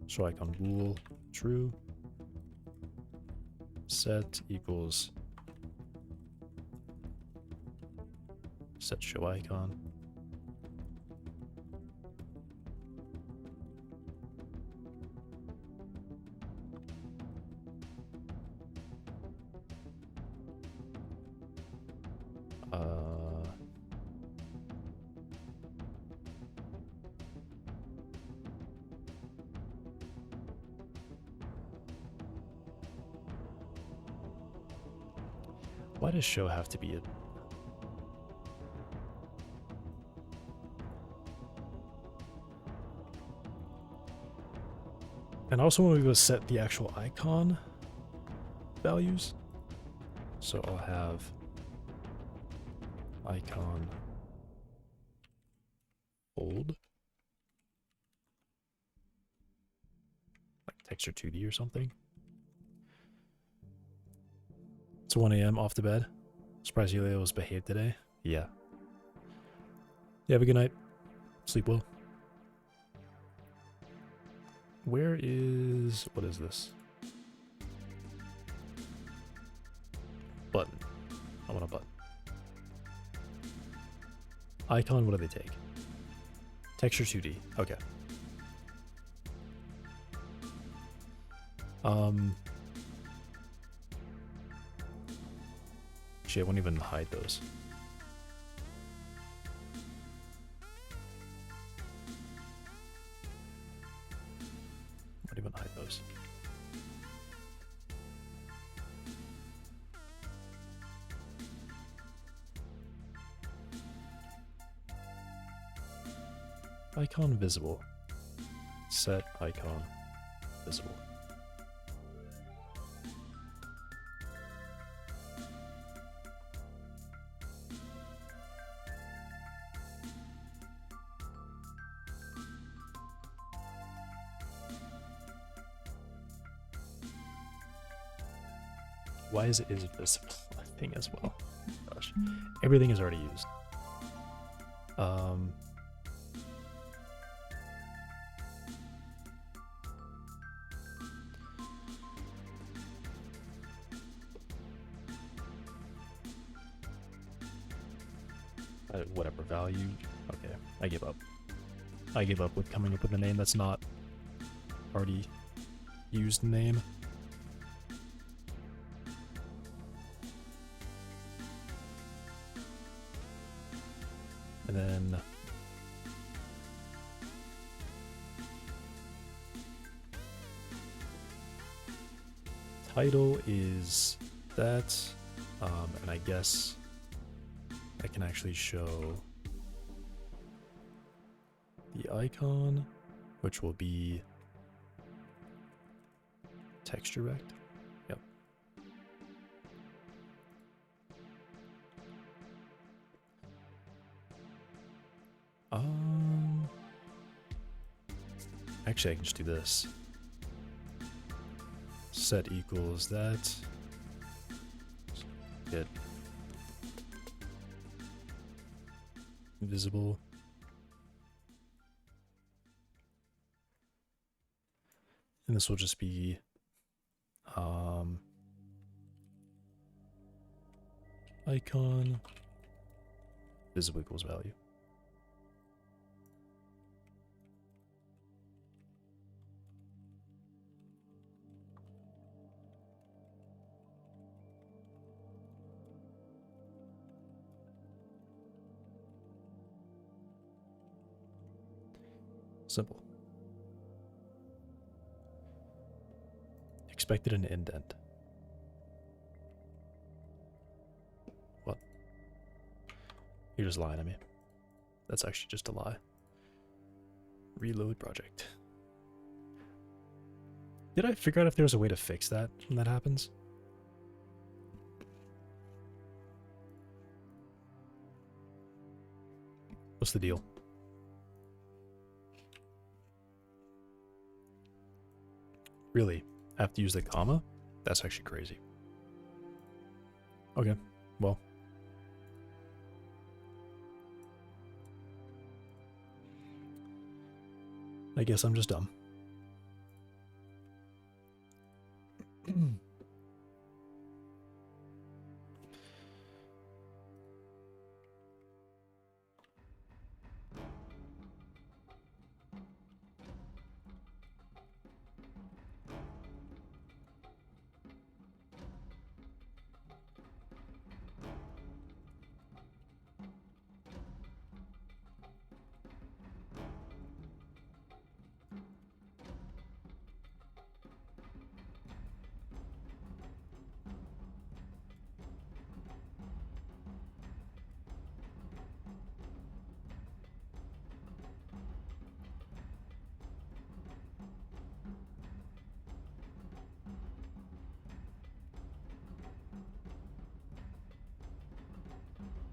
show icon bool true. Set equals set show icon. Why does show have to be a... And also when we go set the actual icon values, so I'll have icon old, like texture 2D or something. It's 1 a.m. off to bed. Surprised Yulia was behaved today. Yeah. Yeah, have a good night. Sleep well. Where is... what is this? Button. I want a button. Icon, what do they take? Texture 2D. Okay. Actually, I won't even hide those. Won't even hide those. Icon visible. Set icon visible. Why is it visible a thing as well? Gosh, everything is already used. Whatever value. Okay, I give up. I give up with coming up with a name that's not already used name. And then title is that, and I guess I can actually show the icon, which will be texture rect. Yep. Actually, I can just do this. Set equals that. Get visible. And this will just be icon visible equals value. Simple. Expected an indent. What? You're just lying to me. That's actually just a lie. Reload project. Did I figure out if there's a way to fix that when that happens? What's the deal? Really? I have to use the comma? That's actually crazy. Okay, well. I guess I'm just dumb.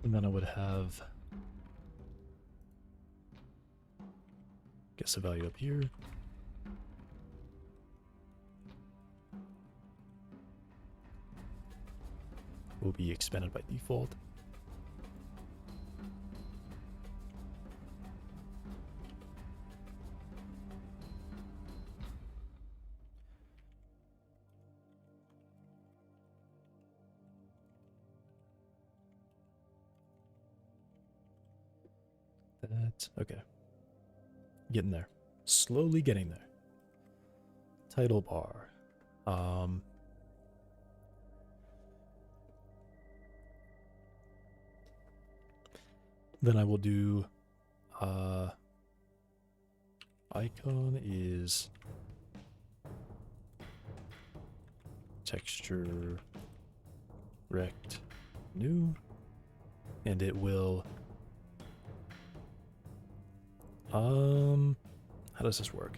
And then I would have, guess, a value up here. Will be expanded by default. That, okay. Getting there. Slowly getting there. Title bar. Then I will do icon is texture rect new, and it will how does this work?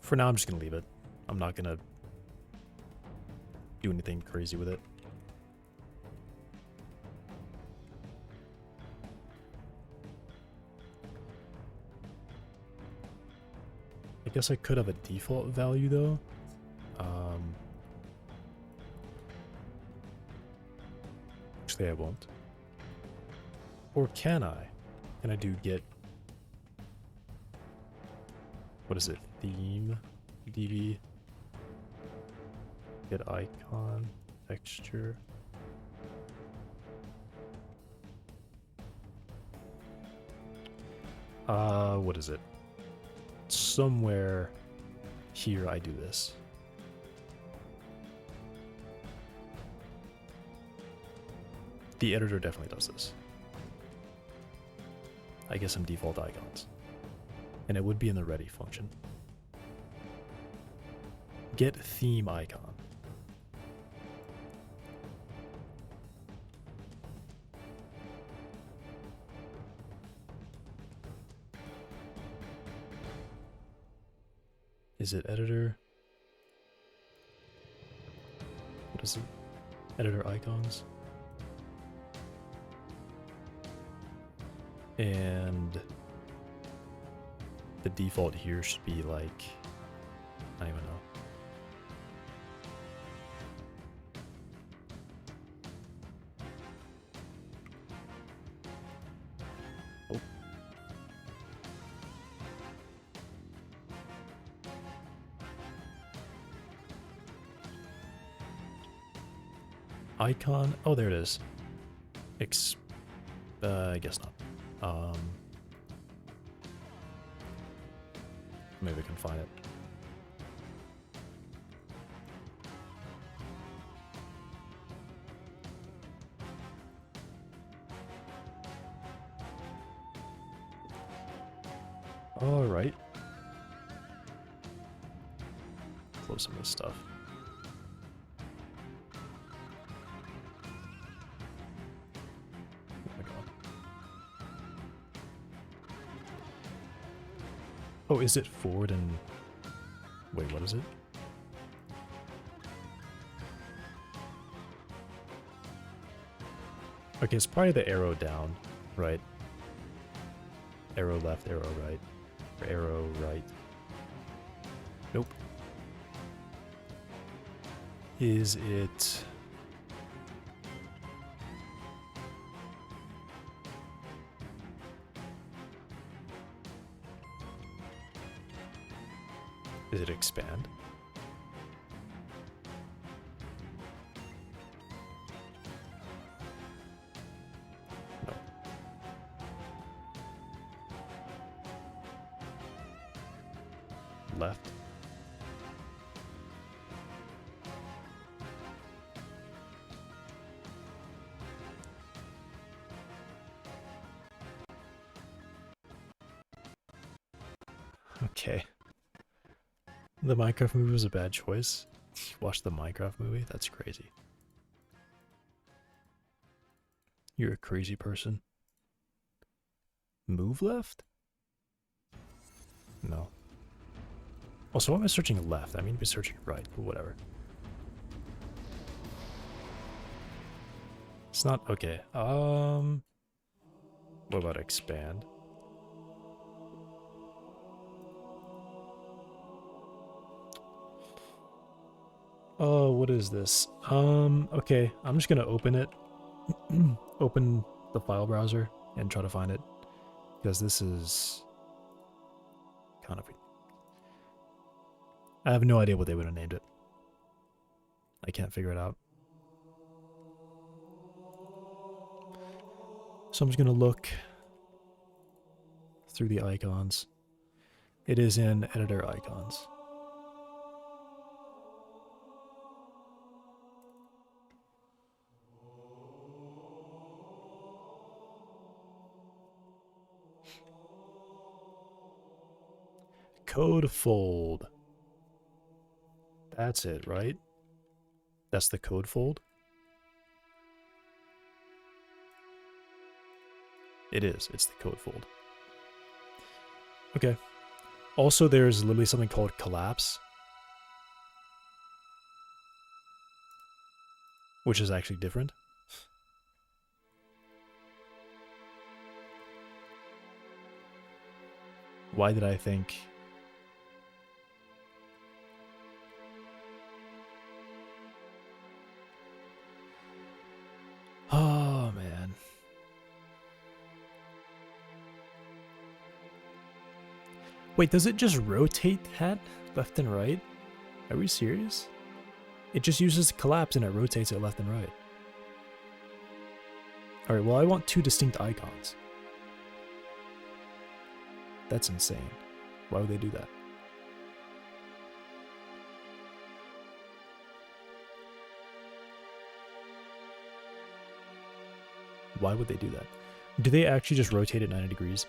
For now, I'm just gonna leave it. I'm not gonna do anything crazy with it. I guess I could have a default value though. Actually, I won't. Or can I? Can I do get? What is it? Theme db. Get icon texture. What is it? Somewhere here I do this. The editor definitely does this. I guess some default icons. And it would be in the ready function. Get theme icon. Is it editor? What is it? Editor icons? And the default here should be like, I don't even know. Oh. Icon, oh there it is. I guess not. Maybe I can find it. All right. Close some of this stuff. Oh my god. Oh, is it forward and... Wait, what is it? Okay, it's probably the arrow down, right? Arrow left, arrow right. Or arrow right. Nope. Is it... Is it expand? No. Left. Okay. The Minecraft movie was a bad choice. You watched the Minecraft movie? That's crazy. You're a crazy person. Move left? No. Also, why am I searching left? I mean to be searching right, but whatever. It's not... Okay. What about expand? Oh, what is this? Okay. I'm just gonna open it. Open the file browser and try to find it. Because this is... kind of... I have no idea what they would have named it. I can't figure it out. So I'm just gonna look through the icons. It is in editor icons. Code fold. That's it, right? That's the code fold? It is. It's the code fold. Okay. Also, there's literally something called collapse, which is actually different. Why did I think... Oh, man. Wait, does it just rotate that left and right? Are we serious? It just uses collapse and it rotates it left and right. Alright, well I want two distinct icons. That's insane. Why would they do that? Why would they do that? Do they actually just rotate it 90 degrees?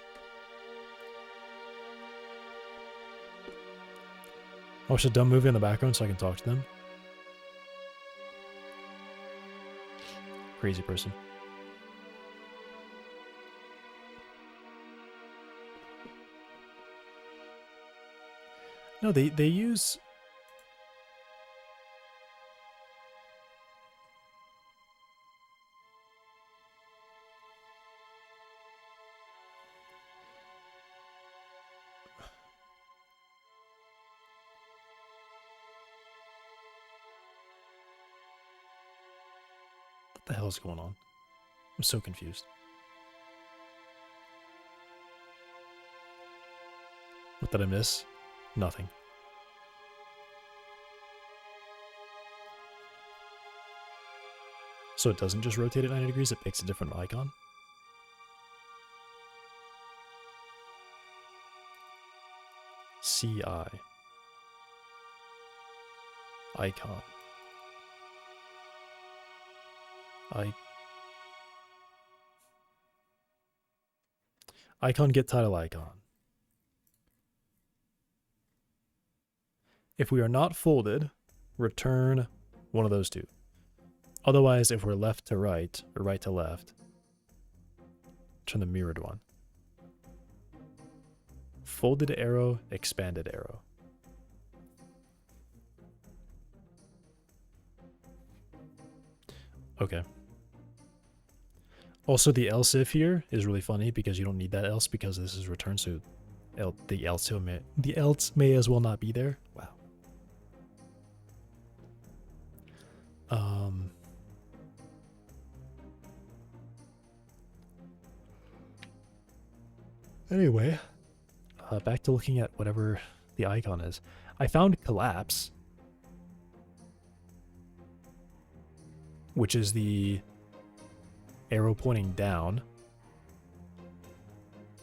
Watch a dumb movie in the background so I can talk to them. Crazy person. No, they use... the hell is going on? I'm so confused. What did I miss? Nothing. So it doesn't just rotate at 90 degrees, it picks a different icon? CI. Icon. Icon get title icon. If we are not folded, return one of those two. Otherwise, if we're left to right, or right to left, turn the mirrored one. Folded arrow, expanded arrow. Okay. Also, the else if here is really funny because you don't need that else because this is returned, so the else may as well not be there. Wow. Anyway, back to looking at whatever the icon is. I found collapse, which is the arrow pointing down.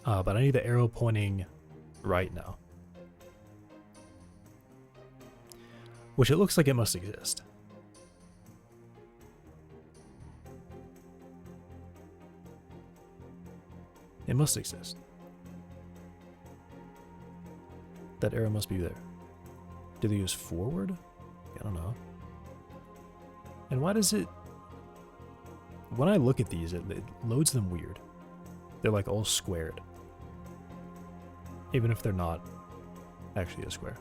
But I need the arrow pointing right now. Which it looks like it must exist. It must exist. That arrow must be there. Do they use forward? I don't know. And why does it... When I look at these, it loads them weird. They're like all squared. Even if they're not actually a square.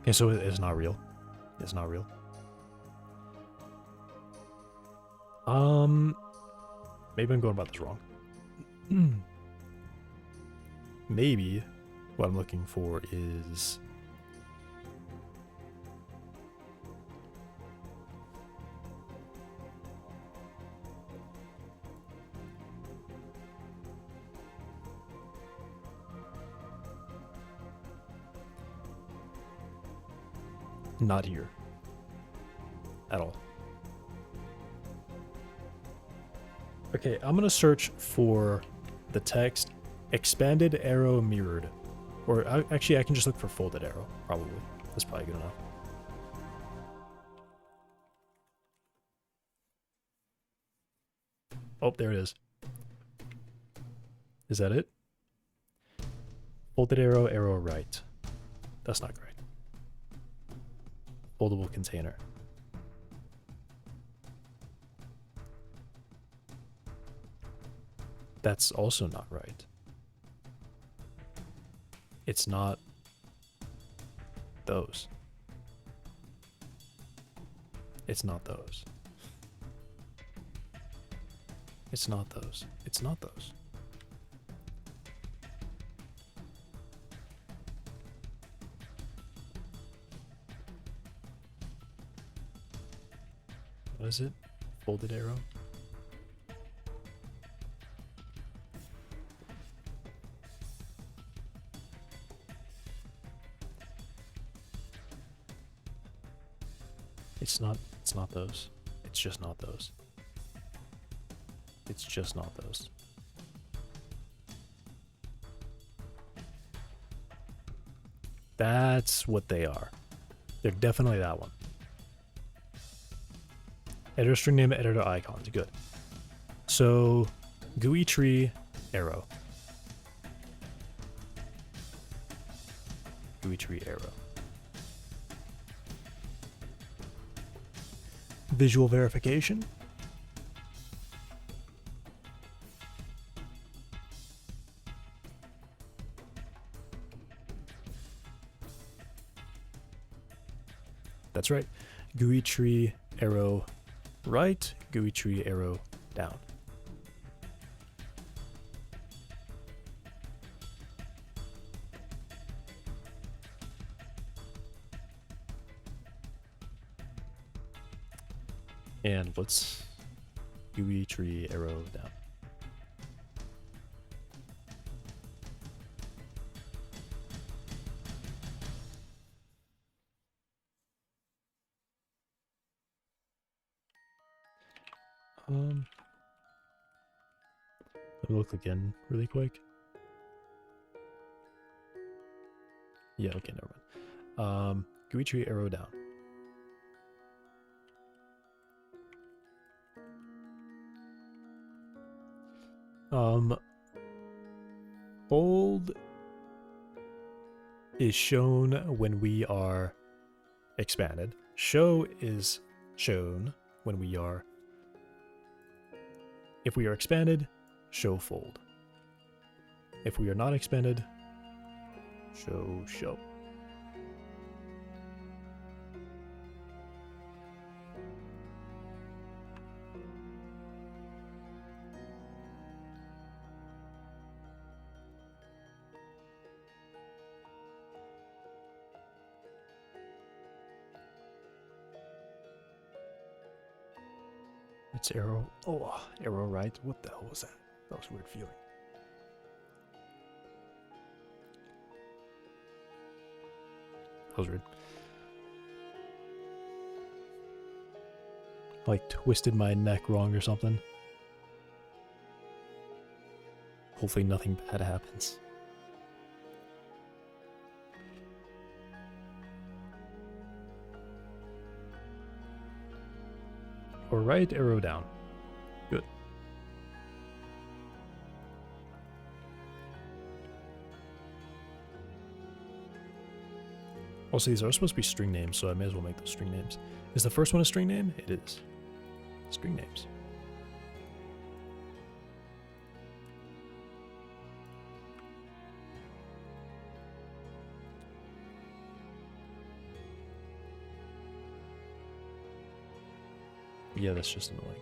Okay, so it's not real. It's not real. Maybe I'm going about this wrong. Maybe what I'm looking for is... Not here. At all. Okay, I'm gonna search for the text expanded arrow mirrored. Or actually I can just look for folded arrow, probably. That's probably good enough. Oh, there it is. Is that it? Folded arrow, arrow right. That's not great. Foldable container. That's also not right. It's not those. It's not those. It's not those. It's not those. What is it? Folded arrow? It's not those. It's just not those. It's just not those. That's what they are. They're definitely that one. Editor string name, editor icons. Good. So, GUI tree, arrow. GUI tree, arrow. Visual verification. that's right. GUI tree arrow right, GUI tree arrow down. And let's GUI tree arrow down. Let me look again really quick. Yeah, okay, never mind. GUI tree arrow down. Bold is shown when we are expanded. Show is shown when we are, if we are expanded, show fold. If we are not expanded, show. It's arrow. Oh, arrow right. What the hell was that? That was a weird feeling. That was weird. Like twisted my neck wrong or something. Hopefully nothing bad happens. Or right, arrow down. Good. Also, these are supposed to be string names, so I may as well make those string names. Is the first one a string name? It is. String names. Yeah, that's just annoying.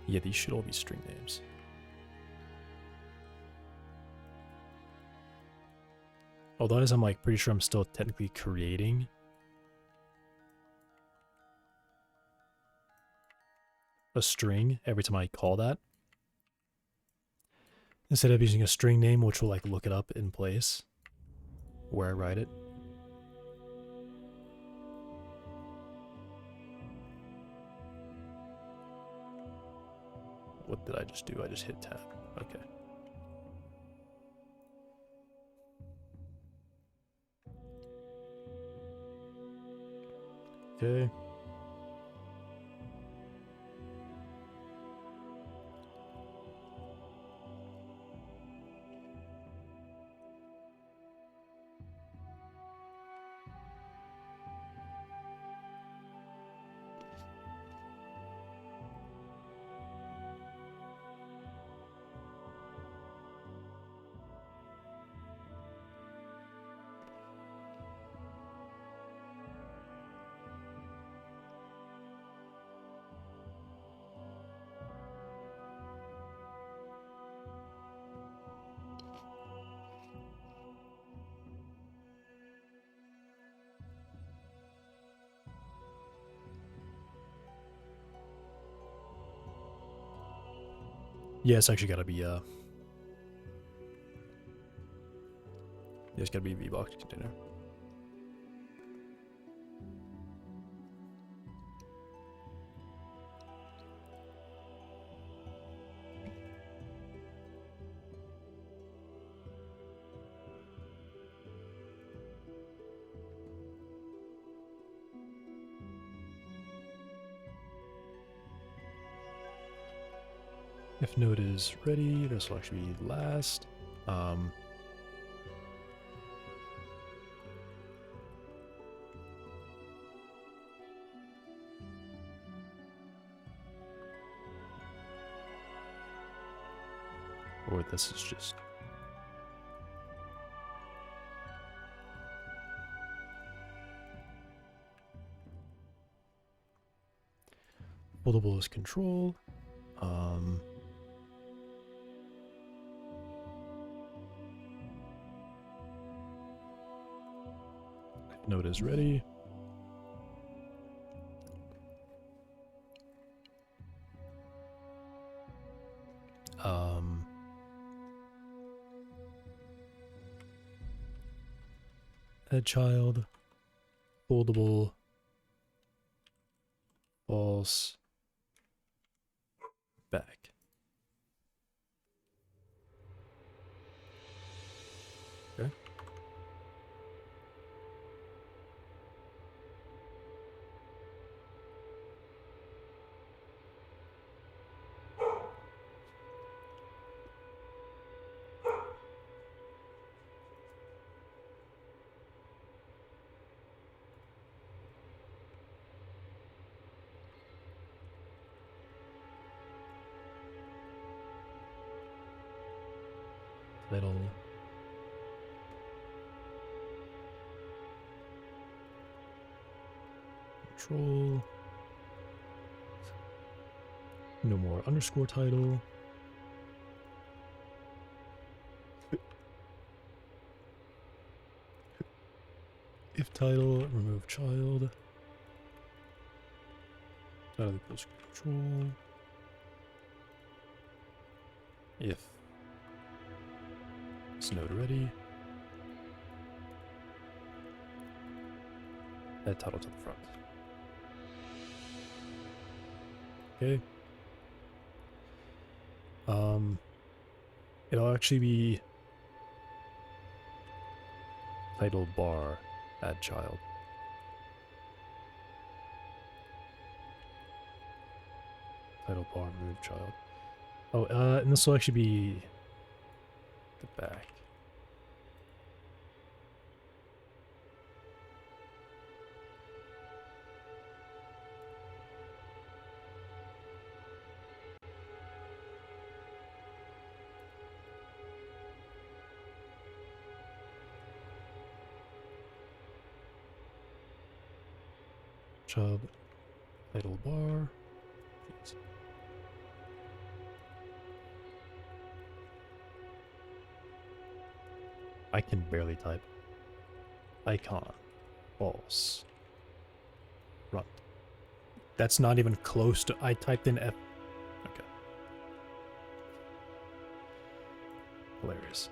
Yeah, these should all be string names. Although as I'm like pretty sure I'm still technically creating a string every time I call that. Instead of using a string name, which will like look it up in place where I write it. What did I just do? I just hit tab. Okay. Okay. Yeah, it's actually gotta be yeah, it's gotta be a VBox container. If node is ready, this will actually be last. Or this is just... Foldable is control. Node is ready. Head child, foldable, false, back. Okay. Title. Control. No more underscore title. If title, remove child. Title equals control. If is node ready. Add title to the front. Okay. It'll actually be title bar add child. Title bar remove child. Oh, and this will actually be the back. Child title bar. Jeez. I can barely type. Icon. False. Front. That's not even close to... I typed in F... Okay. Hilarious.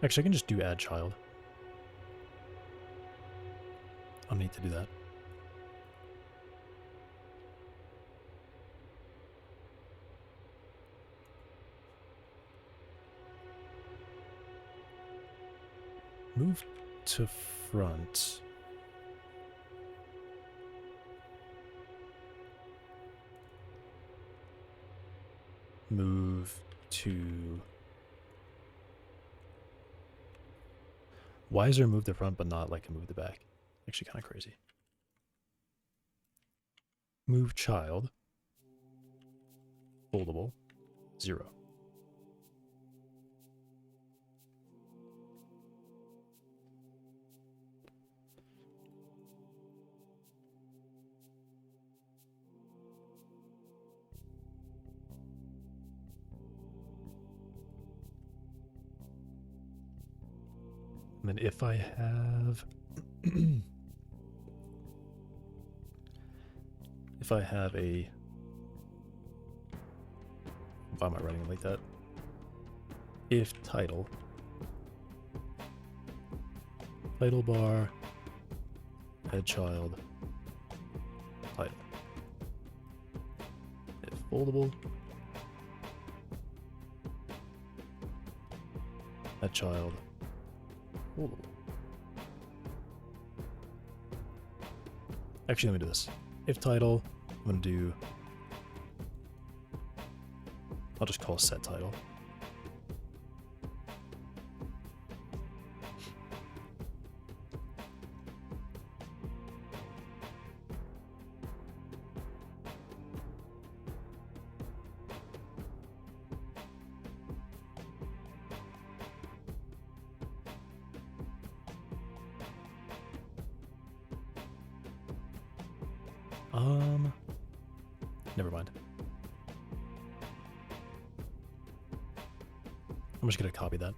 Actually, I can just do add child. I'll need to do that. Move to front. Move to... Why is there move the front but not like a move the back? Actually kind of crazy. Move child. Foldable. 0. And then if I have if I have a, why am I writing it like that? If title bar head child title. If foldable head child foldable. Actually, let me do this. If title, I'm gonna do, I'll just call set title. Never mind. I'm just gonna copy that.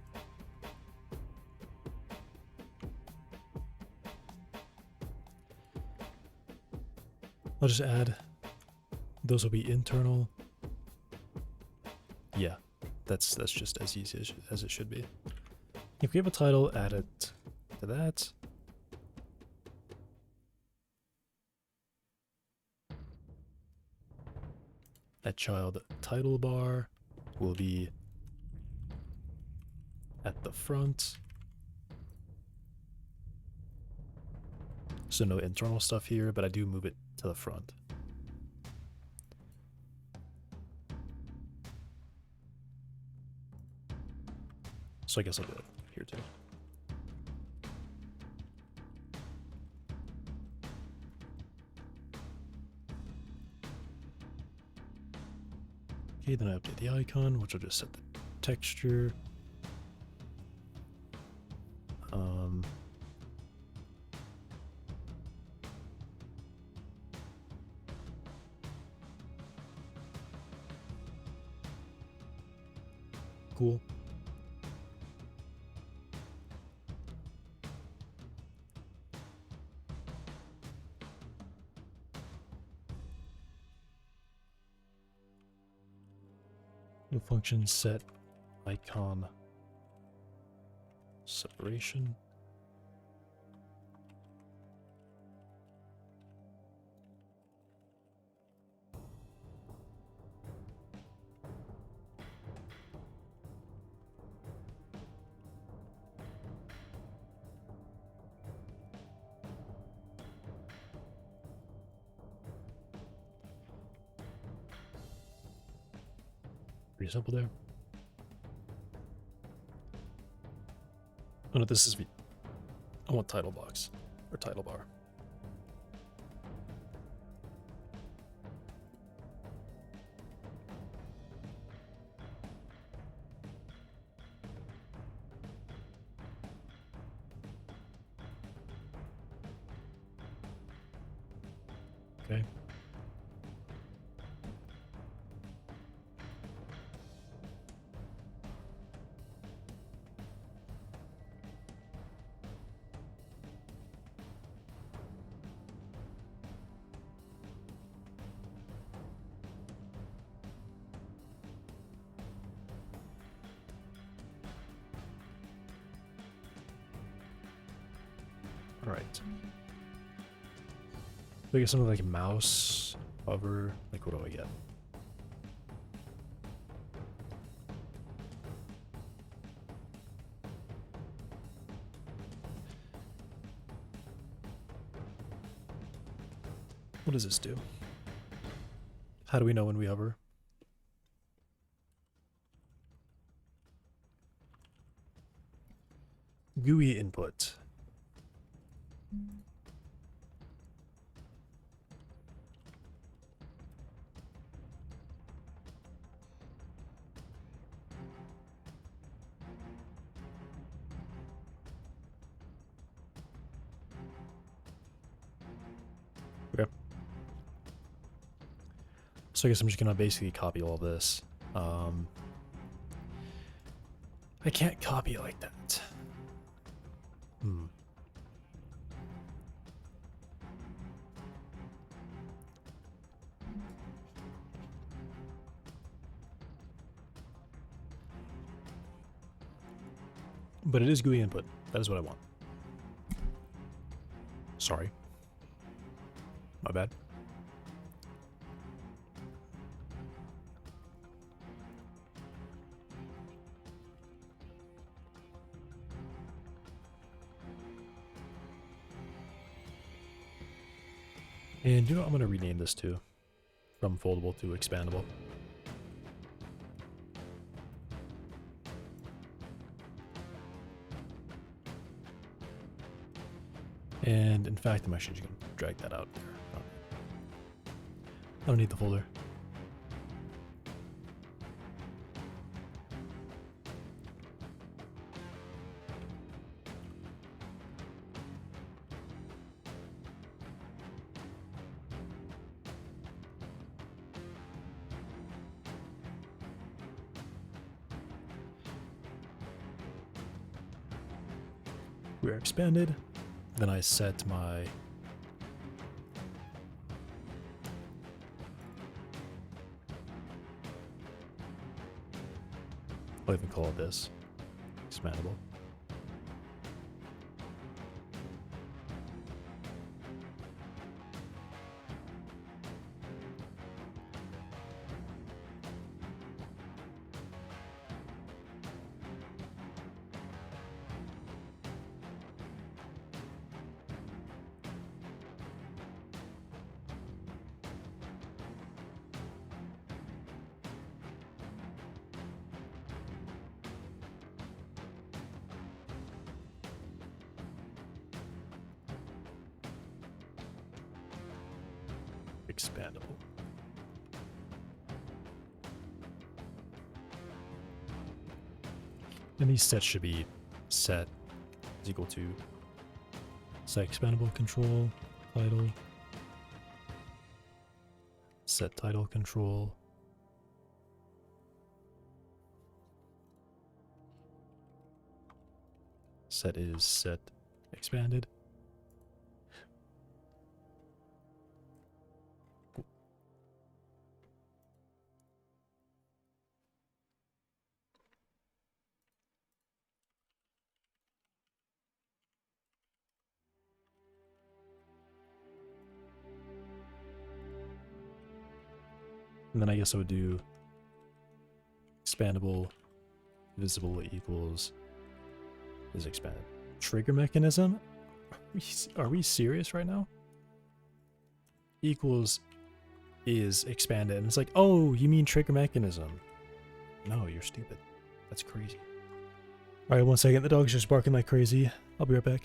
I'll just add, those will be internal. Yeah, that's just as easy as it should be. If we have a title, add it to that. That child title bar will be at the front. So no internal stuff here, but I do move it to the front. So I guess I'll do it here too. Okay, then I update the icon, which will just set the texture. Cool. New function set icon separation. Pretty simple there. Oh no, this is I want title box or title bar. Okay. All right. So I get something like mouse, hover, like what do I get? What does this do? How do we know when we hover? GUI input. Okay. So I guess I'm just gonna basically copy all this. I can't copy it like that. But it is GUI input. That is what I want. Sorry. My bad. And you know what? I'm going to rename this too. From foldable to expandable. And in fact, I'm actually just going to drag that out there. I don't need the folder. we're expanded. Then I set my I'll even call this expandable. Expandable. And these sets should be set is equal to set expandable control title, set title control, set is set expanded. And then I guess I would do expandable visible equals is expanded. Trigger mechanism? Are we serious right now? Equals is expanded. And it's like, oh, you mean trigger mechanism. No, you're stupid. That's crazy. Alright, 1 second. The dog's just barking like crazy. I'll be right back.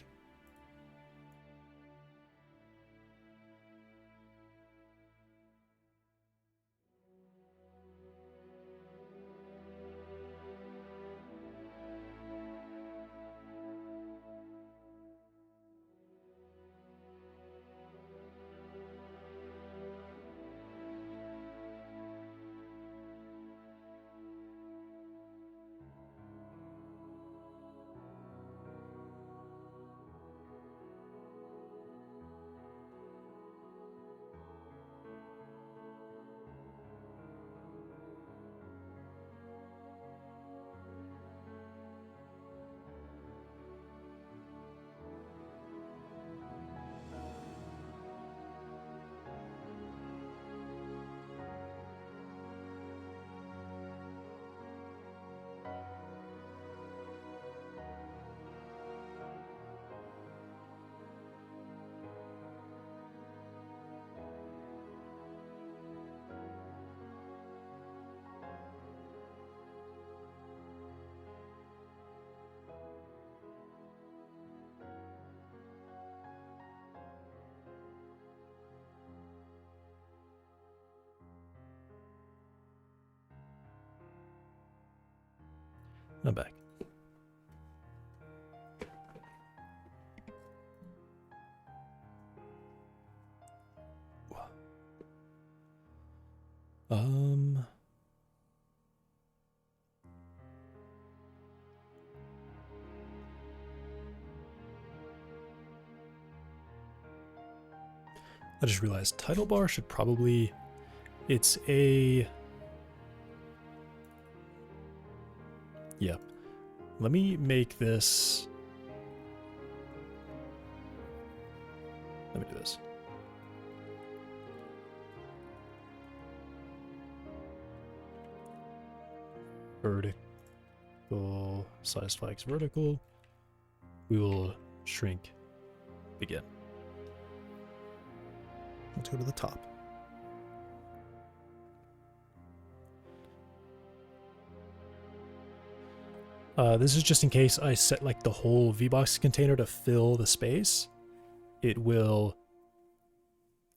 I'm back. I just realized title bar should probably, it's a, yeah. Let me make this, let me do this. Vertical, size flags vertical. We will shrink, begin. Let's go to the top. This is just in case I set like the whole VBox container to fill the space. It will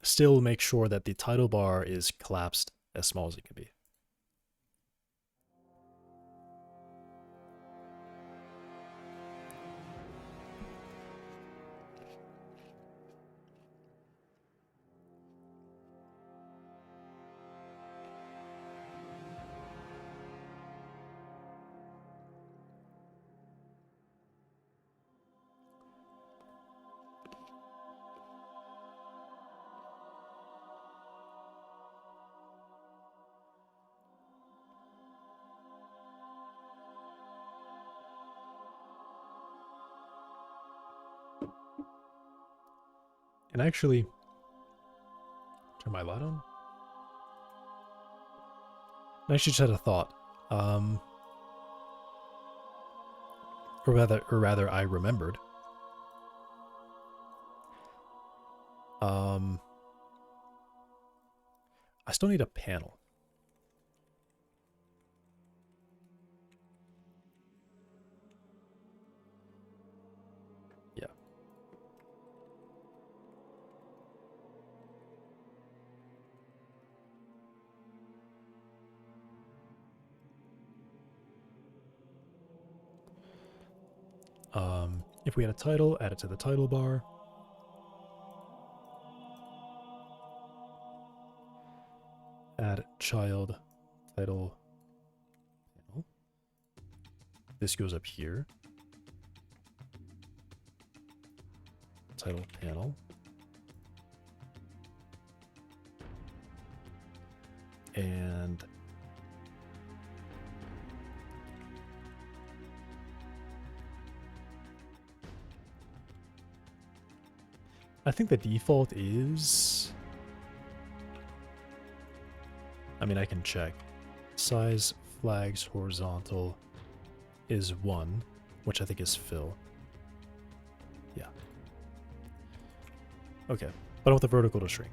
still make sure that the title bar is collapsed as small as it can be. And actually, turn my light on. I actually just had a thought. Or rather, I remembered. I still need a panel. Yeah. If we had a title, add it to the title bar. Add child title panel. This goes up here. Title panel. And I think the default is, I mean, I can check. Size flags horizontal is 1, which I think is fill. Yeah. Okay, but I want the vertical to shrink.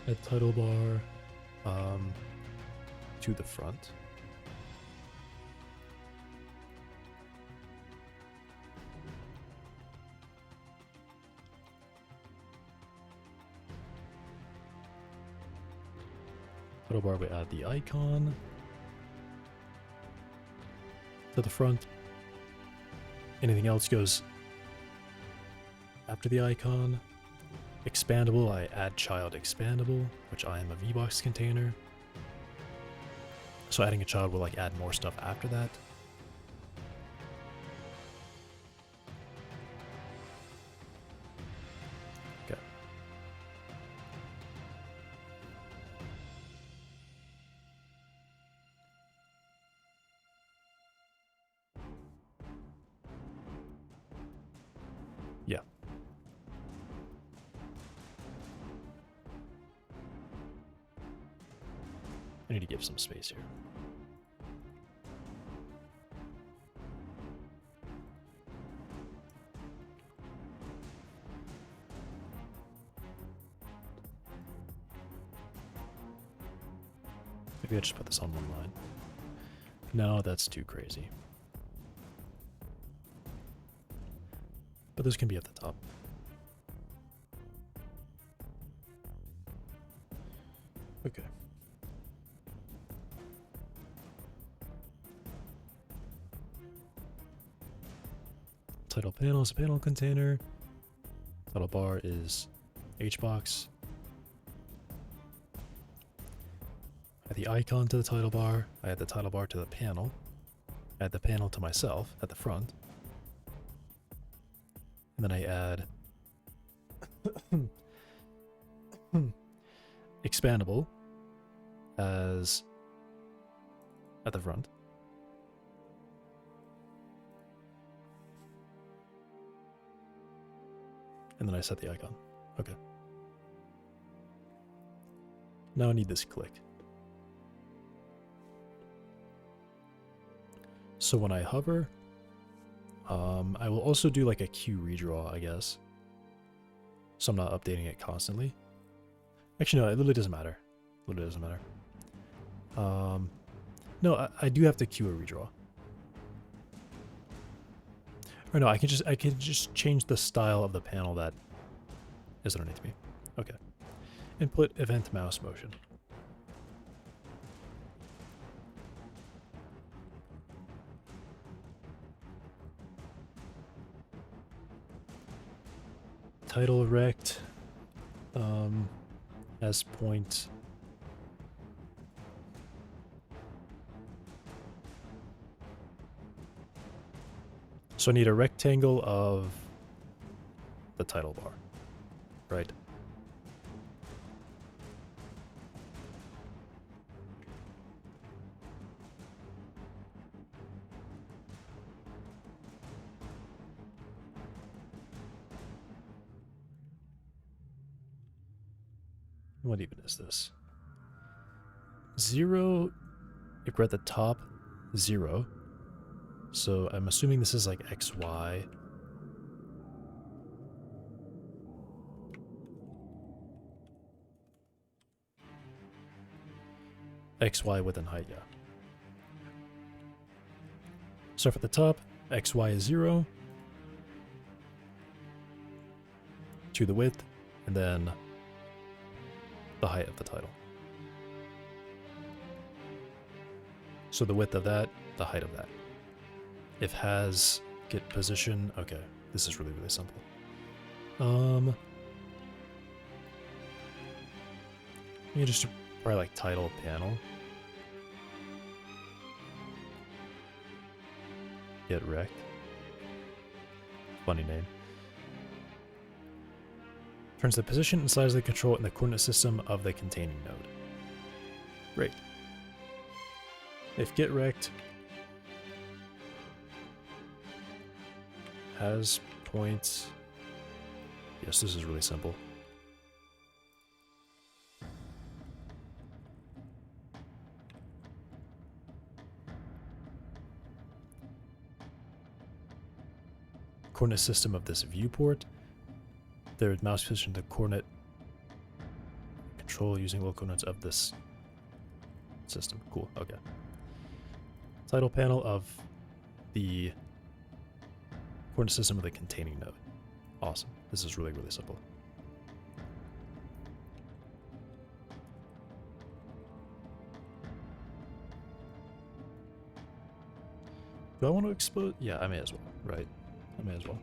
Add title bar to the front. Title bar, we add the icon to the front. Anything else goes after the icon. Expandable, I add child expandable, which I am a VBox container. So adding a child will like add more stuff after that. Okay. Yeah. I need to give some space here. Maybe I just put this on one line. No, that's too crazy. But this can be at the top. Okay. Title panel is a panel container. Title bar is HBox. Add the icon to the title bar. I add the title bar to the panel. Add the panel to myself at the front. And then I add expandable as at the front. And then I set the icon. Okay. Now I need this click. So when I hover, I will also do like a queue redraw, I guess. So I'm not updating it constantly. Actually, no, it literally doesn't matter. Literally doesn't matter. No, I do have to queue a redraw. Or no, I can just change the style of the panel that is underneath me. Okay. Input event mouse motion. Title rect as point. So I need a rectangle of the title bar, right? What even is this? 0, if we're at the top, 0. So I'm assuming this is like XY. XY width and height, yeah. So for the top, XY is 0 to the width, and then the height of the title. So the width of that, the height of that. If has, get position, okay, this is really, really simple. You just probably like title panel. Get wrecked. Funny name. Turns the position and size of the control in the coordinate system of the containing node. Great. If get wrecked has points. Yes, this is really simple. Coordinate system of this viewport. Their mouse position the coordinate control using local coordinates of this system. Cool, okay. Title panel of the coordinate system of the containing node. Awesome. This is really, really simple. Do I want to explode? Yeah, I may as well, right? I may as well.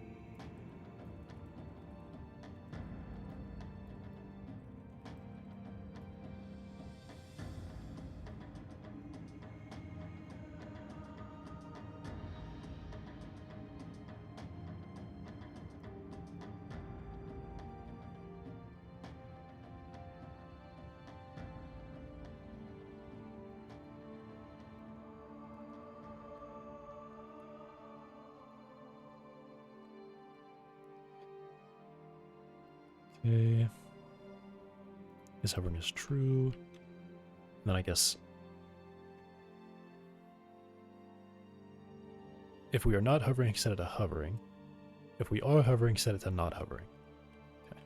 Okay. Is hovering is true. And then I guess if we are not hovering, set it to hovering. If we are hovering, set it to not hovering. Okay.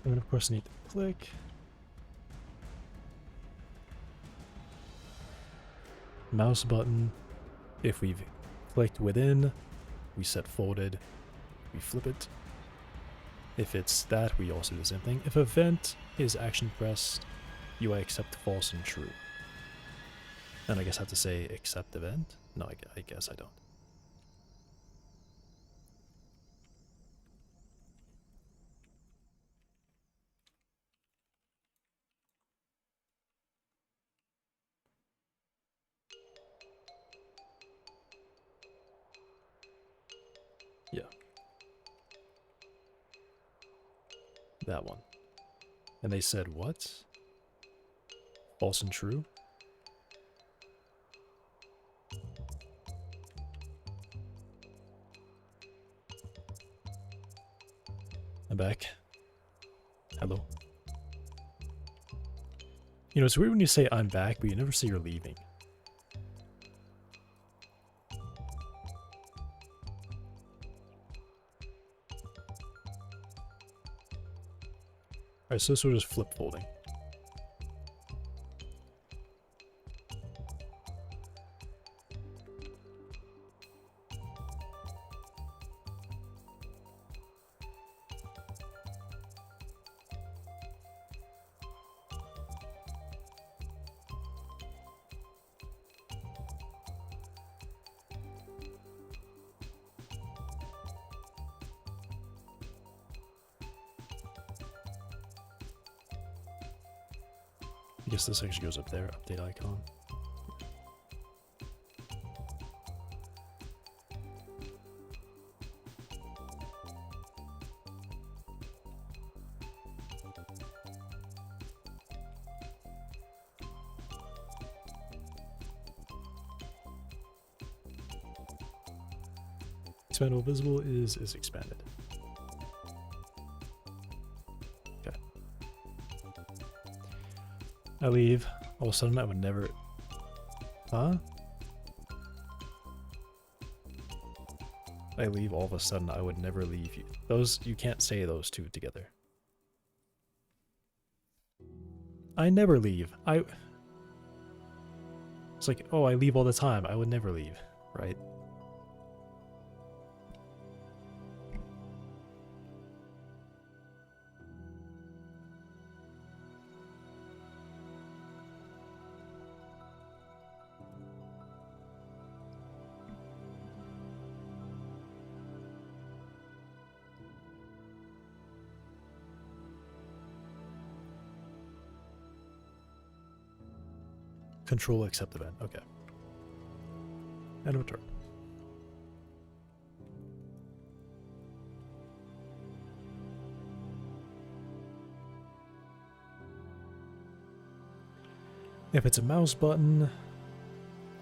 And of course, need to click. Mouse button. If we've clicked within, we set folded, we flip it. If it's that, we also do the same thing. If event is action pressed, UI accept false and true. Then I guess I have to say accept event? No, I guess I don't. Yeah. That one. And they said what? False and true? I'm back. Hello. You know, it's weird when you say I'm back, but you never say you're leaving. Alright, so this will just flip folding. I guess this actually goes up there, update icon. Expandable visible is expanded. Okay. I leave. All of a sudden I would never... Huh? I leave, all of a sudden I would never leave you. Those, you can't say those two together. I never leave. It's like, oh, I leave all the time. I would never leave, right? Control accept event. Okay. And return. If it's a mouse button,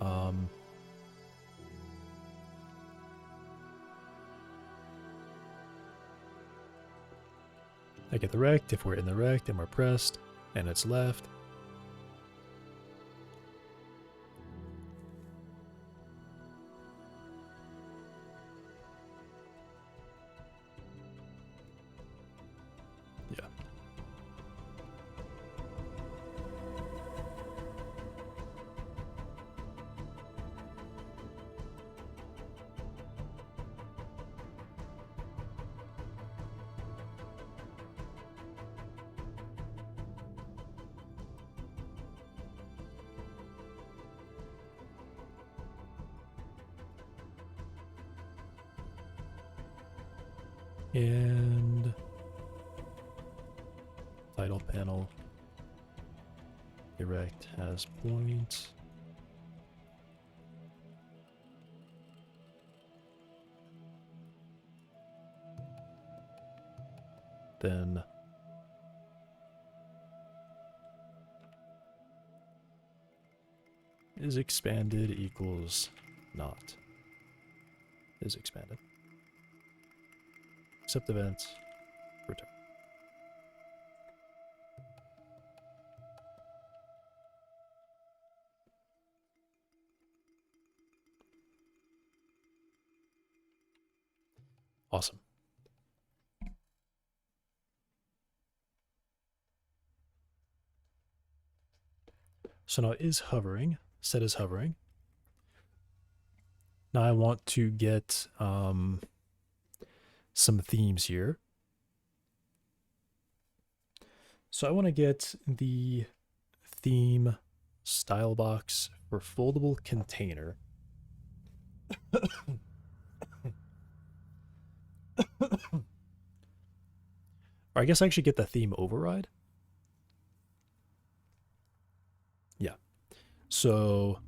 I get the rect. If we're in the rect and we're pressed and it's left, yeah. And title panel, erect has point. Then is expanded equals not. Is expanded. Accept event, return. Awesome. So now is hovering, set is hovering. Now I want to get some themes here. So I want to get the theme style box for foldable container. Or I guess I should get the theme override. Yeah. So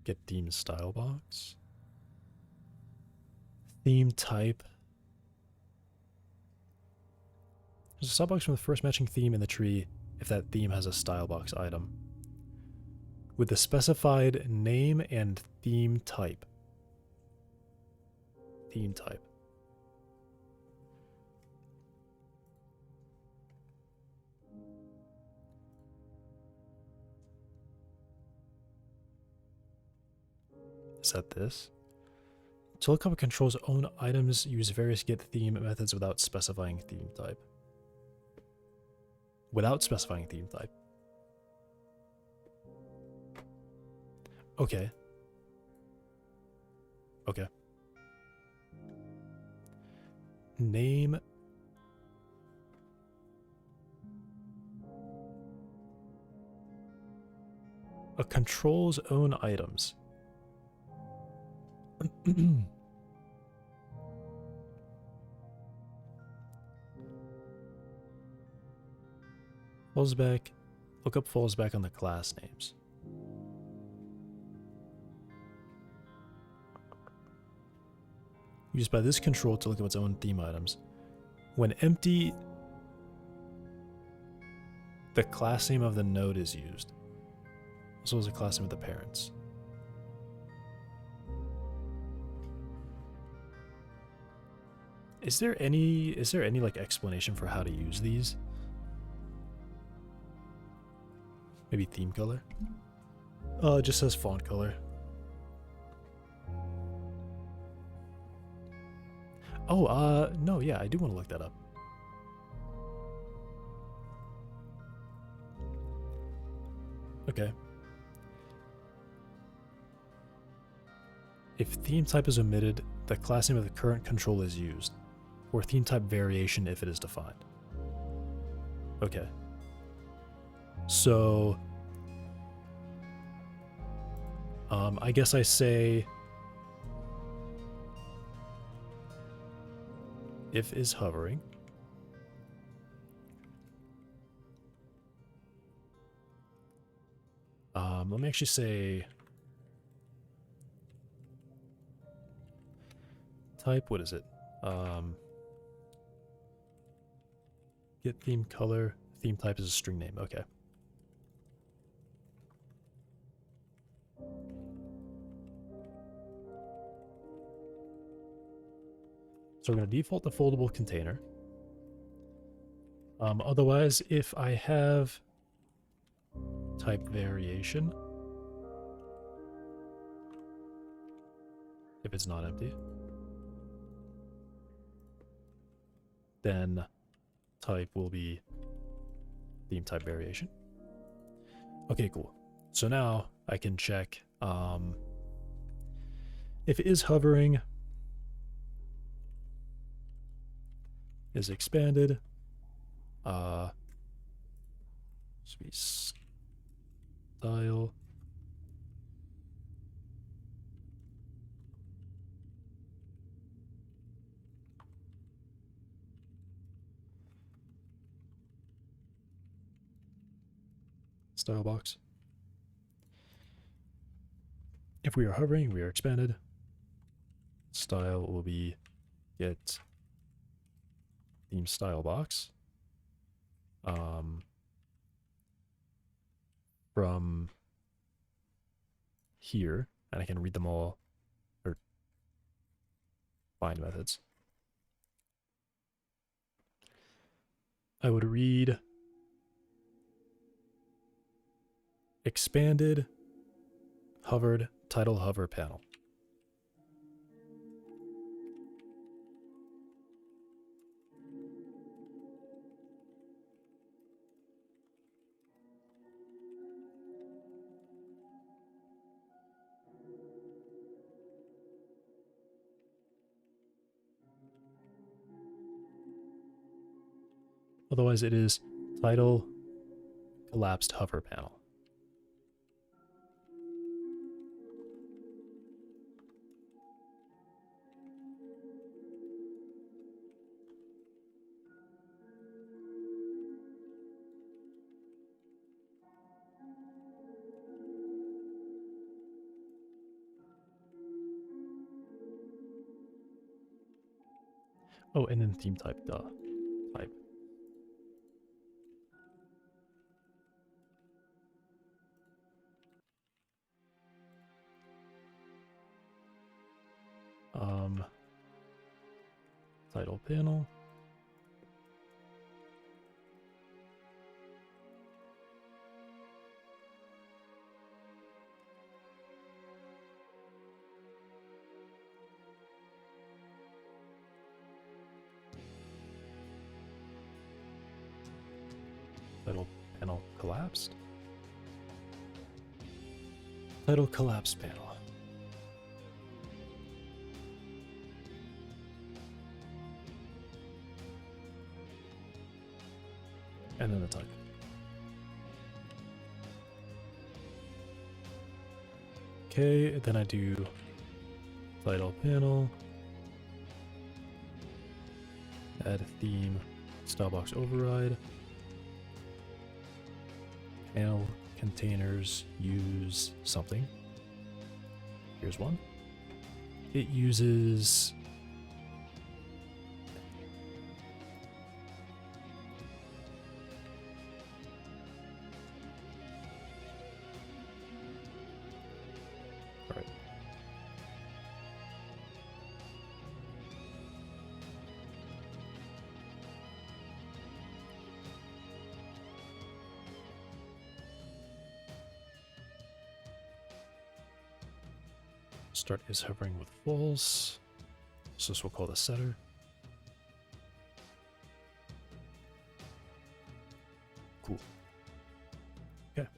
get theme style box. Theme type. There's a style box from the first matching theme in the tree if that theme has a style box item. With the specified name and theme type. Theme type. Is that this? Telecom controls own items use various get theme methods without specifying theme type. Without specifying theme type. Okay. Okay. Name. A control's own items. Fallback. Look up fallback on the class names. Used by this control to look up its own theme items. When empty, the class name of the node is used, as well as the class name of the parents. Is there any like explanation for how to use these? Maybe theme color? Oh, it just says font color. Oh, no, yeah, I do want to look that up. Okay. If theme type is omitted, the class name of the current control is used, or theme type variation if it is defined. Okay. So, I guess I say if is hovering. Let me actually say type, what is it? Get theme color, theme type is a string name, okay. So we're going to default the foldable container. Otherwise, if I have type variation, if it's not empty, then type will be theme type variation. Okay, cool. So now I can check if it is hovering, is expanded, should be style, style box. If we are hovering, we are expanded. Style will be get theme style box. From here, and I can read them all, or find methods. I would read expanded, hovered, title hover panel. Otherwise, it is title collapsed hover panel. Oh, and then theme type, duh. Type. Title panel. Title panel collapsed. Title collapsed panel. And then the type. Okay, then I do title panel, add theme, stylebox override, panel containers use something. Here's one. It uses start is hovering with false. So this we'll call the setter. Cool. Okay.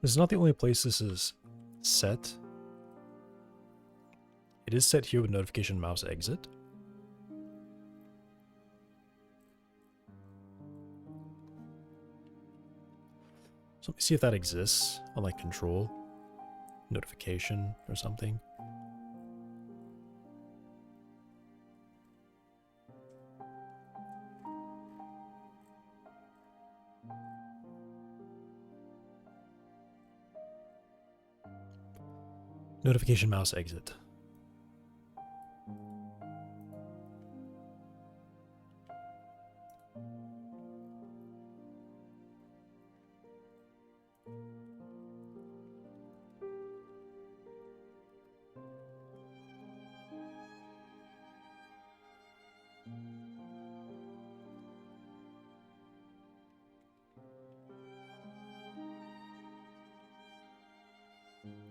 This is not the only place this is set. It is set here with notification mouse exit. So let me see if that exists on like control, notification or something. Notification mouse exit.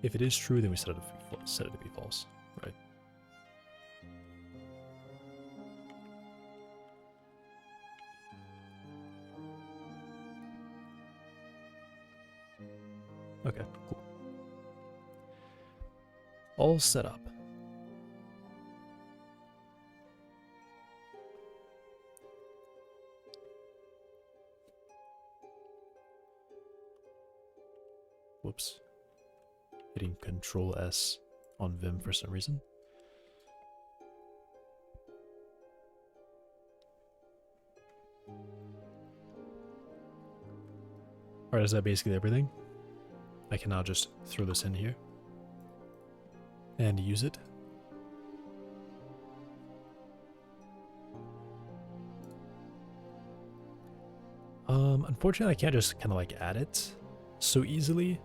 If it is true, then we set it to be false, right? Okay, cool. All set up. Whoops. Hitting Control S on Vim for some reason. Alright, is that basically everything? I can now just throw this in here and use it. Unfortunately, I can't just kind of like add it so easily.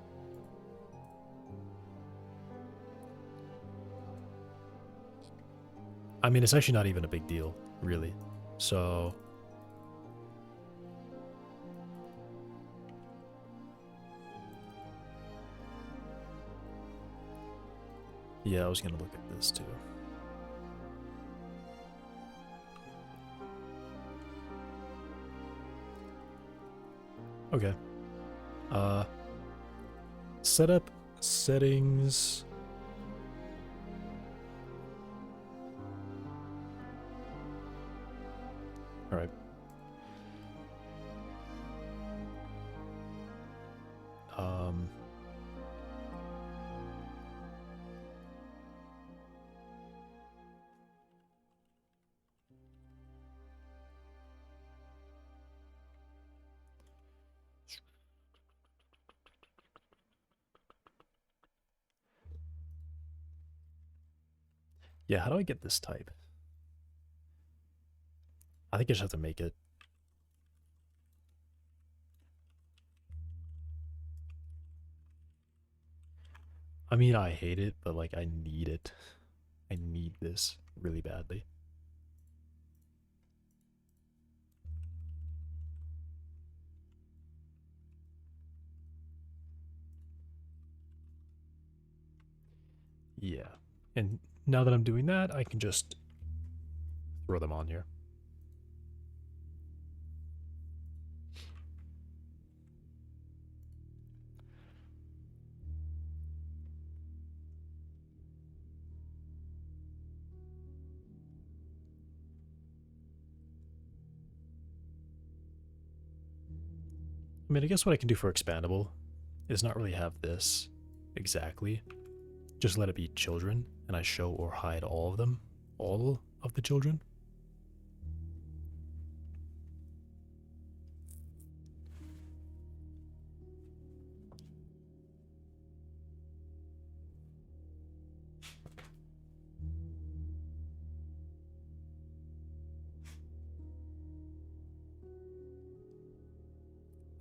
I mean, it's actually not even a big deal, really. So yeah, I was gonna look at this too. Okay. Setup settings. All right. Yeah, how do I get this type? I think I just have to make it. I mean, I hate it, but like I need it. I need this really badly. Yeah. And now that I'm doing that, I can just throw them on here. I mean, I guess what I can do for expandable is not really have this exactly. Just let it be children, and I show or hide all of them. All of the children.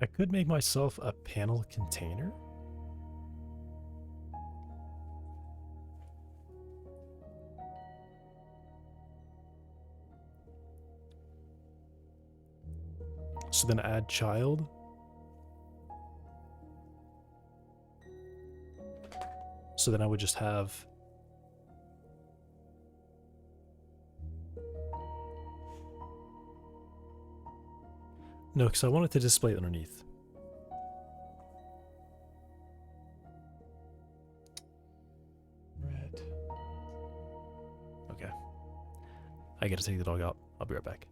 I could make myself a panel container. So then add child. So then I would just have no, because I wanted to display it underneath. Red. Okay. I gotta take the dog out. I'll be right back.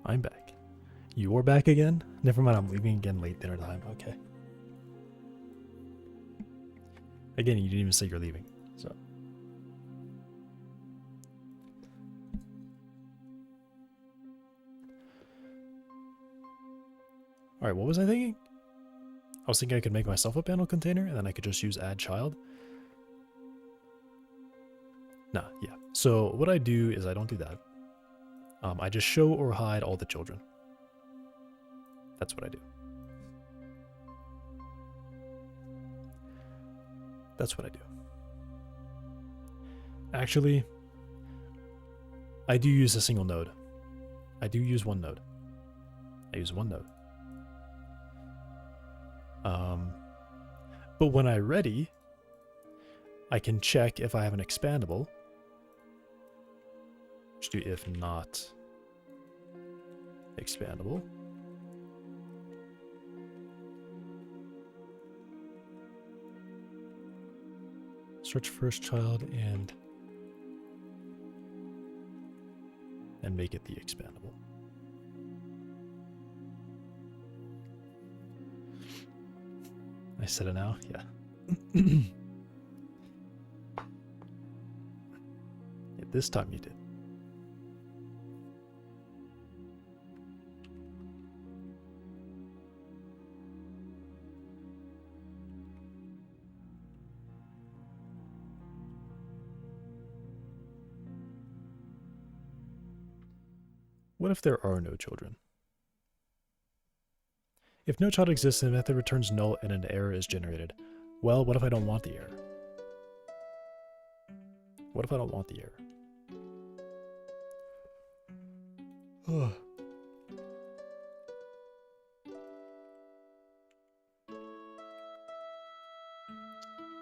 I'm back. You're back again? Never mind, I'm leaving again late dinner time. Okay. Again, you didn't even say you're leaving, so. Alright, what was I thinking? I was thinking I could make myself a panel container, and then I could just use add child. Nah, yeah. So what I do is I don't do that. I just show or hide all the children. That's what I do. That's what I do. Actually, I do use a single node. I do use one node. I use one node. But when I ready, I can check if I have an expandable. Just do if not expandable. Search first child and make it the expandable. I said it now? Yeah. Yeah, this time you did. What if there are no children? If no child exists, the method returns null and an error is generated. Well, what if I don't want the error? What if I don't want the error? Ugh.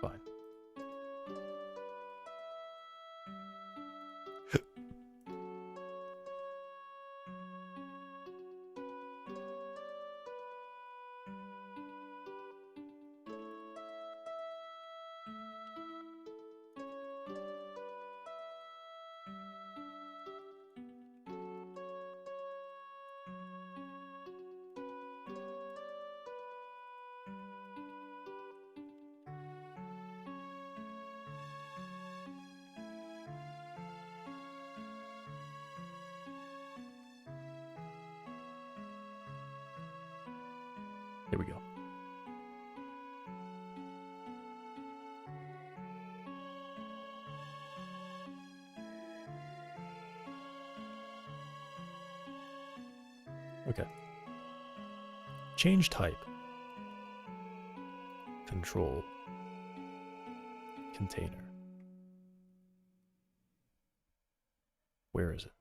Fine. Here we go. Okay. Change type. Control. Container. Where is it?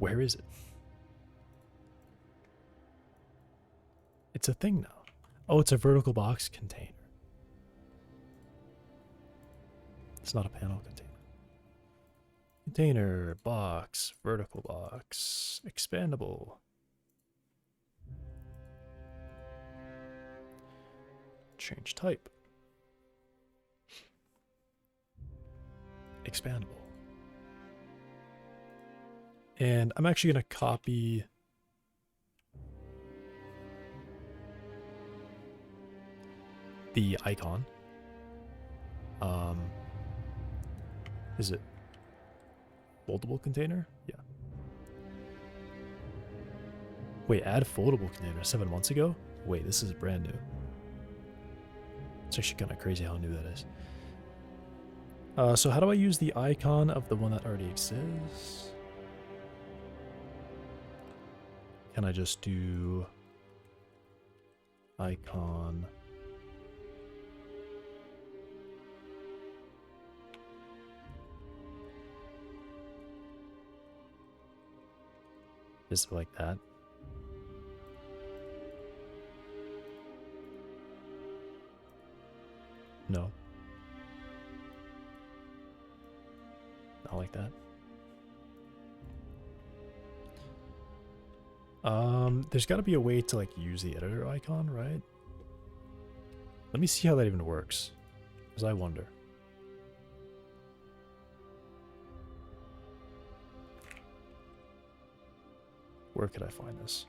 Where is it? It's a thing now. Oh, it's a vertical box container. It's not a panel container. Container, box, vertical box, expandable. Change type. Expandable. And I'm actually going to copy the icon. Is it foldable container? Yeah. Wait, add foldable container 7 months ago? Wait, this is brand new. It's actually kind of crazy how new that is. So how do I use the icon of the one that already exists? Can I just do icon? Is it like that? No. Not like that. There's got to be a way to like use the editor icon, right? Let me see how that even works, because I wonder. Where could I find this?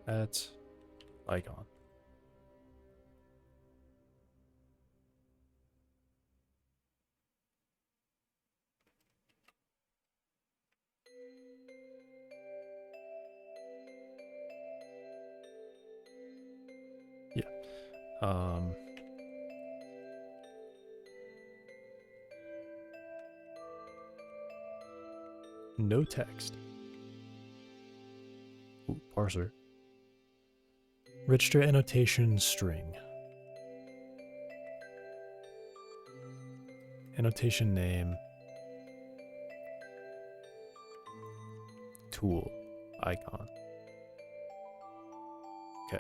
At icon. Yeah. No text. Ooh, parser. Register annotation string. Annotation name. Tool. Icon. Okay.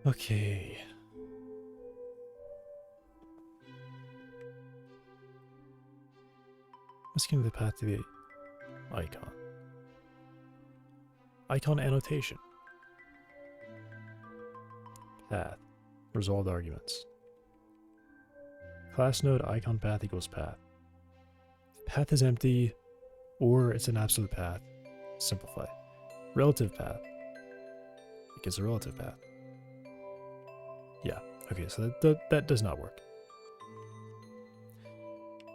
Okay. Asking the path to the icon. Icon annotation. Path. Resolved arguments. Class node icon path equals path. If path is empty or it's an absolute path, simplify. Relative path. It gives a relative path. Yeah, okay, so that does not work.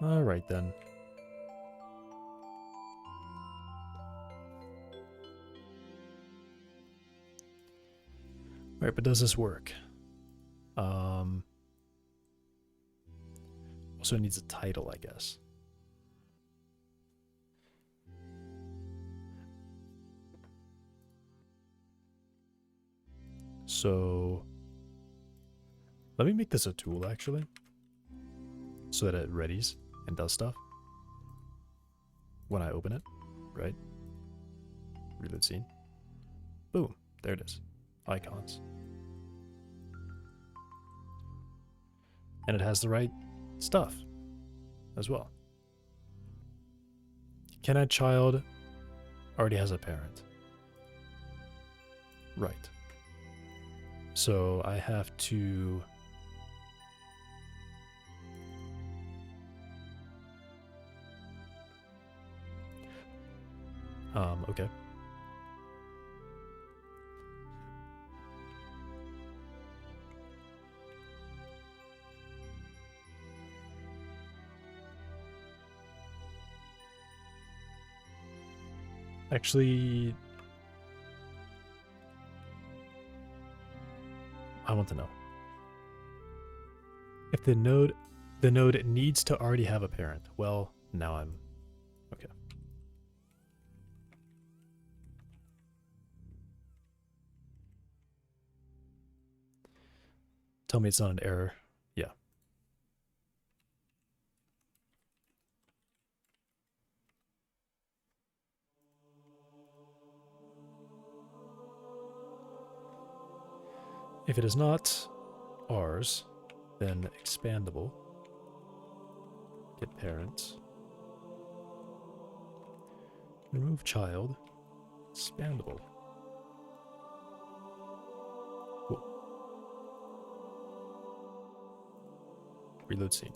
Alright then. Alright, but does this work? Also needs a title, I guess. So let me make this a tool actually, so that it readies and does stuff when I open it, right? Reload scene. Boom, there it is. Icons. And it has the right stuff as well. Can add child already has a parent. Right. So I have to okay. Actually, I want to know if the node needs to already have a parent. Well, now I'm okay. Tell me it's not an error. Yeah. If it is not ours, then expandable. Get parent. Remove child. Expandable. Cool. Reload scene.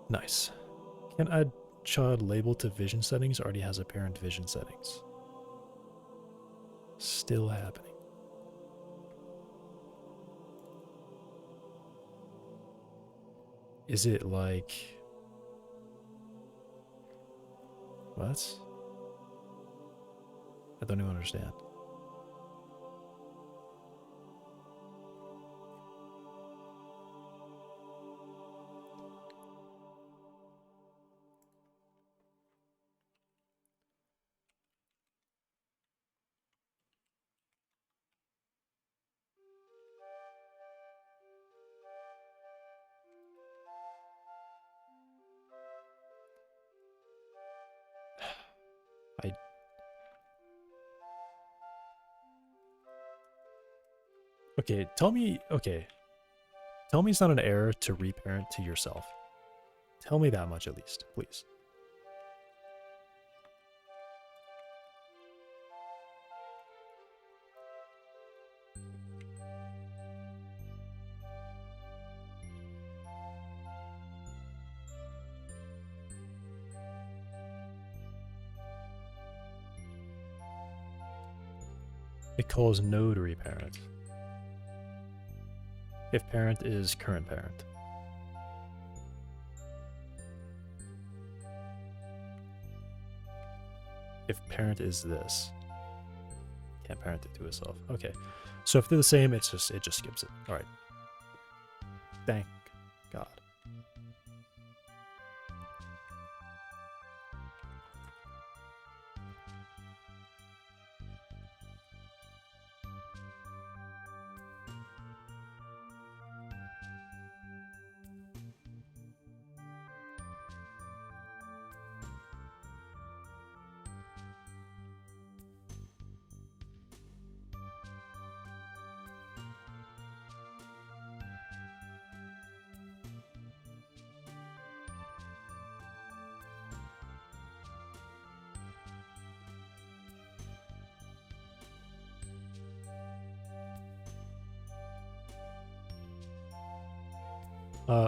Nice. Can add child label to vision settings. Already has a parent vision settings. Still happening. Is it like... what? I don't even understand. I Okay, tell me, okay. Tell me it's not an error to reparent to yourself. Tell me that much at least, please. It calls no to reparent. If parent is current parent. If parent is this. Can't parent it to itself. Okay. So if they're the same, it just skips it. Alright. Thank God.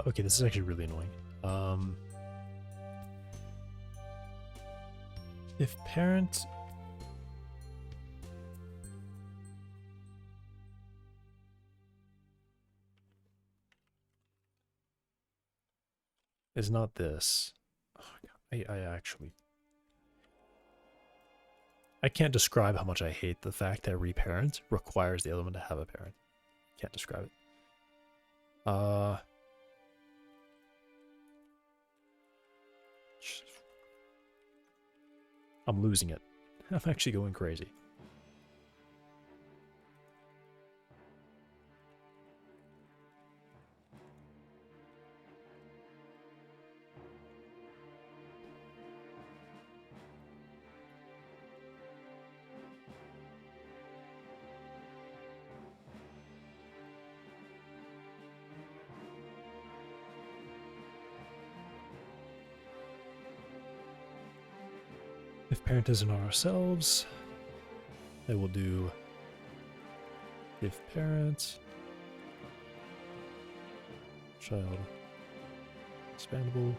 Okay, this is actually really annoying. If parent is not this, oh God, I actually I can't describe how much I hate the fact that reparent requires the element to have a parent. Can't describe it. I'm losing it. I'm actually going crazy. If parent isn't ourselves, it will do if parent child expandable.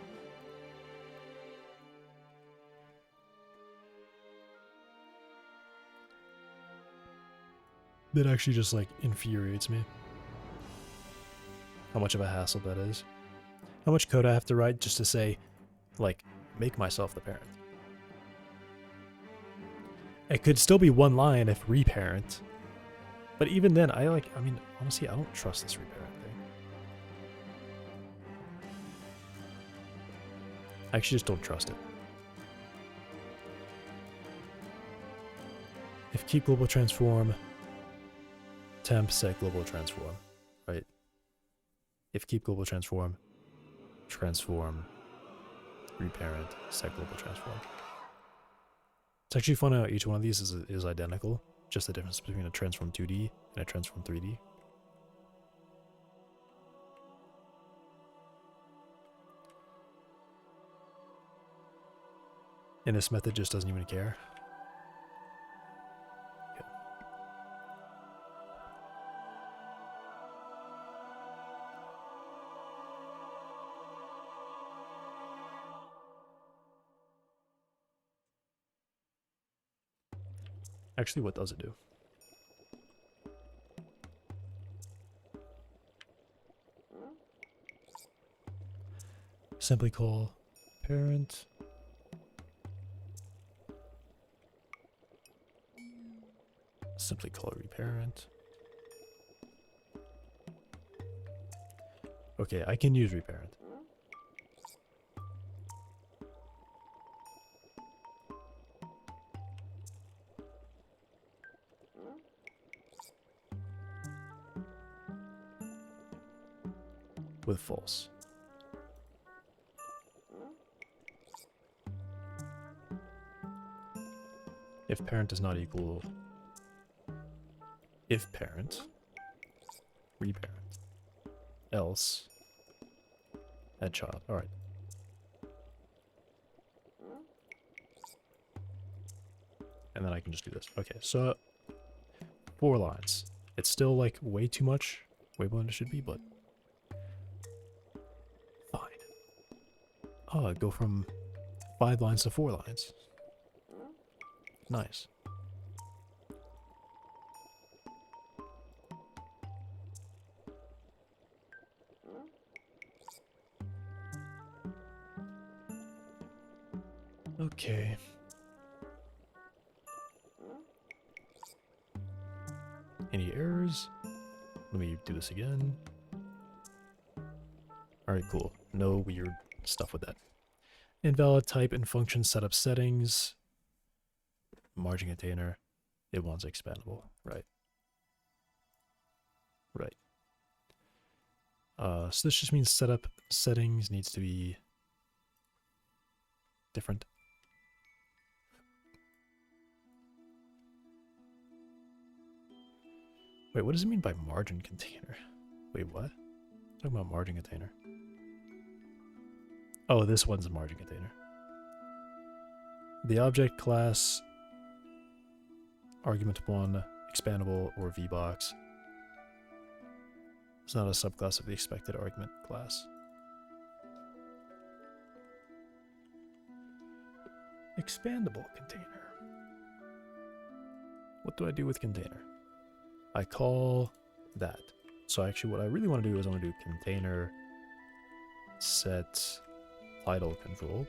That actually just like infuriates me. How much of a hassle that is. How much code I have to write just to say, like, make myself the parent. It could still be one line if reparent. But even then, I mean, honestly, I don't trust this reparent thing. I actually just don't trust it. If keep global transform, temp set global transform, right? If keep global transform, reparent, set global transform. It's actually fun how each one of these is identical, just the difference between a transform 2D and a transform 3D. And this method just doesn't even care. Okay. Actually, what does it do? Simply call parent. Simply call reparent. Okay, I can use reparent. With false. If parent does not equal if parent, reparent. Else add child. All right. And then I can just do this. Okay, so 4 lines. It's still like way too much, way more than it should be, but fine. Oh, go from 5 lines to 4 lines. Nice. Okay. Any errors? Let me do this again. Alright, cool. No weird stuff with that. Invalid type and function setup settings. Margin container. It wants expandable. Right. Right. So this just means setup settings needs to be different. Wait, what does it mean by margin container? Wait, what? Talking about margin container. Oh, this one's a margin container. The object class argument 1 expandable or VBox. It's not a subclass of the expected argument class. Expandable container. What do I do with container? I call that. So actually what I really want to do is I want to do container set title control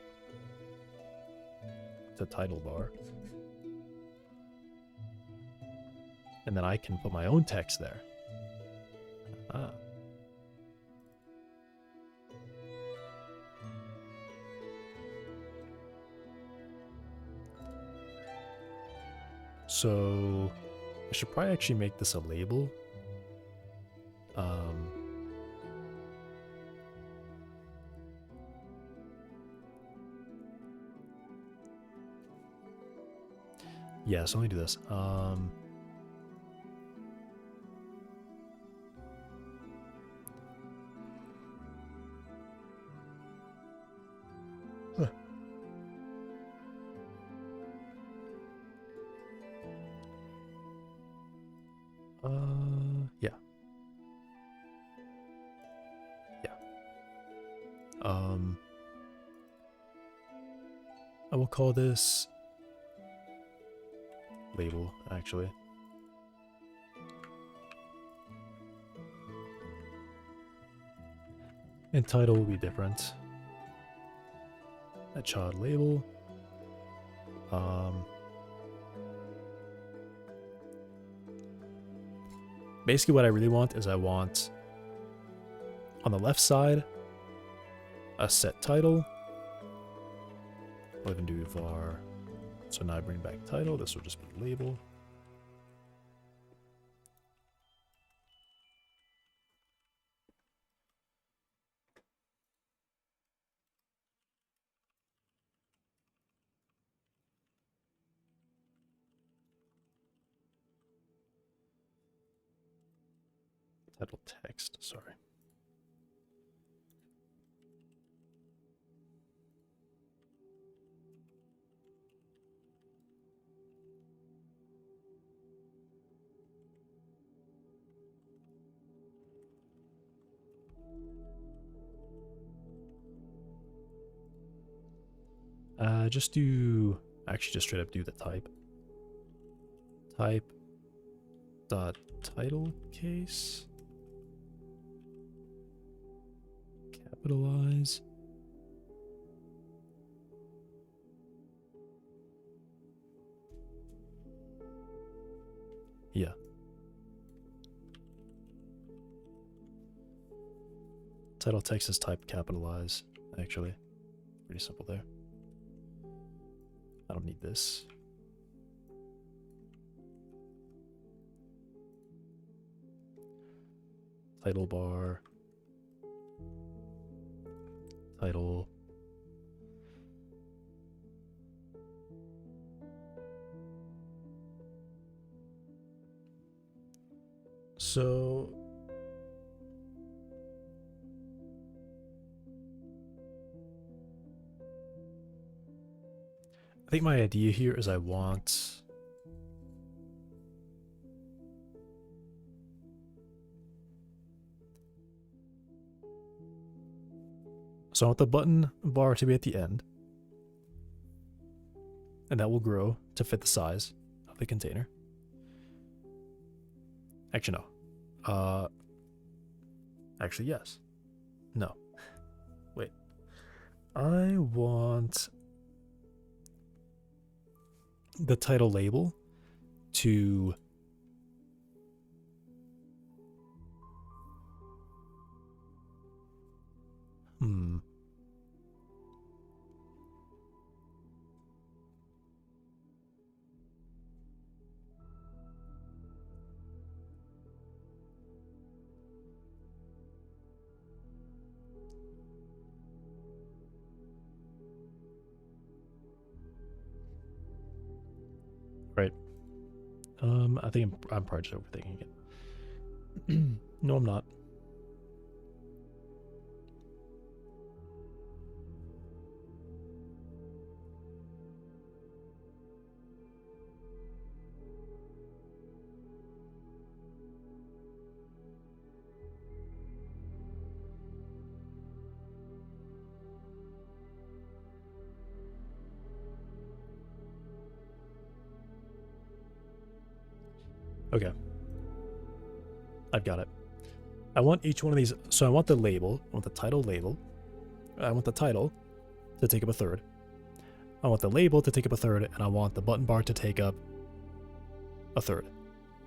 to title bar. And then I can put my own text there. Ah. So I should probably actually make this a label. Yeah, so let me do this. Yeah. Yeah. I will call this label, actually. And title will be different. A child label. Basically what I really want is I want on the left side a set title. I'll even do var. So now I bring back title. This will just be label. Title text, sorry. Just do, actually just straight up do the type. Type dot title case. Capitalize. Yeah. Title text is type capitalize, actually. Pretty simple there. I don't need this. Title bar. Title. So I think my idea here is I want... So I want the button bar to be at the end. And that will grow to fit the size of the container. Actually, no. Actually, yes. No. Wait. I want the title label to right. I think I'm probably just overthinking it. No, I'm not. Okay. I've got it. I want each one of these. So I want the label. I want the title label. I want the title to take up a third. I want the label to take up a third. And I want the button bar to take up a third.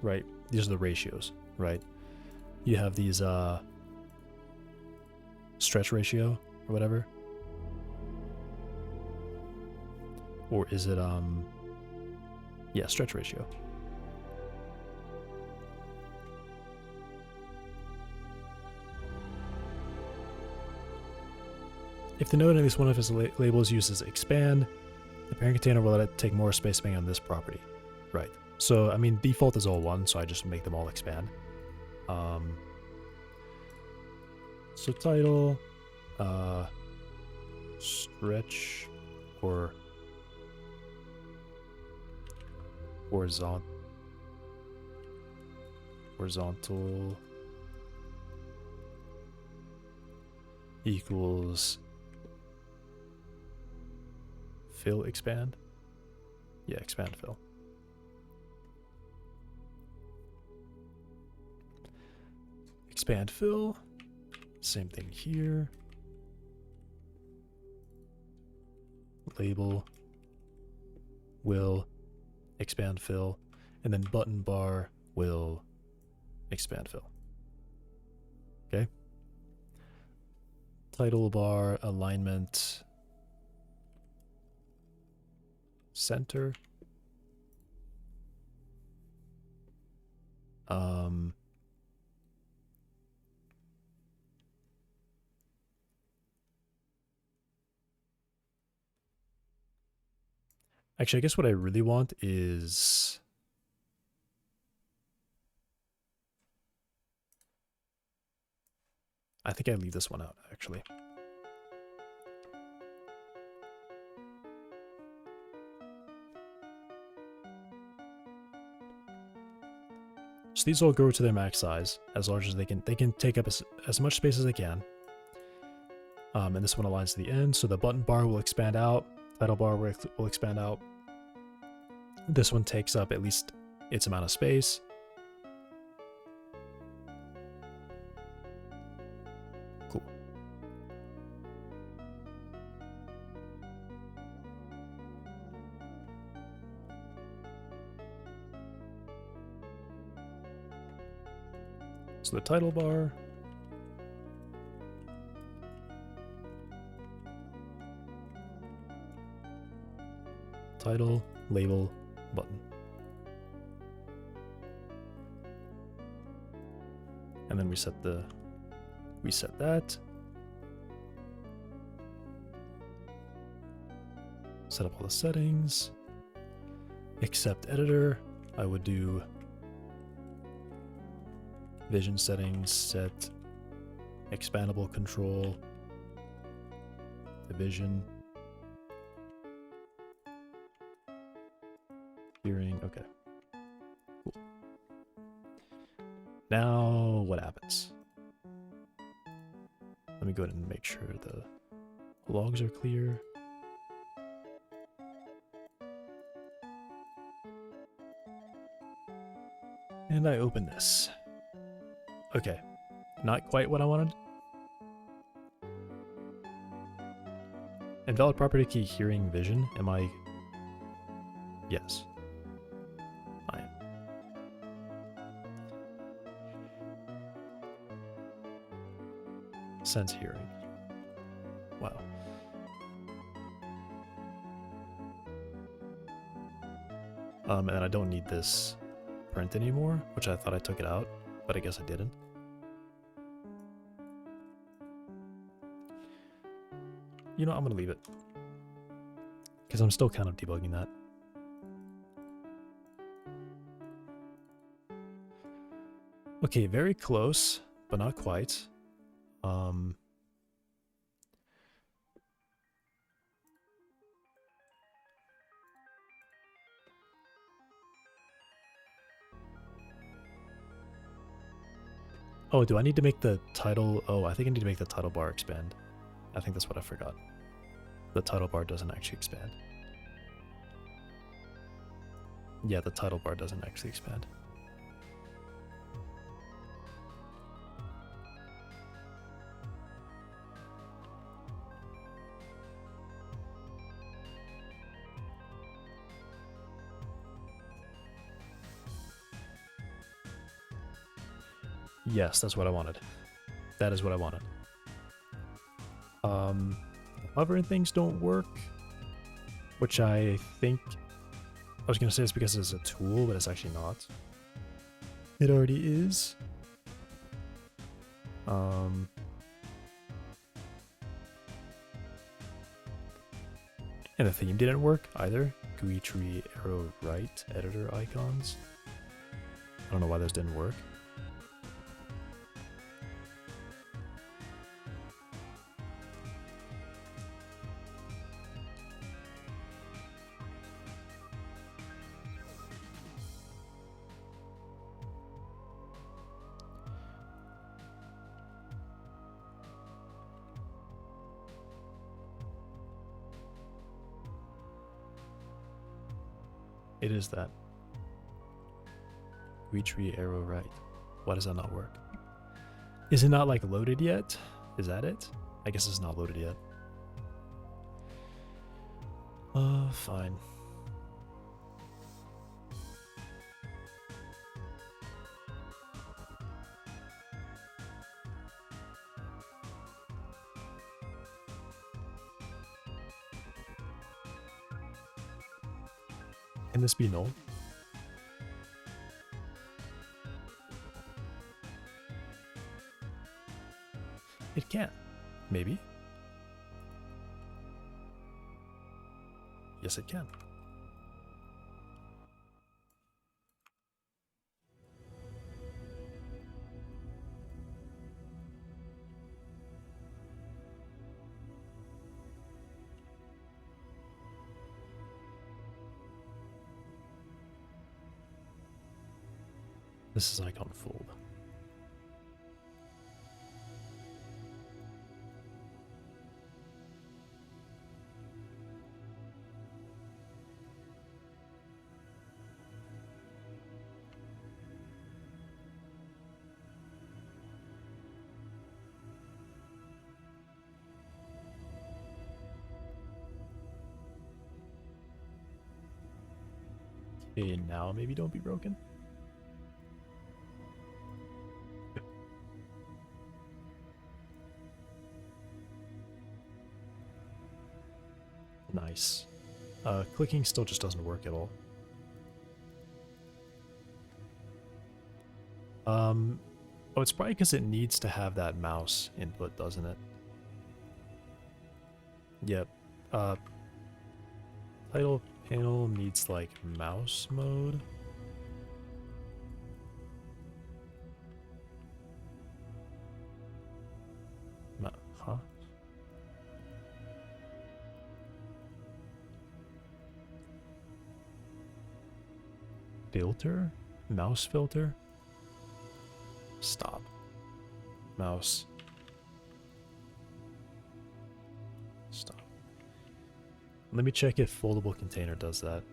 Right? These are the ratios. Right? You have these stretch ratio or whatever. Or is it yeah, stretch ratio. If the node in at least one of its labels uses expand, the parent container will let it take more space spending on this property. Right. So, I mean, default is all one, so I just make them all expand. So title, stretch, or horizontal equals fill expand. Yeah, expand fill. Expand fill. Same thing here. Label will expand fill, and then button bar will expand fill. Okay. Title bar alignment center. Actually, I guess what I really want is I think I leave this one out, actually. So these all grow to their max size, as large as they can. They can take up as much space as they can. And this one aligns to the end, so the button bar will expand out, title bar will expand out. This one takes up at least its amount of space. Cool. So the title bar. Title, label, button. And then we set that. Set up all the settings. Accept editor. I would do vision settings, set expandable control, division. hearing. Okay. Cool. Now, what happens? Let me go ahead and make sure the logs are clear. And I open this. Okay. Not quite what I wanted. Invalid property key hearing vision. Am I? Yes. I am. Sense hearing. Wow. And then I don't need this print anymore, which I thought I took it out, but I guess I didn't. You know, I'm gonna leave it. Because I'm still kind of debugging that. Okay, very close, but not quite. Oh, do I need to make the title? Oh, I think I need to make the title bar expand. I think that's what I forgot. The title bar doesn't actually expand. Yeah, the title bar doesn't actually expand. Yes, that's what I wanted. That is what I wanted. Hovering things don't work, which I think I was gonna say it's because it's a tool, but it's actually not. It already is. And the theme didn't work either. GUI tree arrow right editor icons. I don't know why those didn't work. It is that. GUI tree arrow right. Why does that not work? Is it not like loaded yet? Is that it? I guess it's not loaded yet. Fine. Can this be null? It can. Maybe. Yes, it can. This is icon fold. Okay, now maybe don't be broken. Nice. Clicking still just doesn't work at all. Oh, it's probably because it needs to have that mouse input, doesn't it? Yep. Title panel needs like mouse mode. Huh? Filter? Mouse filter? Stop. Mouse. Stop. Let me check if foldable container does that.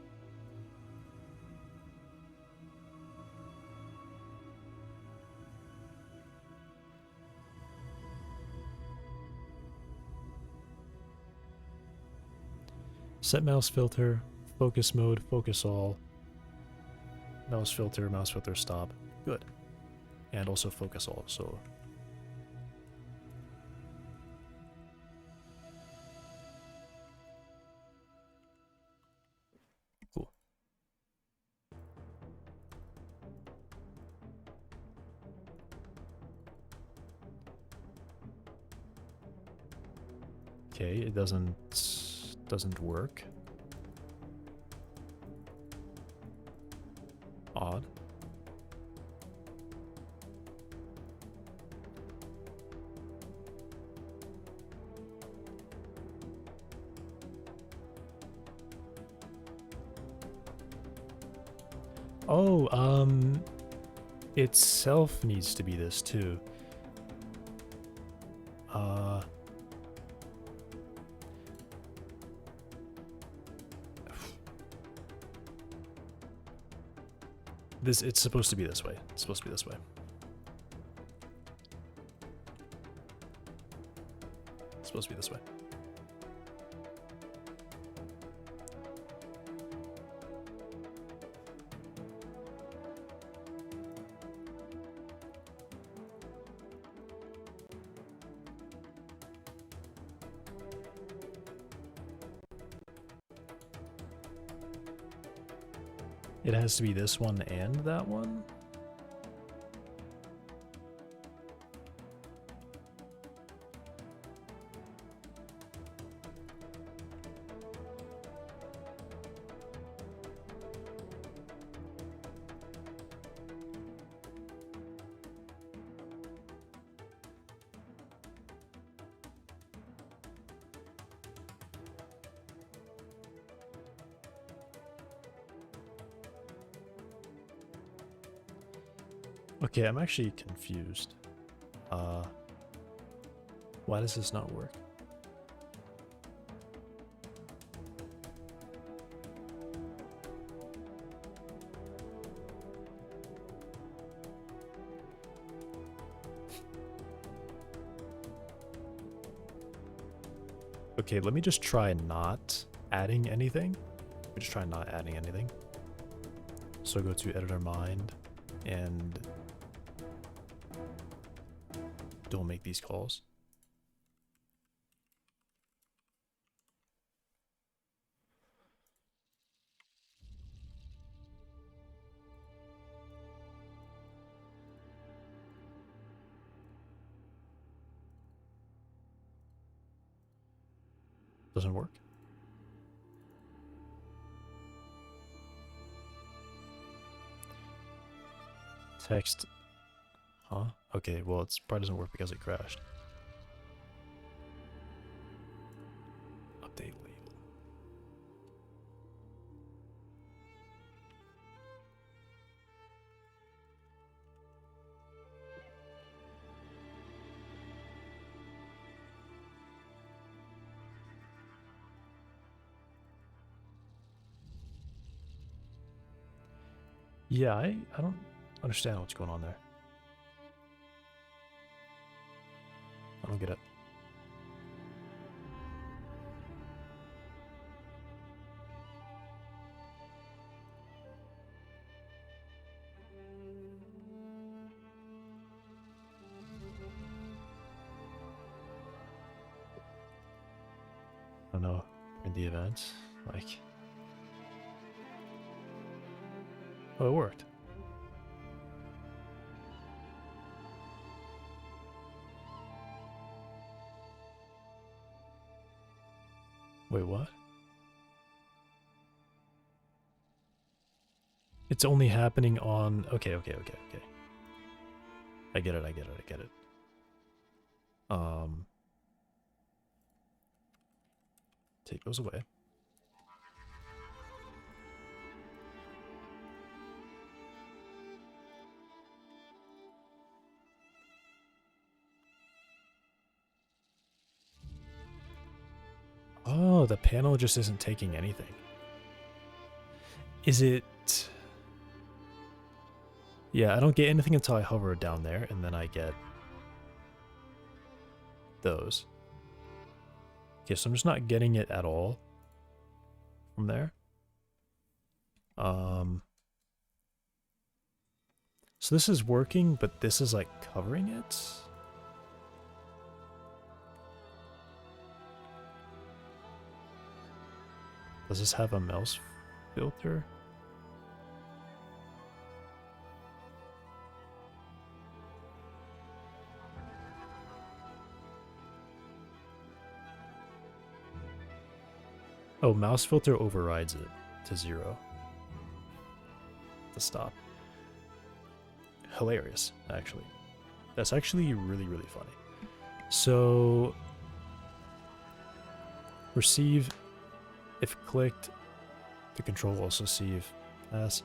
Set mouse filter, focus mode, focus all, mouse filter, stop. Good. And also focus all, so. Cool. Okay, it doesn't work. Odd. Oh, itself needs to be this too. It's supposed to be this way. It's supposed to be this way. It's supposed to be this way. It has to be this one and that one? Okay, I'm actually confused. Why does this not work? Okay, let me just try not adding anything. Let me just try not adding anything. So go to editor mind and don't make these calls. Doesn't work. Text. Huh? Okay, well, it probably doesn't work because it crashed. Update label. Yeah, I don't understand what's going on there. I don't get it. I don't know. In the events, like... Oh, it worked. Wait, what? It's only happening on... Okay. I get it. Take those away. Oh, the panel just isn't taking anything. Is it... Yeah, I don't get anything until I hover down there, and then I get those. Okay, so I'm just not getting it at all from there. So this is working, but this is like covering it. Does this have a mouse filter? Oh, mouse filter overrides it to 0. To stop. Hilarious, actually. That's actually really, really funny. So, receive if clicked. The control also see if pass.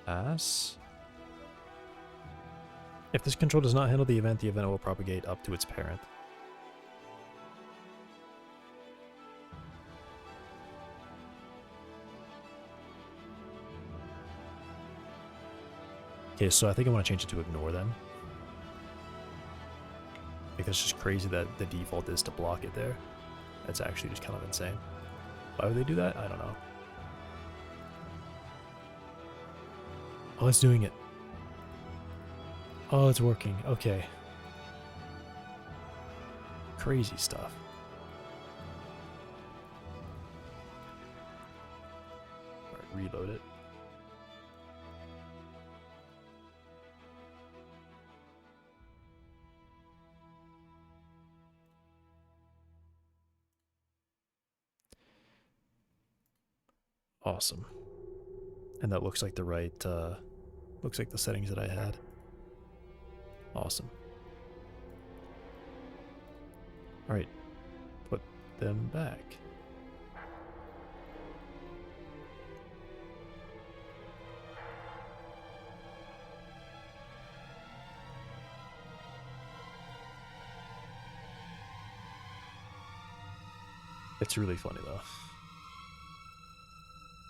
Pass. If this control does not handle the event will propagate up to its parent. Okay, so I think I want to change it to ignore then. Like, that's just crazy that the default is to block it there. That's actually just kind of insane. Why would they do that? I don't know. Oh, it's doing it. Oh, it's working. Okay. Crazy stuff. Alright, reload it. Awesome. And that looks like the right, looks like the settings that I had. Awesome. Alright, put them back. It's really funny though.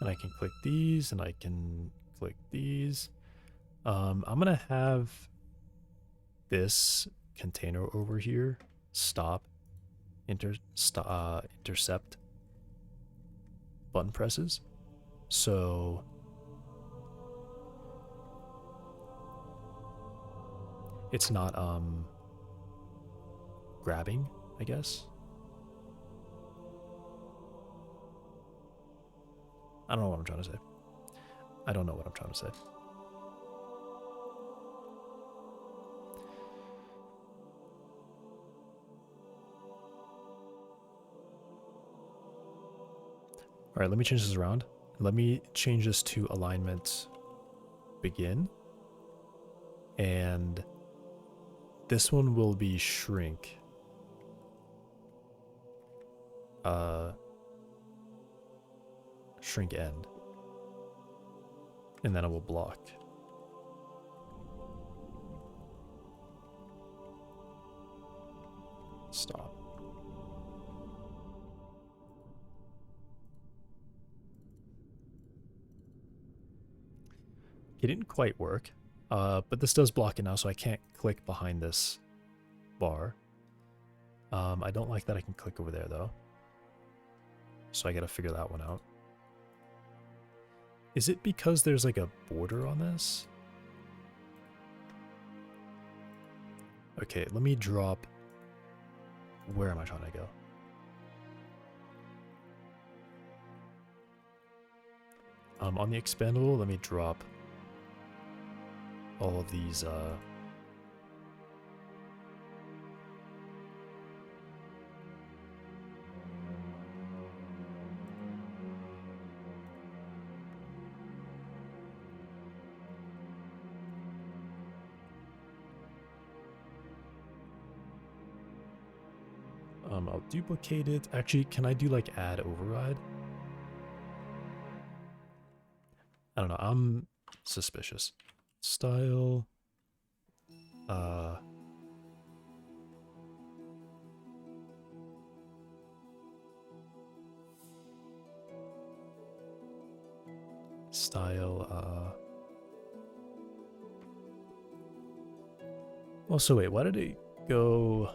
And I can click these, and I can click these. I'm gonna have this container over here stop, intercept button presses. So it's not grabbing, I guess. I don't know what I'm trying to say. I don't know what I'm trying to say. All right, let me change this around. Let me change this to alignment begin. And this one will be shrink. Shrink end. And then it will block. Stop. It didn't quite work, but this does block it now, so I can't click behind this bar. I don't like that I can click over there, though. So I gotta figure that one out. Is it because there's like a border on this? Okay, let me drop... Where am I trying to go? On the expandable, let me drop all of these, I'll duplicate it. Actually, can I do like add override? I don't know. I'm suspicious. Style. Style. Well, so wait, why did it go?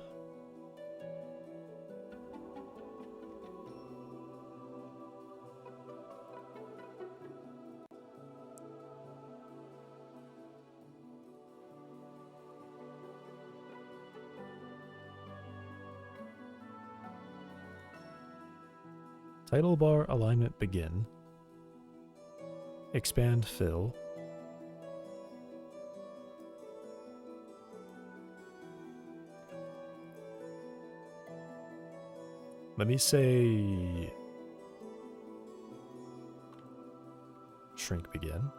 Title bar alignment begin. Expand fill. Let me say shrink begin.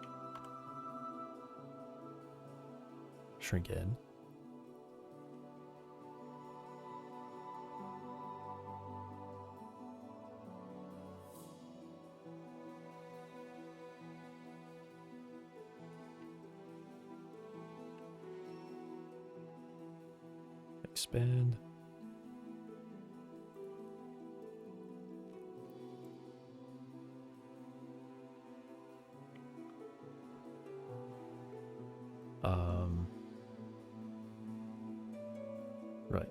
Shrink in. Expand. Right.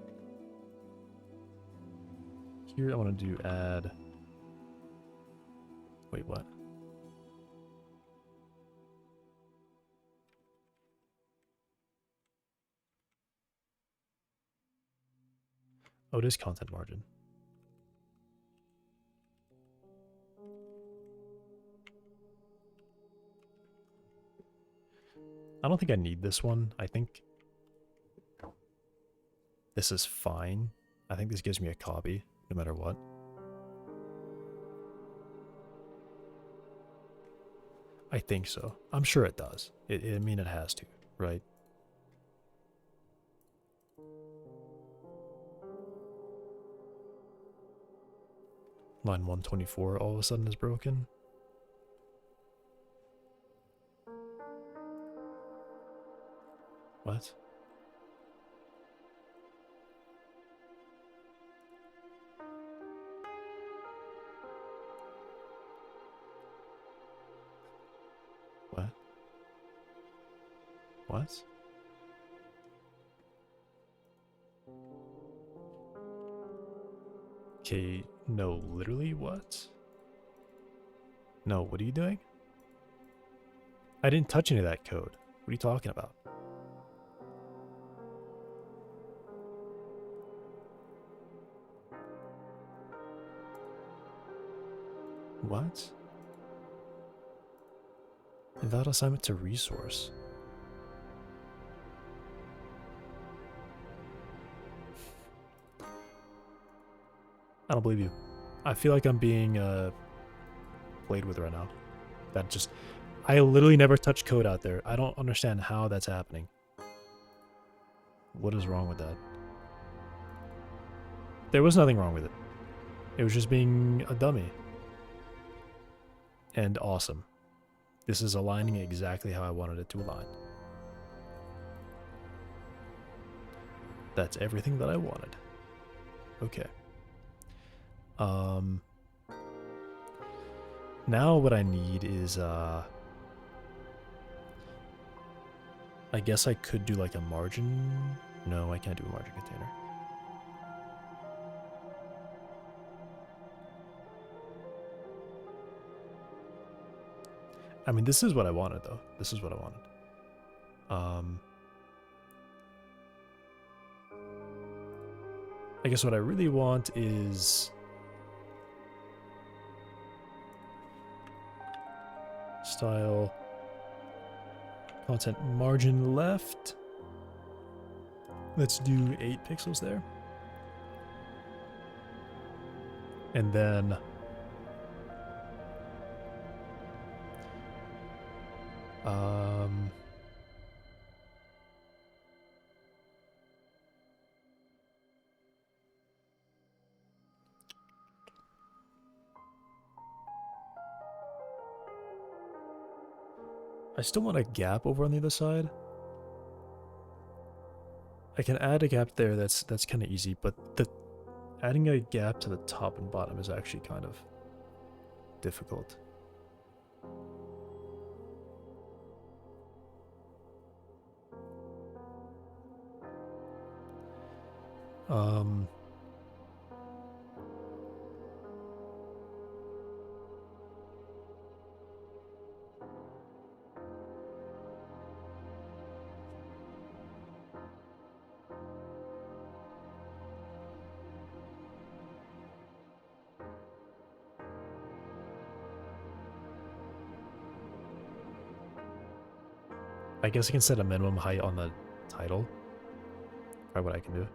Here I want to do add. Wait, what? Oh, it is content margin. I don't think I need this one. I think this is fine. I think this gives me a copy, no matter what. I think so. I'm sure it does. I mean, it has to, right? Line 124 all of a sudden is broken. What? What? What? Okay, no, literally what? No, what are you doing? I didn't touch any of that code. What are you talking about? What? Invalid assignment to resource. I don't believe you. I feel like I'm being played with right now. That just... I literally never touch code out there. I don't understand how that's happening. What is wrong with that? There was nothing wrong with it. It was just being a dummy. And awesome. This is aligning exactly how I wanted it to align. That's everything that I wanted. Okay. Now what I need is, I guess I could do like a margin. No, I can't do a margin container. I mean, this is what I wanted, though. This is what I wanted. I guess what I really want is... style... content margin left. Let's do 8 pixels there. And then... I still want a gap over on the other side. I can add a gap there, that's kind of easy, but adding a gap to the top and bottom is actually kind of difficult. I guess I can set a minimum height on the title. Try what I can do.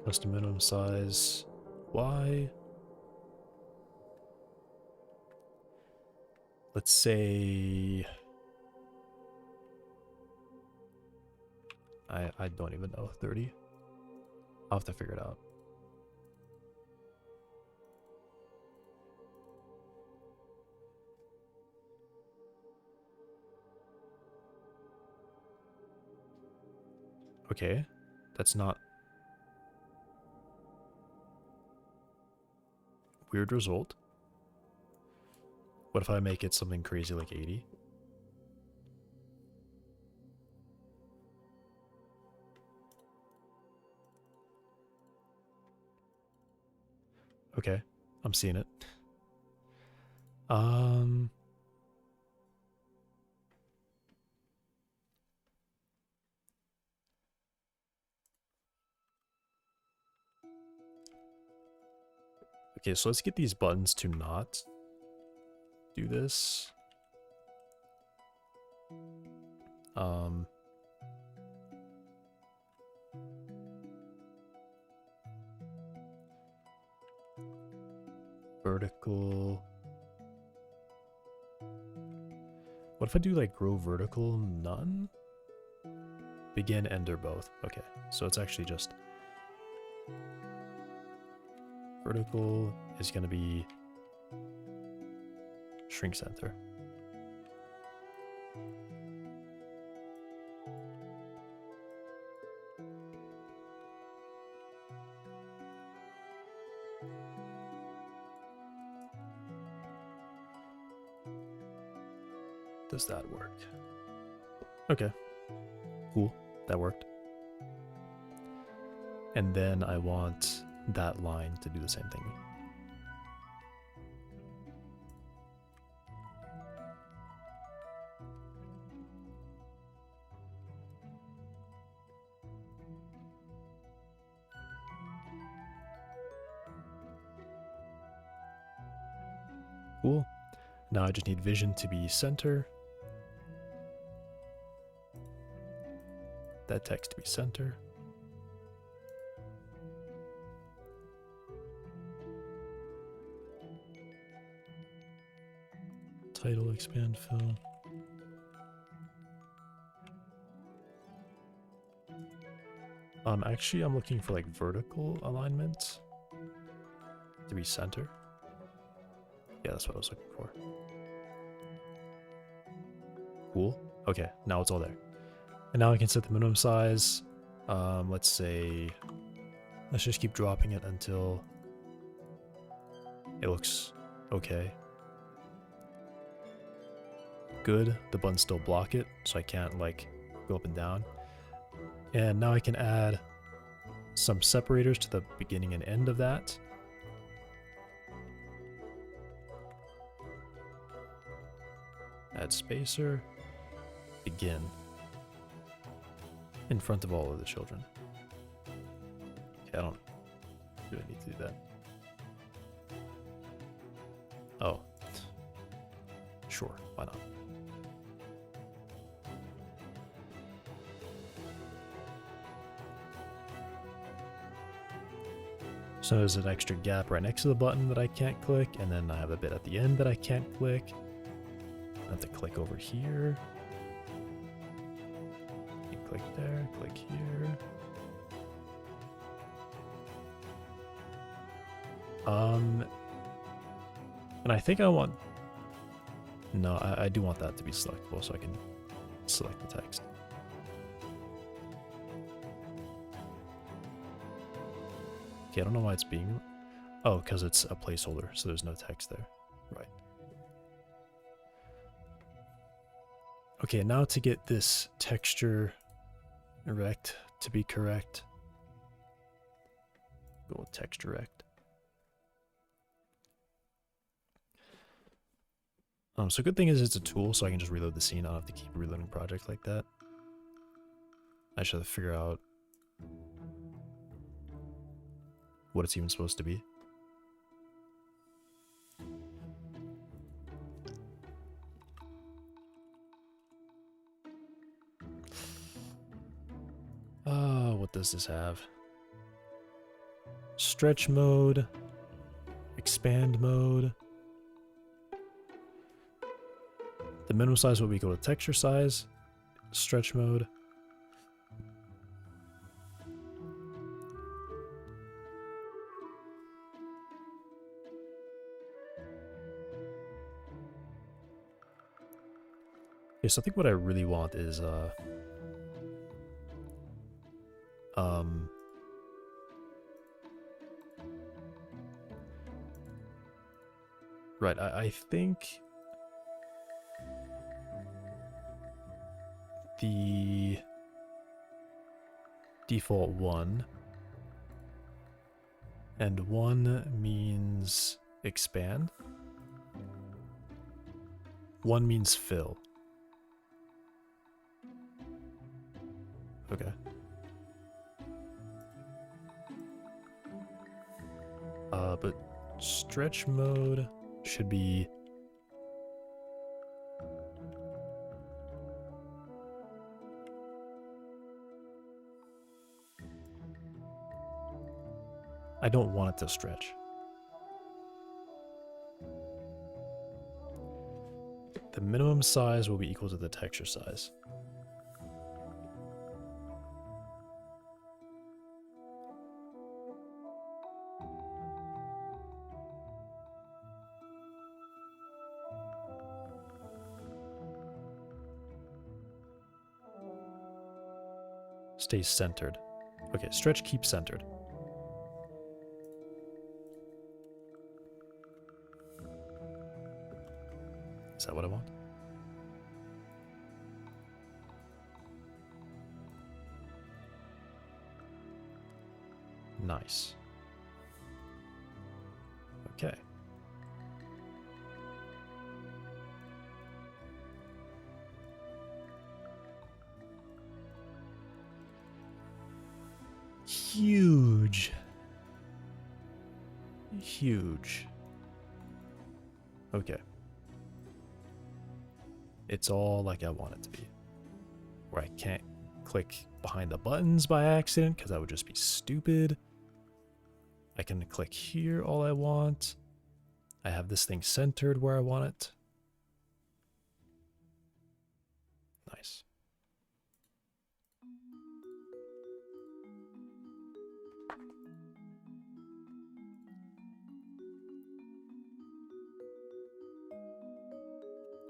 Custom minimum size Y. Let's say I don't even know, 30. I'll have to figure it out. Okay, that's not weird result. What if I make it something crazy like 80? Okay, I'm seeing it. Okay, so let's get these buttons to not do this. Vertical. What if I do like grow vertical none? Begin, end, or both. Okay, so it's actually just vertical is going to be shrink center. Does that work? Okay, cool, that worked. And then I want that line to do the same thing. Cool. Now I just need vision to be center. That text to be center. Title, expand, fill. Actually, I'm looking for like vertical alignment to be center. Yeah, that's what I was looking for. Cool. Okay, now it's all there. And now I can set the minimum size. Let's say, let's just keep dropping it until it looks okay. Good. The buttons still block it, so I can't like go up and down. And now I can add some separators to the beginning and end of that. Add spacer. Begin. In front of all of the children. Okay, I don't really need to do that. Oh. Sure, why not? So there's an extra gap right next to the button that I can't click, and then I have a bit at the end that I can't click. I have to click over here. You click there, click here. And I think I want... No, I do want that to be selectable so I can select the text. Okay, I don't know why it's being... Oh, because it's a placeholder, so there's no text there. Right. Okay, now to get this texture rect to be correct, go with texture rect. So good thing is it's a tool, so I can just reload the scene. I don't have to keep reloading projects like that. I should figure out what it's even supposed to be. What does this have? Stretch mode, expand mode. The minimum size will be equal to texture size, stretch mode. Okay, so I think what I really want is right, I think the default 1 and 1 means expand. 1 means fill. Okay. But stretch mode should be I don't want it to stretch. The minimum size will be equal to the texture size. Stays centered. Okay, stretch keeps centered. Is that what I want? Nice. Okay. Huge. Huge. Okay. It's all like I want it to be. Where I can't click behind the buttons by accident, because that would just be stupid. I can click here all I want. I have this thing centered where I want it. Nice.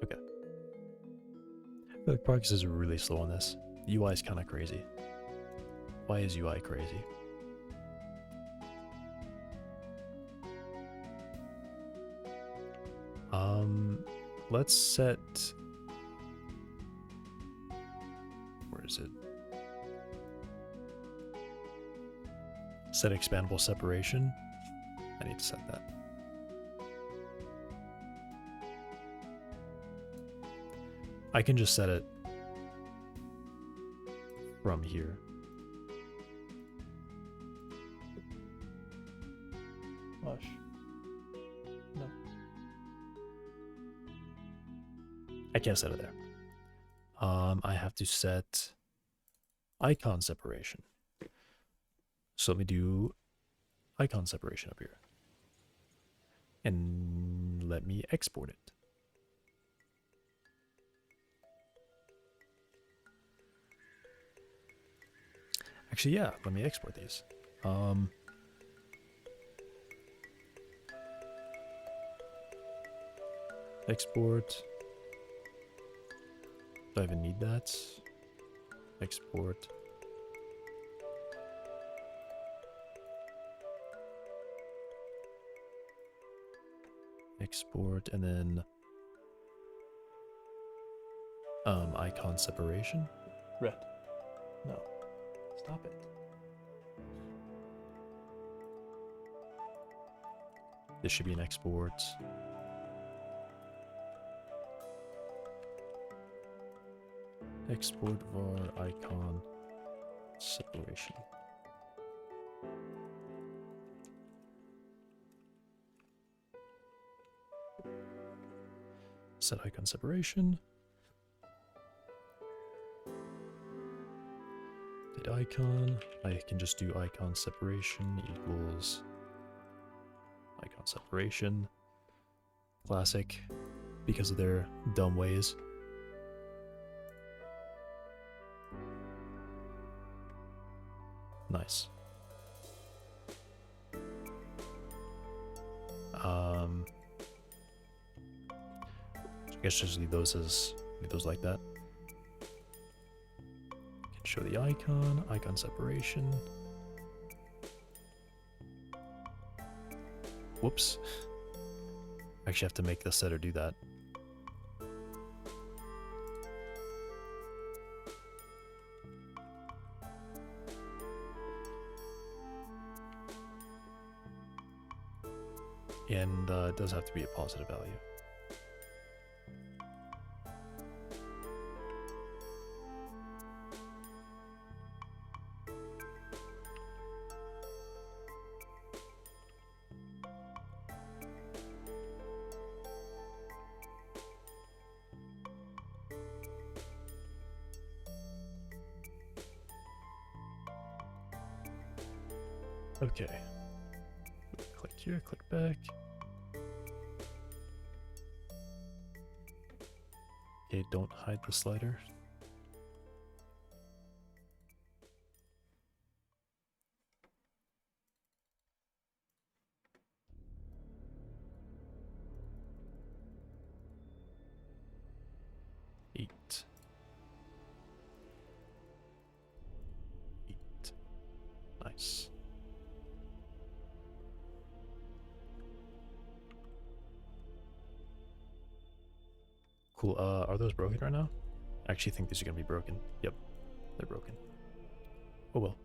Okay. I feel like progress is really slow on this. UI is kind of crazy. Why is UI crazy? Let's set... Where is it? Set expandable separation. I need to set that. I can just set it from here. Gosh. No. I can't set it there. I have to set icon separation. So let me do icon separation up here. And let me export it. Actually, yeah, let me export these. Export. Do I even need that? Export. Export, and then icon separation. Red. No. Stop it. This should be an export. Export var icon separation. Set icon separation. Did icon. I can just do icon separation equals icon separation. Classic, because of their dumb ways. Nice. I guess just leave those like that. Can show the icon separation. Whoops. I actually have to make the setter do that. And it does have to be a positive value. Okay. Click here, click back. Okay, don't hide the slider. Eight. Nice. Cool. Are those broken right now? I actually think these are gonna be broken. Yep, they're broken. Oh well.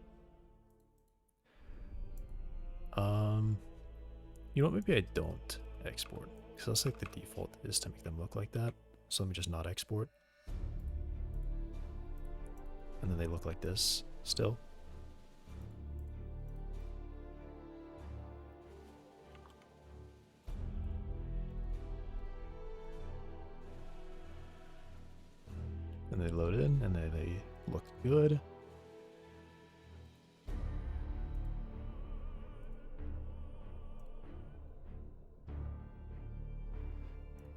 You know what? Maybe I don't export, because that's like the default is to make them look like that. So let me just not export, and then they look like this still. And they load in, and they look good.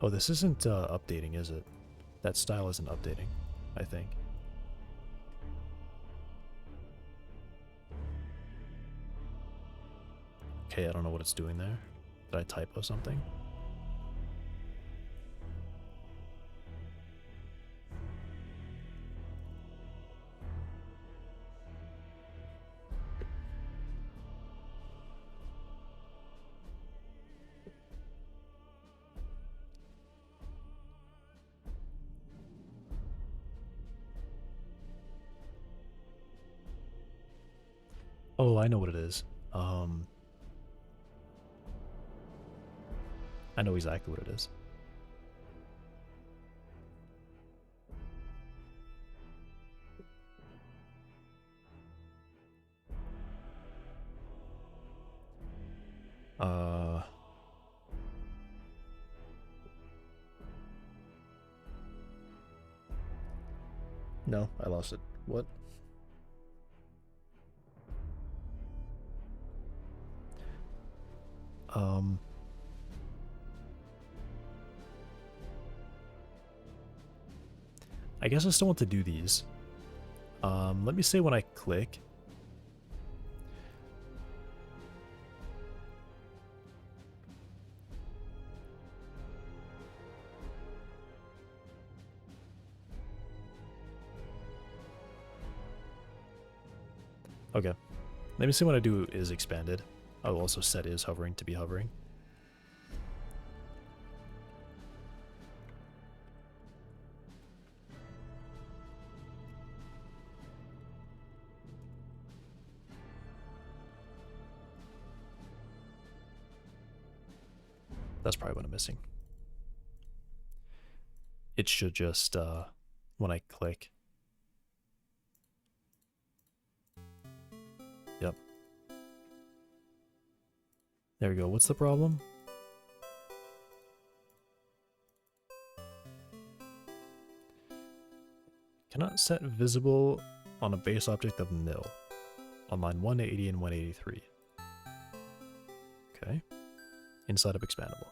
Oh, this isn't updating, is it? That style isn't updating, I think. Okay, I don't know what it's doing there. Did I typo something? Oh, I know what it is. I know exactly what it is. No, I lost it. What? I guess I still want to do these. Let me say when I click, Okay. Let me see what I do is expanded. I'll also set is hovering to be hovering. That's probably what I'm missing. It should just, when I click. Yep. There we go. What's the problem? Cannot set visible on a base object of nil on line 180 and 183. Okay. Inside of expandable.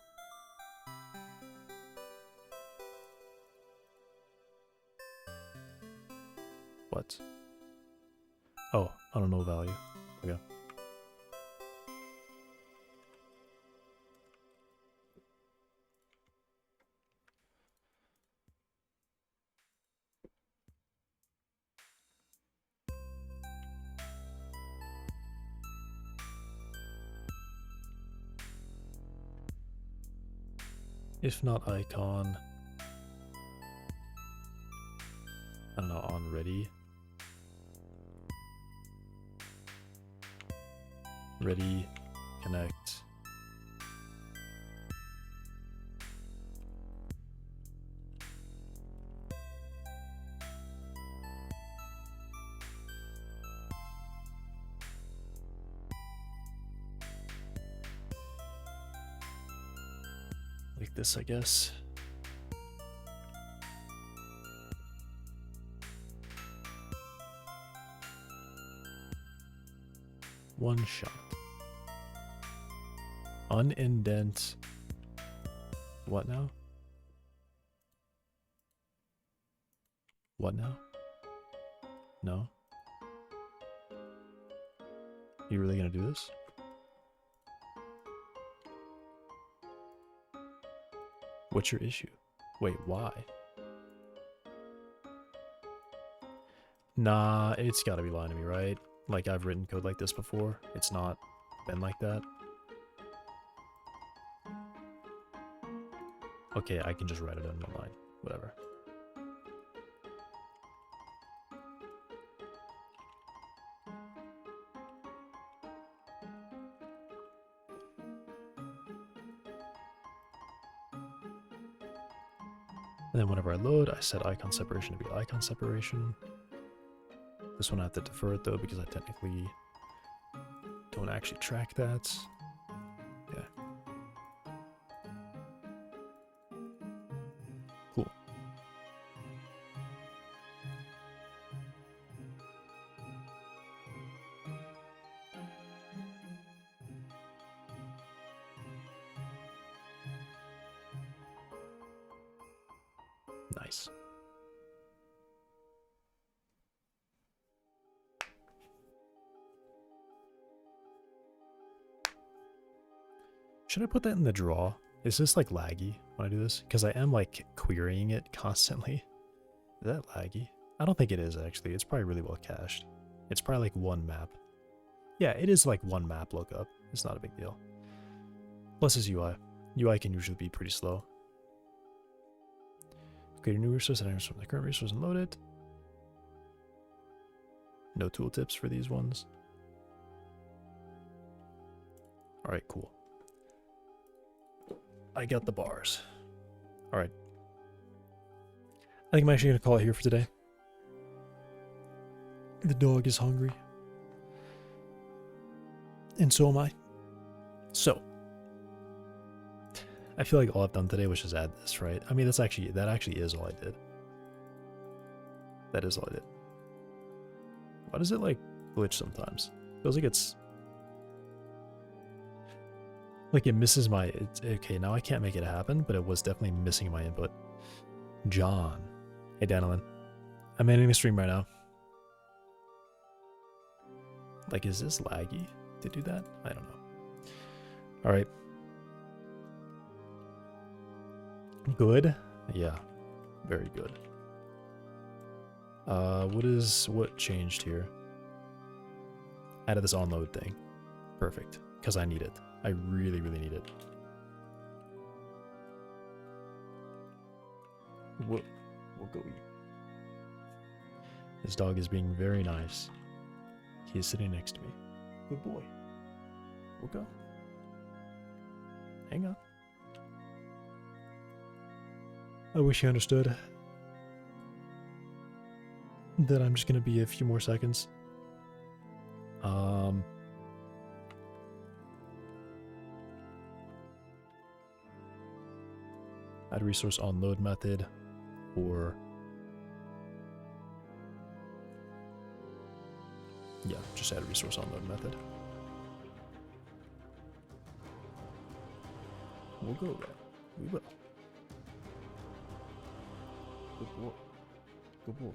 What? Oh, I don't know value. Okay. If not icon, I don't know, on ready. Ready, connect. Like this, I guess. One shot. Unindent. What now? What now? No? You really gonna do this? What's your issue? Wait, why? Nah, it's gotta be lying to me, right? Like, I've written code like this before. It's not been like that. Okay, I can just write it on my line. Whatever. And then whenever I load, I set icon separation to be icon separation. This one I have to defer it though because I technically don't actually track that. Yeah. Cool. Nice. Should I put that in the draw? Is this like laggy when I do this? Because I am like querying it constantly. Is that laggy? I don't think it is actually. It's probably really well cached. It's probably like one map. Yeah, it is like one map lookup. It's not a big deal. Plus it's UI. UI can usually be pretty slow. Create a new resource and items from the current resource and load it. No tooltips for these ones. Alright, cool. I got the bars. Alright. I think I'm actually going to call it here for today. The dog is hungry. And so am I. So. I feel like all I've done today was just add this, right? I mean, that actually is all I did. That is all I did. Why does it like glitch sometimes? Feels like it's like it misses my. Okay, now I can't make it happen, but it was definitely missing my input. John, hey Danilin, I'm ending the stream right now. Like, is this laggy to do that? I don't know. All right. Good? Yeah. Very good. What changed here? Added this onload thing. Perfect. Because I need it. I really, really need it. We'll go eat. This dog is being very nice. He is sitting next to me. Good boy. We'll go. Hang on. I wish you understood that I'm just gonna be a few more seconds. Add resource on load method, or yeah, just add resource on load method. We'll go there. We will. Good boy. Good boy.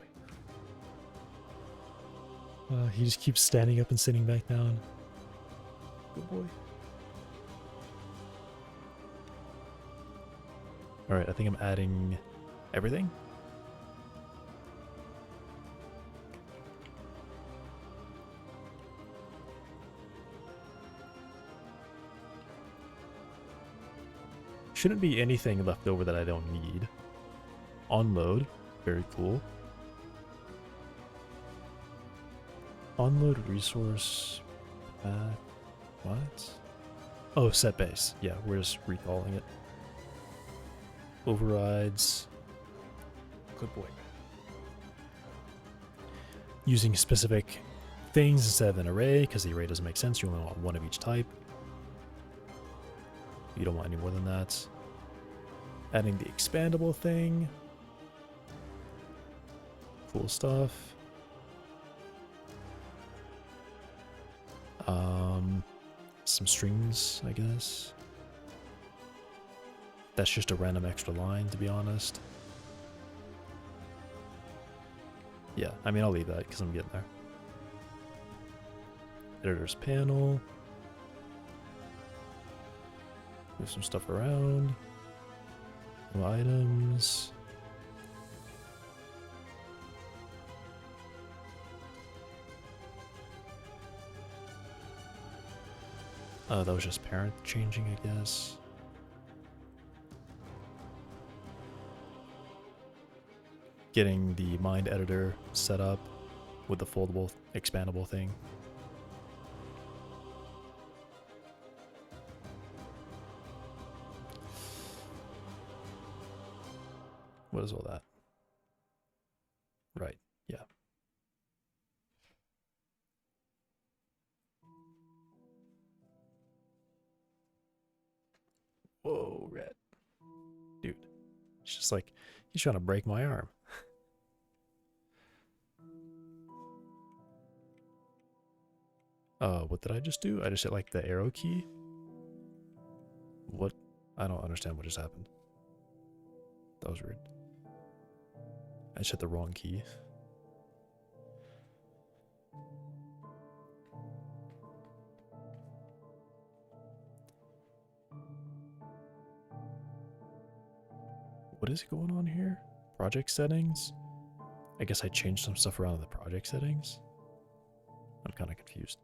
He just keeps standing up and sitting back down. Good boy. Alright, I think I'm adding everything. Shouldn't be anything left over that I don't need. Onload, very cool. Onload resource. What? Oh, set base. Yeah, we're just recalling it. Overrides. Good boy. Using specific things instead of an array, because the array doesn't make sense. You only want one of each type. You don't want any more than that. Adding the expandable thing. Cool stuff. Some strings, I guess. That's just a random extra line, to be honest. Yeah, I mean, I'll leave that because I'm getting there. Editor's panel. Move some stuff around. No items. That was just parent changing, I guess. Getting the mind editor set up with the foldable, expandable thing. What is all that? Right, yeah. Whoa, Red. Dude. It's just like, he's trying to break my arm. What did I just do? I just hit like the arrow key? What? I don't understand what just happened. That was weird. I just hit the wrong key. What is going on here? Project settings? I guess I changed some stuff around in the project settings. I'm kind of confused.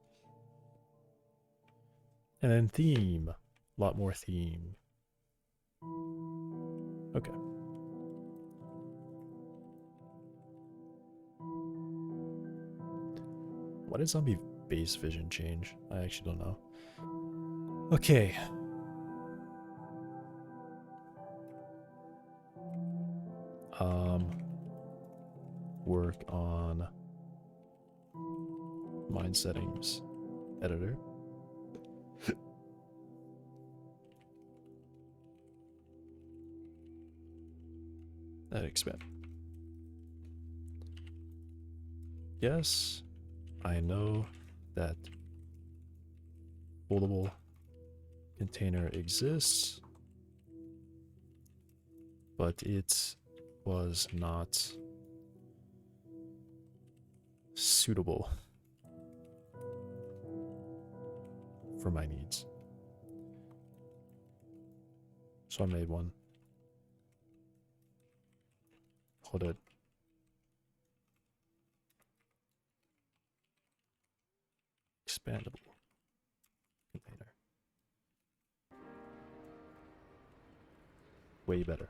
And then theme. A lot more theme. Okay. Why did zombie base vision change? I actually don't know. Okay. Work on mind settings editor. That expand. Yes, I know that foldable container exists, but it was not suitable for my needs. So I made one. Called it expandable container. Way better.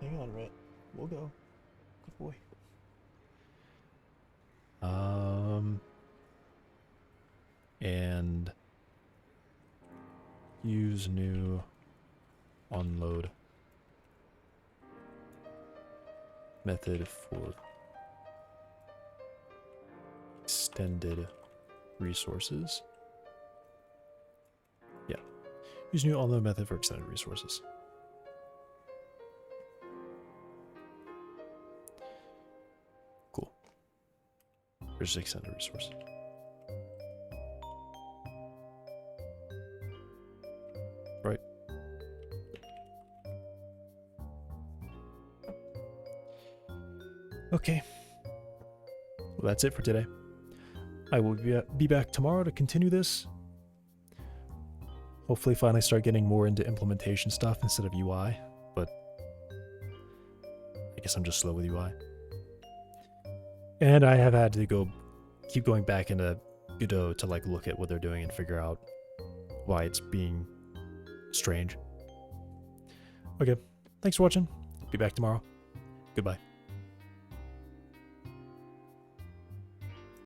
Hang on, Rhett. We'll go. Good boy. And use new onload method for extended resources. Yeah. Use new onload method for extended resources. Cool. There's extended resource. Right. Okay. Well, that's it for today. I will be back tomorrow to continue this. Hopefully finally start getting more into implementation stuff instead of UI, but I guess I'm just slow with UI. And I have had to keep going back into Godot to like look at what they're doing and figure out why it's being strange. Okay, thanks for watching. Be back tomorrow. Goodbye.